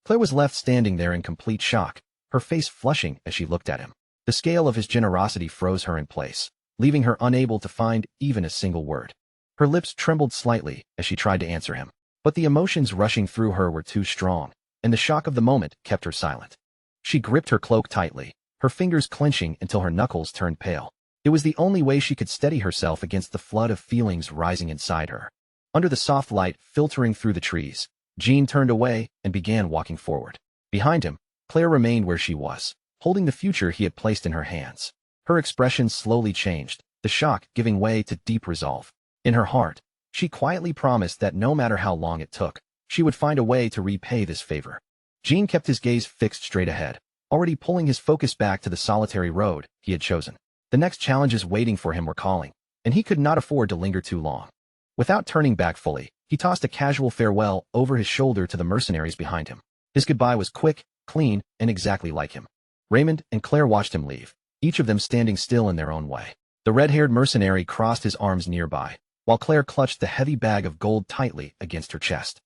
Claire was left standing there in complete shock, her face flushing as she looked at him. The scale of his generosity froze her in place, leaving her unable to find even a single word. Her lips trembled slightly as she tried to answer him, but the emotions rushing through her were too strong, and the shock of the moment kept her silent. She gripped her cloak tightly, her fingers clenching until her knuckles turned pale. It was the only way she could steady herself against the flood of feelings rising inside her. Under the soft light filtering through the trees, Jean turned away and began walking forward. Behind him, Claire remained where she was, holding the future he had placed in her hands. Her expression slowly changed, the shock giving way to deep resolve. In her heart, she quietly promised that no matter how long it took, she would find a way to repay this favor. Jean kept his gaze fixed straight ahead, already pulling his focus back to the solitary road he had chosen. The next challenges waiting for him were calling, and he could not afford to linger too long. Without turning back fully, he tossed a casual farewell over his shoulder to the mercenaries behind him. His goodbye was quick, clean, and exactly like him. Raymond and Claire watched him leave, each of them standing still in their own way. The red-haired mercenary crossed his arms nearby, while Claire clutched the heavy bag of gold tightly against her chest.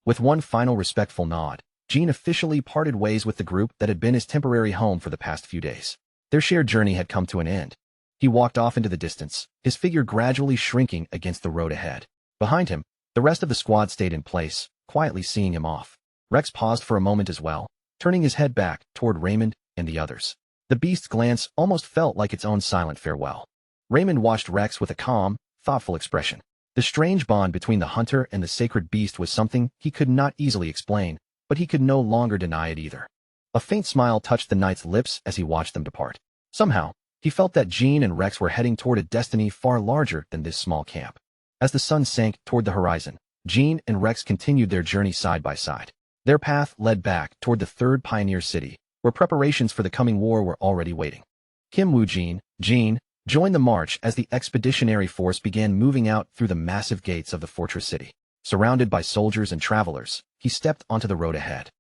With one final respectful nod, Jean officially parted ways with the group that had been his temporary home for the past few days. Their shared journey had come to an end. He walked off into the distance, his figure gradually shrinking against the road ahead. Behind him, the rest of the squad stayed in place, quietly seeing him off. Rex paused for a moment as well, turning his head back toward Raymond and the others. The beast's glance almost felt like its own silent farewell. Raymond watched Rex with a calm, thoughtful expression. The strange bond between the hunter and the sacred beast was something he could not easily explain, but he could no longer deny it either. A faint smile touched the knight's lips as he watched them depart. Somehow, he felt that Jean and Rex were heading toward a destiny far larger than this small camp. As the sun sank toward the horizon, Jean and Rex continued their journey side by side. Their path led back toward the third pioneer city, where preparations for the coming war were already waiting. Kim Woo-jin, Jean, joined the march as the expeditionary force began moving out through the massive gates of the fortress city. Surrounded by soldiers and travelers, he stepped onto the road ahead.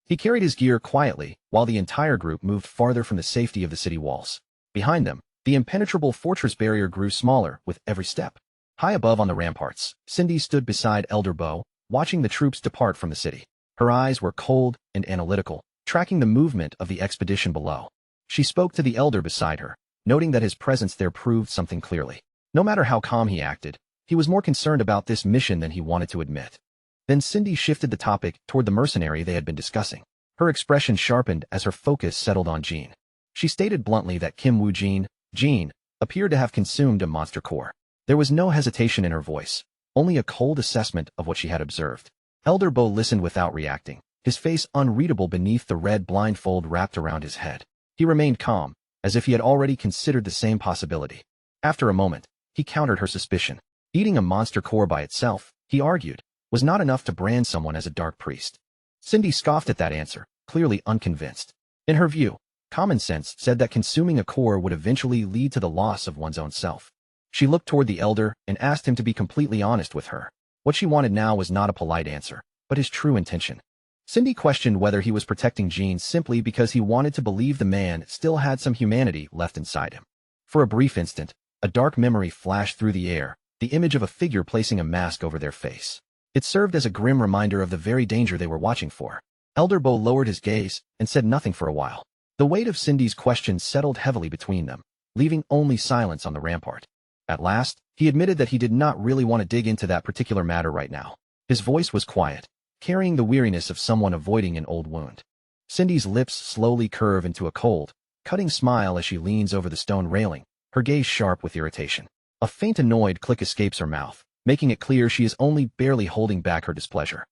He carried his gear quietly, while the entire group moved farther from the safety of the city walls. Behind them, the impenetrable fortress barrier grew smaller with every step. High above on the ramparts, Cindy stood beside Elder Bo, watching the troops depart from the city. Her eyes were cold and analytical, tracking the movement of the expedition below. She spoke to the elder beside her, noting that his presence there proved something clearly. No matter how calm he acted, he was more concerned about this mission than he wanted to admit. Then Cindy shifted the topic toward the mercenary they had been discussing. Her expression sharpened as her focus settled on Jean. She stated bluntly that Kim Woo-jin, Jean, appeared to have consumed a monster core. There was no hesitation in her voice, only a cold assessment of what she had observed. Elder Bo listened without reacting, his face unreadable beneath the red blindfold wrapped around his head. He remained calm, as if he had already considered the same possibility. After a moment, he countered her suspicion. Eating a monster core by itself, he argued, was not enough to brand someone as a dark priest. Cindy scoffed at that answer, clearly unconvinced. In her view, common sense said that consuming a core would eventually lead to the loss of one's own self. She looked toward the elder and asked him to be completely honest with her. What she wanted now was not a polite answer, but his true intention. Cindy questioned whether he was protecting Jean simply because he wanted to believe the man still had some humanity left inside him. For a brief instant, a dark memory flashed through the air, the image of a figure placing a mask over their face. It served as a grim reminder of the very danger they were watching for. Elder Bo lowered his gaze and said nothing for a while. The weight of Cindy's question settled heavily between them, leaving only silence on the rampart. At last, he admitted that he did not really want to dig into that particular matter right now. His voice was quiet, carrying the weariness of someone avoiding an old wound. Cindy's lips slowly curve into a cold, cutting smile as she leans over the stone railing, her gaze sharp with irritation. A faint annoyed click escapes her mouth, making it clear she is only barely holding back her displeasure.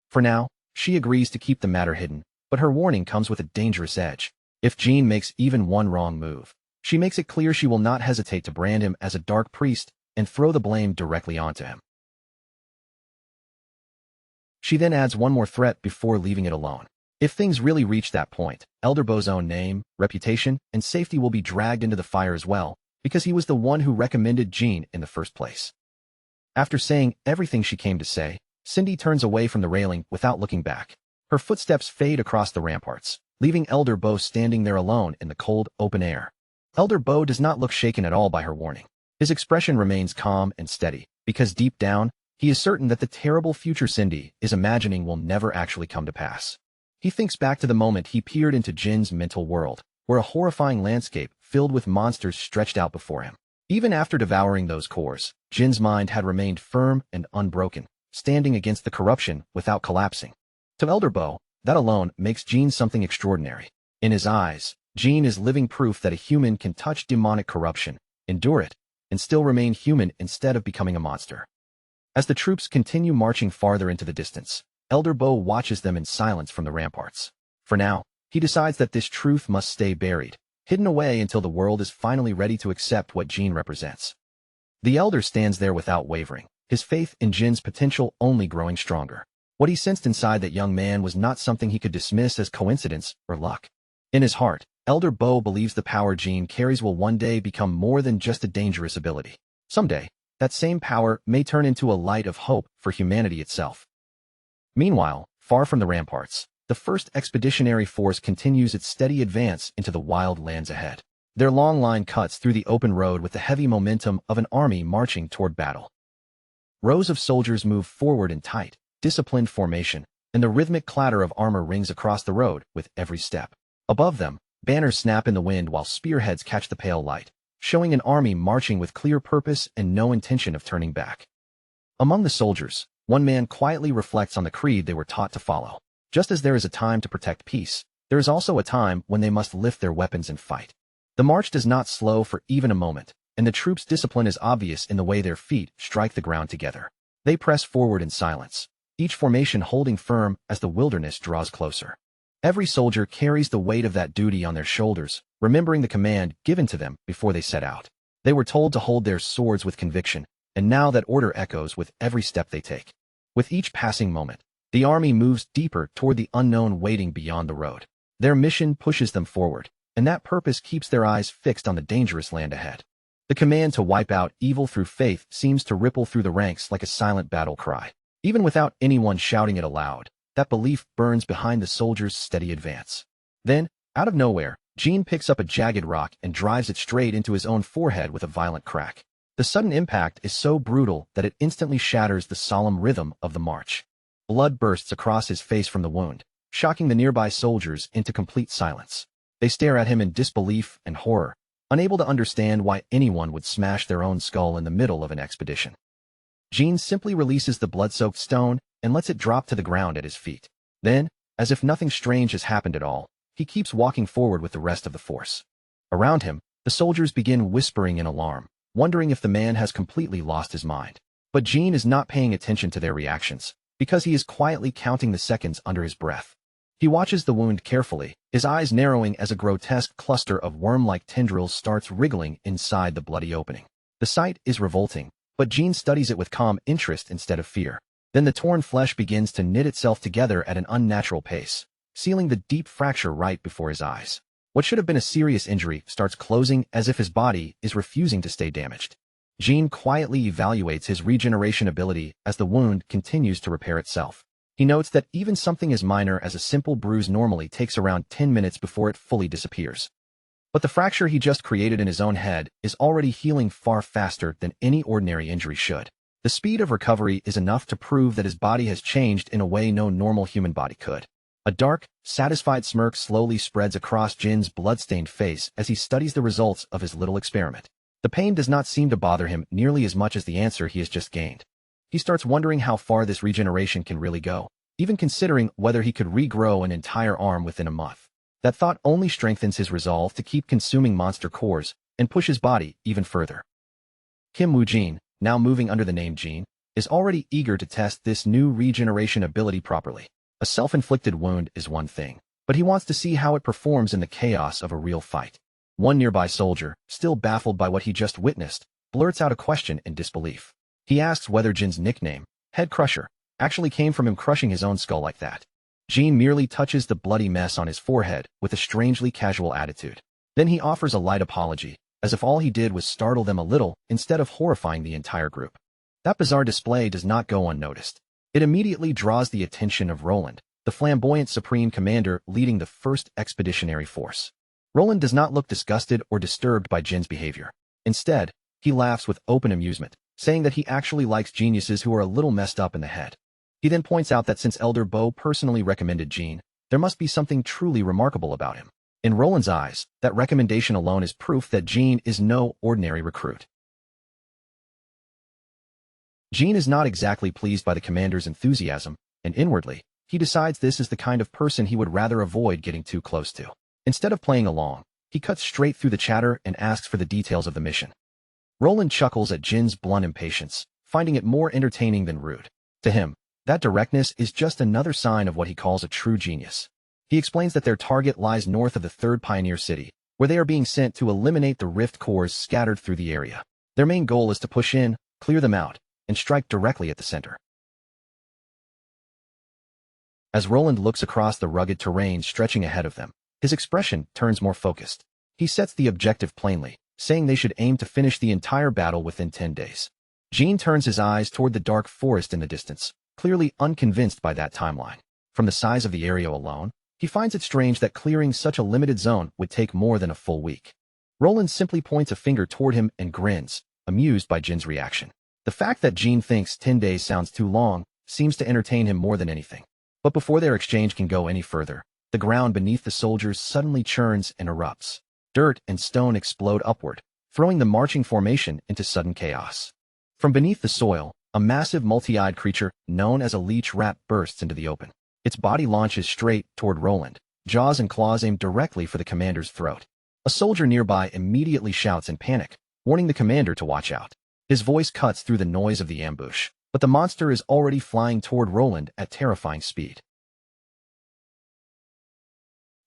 For now, she agrees to keep the matter hidden, but her warning comes with a dangerous edge. If Jean makes even one wrong move, she makes it clear she will not hesitate to brand him as a dark priest and throw the blame directly onto him. She then adds one more threat before leaving it alone. If things really reach that point, Elder Bo's own name, reputation, and safety will be dragged into the fire as well, because he was the one who recommended Jean in the first place. After saying everything she came to say, Cindy turns away from the railing without looking back. Her footsteps fade across the ramparts, leaving Elder Bo standing there alone in the cold, open air. Elder Bo does not look shaken at all by her warning. His expression remains calm and steady, because deep down, he is certain that the terrible future Cindy is imagining will never actually come to pass. He thinks back to the moment he peered into Jin's mental world, where a horrifying landscape filled with monsters stretched out before him. Even after devouring those cores, Jin's mind had remained firm and unbroken, standing against the corruption without collapsing. To Elder Bo, that alone makes Jin something extraordinary. In his eyes, Jin is living proof that a human can touch demonic corruption, endure it, and still remain human instead of becoming a monster. As the troops continue marching farther into the distance, Elder Bo watches them in silence from the ramparts. For now, he decides that this truth must stay buried, hidden away until the world is finally ready to accept what Jin represents. The elder stands there without wavering, his faith in Jin's potential only growing stronger. What he sensed inside that young man was not something he could dismiss as coincidence or luck. In his heart, Elder Bo believes the power Jin carries will one day become more than just a dangerous ability. Someday, that same power may turn into a light of hope for humanity itself. Meanwhile, far from the ramparts, the first expeditionary force continues its steady advance into the wild lands ahead. Their long line cuts through the open road with the heavy momentum of an army marching toward battle. Rows of soldiers move forward in tight, disciplined formation, and the rhythmic clatter of armor rings across the road with every step. Above them, banners snap in the wind while spearheads catch the pale light, showing an army marching with clear purpose and no intention of turning back. Among the soldiers, One man quietly reflects on the creed they were taught to follow. Just as there is a time to protect peace, there is also a time when they must lift their weapons and fight. The march does not slow for even a moment, and the troops' discipline is obvious in the way their feet strike the ground together. They press forward in silence, each formation holding firm as the wilderness draws closer. Every soldier carries the weight of that duty on their shoulders, remembering the command given to them before they set out. They were told to hold their swords with conviction, and now that order echoes with every step they take. With each passing moment, the army moves deeper toward the unknown waiting beyond the road. Their mission pushes them forward, and that purpose keeps their eyes fixed on the dangerous land ahead. The command to wipe out evil through faith seems to ripple through the ranks like a silent battle cry. Even without anyone shouting it aloud, that belief burns behind the soldiers' steady advance. Then, out of nowhere, Jean picks up a jagged rock and drives it straight into his own forehead with a violent crack. The sudden impact is so brutal that it instantly shatters the solemn rhythm of the march. Blood bursts across his face from the wound, shocking the nearby soldiers into complete silence. They stare at him in disbelief and horror, unable to understand why anyone would smash their own skull in the middle of an expedition. Jean simply releases the blood-soaked stone and lets it drop to the ground at his feet. Then, as if nothing strange has happened at all, he keeps walking forward with the rest of the force. Around him, the soldiers begin whispering in alarm, wondering if the man has completely lost his mind. But Jean is not paying attention to their reactions, because he is quietly counting the seconds under his breath. He watches the wound carefully, his eyes narrowing as a grotesque cluster of worm-like tendrils starts wriggling inside the bloody opening. The sight is revolting, but Jean studies it with calm interest instead of fear. Then the torn flesh begins to knit itself together at an unnatural pace, sealing the deep fracture right before his eyes. What should have been a serious injury starts closing as if his body is refusing to stay damaged. Jean quietly evaluates his regeneration ability as the wound continues to repair itself. He notes that even something as minor as a simple bruise normally takes around 10 minutes before it fully disappears. But the fracture he just created in his own head is already healing far faster than any ordinary injury should. The speed of recovery is enough to prove that his body has changed in a way no normal human body could. A dark, satisfied smirk slowly spreads across Jin's blood-stained face as he studies the results of his little experiment. The pain does not seem to bother him nearly as much as the answer he has just gained. He starts wondering how far this regeneration can really go, even considering whether he could regrow an entire arm within a month. That thought only strengthens his resolve to keep consuming monster cores and push his body even further. Kim Woo-jin, now moving under the name Jean, is already eager to test this new regeneration ability properly. A self-inflicted wound is one thing, but he wants to see how it performs in the chaos of a real fight. One nearby soldier, still baffled by what he just witnessed, blurts out a question in disbelief. He asks whether Jin's nickname, Head Crusher, actually came from him crushing his own skull like that. Jean merely touches the bloody mess on his forehead with a strangely casual attitude. Then he offers a light apology, as if all he did was startle them a little instead of horrifying the entire group. That bizarre display does not go unnoticed. It immediately draws the attention of Roland, the flamboyant supreme commander leading the first expeditionary force. Roland does not look disgusted or disturbed by Jin's behavior. Instead, he laughs with open amusement, saying that he actually likes geniuses who are a little messed up in the head. He then points out that since Elder Bo personally recommended Jean, there must be something truly remarkable about him. In Roland's eyes, that recommendation alone is proof that Jean is no ordinary recruit. Jean is not exactly pleased by the commander's enthusiasm, and inwardly, he decides this is the kind of person he would rather avoid getting too close to. Instead of playing along, he cuts straight through the chatter and asks for the details of the mission. Roland chuckles at Jin's blunt impatience, finding it more entertaining than rude. To him, that directness is just another sign of what he calls a true genius. He explains that their target lies north of the third pioneer city, where they are being sent to eliminate the rift cores scattered through the area. Their main goal is to push in, clear them out, and strike directly at the center. As Roland looks across the rugged terrain stretching ahead of them, his expression turns more focused. He sets the objective plainly, saying they should aim to finish the entire battle within 10 days. Jean turns his eyes toward the dark forest in the distance, clearly unconvinced by that timeline. From the size of the area alone, he finds it strange that clearing such a limited zone would take more than a full week. Roland simply points a finger toward him and grins, amused by Jin's reaction. The fact that Jean thinks 10 days sounds too long seems to entertain him more than anything. But before their exchange can go any further, the ground beneath the soldiers suddenly churns and erupts. Dirt and stone explode upward, throwing the marching formation into sudden chaos. From beneath the soil, a massive multi-eyed creature known as a leech rat bursts into the open. Its body launches straight toward Roland, jaws and claws aimed directly for the commander's throat. A soldier nearby immediately shouts in panic, warning the commander to watch out. His voice cuts through the noise of the ambush, but the monster is already flying toward Roland at terrifying speed.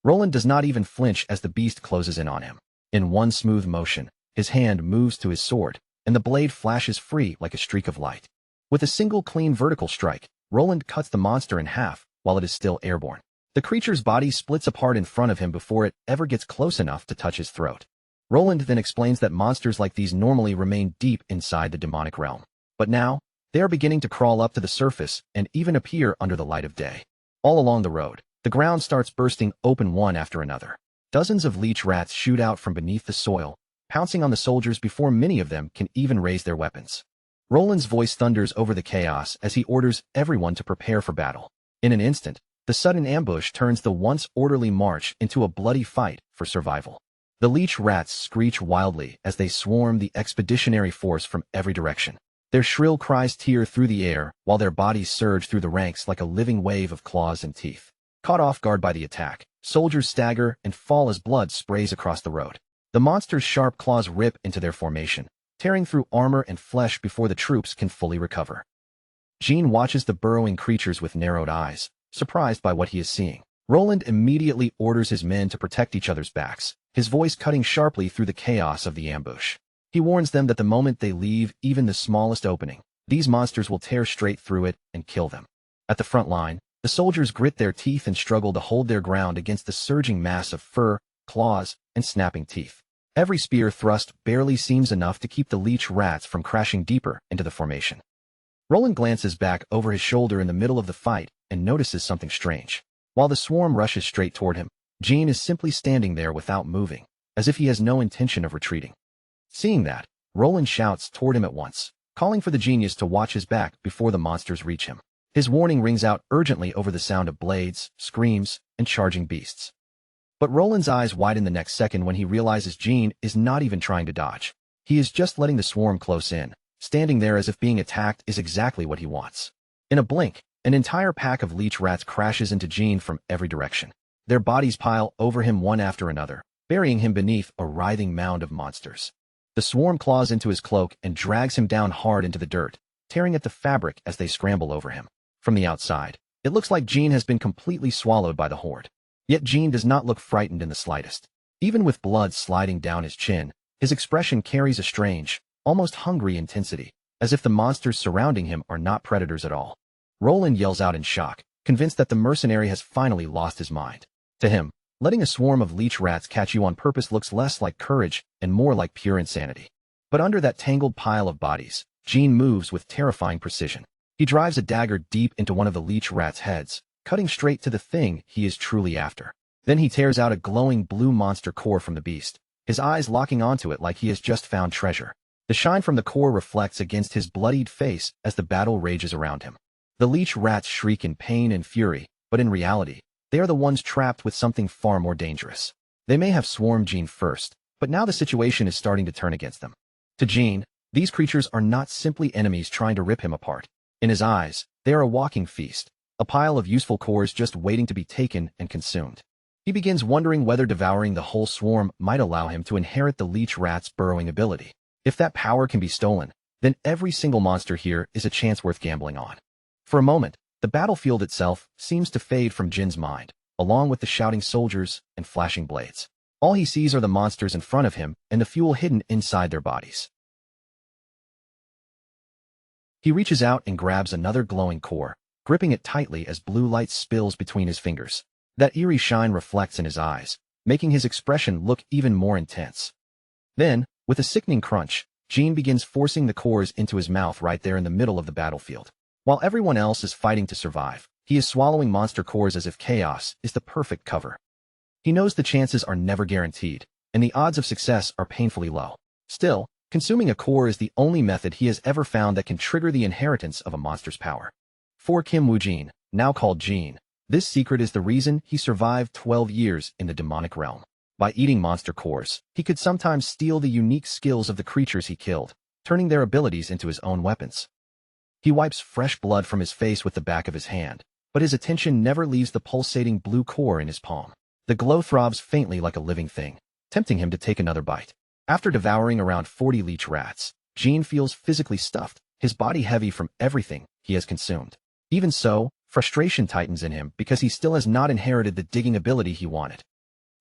Roland does not even flinch as the beast closes in on him. In one smooth motion, his hand moves to his sword, and the blade flashes free like a streak of light. With a single clean vertical strike, Roland cuts the monster in half while it is still airborne. The creature's body splits apart in front of him before it ever gets close enough to touch his throat. Roland then explains that monsters like these normally remain deep inside the demonic realm. But now, they are beginning to crawl up to the surface and even appear under the light of day. All along the road, the ground starts bursting open one after another. Dozens of leech rats shoot out from beneath the soil, pouncing on the soldiers before many of them can even raise their weapons. Roland's voice thunders over the chaos as he orders everyone to prepare for battle. In an instant, the sudden ambush turns the once orderly march into a bloody fight for survival. The leech rats screech wildly as they swarm the expeditionary force from every direction. Their shrill cries tear through the air while their bodies surge through the ranks like a living wave of claws and teeth. Caught off guard by the attack, soldiers stagger and fall as blood sprays across the road. The monster's sharp claws rip into their formation, tearing through armor and flesh before the troops can fully recover. Jean watches the burrowing creatures with narrowed eyes, surprised by what he is seeing. Roland immediately orders his men to protect each other's backs, his voice cutting sharply through the chaos of the ambush. He warns them that the moment they leave even the smallest opening, these monsters will tear straight through it and kill them. At the front line, the soldiers grit their teeth and struggle to hold their ground against the surging mass of fur, claws, and snapping teeth. Every spear thrust barely seems enough to keep the leech rats from crashing deeper into the formation. Roland glances back over his shoulder in the middle of the fight and notices something strange. While the swarm rushes straight toward him, Jean is simply standing there without moving, as if he has no intention of retreating. Seeing that, Roland shouts toward him at once, calling for the genius to watch his back before the monsters reach him. His warning rings out urgently over the sound of blades, screams, and charging beasts. But Roland's eyes widen the next second when he realizes Jean is not even trying to dodge. He is just letting the swarm close in, standing there as if being attacked is exactly what he wants. In a blink, an entire pack of leech rats crashes into Jean from every direction. Their bodies pile over him one after another, burying him beneath a writhing mound of monsters. The swarm claws into his cloak and drags him down hard into the dirt, tearing at the fabric as they scramble over him. From the outside, it looks like Jean has been completely swallowed by the horde. Yet Jean does not look frightened in the slightest. Even with blood sliding down his chin, his expression carries a strange, almost hungry intensity, as if the monsters surrounding him are not predators at all. Roland yells out in shock, convinced that the mercenary has finally lost his mind. To him, letting a swarm of leech rats catch you on purpose looks less like courage and more like pure insanity. But under that tangled pile of bodies, Jean moves with terrifying precision. He drives a dagger deep into one of the leech rats' heads, cutting straight to the thing he is truly after. Then he tears out a glowing blue monster core from the beast, his eyes locking onto it like he has just found treasure. The shine from the core reflects against his bloodied face as the battle rages around him. The leech rats shriek in pain and fury, but in reality, they are the ones trapped with something far more dangerous. They may have swarmed Jean first, but now the situation is starting to turn against them. To Jean, these creatures are not simply enemies trying to rip him apart. In his eyes, they are a walking feast, a pile of useful cores just waiting to be taken and consumed. He begins wondering whether devouring the whole swarm might allow him to inherit the leech rat's burrowing ability. If that power can be stolen, then every single monster here is a chance worth gambling on. For a moment, the battlefield itself seems to fade from Jin's mind, along with the shouting soldiers and flashing blades. All he sees are the monsters in front of him and the fuel hidden inside their bodies. He reaches out and grabs another glowing core, gripping it tightly as blue light spills between his fingers. That eerie shine reflects in his eyes, making his expression look even more intense. Then, with a sickening crunch, Jean begins forcing the cores into his mouth right there in the middle of the battlefield. While everyone else is fighting to survive, he is swallowing monster cores as if chaos is the perfect cover. He knows the chances are never guaranteed, and the odds of success are painfully low. Still, consuming a core is the only method he has ever found that can trigger the inheritance of a monster's power. For Kim Woo-jin, now called Jean, this secret is the reason he survived 12 years in the demonic realm. By eating monster cores, he could sometimes steal the unique skills of the creatures he killed, turning their abilities into his own weapons. He wipes fresh blood from his face with the back of his hand, but his attention never leaves the pulsating blue core in his palm. The glow throbs faintly like a living thing, tempting him to take another bite. After devouring around 40 leech rats, Jean feels physically stuffed, his body heavy from everything he has consumed. Even so, frustration tightens in him because he still has not inherited the digging ability he wanted.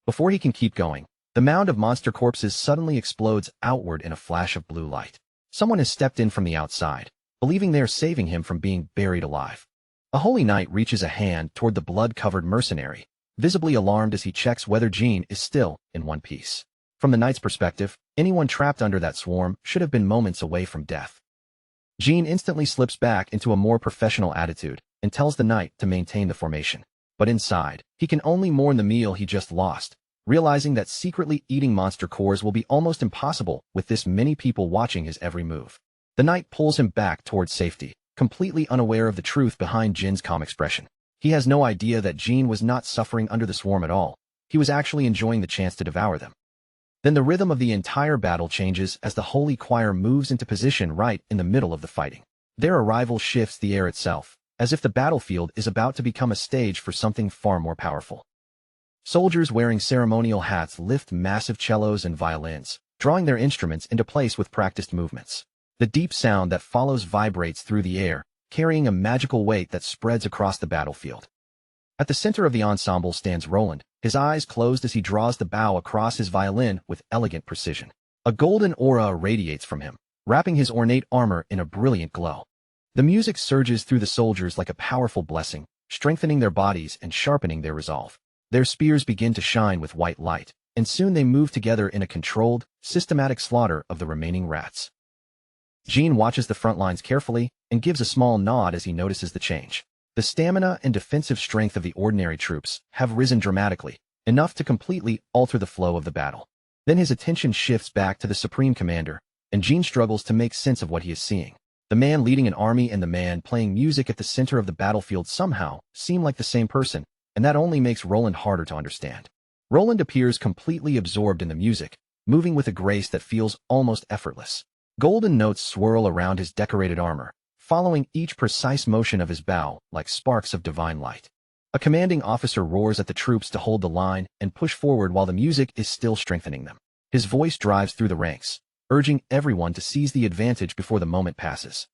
Before he can keep going, the mound of monster corpses suddenly explodes outward in a flash of blue light. Someone has stepped in from the outside, believing they are saving him from being buried alive. A holy knight reaches a hand toward the blood-covered mercenary, visibly alarmed as he checks whether Jean is still in one piece. From the knight's perspective, anyone trapped under that swarm should have been moments away from death. Jean instantly slips back into a more professional attitude and tells the knight to maintain the formation. But inside, he can only mourn the meal he just lost, realizing that secretly eating monster cores will be almost impossible with this many people watching his every move. The knight pulls him back towards safety, completely unaware of the truth behind Jin's calm expression. He has no idea that Jean was not suffering under the swarm at all. He was actually enjoying the chance to devour them. Then the rhythm of the entire battle changes as the holy choir moves into position right in the middle of the fighting. Their arrival shifts the air itself, as if the battlefield is about to become a stage for something far more powerful. Soldiers wearing ceremonial hats lift massive cellos and violins, drawing their instruments into place with practiced movements. The deep sound that follows vibrates through the air, carrying a magical weight that spreads across the battlefield. At the center of the ensemble stands Roland, his eyes closed as he draws the bow across his violin with elegant precision. A golden aura radiates from him, wrapping his ornate armor in a brilliant glow. The music surges through the soldiers like a powerful blessing, strengthening their bodies and sharpening their resolve. Their spears begin to shine with white light, and soon they move together in a controlled, systematic slaughter of the remaining rats. Jean watches the front lines carefully and gives a small nod as he notices the change. The stamina and defensive strength of the ordinary troops have risen dramatically, enough to completely alter the flow of the battle. Then his attention shifts back to the Supreme Commander, and Jean struggles to make sense of what he is seeing. The man leading an army and the man playing music at the center of the battlefield somehow seem like the same person, and that only makes Roland harder to understand. Roland appears completely absorbed in the music, moving with a grace that feels almost effortless. Golden notes swirl around his decorated armor, following each precise motion of his bow like sparks of divine light. A commanding officer roars at the troops to hold the line and push forward while the music is still strengthening them. His voice drives through the ranks, urging everyone to seize the advantage before the moment passes.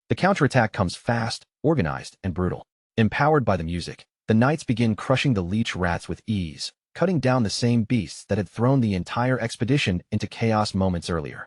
The counterattack comes fast, organized, and brutal. Empowered by the music, the knights begin crushing the leech rats with ease, cutting down the same beasts that had thrown the entire expedition into chaos moments earlier.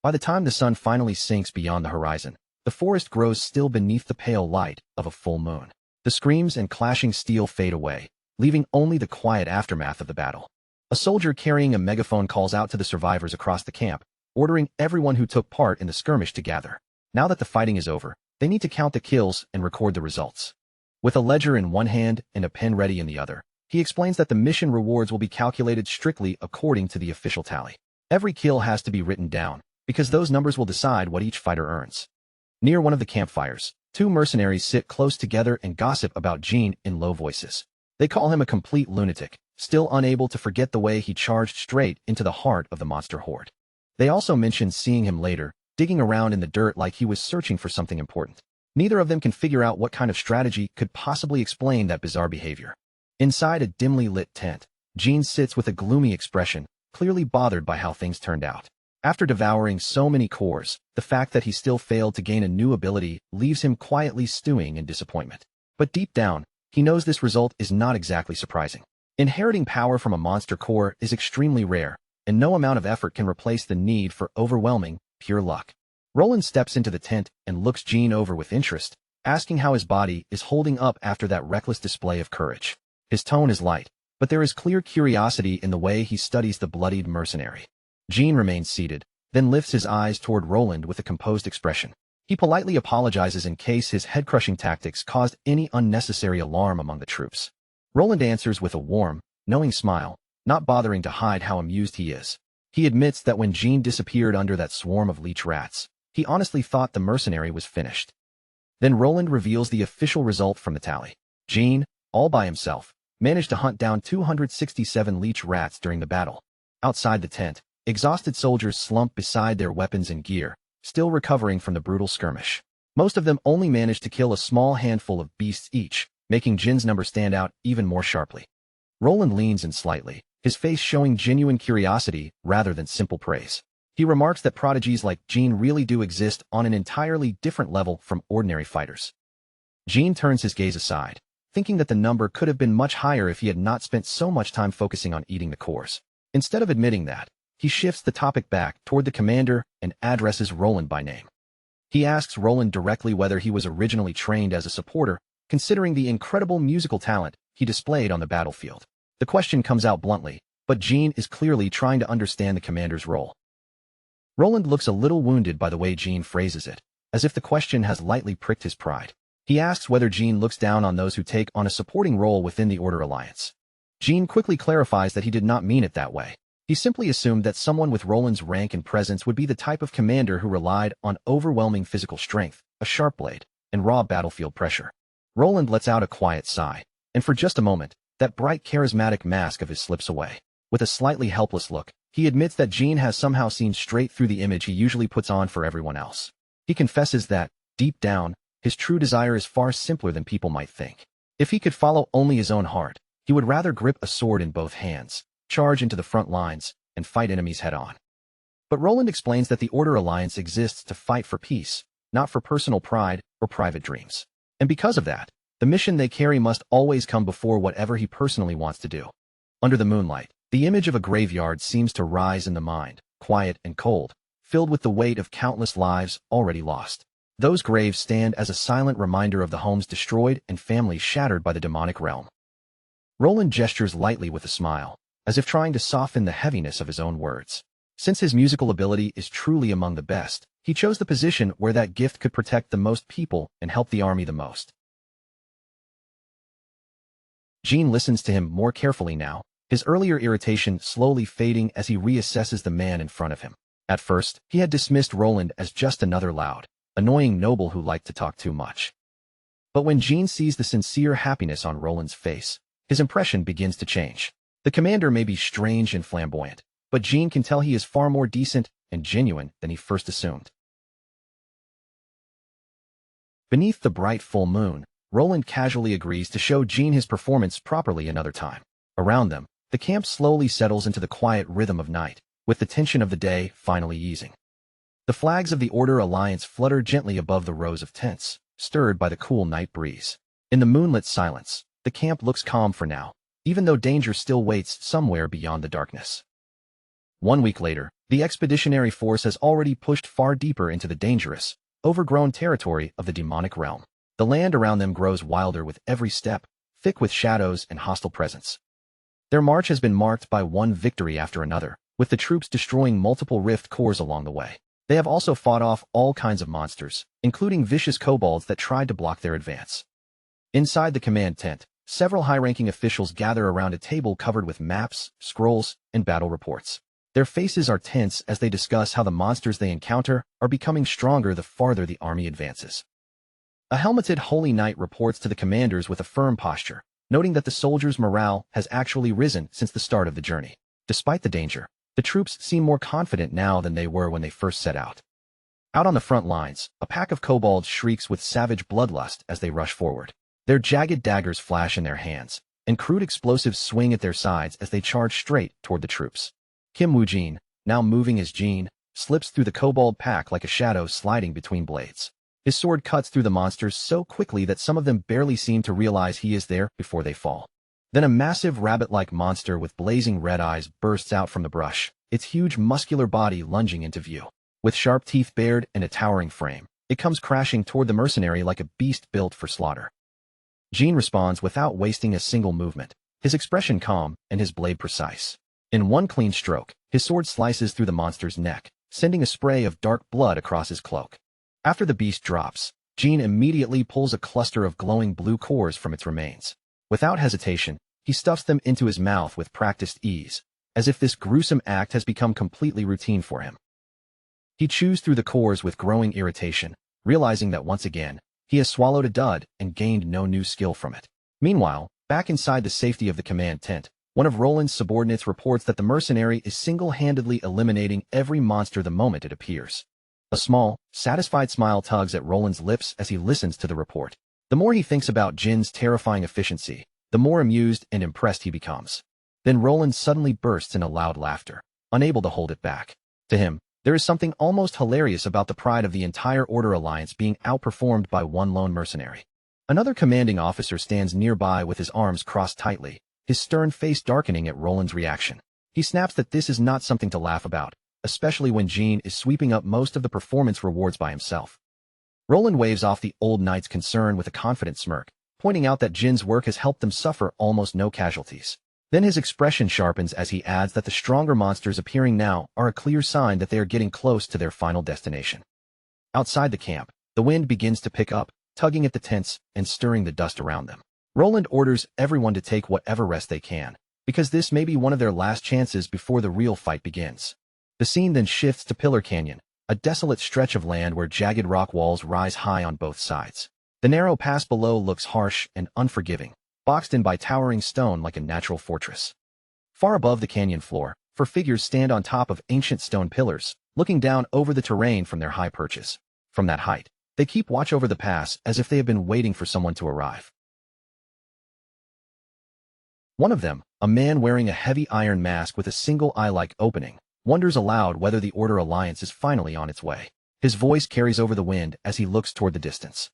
By the time the sun finally sinks beyond the horizon, the forest grows still beneath the pale light of a full moon. The screams and clashing steel fade away, leaving only the quiet aftermath of the battle. A soldier carrying a megaphone calls out to the survivors across the camp, ordering everyone who took part in the skirmish to gather. Now that the fighting is over, they need to count the kills and record the results. With a ledger in one hand and a pen ready in the other, he explains that the mission rewards will be calculated strictly according to the official tally. Every kill has to be written down, because those numbers will decide what each fighter earns. Near one of the campfires, two mercenaries sit close together and gossip about Jean in low voices. They call him a complete lunatic, still unable to forget the way he charged straight into the heart of the monster horde. They also mention seeing him later, digging around in the dirt like he was searching for something important. Neither of them can figure out what kind of strategy could possibly explain that bizarre behavior. Inside a dimly lit tent, Jean sits with a gloomy expression, clearly bothered by how things turned out. After devouring so many cores, the fact that he still failed to gain a new ability leaves him quietly stewing in disappointment. But deep down, he knows this result is not exactly surprising. Inheriting power from a monster core is extremely rare, and no amount of effort can replace the need for overwhelming, pure luck. Roland steps into the tent and looks Jean over with interest, asking how his body is holding up after that reckless display of courage. His tone is light, but there is clear curiosity in the way he studies the bloodied mercenary. Jean remains seated, then lifts his eyes toward Roland with a composed expression. He politely apologizes in case his head-crushing tactics caused any unnecessary alarm among the troops. Roland answers with a warm, knowing smile, not bothering to hide how amused he is. He admits that when Jean disappeared under that swarm of leech rats, he honestly thought the mercenary was finished. Then Roland reveals the official result from the tally. Jean, all by himself, managed to hunt down 267 leech rats during the battle. Outside the tent, exhausted soldiers slump beside their weapons and gear, still recovering from the brutal skirmish. Most of them only manage to kill a small handful of beasts each, making Jin's number stand out even more sharply. Roland leans in slightly, his face showing genuine curiosity rather than simple praise. He remarks that prodigies like Jin really do exist on an entirely different level from ordinary fighters. Jin turns his gaze aside, thinking that the number could have been much higher if he had not spent so much time focusing on eating the cores. Instead of admitting that, he shifts the topic back toward the commander and addresses Roland by name. He asks Roland directly whether he was originally trained as a supporter, considering the incredible musical talent he displayed on the battlefield. The question comes out bluntly, but Jin is clearly trying to understand the commander's role. Roland looks a little wounded by the way Jin phrases it, as if the question has lightly pricked his pride. He asks whether Jin looks down on those who take on a supporting role within the Order Alliance. Jin quickly clarifies that he did not mean it that way. He simply assumed that someone with Roland's rank and presence would be the type of commander who relied on overwhelming physical strength, a sharp blade, and raw battlefield pressure. Roland lets out a quiet sigh, and for just a moment, that bright charismatic mask of his slips away. With a slightly helpless look, he admits that Jin has somehow seen straight through the image he usually puts on for everyone else. He confesses that, deep down, his true desire is far simpler than people might think. If he could follow only his own heart, he would rather grip a sword in both hands, charge into the front lines, and fight enemies head-on. But Roland explains that the Order Alliance exists to fight for peace, not for personal pride or private dreams. And because of that, the mission they carry must always come before whatever he personally wants to do. Under the moonlight, the image of a graveyard seems to rise in the mind, quiet and cold, filled with the weight of countless lives already lost. Those graves stand as a silent reminder of the homes destroyed and families shattered by the demonic realm. Roland gestures lightly with a smile, as if trying to soften the heaviness of his own words. Since his musical ability is truly among the best, he chose the position where that gift could protect the most people and help the army the most. Jin listens to him more carefully now, his earlier irritation slowly fading as he reassesses the man in front of him. At first, he had dismissed Roland as just another loud, annoying noble who liked to talk too much. But when Jin sees the sincere happiness on Roland's face, his impression begins to change. The commander may be strange and flamboyant, but Jin can tell he is far more decent and genuine than he first assumed. Beneath the bright full moon, Roland casually agrees to show Jin his performance properly another time. Around them, the camp slowly settles into the quiet rhythm of night, with the tension of the day finally easing. The flags of the Order Alliance flutter gently above the rows of tents, stirred by the cool night breeze. In the moonlit silence, the camp looks calm for now, even though danger still waits somewhere beyond the darkness. 1 week later, the expeditionary force has already pushed far deeper into the dangerous, overgrown territory of the demonic realm. The land around them grows wilder with every step, thick with shadows and hostile presence. Their march has been marked by one victory after another, with the troops destroying multiple rift cores along the way. They have also fought off all kinds of monsters, including vicious kobolds that tried to block their advance. Inside the command tent, several high-ranking officials gather around a table covered with maps, scrolls, and battle reports. Their faces are tense as they discuss how the monsters they encounter are becoming stronger the farther the army advances. A helmeted holy knight reports to the commanders with a firm posture, noting that the soldiers' morale has actually risen since the start of the journey. Despite the danger, the troops seem more confident now than they were when they first set out. Out on the front lines, a pack of kobolds shrieks with savage bloodlust as they rush forward. Their jagged daggers flash in their hands, and crude explosives swing at their sides as they charge straight toward the troops. Kim Woo-jin, now moving as Jin, slips through the kobold pack like a shadow sliding between blades. His sword cuts through the monsters so quickly that some of them barely seem to realize he is there before they fall. Then a massive rabbit-like monster with blazing red eyes bursts out from the brush, its huge muscular body lunging into view. With sharp teeth bared and a towering frame, it comes crashing toward the mercenary like a beast built for slaughter. Jin responds without wasting a single movement, his expression calm and his blade precise. In one clean stroke, his sword slices through the monster's neck, sending a spray of dark blood across his cloak. After the beast drops, Jin immediately pulls a cluster of glowing blue cores from its remains. Without hesitation, he stuffs them into his mouth with practiced ease, as if this gruesome act has become completely routine for him. He chews through the cores with growing irritation, realizing that once again, he has swallowed a dud and gained no new skill from it. Meanwhile, back inside the safety of the command tent, One of Roland's subordinates reports that the mercenary is single-handedly eliminating every monster the moment it appears. A small, satisfied smile tugs at Roland's lips as he listens to the report. The more he thinks about Jin's terrifying efficiency, the more amused and impressed he becomes. Then Roland suddenly bursts into loud laughter, unable to hold it back. To him, there is something almost hilarious about the pride of the entire Order Alliance being outperformed by one lone mercenary. Another commanding officer stands nearby with his arms crossed tightly, his stern face darkening at Roland's reaction. He snaps that this is not something to laugh about, especially when Jin is sweeping up most of the performance rewards by himself. Roland waves off the old knight's concern with a confident smirk, pointing out that Jin's work has helped them suffer almost no casualties. Then his expression sharpens as he adds that the stronger monsters appearing now are a clear sign that they are getting close to their final destination. Outside the camp, the wind begins to pick up, tugging at the tents and stirring the dust around them. Roland orders everyone to take whatever rest they can, because this may be one of their last chances before the real fight begins. The scene then shifts to Pillar Canyon, a desolate stretch of land where jagged rock walls rise high on both sides. The narrow pass below looks harsh and unforgiving, boxed in by towering stone like a natural fortress. Far above the canyon floor, four figures stand on top of ancient stone pillars, looking down over the terrain from their high perches. From that height, they keep watch over the pass as if they have been waiting for someone to arrive. One of them, a man wearing a heavy iron mask with a single eye-like opening, wonders aloud whether the Order Alliance is finally on its way. His voice carries over the wind as he looks toward the distance.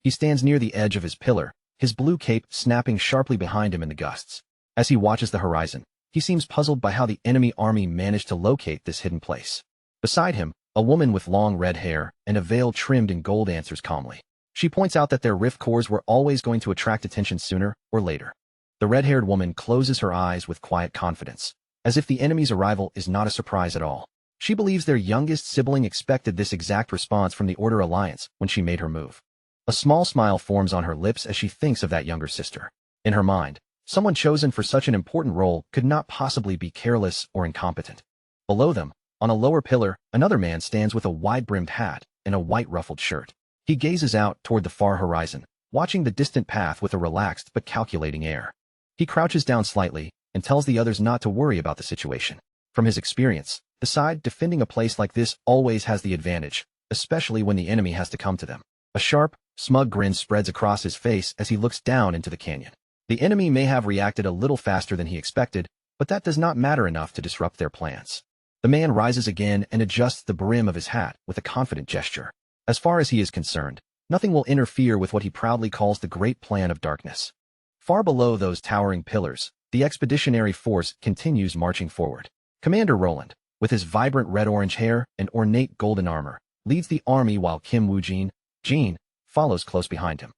He stands near the edge of his pillar, his blue cape snapping sharply behind him in the gusts. As he watches the horizon, he seems puzzled by how the enemy army managed to locate this hidden place. Beside him, a woman with long red hair and a veil trimmed in gold answers calmly. She points out that their rift cores were always going to attract attention sooner or later. The red-haired woman closes her eyes with quiet confidence, as if the enemy's arrival is not a surprise at all. She believes their youngest sibling expected this exact response from the Order Alliance when she made her move. A small smile forms on her lips as she thinks of that younger sister. In her mind, someone chosen for such an important role could not possibly be careless or incompetent. Below them, on a lower pillar, another man stands with a wide-brimmed hat and a white ruffled shirt. He gazes out toward the far horizon, watching the distant path with a relaxed but calculating air. He crouches down slightly and tells the others not to worry about the situation. From his experience, the side defending a place like this always has the advantage, especially when the enemy has to come to them. A sharp, smug grin spreads across his face as he looks down into the canyon. The enemy may have reacted a little faster than he expected, but that does not matter enough to disrupt their plans. The man rises again and adjusts the brim of his hat with a confident gesture. As far as he is concerned, nothing will interfere with what he proudly calls the Great Plan of Darkness. Far below those towering pillars, the expeditionary force continues marching forward. Commander Roland, with his vibrant red-orange hair and ornate golden armor, leads the army while Kim Woo-jin, Jean, follows close behind him.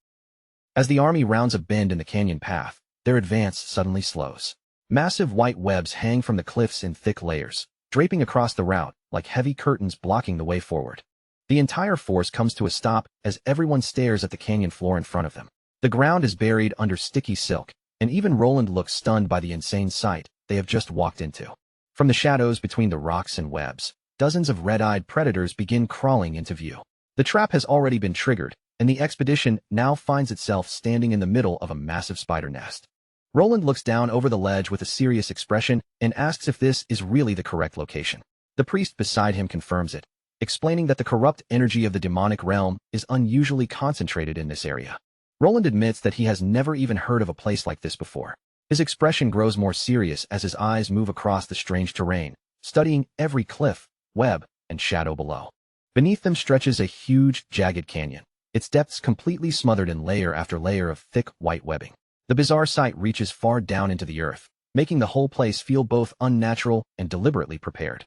As the army rounds a bend in the canyon path, their advance suddenly slows. Massive white webs hang from the cliffs in thick layers, draping across the route like heavy curtains blocking the way forward. The entire force comes to a stop as everyone stares at the canyon floor in front of them. The ground is buried under sticky silk, and even Roland looks stunned by the insane sight they have just walked into. From the shadows between the rocks and webs, dozens of red-eyed predators begin crawling into view. The trap has already been triggered, and the expedition now finds itself standing in the middle of a massive spider nest. Roland looks down over the ledge with a serious expression and asks if this is really the correct location. The priest beside him confirms it, explaining that the corrupt energy of the demonic realm is unusually concentrated in this area. Roland admits that he has never even heard of a place like this before. His expression grows more serious as his eyes move across the strange terrain, studying every cliff, web, and shadow below. Beneath them stretches a huge, jagged canyon, its depths completely smothered in layer after layer of thick, white webbing. The bizarre sight reaches far down into the earth, making the whole place feel both unnatural and deliberately prepared.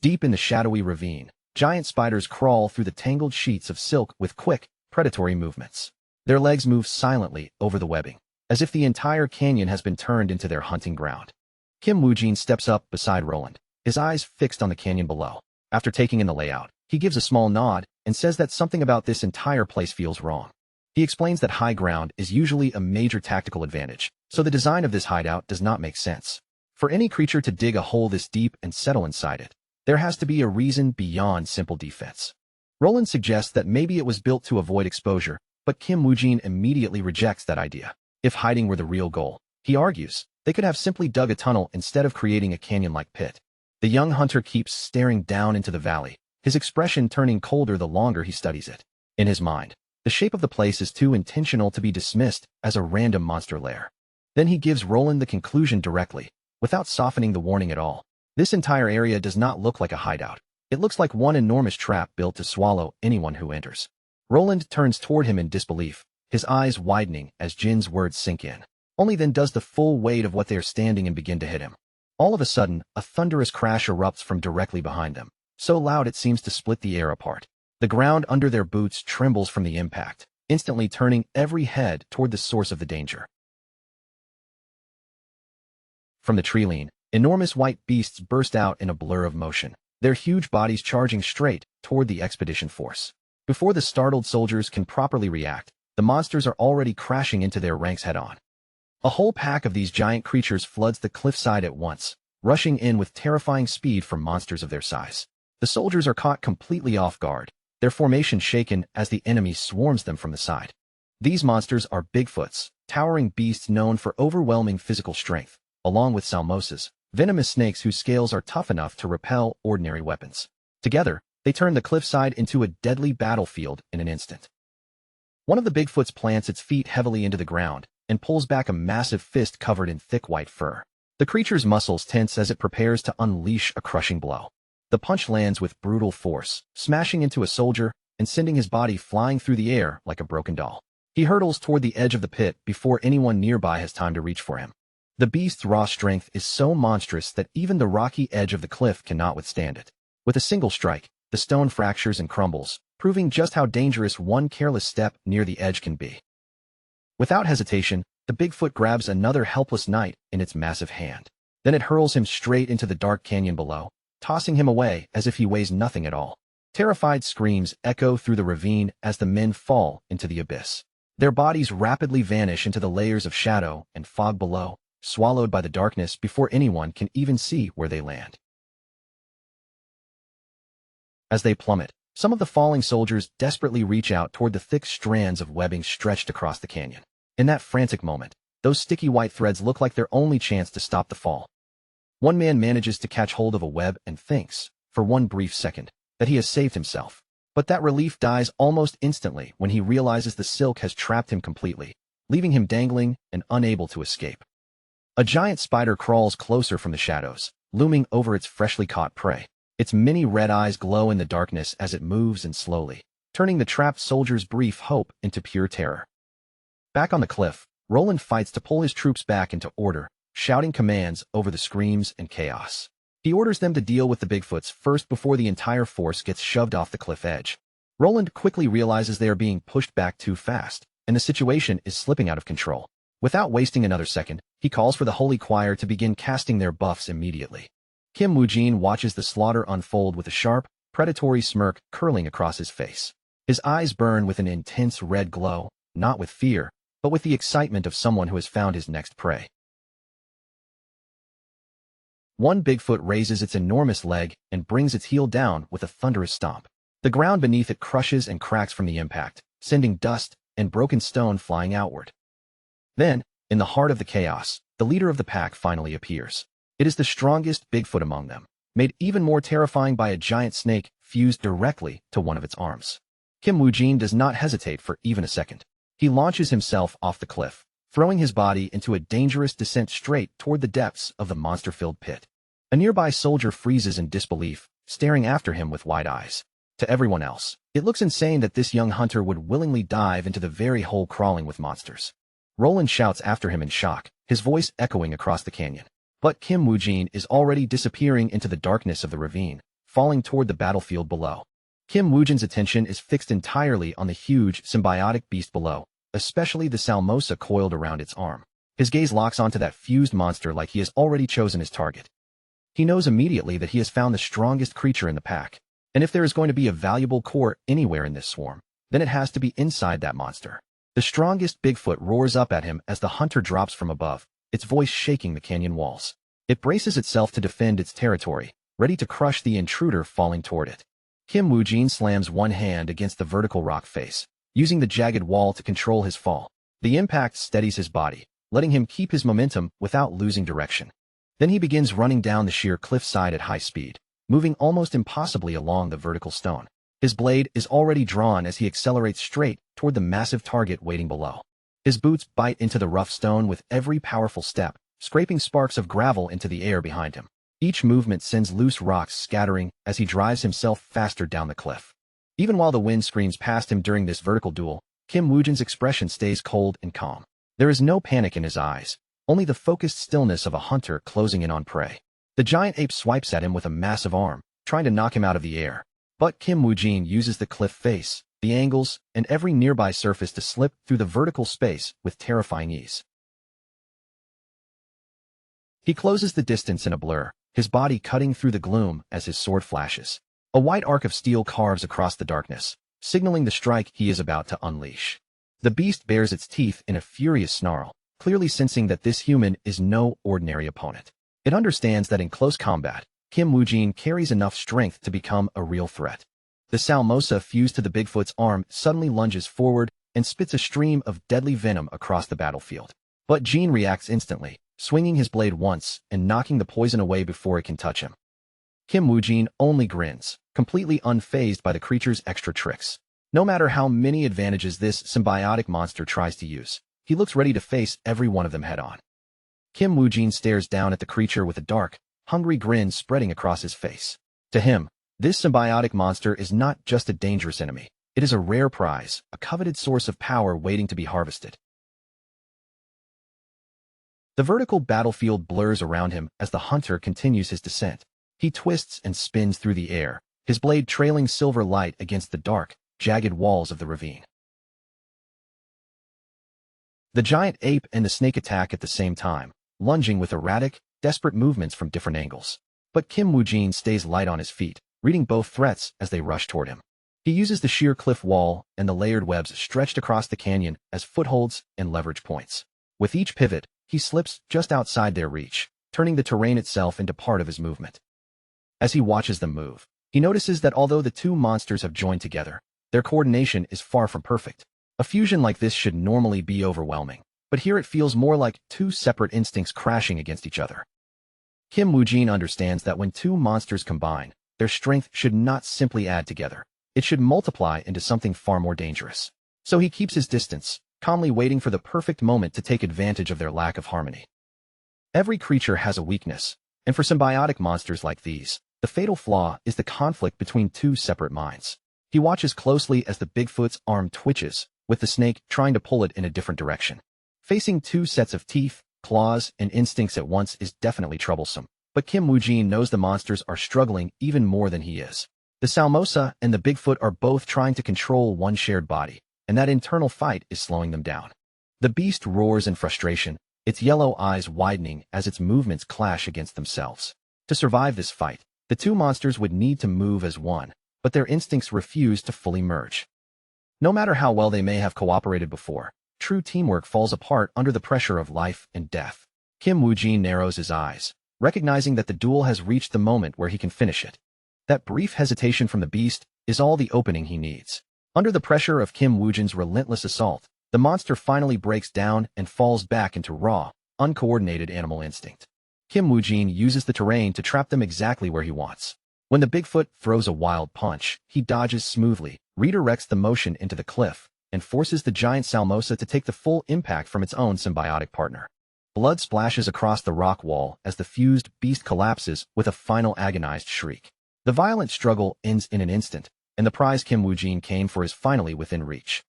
Deep in the shadowy ravine, giant spiders crawl through the tangled sheets of silk with quick, predatory movements. Their legs move silently over the webbing, as if the entire canyon has been turned into their hunting ground. Kim Woo-jin steps up beside Roland, his eyes fixed on the canyon below. After taking in the layout, he gives a small nod and says that something about this entire place feels wrong. He explains that high ground is usually a major tactical advantage, so the design of this hideout does not make sense. For any creature to dig a hole this deep and settle inside it, there has to be a reason beyond simple defense. Roland suggests that maybe it was built to avoid exposure, but Kim Woo-jin immediately rejects that idea. If hiding were the real goal, he argues, they could have simply dug a tunnel instead of creating a canyon-like pit. The young hunter keeps staring down into the valley, his expression turning colder the longer he studies it. In his mind, the shape of the place is too intentional to be dismissed as a random monster lair. Then he gives Roland the conclusion directly, without softening the warning at all. This entire area does not look like a hideout. It looks like one enormous trap built to swallow anyone who enters. Roland turns toward him in disbelief, his eyes widening as Jin's words sink in. Only then does the full weight of what they are standing in begin to hit him. All of a sudden, a thunderous crash erupts from directly behind them, so loud it seems to split the air apart. The ground under their boots trembles from the impact, instantly turning every head toward the source of the danger. From the tree line, enormous white beasts burst out in a blur of motion, their huge bodies charging straight toward the expedition force. Before the startled soldiers can properly react, the monsters are already crashing into their ranks head-on. A whole pack of these giant creatures floods the cliffside at once, rushing in with terrifying speed for monsters of their size. The soldiers are caught completely off guard, their formation shaken as the enemy swarms them from the side. These monsters are Bigfoots, towering beasts known for overwhelming physical strength, along with salmosas, venomous snakes whose scales are tough enough to repel ordinary weapons. Together, they turn the cliffside into a deadly battlefield in an instant. One of the Bigfoots plants its feet heavily into the ground and pulls back a massive fist covered in thick white fur. The creature's muscles tense as it prepares to unleash a crushing blow. The punch lands with brutal force, smashing into a soldier and sending his body flying through the air like a broken doll. He hurtles toward the edge of the pit before anyone nearby has time to reach for him. The beast's raw strength is so monstrous that even the rocky edge of the cliff cannot withstand it. With a single strike, the stone fractures and crumbles, proving just how dangerous one careless step near the edge can be. Without hesitation, the Bigfoot grabs another helpless knight in its massive hand. Then it hurls him straight into the dark canyon below, tossing him away as if he weighs nothing at all. Terrified screams echo through the ravine as the men fall into the abyss. Their bodies rapidly vanish into the layers of shadow and fog below, swallowed by the darkness before anyone can even see where they land. As they plummet, some of the falling soldiers desperately reach out toward the thick strands of webbing stretched across the canyon. In that frantic moment, those sticky white threads look like their only chance to stop the fall. One man manages to catch hold of a web and thinks, for one brief second, that he has saved himself. But that relief dies almost instantly when he realizes the silk has trapped him completely, leaving him dangling and unable to escape. A giant spider crawls closer from the shadows, looming over its freshly caught prey. Its many red eyes glow in the darkness as it moves and slowly, turning the trapped soldier's brief hope into pure terror. Back on the cliff, Roland fights to pull his troops back into order, shouting commands over the screams and chaos. He orders them to deal with the Bigfoots first before the entire force gets shoved off the cliff edge. Roland quickly realizes they are being pushed back too fast, and the situation is slipping out of control. Without wasting another second, he calls for the Holy Choir to begin casting their buffs immediately. Kim Woo-jin watches the slaughter unfold with a sharp, predatory smirk curling across his face. His eyes burn with an intense red glow, not with fear, but with the excitement of someone who has found his next prey. One Bigfoot raises its enormous leg and brings its heel down with a thunderous stomp. The ground beneath it crushes and cracks from the impact, sending dust and broken stone flying outward. Then, in the heart of the chaos, the leader of the pack finally appears. It is the strongest Bigfoot among them, made even more terrifying by a giant snake fused directly to one of its arms. Kim Woo-jin does not hesitate for even a second. He launches himself off the cliff, throwing his body into a dangerous descent straight toward the depths of the monster-filled pit. A nearby soldier freezes in disbelief, staring after him with wide eyes. To everyone else, it looks insane that this young hunter would willingly dive into the very hole crawling with monsters. Roland shouts after him in shock, his voice echoing across the canyon. But Kim Woo-jin is already disappearing into the darkness of the ravine, falling toward the battlefield below. Kim Woo-jin's attention is fixed entirely on the huge, symbiotic beast below, especially the salmosa coiled around its arm. His gaze locks onto that fused monster like he has already chosen his target. He knows immediately that he has found the strongest creature in the pack, and if there is going to be a valuable core anywhere in this swarm, then it has to be inside that monster. The strongest Bigfoot roars up at him as the hunter drops from above, its voice shaking the canyon walls. It braces itself to defend its territory, ready to crush the intruder falling toward it. Kim Woo-jin slams one hand against the vertical rock face, using the jagged wall to control his fall. The impact steadies his body, letting him keep his momentum without losing direction. Then he begins running down the sheer cliffside at high speed, moving almost impossibly along the vertical stone. His blade is already drawn as he accelerates straight toward the massive target waiting below. His boots bite into the rough stone with every powerful step, scraping sparks of gravel into the air behind him. Each movement sends loose rocks scattering as he drives himself faster down the cliff. Even while the wind screams past him during this vertical duel, Kim Woojin's expression stays cold and calm. There is no panic in his eyes, only the focused stillness of a hunter closing in on prey. The giant ape swipes at him with a massive arm, trying to knock him out of the air. But Kim Woojin uses the cliff face, the angles, and every nearby surface to slip through the vertical space with terrifying ease. He closes the distance in a blur, his body cutting through the gloom as his sword flashes. A white arc of steel carves across the darkness, signaling the strike he is about to unleash. The beast bares its teeth in a furious snarl, clearly sensing that this human is no ordinary opponent. It understands that in close combat, Kim Woojin carries enough strength to become a real threat. The Salmosa fused to the Bigfoot's arm suddenly lunges forward and spits a stream of deadly venom across the battlefield. But Jean reacts instantly, swinging his blade once and knocking the poison away before it can touch him. Kim Woojin only grins, completely unfazed by the creature's extra tricks. No matter how many advantages this symbiotic monster tries to use, he looks ready to face every one of them head-on. Kim Woojin stares down at the creature with a dark, hungry grin spreading across his face. To him, this symbiotic monster is not just a dangerous enemy. It is a rare prize, a coveted source of power waiting to be harvested. The vertical battlefield blurs around him as the hunter continues his descent. He twists and spins through the air, his blade trailing silver light against the dark, jagged walls of the ravine. The giant ape and the snake attack at the same time, lunging with erratic, desperate movements from different angles. But Kim Woojin stays light on his feet, reading both threats as they rush toward him. He uses the sheer cliff wall and the layered webs stretched across the canyon as footholds and leverage points. With each pivot, he slips just outside their reach, turning the terrain itself into part of his movement. As he watches them move, he notices that although the two monsters have joined together, their coordination is far from perfect. A fusion like this should normally be overwhelming, but here it feels more like two separate instincts crashing against each other. Kim Woojin understands that when two monsters combine, their strength should not simply add together. It should multiply into something far more dangerous. So he keeps his distance, calmly waiting for the perfect moment to take advantage of their lack of harmony. Every creature has a weakness, and for symbiotic monsters like these, the fatal flaw is the conflict between two separate minds. He watches closely as the Bigfoot's arm twitches, with the snake trying to pull it in a different direction. Facing two sets of teeth, claws, and instincts at once is definitely troublesome, but Kim Woojin knows the monsters are struggling even more than he is. The Salmosa and the Bigfoot are both trying to control one shared body, and that internal fight is slowing them down. The beast roars in frustration, its yellow eyes widening as its movements clash against themselves. To survive this fight, the two monsters would need to move as one, but their instincts refuse to fully merge. No matter how well they may have cooperated before, true teamwork falls apart under the pressure of life and death. Kim Woojin narrows his eyes, recognizing that the duel has reached the moment where he can finish it. That brief hesitation from the beast is all the opening he needs. Under the pressure of Kim Woojin's relentless assault, the monster finally breaks down and falls back into raw, uncoordinated animal instinct. Kim Woojin uses the terrain to trap them exactly where he wants. When the Bigfoot throws a wild punch, he dodges smoothly, redirects the motion into the cliff, and forces the giant Salmosa to take the full impact from its own symbiotic partner. Blood splashes across the rock wall as the fused beast collapses with a final agonized shriek. The violent struggle ends in an instant, and the prize Kim Woojin came for is finally within reach.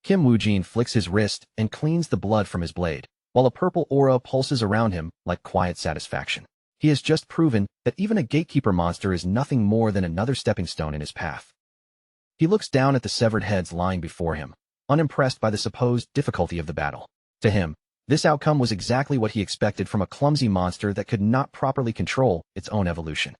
Kim Woojin flicks his wrist and cleans the blood from his blade, while a purple aura pulses around him like quiet satisfaction. He has just proven that even a gatekeeper monster is nothing more than another stepping stone in his path. He looks down at the severed heads lying before him, unimpressed by the supposed difficulty of the battle. To him, this outcome was exactly what he expected from a clumsy monster that could not properly control its own evolution.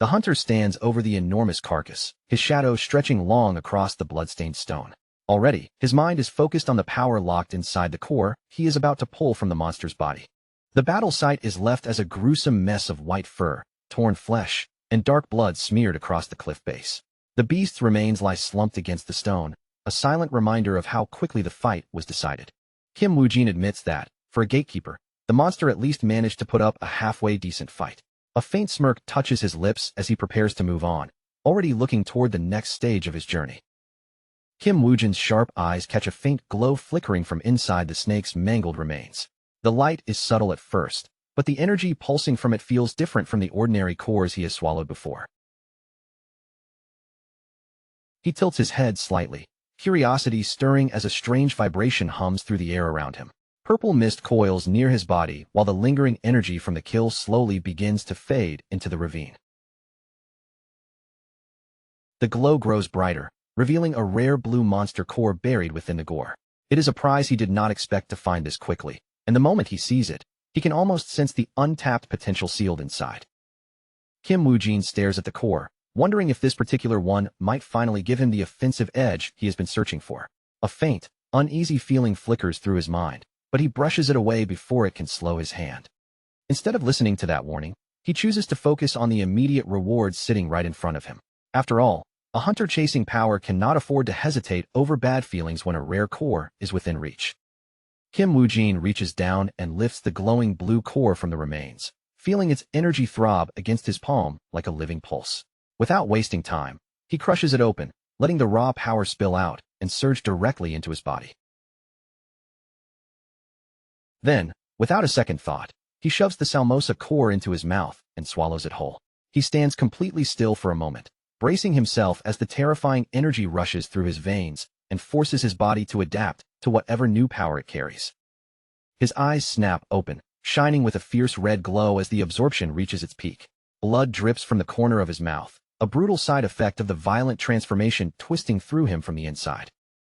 The hunter stands over the enormous carcass, his shadow stretching long across the bloodstained stone. Already, his mind is focused on the power locked inside the core he is about to pull from the monster's body. The battle site is left as a gruesome mess of white fur, torn flesh, and dark blood smeared across the cliff base. The beast's remains lie slumped against the stone, a silent reminder of how quickly the fight was decided. Kim Woo-jin admits that, for a gatekeeper, the monster at least managed to put up a halfway decent fight. A faint smirk touches his lips as he prepares to move on, already looking toward the next stage of his journey. Kim Woo-jin's sharp eyes catch a faint glow flickering from inside the snake's mangled remains. The light is subtle at first, but the energy pulsing from it feels different from the ordinary cores he has swallowed before. He tilts his head slightly, curiosity stirring as a strange vibration hums through the air around him. Purple mist coils near his body while the lingering energy from the kill slowly begins to fade into the ravine. The glow grows brighter, revealing a rare blue monster core buried within the gore. It is a prize he did not expect to find this quickly, and the moment he sees it, he can almost sense the untapped potential sealed inside. Kim Woo-jin stares at the core, wondering if this particular one might finally give him the offensive edge he has been searching for. A faint, uneasy feeling flickers through his mind, but he brushes it away before it can slow his hand. Instead of listening to that warning, he chooses to focus on the immediate rewards sitting right in front of him. After all, a hunter chasing power cannot afford to hesitate over bad feelings when a rare core is within reach. Kim Woo-jin reaches down and lifts the glowing blue core from the remains, feeling its energy throb against his palm like a living pulse. Without wasting time, he crushes it open, letting the raw power spill out and surge directly into his body. Then, without a second thought, he shoves the Salmosa core into his mouth and swallows it whole. He stands completely still for a moment, bracing himself as the terrifying energy rushes through his veins and forces his body to adapt to whatever new power it carries. His eyes snap open, shining with a fierce red glow as the absorption reaches its peak. Blood drips from the corner of his mouth, a brutal side effect of the violent transformation twisting through him from the inside.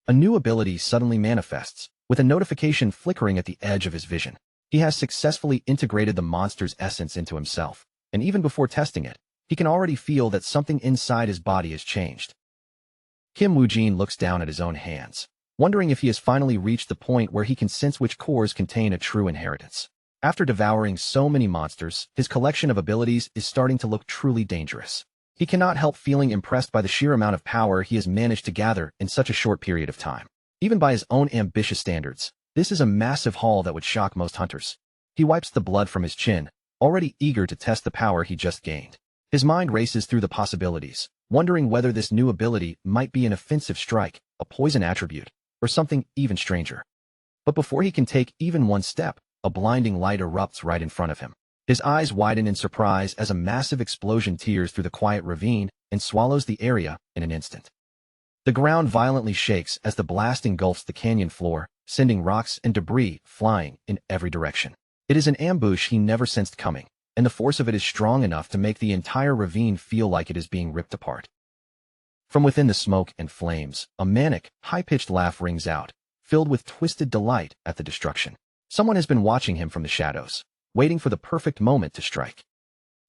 A new ability suddenly manifests, with a notification flickering at the edge of his vision. He has successfully integrated the monster's essence into himself, and even before testing it, he can already feel that something inside his body has changed. Kim Woo-jin looks down at his own hands, wondering if he has finally reached the point where he can sense which cores contain a true inheritance. After devouring so many monsters, his collection of abilities is starting to look truly dangerous. He cannot help feeling impressed by the sheer amount of power he has managed to gather in such a short period of time. Even by his own ambitious standards, this is a massive haul that would shock most hunters. He wipes the blood from his chin, already eager to test the power he just gained. His mind races through the possibilities, wondering whether this new ability might be an offensive strike, a poison attribute, or something even stranger. But before he can take even one step, a blinding light erupts right in front of him. His eyes widen in surprise as a massive explosion tears through the quiet ravine and swallows the area in an instant. The ground violently shakes as the blast engulfs the canyon floor, sending rocks and debris flying in every direction. It is an ambush he never sensed coming, and the force of it is strong enough to make the entire ravine feel like it is being ripped apart. From within the smoke and flames, a manic, high-pitched laugh rings out, filled with twisted delight at the destruction. Someone has been watching him from the shadows, waiting for the perfect moment to strike.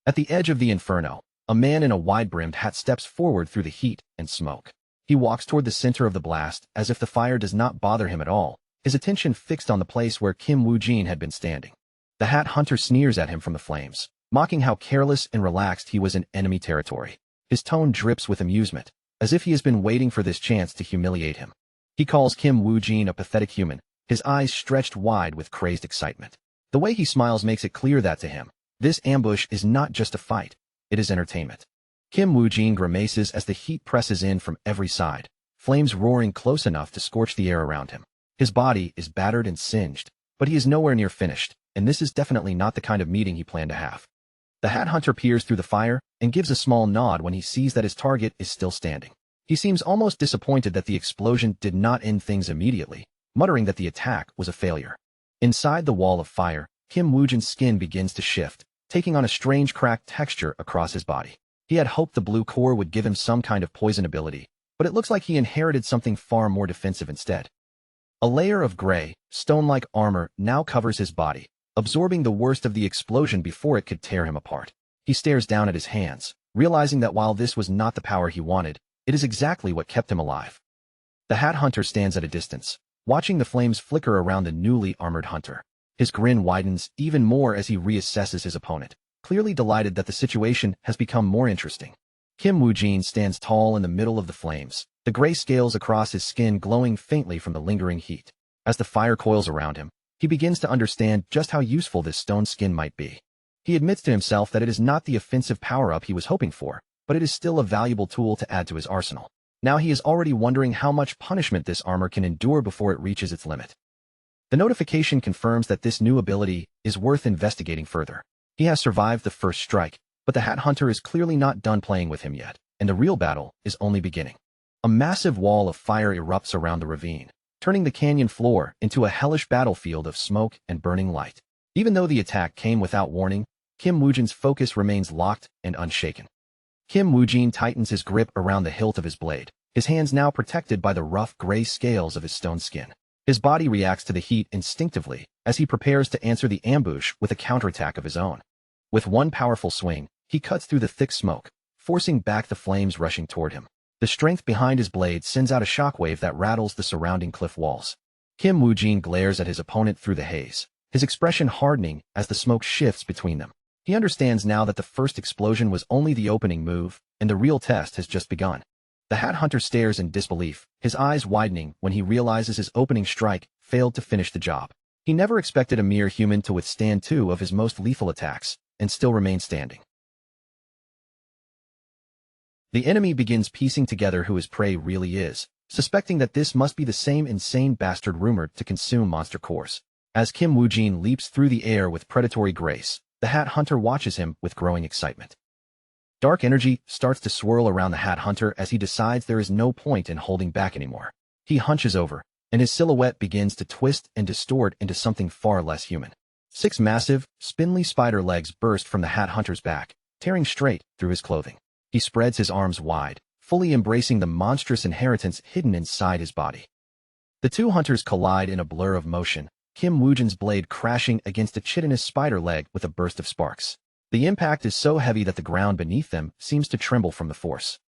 At the edge of the inferno, a man in a wide-brimmed hat steps forward through the heat and smoke. He walks toward the center of the blast as if the fire does not bother him at all, his attention fixed on the place where Kim Woo-jin had been standing. The hat hunter sneers at him from the flames, mocking how careless and relaxed he was in enemy territory. His tone drips with amusement, as if he has been waiting for this chance to humiliate him. He calls Kim Woo-jin a pathetic human, his eyes stretched wide with crazed excitement. The way he smiles makes it clear that to him, this ambush is not just a fight, it is entertainment. Kim Woo-jin grimaces as the heat presses in from every side, flames roaring close enough to scorch the air around him. His body is battered and singed, but he is nowhere near finished, and this is definitely not the kind of meeting he planned to have. The hat hunter peers through the fire and gives a small nod when he sees that his target is still standing. He seems almost disappointed that the explosion did not end things immediately, muttering that the attack was a failure. Inside the wall of fire, Kim Woo-jin's skin begins to shift, taking on a strange cracked texture across his body. He had hoped the blue core would give him some kind of poison ability, but it looks like he inherited something far more defensive instead. A layer of gray, stone-like armor now covers his body, absorbing the worst of the explosion before it could tear him apart. He stares down at his hands, realizing that while this was not the power he wanted, it is exactly what kept him alive. The hat hunter stands at a distance, watching the flames flicker around the newly armored hunter. His grin widens even more as he reassesses his opponent, clearly delighted that the situation has become more interesting. Kim Woo-jin stands tall in the middle of the flames, the gray scales across his skin glowing faintly from the lingering heat. As the fire coils around him, he begins to understand just how useful this stone skin might be. He admits to himself that it is not the offensive power-up he was hoping for, but it is still a valuable tool to add to his arsenal. Now he is already wondering how much punishment this armor can endure before it reaches its limit. The notification confirms that this new ability is worth investigating further. He has survived the first strike, but the Hat Hunter is clearly not done playing with him yet, and the real battle is only beginning. A massive wall of fire erupts around the ravine, turning the canyon floor into a hellish battlefield of smoke and burning light. Even though the attack came without warning, Kim Woojin's focus remains locked and unshaken. Kim Woojin tightens his grip around the hilt of his blade, his hands now protected by the rough gray scales of his stone skin. His body reacts to the heat instinctively as he prepares to answer the ambush with a counterattack of his own. With one powerful swing, he cuts through the thick smoke, forcing back the flames rushing toward him. The strength behind his blade sends out a shockwave that rattles the surrounding cliff walls. Kim Woojin glares at his opponent through the haze, his expression hardening as the smoke shifts between them. He understands now that the first explosion was only the opening move, and the real test has just begun. The Hat Hunter stares in disbelief, his eyes widening when he realizes his opening strike failed to finish the job. He never expected a mere human to withstand two of his most lethal attacks, and still remain standing. The enemy begins piecing together who his prey really is, suspecting that this must be the same insane bastard rumored to consume monster cores. As Kim Woojin leaps through the air with predatory grace, the Hat Hunter watches him with growing excitement. Dark energy starts to swirl around the Hat Hunter as he decides there is no point in holding back anymore. He hunches over, and his silhouette begins to twist and distort into something far less human. 6 massive, spindly spider legs burst from the Hat Hunter's back, tearing straight through his clothing. He spreads his arms wide, fully embracing the monstrous inheritance hidden inside his body. The two hunters collide in a blur of motion, Kim Woojin's blade crashing against a chitinous spider leg with a burst of sparks. The impact is so heavy that the ground beneath them seems to tremble from the force.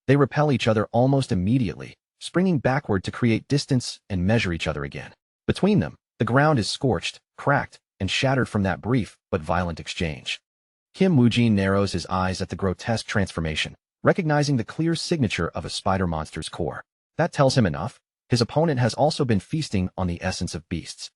They repel each other almost immediately, springing backward to create distance and measure each other again. Between them, the ground is scorched, cracked, and shattered from that brief but violent exchange. Kim Woojin narrows his eyes at the grotesque transformation, recognizing the clear signature of a spider monster's core. That tells him enough. His opponent has also been feasting on the essence of beasts.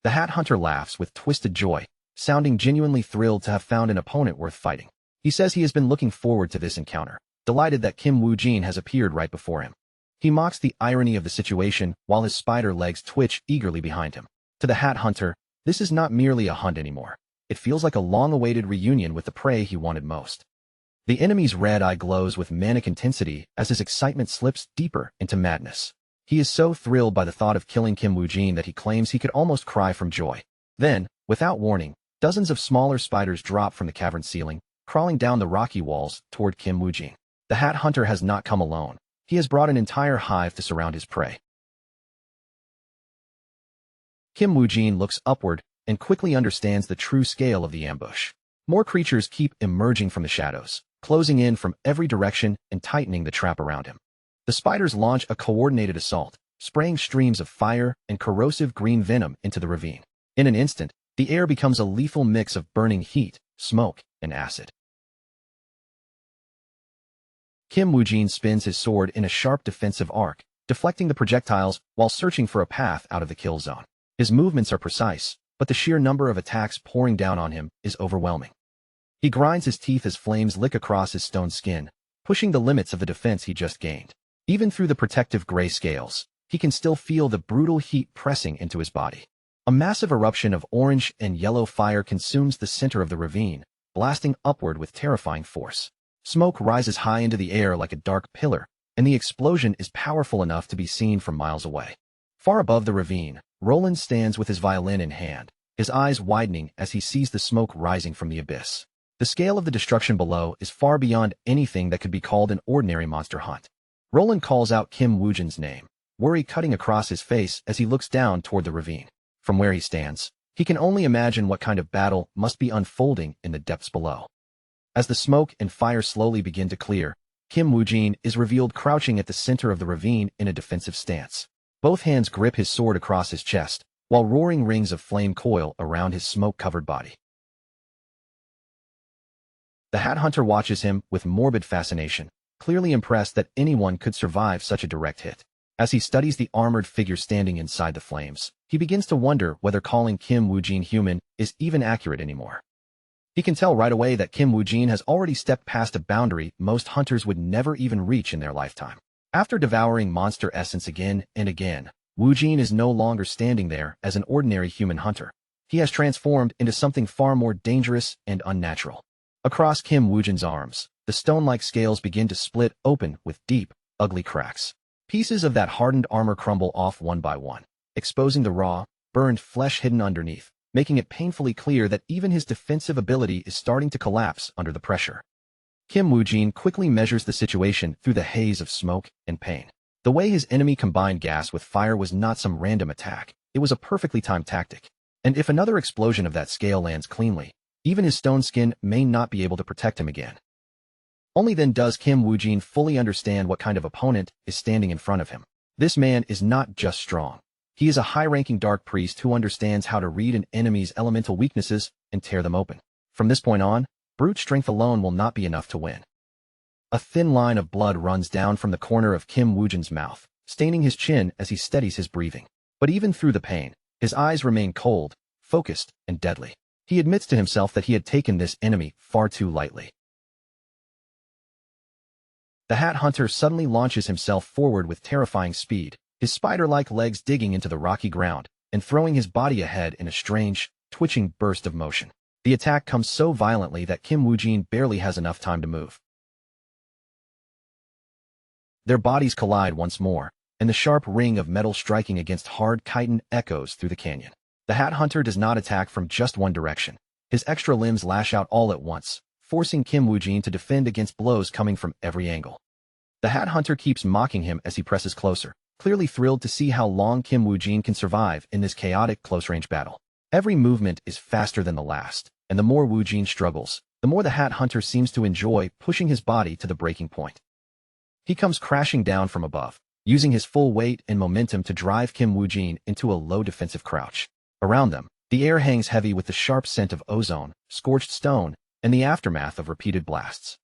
The Hat Hunter laughs with twisted joy, sounding genuinely thrilled to have found an opponent worth fighting. He says he has been looking forward to this encounter, delighted that Kim Woojin has appeared right before him. He mocks the irony of the situation while his spider legs twitch eagerly behind him. To the Hat Hunter, this is not merely a hunt anymore. It feels like a long-awaited reunion with the prey he wanted most. The enemy's red eye glows with manic intensity as his excitement slips deeper into madness. He is so thrilled by the thought of killing Kim Woojin that he claims he could almost cry from joy. Then, without warning, dozens of smaller spiders drop from the cavern ceiling, crawling down the rocky walls toward Kim Woojin. The Hat Hunter has not come alone. He has brought an entire hive to surround his prey. Kim Woojin looks upward and quickly understands the true scale of the ambush. More creatures keep emerging from the shadows, closing in from every direction and tightening the trap around him. The spiders launch a coordinated assault, spraying streams of fire and corrosive green venom into the ravine. In an instant, the air becomes a lethal mix of burning heat, smoke, and acid. Kim Woojin spins his sword in a sharp defensive arc, deflecting the projectiles while searching for a path out of the kill zone. His movements are precise, but the sheer number of attacks pouring down on him is overwhelming. He grinds his teeth as flames lick across his stone skin, pushing the limits of the defense he just gained. Even through the protective gray scales, he can still feel the brutal heat pressing into his body. A massive eruption of orange and yellow fire consumes the center of the ravine, blasting upward with terrifying force. Smoke rises high into the air like a dark pillar, and the explosion is powerful enough to be seen from miles away. Far above the ravine, Roland stands with his violin in hand, his eyes widening as he sees the smoke rising from the abyss. The scale of the destruction below is far beyond anything that could be called an ordinary monster hunt. Roland calls out Kim Woojin's name, worry cutting across his face as he looks down toward the ravine. From where he stands, he can only imagine what kind of battle must be unfolding in the depths below. As the smoke and fire slowly begin to clear, Kim Woojin is revealed crouching at the center of the ravine in a defensive stance. Both hands grip his sword across his chest, while roaring rings of flame coil around his smoke-covered body. The Hat Hunter watches him with morbid fascination, clearly impressed that anyone could survive such a direct hit. As he studies the armored figure standing inside the flames, he begins to wonder whether calling Kim Woojin human is even accurate anymore. He can tell right away that Kim Woojin has already stepped past a boundary most hunters would never even reach in their lifetime. After devouring monster essence again and again, Woojin is no longer standing there as an ordinary human hunter. He has transformed into something far more dangerous and unnatural. Across Kim Woojin's arms, the stone-like scales begin to split open with deep, ugly cracks. Pieces of that hardened armor crumble off one by one, exposing the raw, burned flesh hidden underneath, making it painfully clear that even his defensive ability is starting to collapse under the pressure. Kim Woojin quickly measures the situation through the haze of smoke and pain. The way his enemy combined gas with fire was not some random attack, it was a perfectly timed tactic. And if another explosion of that scale lands cleanly, even his stone skin may not be able to protect him again. Only then does Kim Woojin fully understand what kind of opponent is standing in front of him. This man is not just strong. He is a high-ranking dark priest who understands how to read an enemy's elemental weaknesses and tear them open. From this point on, brute strength alone will not be enough to win. A thin line of blood runs down from the corner of Kim Woojin's mouth, staining his chin as he steadies his breathing. But even through the pain, his eyes remain cold, focused, and deadly. He admits to himself that he had taken this enemy far too lightly. The Hat Hunter suddenly launches himself forward with terrifying speed, his spider-like legs digging into the rocky ground and throwing his body ahead in a strange, twitching burst of motion. The attack comes so violently that Kim Woojin barely has enough time to move. Their bodies collide once more, and the sharp ring of metal striking against hard chitin echoes through the canyon. The Hat Hunter does not attack from just one direction. His extra limbs lash out all at once, forcing Kim Woojin to defend against blows coming from every angle. The Hat Hunter keeps mocking him as he presses closer, clearly thrilled to see how long Kim Woojin can survive in this chaotic close-range battle. Every movement is faster than the last, and the more Woojin struggles, the more the Hat Hunter seems to enjoy pushing his body to the breaking point. He comes crashing down from above, using his full weight and momentum to drive Kim Woojin into a low defensive crouch. Around them, the air hangs heavy with the sharp scent of ozone, scorched stone, and the aftermath of repeated blasts.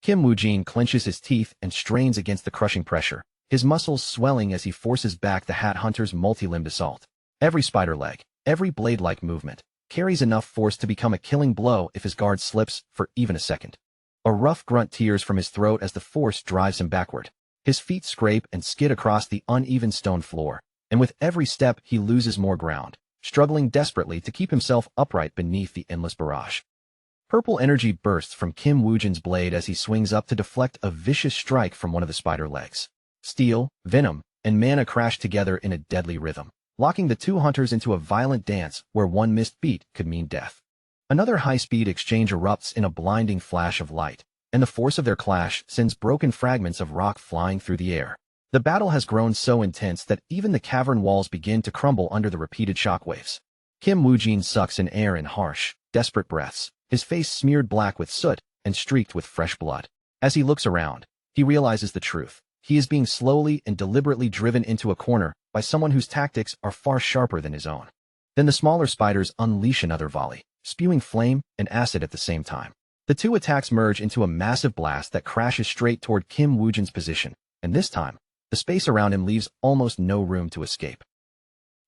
Kim Woojin clenches his teeth and strains against the crushing pressure, his muscles swelling as he forces back the Hat Hunter's multi-limbed assault. Every spider leg, every blade-like movement, carries enough force to become a killing blow if his guard slips for even a second. A rough grunt tears from his throat as the force drives him backward. His feet scrape and skid across the uneven stone floor, and with every step he loses more ground, struggling desperately to keep himself upright beneath the endless barrage. Purple energy bursts from Kim Woojin's blade as he swings up to deflect a vicious strike from one of the spider legs. Steel, venom, and mana crash together in a deadly rhythm, locking the two hunters into a violent dance where one missed beat could mean death. Another high-speed exchange erupts in a blinding flash of light, and the force of their clash sends broken fragments of rock flying through the air. The battle has grown so intense that even the cavern walls begin to crumble under the repeated shockwaves. Kim Woojin sucks in air in harsh, desperate breaths, his face smeared black with soot and streaked with fresh blood. As he looks around, he realizes the truth. He is being slowly and deliberately driven into a corner by someone whose tactics are far sharper than his own. Then the smaller spiders unleash another volley, spewing flame and acid at the same time. The two attacks merge into a massive blast that crashes straight toward Kim Woojin's position, and this time, the space around him leaves almost no room to escape.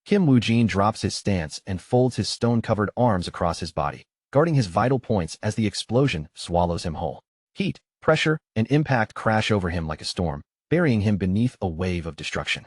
Kim Woojin drops his stance and folds his stone-covered arms across his body, guarding his vital points as the explosion swallows him whole. Heat, pressure, and impact crash over him like a storm, burying him beneath a wave of destruction.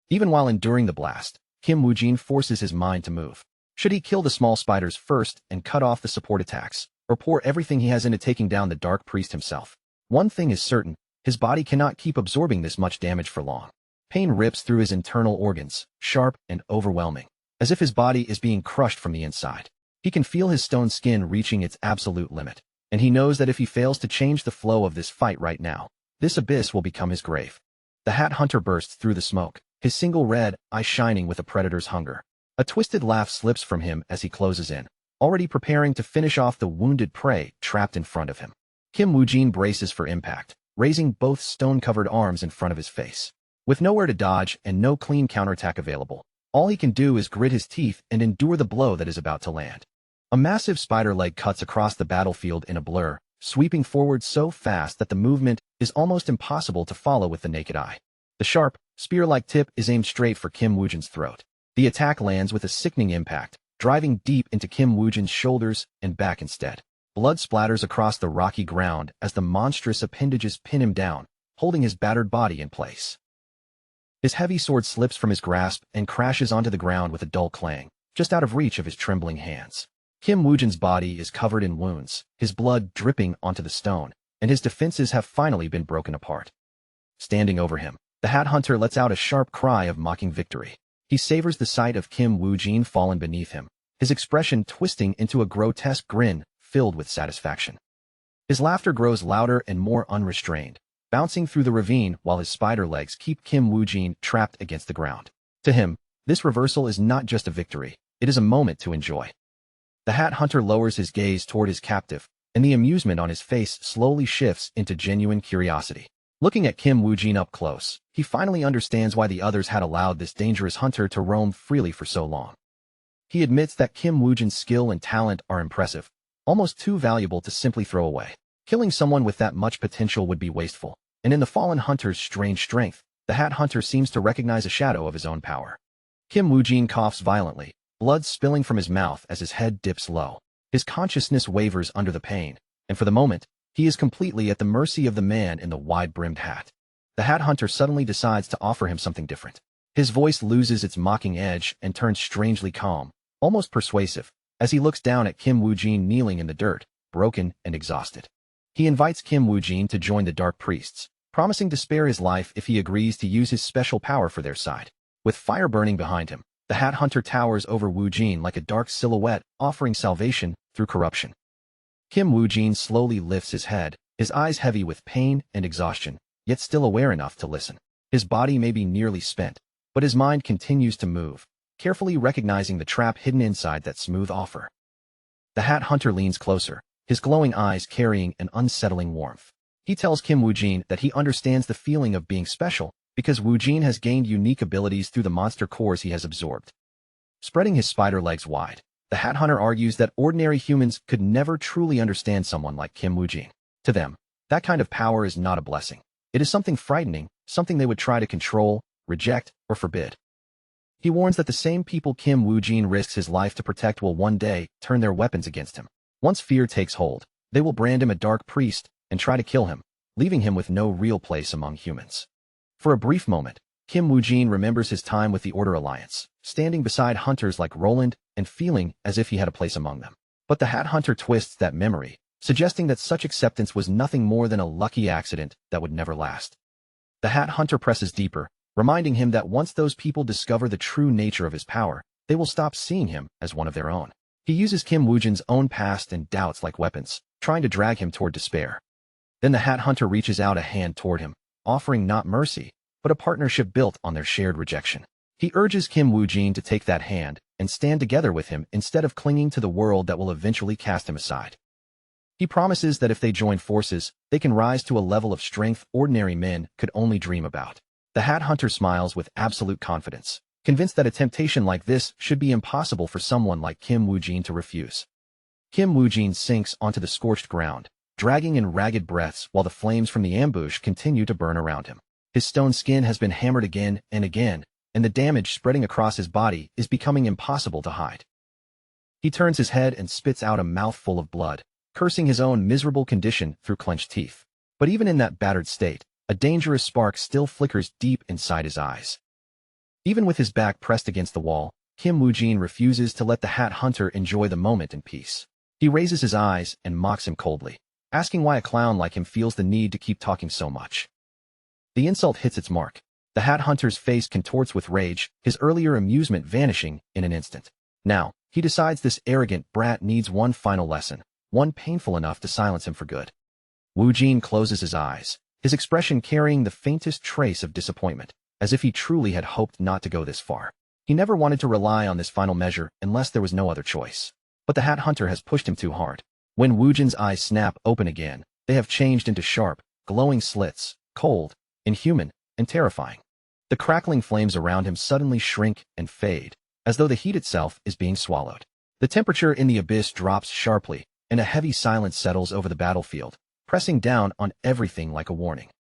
Even while enduring the blast, Kim Woojin forces his mind to move. Should he kill the small spiders first and cut off the support attacks, or pour everything he has into taking down the Dark Priest himself? One thing is certain, his body cannot keep absorbing this much damage for long. Pain rips through his internal organs, sharp and overwhelming, as if his body is being crushed from the inside. He can feel his stone skin reaching its absolute limit, and he knows that if he fails to change the flow of this fight right now, this abyss will become his grave. The Hat Hunter bursts through the smoke, his single red eye shining with a predator's hunger. A twisted laugh slips from him as he closes in, already preparing to finish off the wounded prey trapped in front of him. Kim Woojin braces for impact, raising both stone-covered arms in front of his face. With nowhere to dodge and no clean counterattack available, all he can do is grit his teeth and endure the blow that is about to land. A massive spider leg cuts across the battlefield in a blur, sweeping forward so fast that the movement is almost impossible to follow with the naked eye. The sharp, spear-like tip is aimed straight for Kim Woojin's throat. The attack lands with a sickening impact, driving deep into Kim Woojin's shoulders and back instead. Blood splatters across the rocky ground as the monstrous appendages pin him down, holding his battered body in place. His heavy sword slips from his grasp and crashes onto the ground with a dull clang, just out of reach of his trembling hands. Kim Woojin's body is covered in wounds, his blood dripping onto the stone, and his defenses have finally been broken apart. Standing over him, the Hat Hunter lets out a sharp cry of mocking victory. He savors the sight of Kim Woojin fallen beneath him, his expression twisting into a grotesque grin filled with satisfaction. His laughter grows louder and more unrestrained, bouncing through the ravine while his spider legs keep Kim Woojin trapped against the ground. To him, this reversal is not just a victory, it is a moment to enjoy. The Hat Hunter lowers his gaze toward his captive, and the amusement on his face slowly shifts into genuine curiosity. Looking at Kim Woojin up close, he finally understands why the others had allowed this dangerous hunter to roam freely for so long. He admits that Kim Woojin's skill and talent are impressive, almost too valuable to simply throw away. Killing someone with that much potential would be wasteful, and in the fallen hunter's strange strength, the Hat Hunter seems to recognize a shadow of his own power. Kim Woojin coughs violently, blood spilling from his mouth as his head dips low. His consciousness wavers under the pain, and for the moment, he is completely at the mercy of the man in the wide-brimmed hat. The Hat Hunter suddenly decides to offer him something different. His voice loses its mocking edge and turns strangely calm, almost persuasive, as he looks down at Kim Woojin kneeling in the dirt, broken and exhausted. He invites Kim Woojin to join the Dark Priests, promising to spare his life if he agrees to use his special power for their side. With fire burning behind him, the Hat Hunter towers over Woojin like a dark silhouette offering salvation through corruption. Kim Woojin slowly lifts his head, his eyes heavy with pain and exhaustion, yet still aware enough to listen. His body may be nearly spent, but his mind continues to move, carefully recognizing the trap hidden inside that smooth offer. The Hat Hunter leans closer, his glowing eyes carrying an unsettling warmth. He tells Kim Woojin that he understands the feeling of being special because Woojin has gained unique abilities through the monster cores he has absorbed. Spreading his spider legs wide, the Hat Hunter argues that ordinary humans could never truly understand someone like Kim Woojin. To them, that kind of power is not a blessing. It is something frightening, something they would try to control, reject, or forbid. He warns that the same people Kim Woojin risks his life to protect will one day turn their weapons against him. Once fear takes hold, they will brand him a dark priest and try to kill him, leaving him with no real place among humans. For a brief moment, Kim Woojin remembers his time with the Order Alliance, standing beside hunters like Roland and feeling as if he had a place among them. But the Hat Hunter twists that memory, suggesting that such acceptance was nothing more than a lucky accident that would never last. The Hat Hunter presses deeper, reminding him that once those people discover the true nature of his power, they will stop seeing him as one of their own. He uses Kim Woojin's own past and doubts like weapons, trying to drag him toward despair. Then the Hat Hunter reaches out a hand toward him, offering not mercy, but a partnership built on their shared rejection. He urges Kim Woojin to take that hand and stand together with him instead of clinging to the world that will eventually cast him aside. He promises that if they join forces, they can rise to a level of strength ordinary men could only dream about. The Hat Hunter smiles with absolute confidence, convinced that a temptation like this should be impossible for someone like Kim Woojin to refuse. Kim Woojin sinks onto the scorched ground, dragging in ragged breaths while the flames from the ambush continue to burn around him. His stone skin has been hammered again and again, and the damage spreading across his body is becoming impossible to hide. He turns his head and spits out a mouthful of blood, cursing his own miserable condition through clenched teeth. But even in that battered state, a dangerous spark still flickers deep inside his eyes. Even with his back pressed against the wall, Kim Woojin refuses to let the Hat Hunter enjoy the moment in peace. He raises his eyes and mocks him coldly, asking why a clown like him feels the need to keep talking so much. The insult hits its mark. The Hat Hunter's face contorts with rage, his earlier amusement vanishing in an instant. Now, he decides this arrogant brat needs one final lesson, one painful enough to silence him for good. Woojin closes his eyes, his expression carrying the faintest trace of disappointment, as if he truly had hoped not to go this far. He never wanted to rely on this final measure unless there was no other choice. But the Hat Hunter has pushed him too hard. When Woojin's eyes snap open again, they have changed into sharp, glowing slits, cold, inhuman, and terrifying. The crackling flames around him suddenly shrink and fade, as though the heat itself is being swallowed. The temperature in the abyss drops sharply, and a heavy silence settles over the battlefield, pressing down on everything like a warning.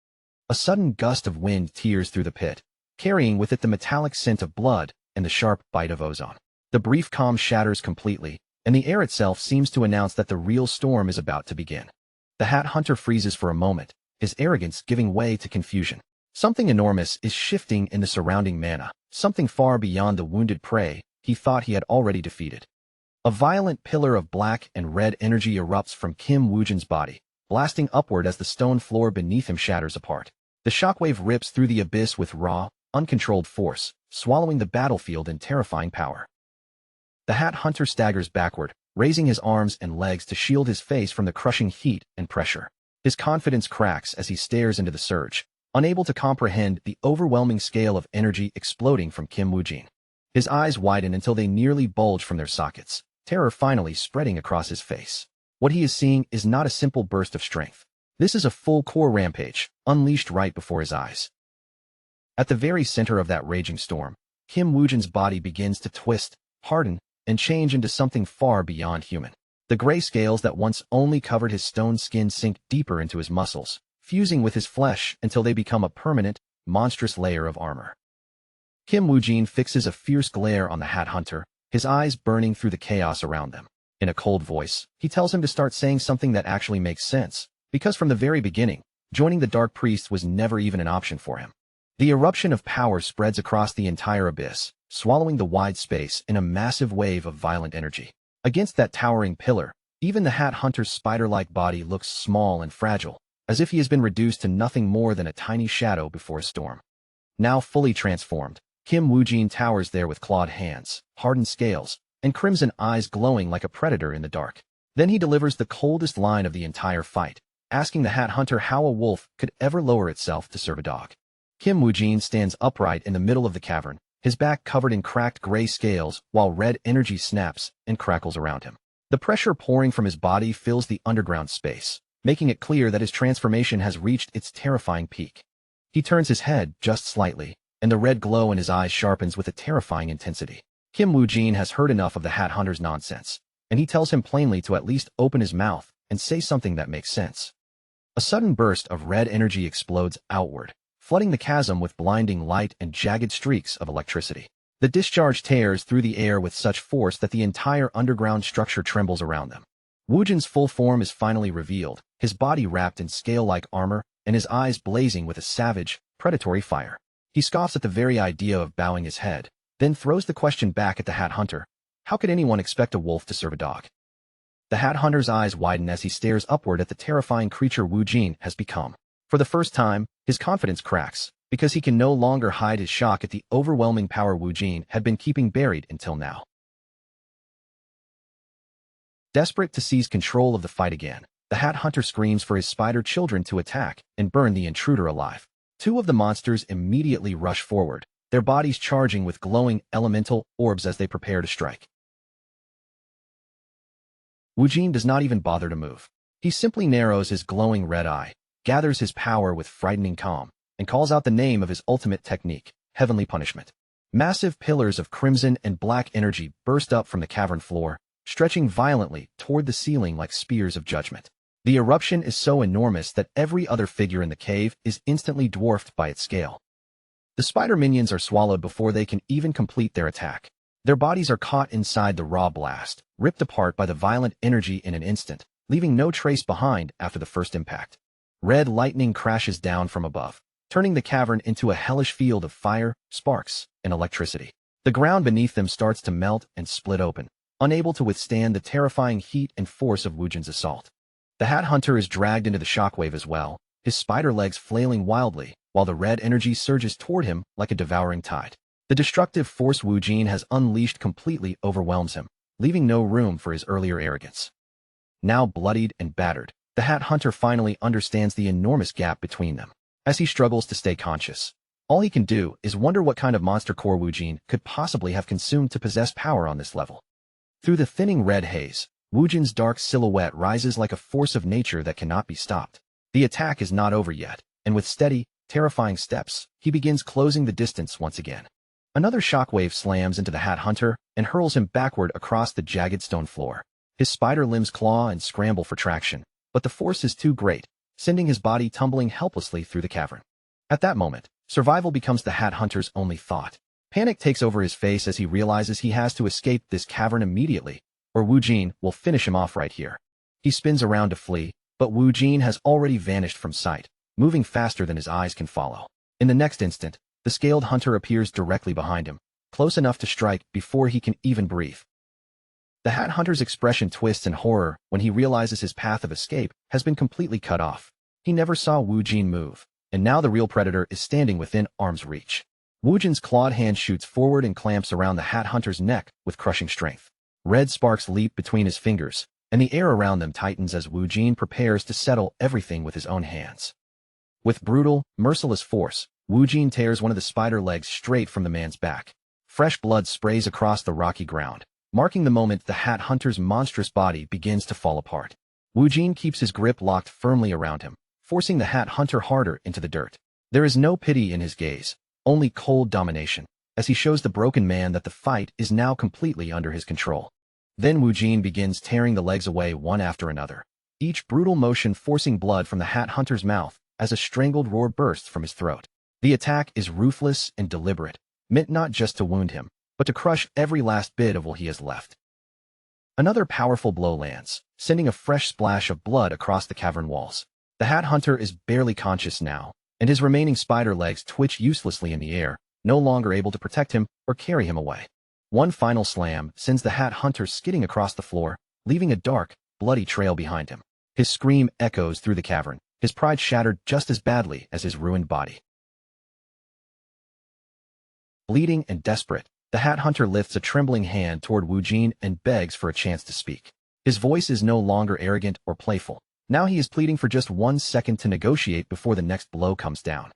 A sudden gust of wind tears through the pit, carrying with it the metallic scent of blood and the sharp bite of ozone. The brief calm shatters completely, and the air itself seems to announce that the real storm is about to begin. The Hat Hunter freezes for a moment, his arrogance giving way to confusion. Something enormous is shifting in the surrounding mana, something far beyond the wounded prey he thought he had already defeated. A violent pillar of black and red energy erupts from Kim Woojin's body, blasting upward as the stone floor beneath him shatters apart. The shockwave rips through the abyss with raw, uncontrolled force, swallowing the battlefield in terrifying power. The Hat Hunter staggers backward, raising his arms and legs to shield his face from the crushing heat and pressure. His confidence cracks as he stares into the surge, unable to comprehend the overwhelming scale of energy exploding from Kim Woojin. His eyes widen until they nearly bulge from their sockets, terror finally spreading across his face. What he is seeing is not a simple burst of strength. This is a full core rampage, unleashed right before his eyes. At the very center of that raging storm, Kim Woojin's body begins to twist, harden, and change into something far beyond human. The gray scales that once only covered his stone skin sink deeper into his muscles, fusing with his flesh until they become a permanent, monstrous layer of armor. Kim Woojin fixes a fierce glare on the Hat Hunter, his eyes burning through the chaos around them. In a cold voice, he tells him to start saying something that actually makes sense, because from the very beginning, joining the Dark Priest was never even an option for him. The eruption of power spreads across the entire abyss, swallowing the wide space in a massive wave of violent energy. Against that towering pillar, even the Hat Hunter's spider-like body looks small and fragile, as if he has been reduced to nothing more than a tiny shadow before a storm. Now fully transformed, Kim Woojin towers there with clawed hands, hardened scales, and crimson eyes glowing like a predator in the dark. Then he delivers the coldest line of the entire fight, asking the Hat Hunter how a wolf could ever lower itself to serve a dog. Kim Woojin stands upright in the middle of the cavern, his back covered in cracked gray scales while red energy snaps and crackles around him. The pressure pouring from his body fills the underground space, making it clear that his transformation has reached its terrifying peak. He turns his head just slightly, and the red glow in his eyes sharpens with a terrifying intensity. Kim Woojin has heard enough of the Hat Hunter's nonsense, and he tells him plainly to at least open his mouth and say something that makes sense. A sudden burst of red energy explodes outward, flooding the chasm with blinding light and jagged streaks of electricity. The discharge tears through the air with such force that the entire underground structure trembles around them. Woojin's full form is finally revealed, his body wrapped in scale-like armor, and his eyes blazing with a savage, predatory fire. He scoffs at the very idea of bowing his head, then throws the question back at the Hat Hunter. How could anyone expect a wolf to serve a dog? The Hat Hunter's eyes widen as he stares upward at the terrifying creature Woojin has become. For the first time, his confidence cracks, because he can no longer hide his shock at the overwhelming power Woojin had been keeping buried until now. Desperate to seize control of the fight again, the Hat Hunter screams for his spider children to attack and burn the intruder alive. Two of the monsters immediately rush forward, their bodies charging with glowing elemental orbs as they prepare to strike. Woojin does not even bother to move. He simply narrows his glowing red eye, gathers his power with frightening calm, and calls out the name of his ultimate technique, Heavenly Punishment. Massive pillars of crimson and black energy burst up from the cavern floor, stretching violently toward the ceiling like spears of judgment. The eruption is so enormous that every other figure in the cave is instantly dwarfed by its scale. The spider minions are swallowed before they can even complete their attack. Their bodies are caught inside the raw blast, ripped apart by the violent energy in an instant, leaving no trace behind after the first impact. Red lightning crashes down from above, turning the cavern into a hellish field of fire, sparks, and electricity. The ground beneath them starts to melt and split open, unable to withstand the terrifying heat and force of Woojin's assault. The Hat Hunter is dragged into the shockwave as well, his spider legs flailing wildly, while the red energy surges toward him like a devouring tide. The destructive force Woojin has unleashed completely overwhelms him, leaving no room for his earlier arrogance. Now bloodied and battered, the Hat Hunter finally understands the enormous gap between them. As he struggles to stay conscious, all he can do is wonder what kind of monster core Woojin could possibly have consumed to possess power on this level. Through the thinning red haze, Woojin's dark silhouette rises like a force of nature that cannot be stopped. The attack is not over yet, and with steady, terrifying steps, he begins closing the distance once again. Another shockwave slams into the Hat Hunter and hurls him backward across the jagged stone floor. His spider limbs claw and scramble for traction, but the force is too great, sending his body tumbling helplessly through the cavern. At that moment, survival becomes the Hat Hunter's only thought. Panic takes over his face as he realizes he has to escape this cavern immediately, or Wu Jin will finish him off right here. He spins around to flee, but Wu Jin has already vanished from sight, moving faster than his eyes can follow. In the next instant, the scaled hunter appears directly behind him, close enough to strike before he can even breathe. The Hat Hunter's expression twists in horror when he realizes his path of escape has been completely cut off. He never saw Wu Jin move, and now the real predator is standing within arm's reach. Wu Jin's clawed hand shoots forward and clamps around the Hat Hunter's neck with crushing strength. Red sparks leap between his fingers, and the air around them tightens as Wu Jin prepares to settle everything with his own hands. With brutal, merciless force, Wu Jin tears one of the spider legs straight from the man's back. Fresh blood sprays across the rocky ground, marking the moment the Hat Hunter's monstrous body begins to fall apart. Wu Jin keeps his grip locked firmly around him, forcing the Hat Hunter harder into the dirt. There is no pity in his gaze, only cold domination, as he shows the broken man that the fight is now completely under his control. Then Wu Jin begins tearing the legs away one after another, each brutal motion forcing blood from the Hat Hunter's mouth as a strangled roar bursts from his throat. The attack is ruthless and deliberate, meant not just to wound him, but to crush every last bit of what he has left. Another powerful blow lands, sending a fresh splash of blood across the cavern walls. The Hat Hunter is barely conscious now, and his remaining spider legs twitch uselessly in the air, no longer able to protect him or carry him away. One final slam sends the Hat Hunter skidding across the floor, leaving a dark, bloody trail behind him. His scream echoes through the cavern, his pride shattered just as badly as his ruined body. Bleeding and desperate, the Hat Hunter lifts a trembling hand toward Wu Jin and begs for a chance to speak. His voice is no longer arrogant or playful. Now he is pleading for just 1 second to negotiate before the next blow comes down.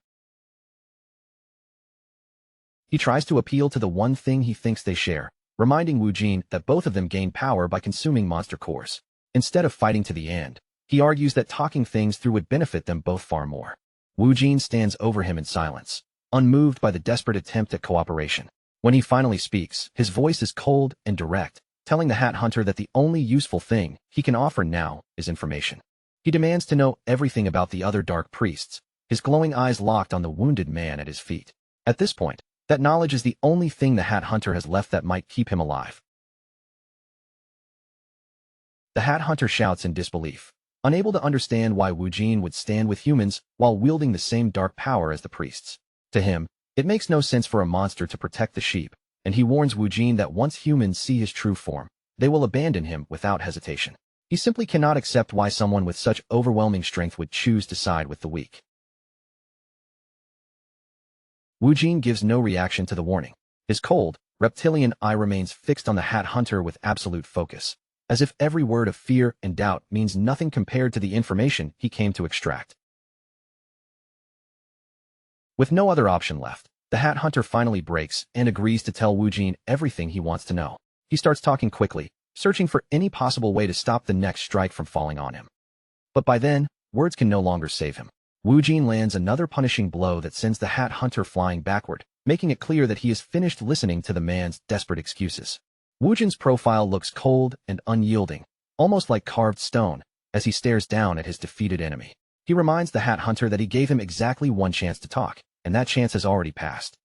He tries to appeal to the one thing he thinks they share, reminding Wu Jin that both of them gain power by consuming monster cores. Instead of fighting to the end, he argues that talking things through would benefit them both far more. Wu Jin stands over him in silence, unmoved by the desperate attempt at cooperation. When he finally speaks, his voice is cold and direct, telling the Hat Hunter that the only useful thing he can offer now is information. He demands to know everything about the other dark priests, his glowing eyes locked on the wounded man at his feet. At this point, that knowledge is the only thing the Hat Hunter has left that might keep him alive. The Hat Hunter shouts in disbelief, unable to understand why Wu Jin would stand with humans while wielding the same dark power as the priests. To him, it makes no sense for a monster to protect the sheep, and he warns Wu Jin that once humans see his true form, they will abandon him without hesitation. He simply cannot accept why someone with such overwhelming strength would choose to side with the weak. Wu Jin gives no reaction to the warning. His cold, reptilian eye remains fixed on the Hat Hunter with absolute focus, as if every word of fear and doubt means nothing compared to the information he came to extract. With no other option left, the Hat Hunter finally breaks and agrees to tell Wu Jin everything he wants to know. He starts talking quickly, searching for any possible way to stop the next strike from falling on him. But by then, words can no longer save him. Wu Jin lands another punishing blow that sends the Hat Hunter flying backward, making it clear that he is finished listening to the man's desperate excuses. Wu Jin's profile looks cold and unyielding, almost like carved stone, as he stares down at his defeated enemy. He reminds the Hat Hunter that he gave him exactly one chance to talk, and that chance has already passed.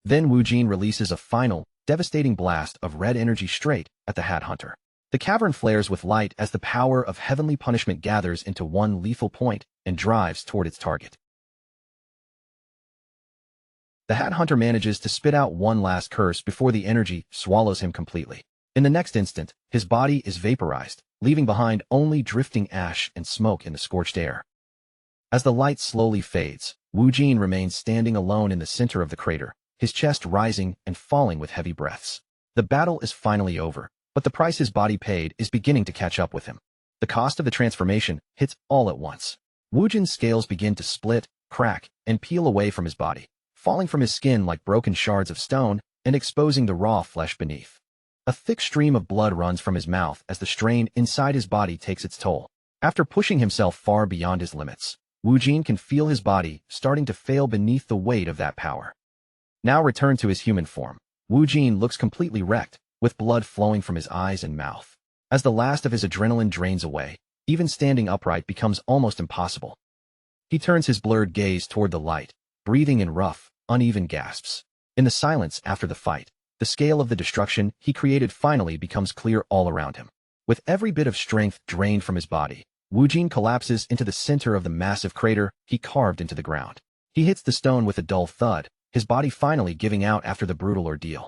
Then Wu Jin releases a final, devastating blast of red energy straight at the Hat Hunter. The cavern flares with light as the power of heavenly punishment gathers into one lethal point and drives toward its target. The Hat Hunter manages to spit out one last curse before the energy swallows him completely. In the next instant, his body is vaporized, leaving behind only drifting ash and smoke in the scorched air. As the light slowly fades, Wu Jin remains standing alone in the center of the crater, his chest rising and falling with heavy breaths. The battle is finally over, but the price his body paid is beginning to catch up with him. The cost of the transformation hits all at once. Wu Jin's scales begin to split, crack, and peel away from his body, falling from his skin like broken shards of stone and exposing the raw flesh beneath. A thick stream of blood runs from his mouth as the strain inside his body takes its toll. After pushing himself far beyond his limits, Wu Jin can feel his body starting to fail beneath the weight of that power. Now returned to his human form, Wu Jin looks completely wrecked, with blood flowing from his eyes and mouth. As the last of his adrenaline drains away, Even standing upright becomes almost impossible. He turns his blurred gaze toward the light, breathing in rough, uneven gasps. In the silence after the fight, the scale of the destruction he created finally becomes clear all around him. With every bit of strength drained from his body, Wujin collapses into the center of the massive crater he carved into the ground. He hits the stone with a dull thud, his body finally giving out after the brutal ordeal.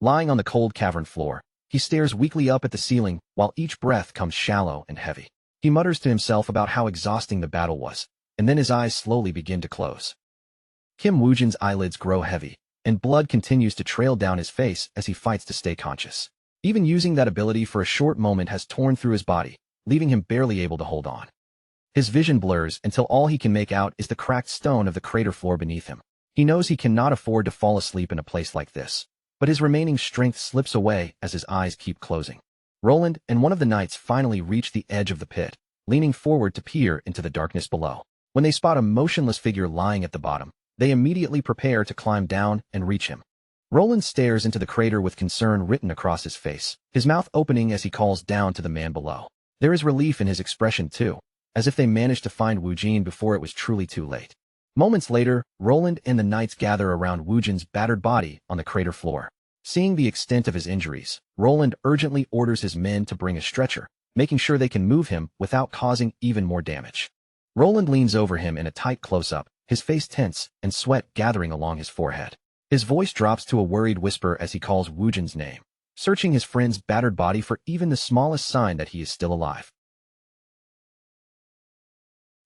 Lying on the cold cavern floor, he stares weakly up at the ceiling while each breath comes shallow and heavy. He mutters to himself about how exhausting the battle was, and then his eyes slowly begin to close. Kim Wujin's eyelids grow heavy, and blood continues to trail down his face as he fights to stay conscious. Even using that ability for a short moment has torn through his body, leaving him barely able to hold on. His vision blurs until all he can make out is the cracked stone of the crater floor beneath him. He knows he cannot afford to fall asleep in a place like this, but his remaining strength slips away as his eyes keep closing. Roland and one of the knights finally reach the edge of the pit, leaning forward to peer into the darkness below. When they spot a motionless figure lying at the bottom, they immediately prepare to climb down and reach him. Roland stares into the crater with concern written across his face, his mouth opening as he calls down to the man below. There is relief in his expression too, as if they managed to find Wujin before it was truly too late. Moments later, Roland and the knights gather around Wujin's battered body on the crater floor. Seeing the extent of his injuries, Roland urgently orders his men to bring a stretcher, making sure they can move him without causing even more damage. Roland leans over him in a tight close-up, his face tense and sweat gathering along his forehead. His voice drops to a worried whisper as he calls Wujin's name, searching his friend's battered body for even the smallest sign that he is still alive.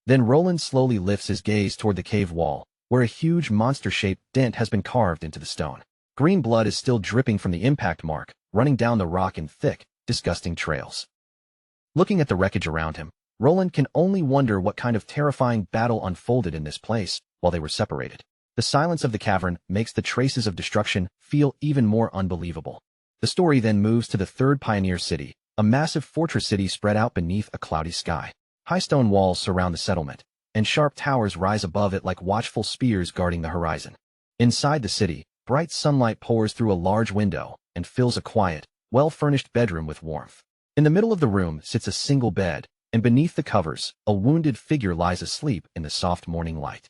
Then Roland slowly lifts his gaze toward the cave wall, where a huge monster-shaped dent has been carved into the stone. Green blood is still dripping from the impact mark, running down the rock in thick, disgusting trails. Looking at the wreckage around him, Roland can only wonder what kind of terrifying battle unfolded in this place while they were separated. The silence of the cavern makes the traces of destruction feel even more unbelievable. The story then moves to the third pioneer city, a massive fortress city spread out beneath a cloudy sky. High stone walls surround the settlement, and sharp towers rise above it like watchful spears guarding the horizon. Inside the city, bright sunlight pours through a large window and fills a quiet, well-furnished bedroom with warmth. In the middle of the room sits a single bed, and beneath the covers, a wounded figure lies asleep in the soft morning light.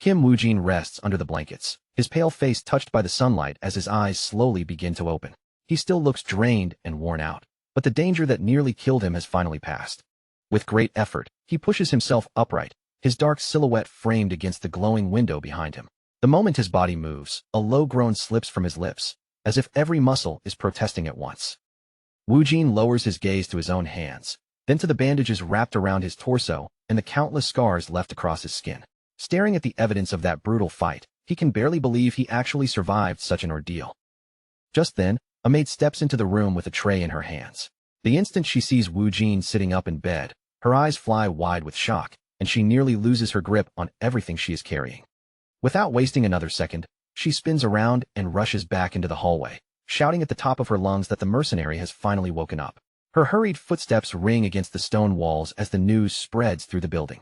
Kim Wujin rests under the blankets, his pale face touched by the sunlight as his eyes slowly begin to open. He still looks drained and worn out, but the danger that nearly killed him has finally passed. With great effort, he pushes himself upright, his dark silhouette framed against the glowing window behind him. The moment his body moves, a low groan slips from his lips, as if every muscle is protesting at once. Wujin lowers his gaze to his own hands, then to the bandages wrapped around his torso and the countless scars left across his skin. Staring at the evidence of that brutal fight, he can barely believe he actually survived such an ordeal. Just then, a maid steps into the room with a tray in her hands. The instant she sees Wujin sitting up in bed, her eyes fly wide with shock, and she nearly loses her grip on everything she is carrying. Without wasting another second, she spins around and rushes back into the hallway, shouting at the top of her lungs that the mercenary has finally woken up. Her hurried footsteps ring against the stone walls as the news spreads through the building.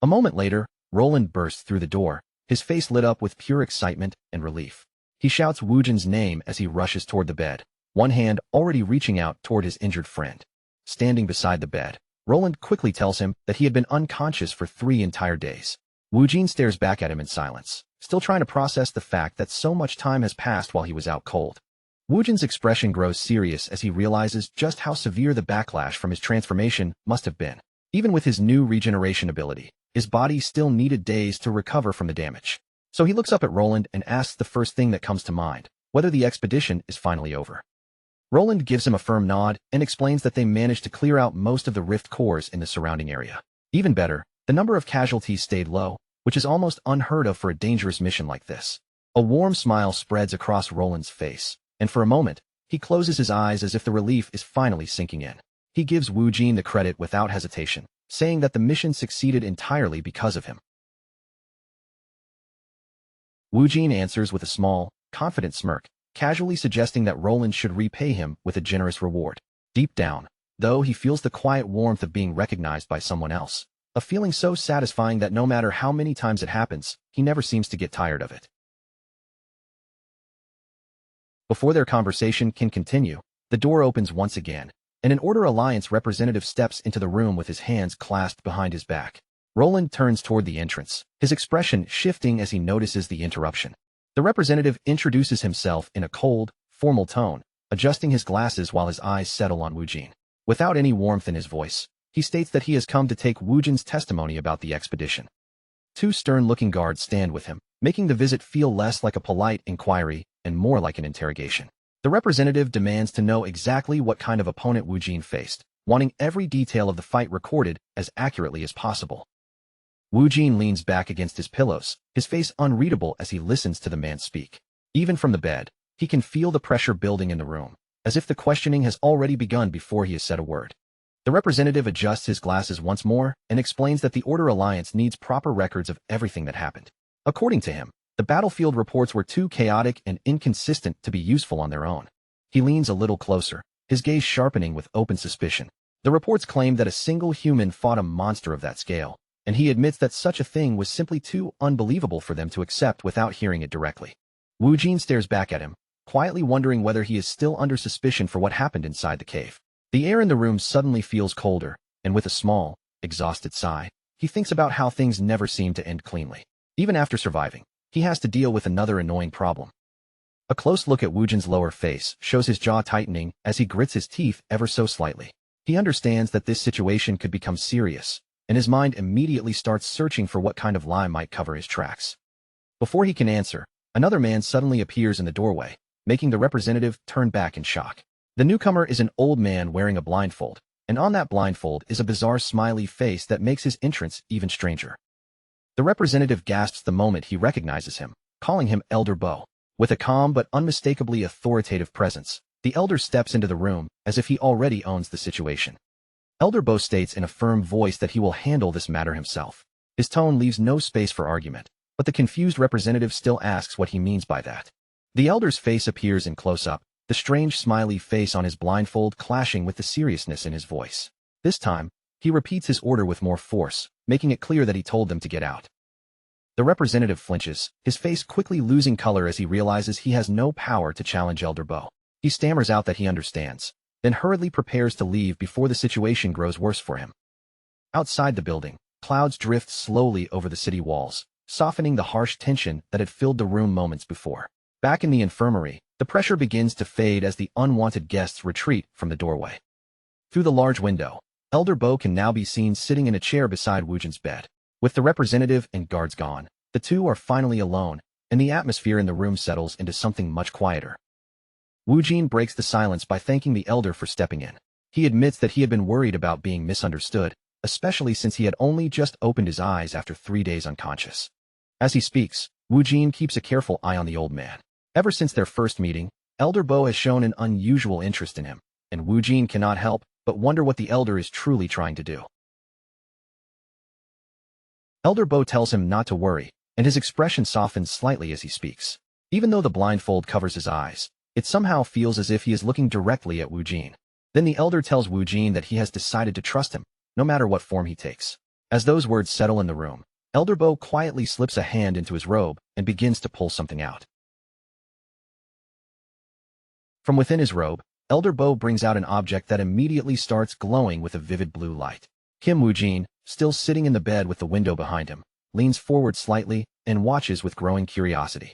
A moment later, Roland bursts through the door, his face lit up with pure excitement and relief. He shouts Wujin's name as he rushes toward the bed, one hand already reaching out toward his injured friend. Standing beside the bed, Roland quickly tells him that he had been unconscious for 3 entire days. Wujin stares back at him in silence, still trying to process the fact that so much time has passed while he was out cold. Wujin's expression grows serious as he realizes just how severe the backlash from his transformation must have been. Even with his new regeneration ability, his body still needed days to recover from the damage. So he looks up at Roland and asks the first thing that comes to mind, whether the expedition is finally over. Roland gives him a firm nod and explains that they managed to clear out most of the rift cores in the surrounding area. Even better, the number of casualties stayed low, which is almost unheard of for a dangerous mission like this. A warm smile spreads across Roland's face, and for a moment, he closes his eyes as if the relief is finally sinking in. He gives Wujin the credit without hesitation, saying that the mission succeeded entirely because of him. Wujin answers with a small, confident smirk, casually suggesting that Roland should repay him with a generous reward. Deep down, though, he feels the quiet warmth of being recognized by someone else, a feeling so satisfying that no matter how many times it happens, he never seems to get tired of it. Before their conversation can continue, the door opens once again, and an Order Alliance representative steps into the room with his hands clasped behind his back. Roland turns toward the entrance, his expression shifting as he notices the interruption. The representative introduces himself in a cold, formal tone, adjusting his glasses while his eyes settle on Wu Jin. Without any warmth in his voice, he states that he has come to take Wu Jin's testimony about the expedition. Two stern-looking guards stand with him, making the visit feel less like a polite inquiry and more like an interrogation. The representative demands to know exactly what kind of opponent Wu Jin faced, wanting every detail of the fight recorded as accurately as possible. Wu Jin leans back against his pillows, his face unreadable as he listens to the man speak. Even from the bed, he can feel the pressure building in the room, as if the questioning has already begun before he has said a word. The representative adjusts his glasses once more and explains that the Order Alliance needs proper records of everything that happened. According to him, the battlefield reports were too chaotic and inconsistent to be useful on their own. He leans a little closer, his gaze sharpening with open suspicion. The reports claim that a single human fought a monster of that scale, and he admits that such a thing was simply too unbelievable for them to accept without hearing it directly. Wu Jin stares back at him, quietly wondering whether he is still under suspicion for what happened inside the cave. The air in the room suddenly feels colder, and with a small, exhausted sigh, he thinks about how things never seem to end cleanly. Even after surviving, he has to deal with another annoying problem. A close look at Wu Jin's lower face shows his jaw tightening as he grits his teeth ever so slightly. He understands that this situation could become serious, and his mind immediately starts searching for what kind of lie might cover his tracks. Before he can answer, another man suddenly appears in the doorway, making the representative turn back in shock. The newcomer is an old man wearing a blindfold, and on that blindfold is a bizarre smiley face that makes his entrance even stranger. The representative gasps the moment he recognizes him, calling him Elder Bo. With a calm but unmistakably authoritative presence, the elder steps into the room as if he already owns the situation. Elder Bo states in a firm voice that he will handle this matter himself. His tone leaves no space for argument, but the confused representative still asks what he means by that. The elder's face appears in close-up, the strange smiley face on his blindfold clashing with the seriousness in his voice. This time, he repeats his order with more force, making it clear that he told them to get out. The representative flinches, his face quickly losing color as he realizes he has no power to challenge Elder Bo. He stammers out that he understands, then hurriedly prepares to leave before the situation grows worse for him. Outside the building, clouds drift slowly over the city walls, softening the harsh tension that had filled the room moments before. Back in the infirmary, the pressure begins to fade as the unwanted guests retreat from the doorway. Through the large window, Elder Bo can now be seen sitting in a chair beside Wu Jin's bed. With the representative and guards gone, the two are finally alone, and the atmosphere in the room settles into something much quieter. Wu Jin breaks the silence by thanking the elder for stepping in. He admits that he had been worried about being misunderstood, especially since he had only just opened his eyes after 3 days unconscious. As he speaks, Wu Jin keeps a careful eye on the old man. Ever since their first meeting, Elder Bo has shown an unusual interest in him, and Wu Jin cannot help but wonder what the elder is truly trying to do. Elder Bo tells him not to worry, and his expression softens slightly as he speaks. Even though the blindfold covers his eyes, it somehow feels as if he is looking directly at Wu Jin. Then the elder tells Wu Jin that he has decided to trust him, no matter what form he takes. As those words settle in the room, Elder Bo quietly slips a hand into his robe and begins to pull something out. From within his robe, Elder Bo brings out an object that immediately starts glowing with a vivid blue light. Wu Jin, still sitting in the bed with the window behind him, leans forward slightly and watches with growing curiosity.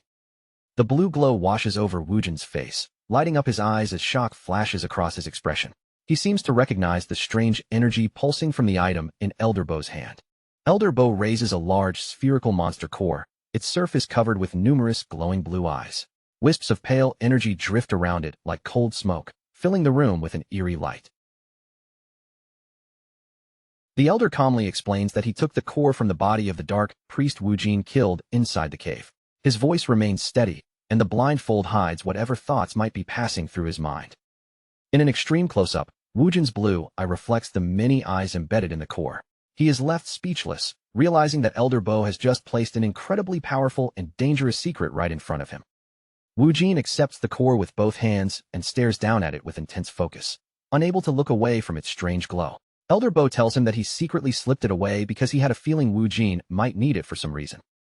The blue glow washes over Wu Jin's face, lighting up his eyes as shock flashes across his expression. He seems to recognize the strange energy pulsing from the item in Elder Bo's hand. Elder Bo raises a large spherical monster core, its surface covered with numerous glowing blue eyes. Wisps of pale energy drift around it like cold smoke, filling the room with an eerie light. The elder calmly explains that he took the core from the body of the dark priest Wu Jin killed inside the cave. His voice remains steady, and the blindfold hides whatever thoughts might be passing through his mind. In an extreme close-up, Wu Jin's blue eye reflects the many eyes embedded in the core. He is left speechless, realizing that Elder Bo has just placed an incredibly powerful and dangerous secret right in front of him. Wu Jin accepts the core with both hands and stares down at it with intense focus, unable to look away from its strange glow. Elder Bo tells him that he secretly slipped it away because he had a feeling Wu Jin might need it for some reason.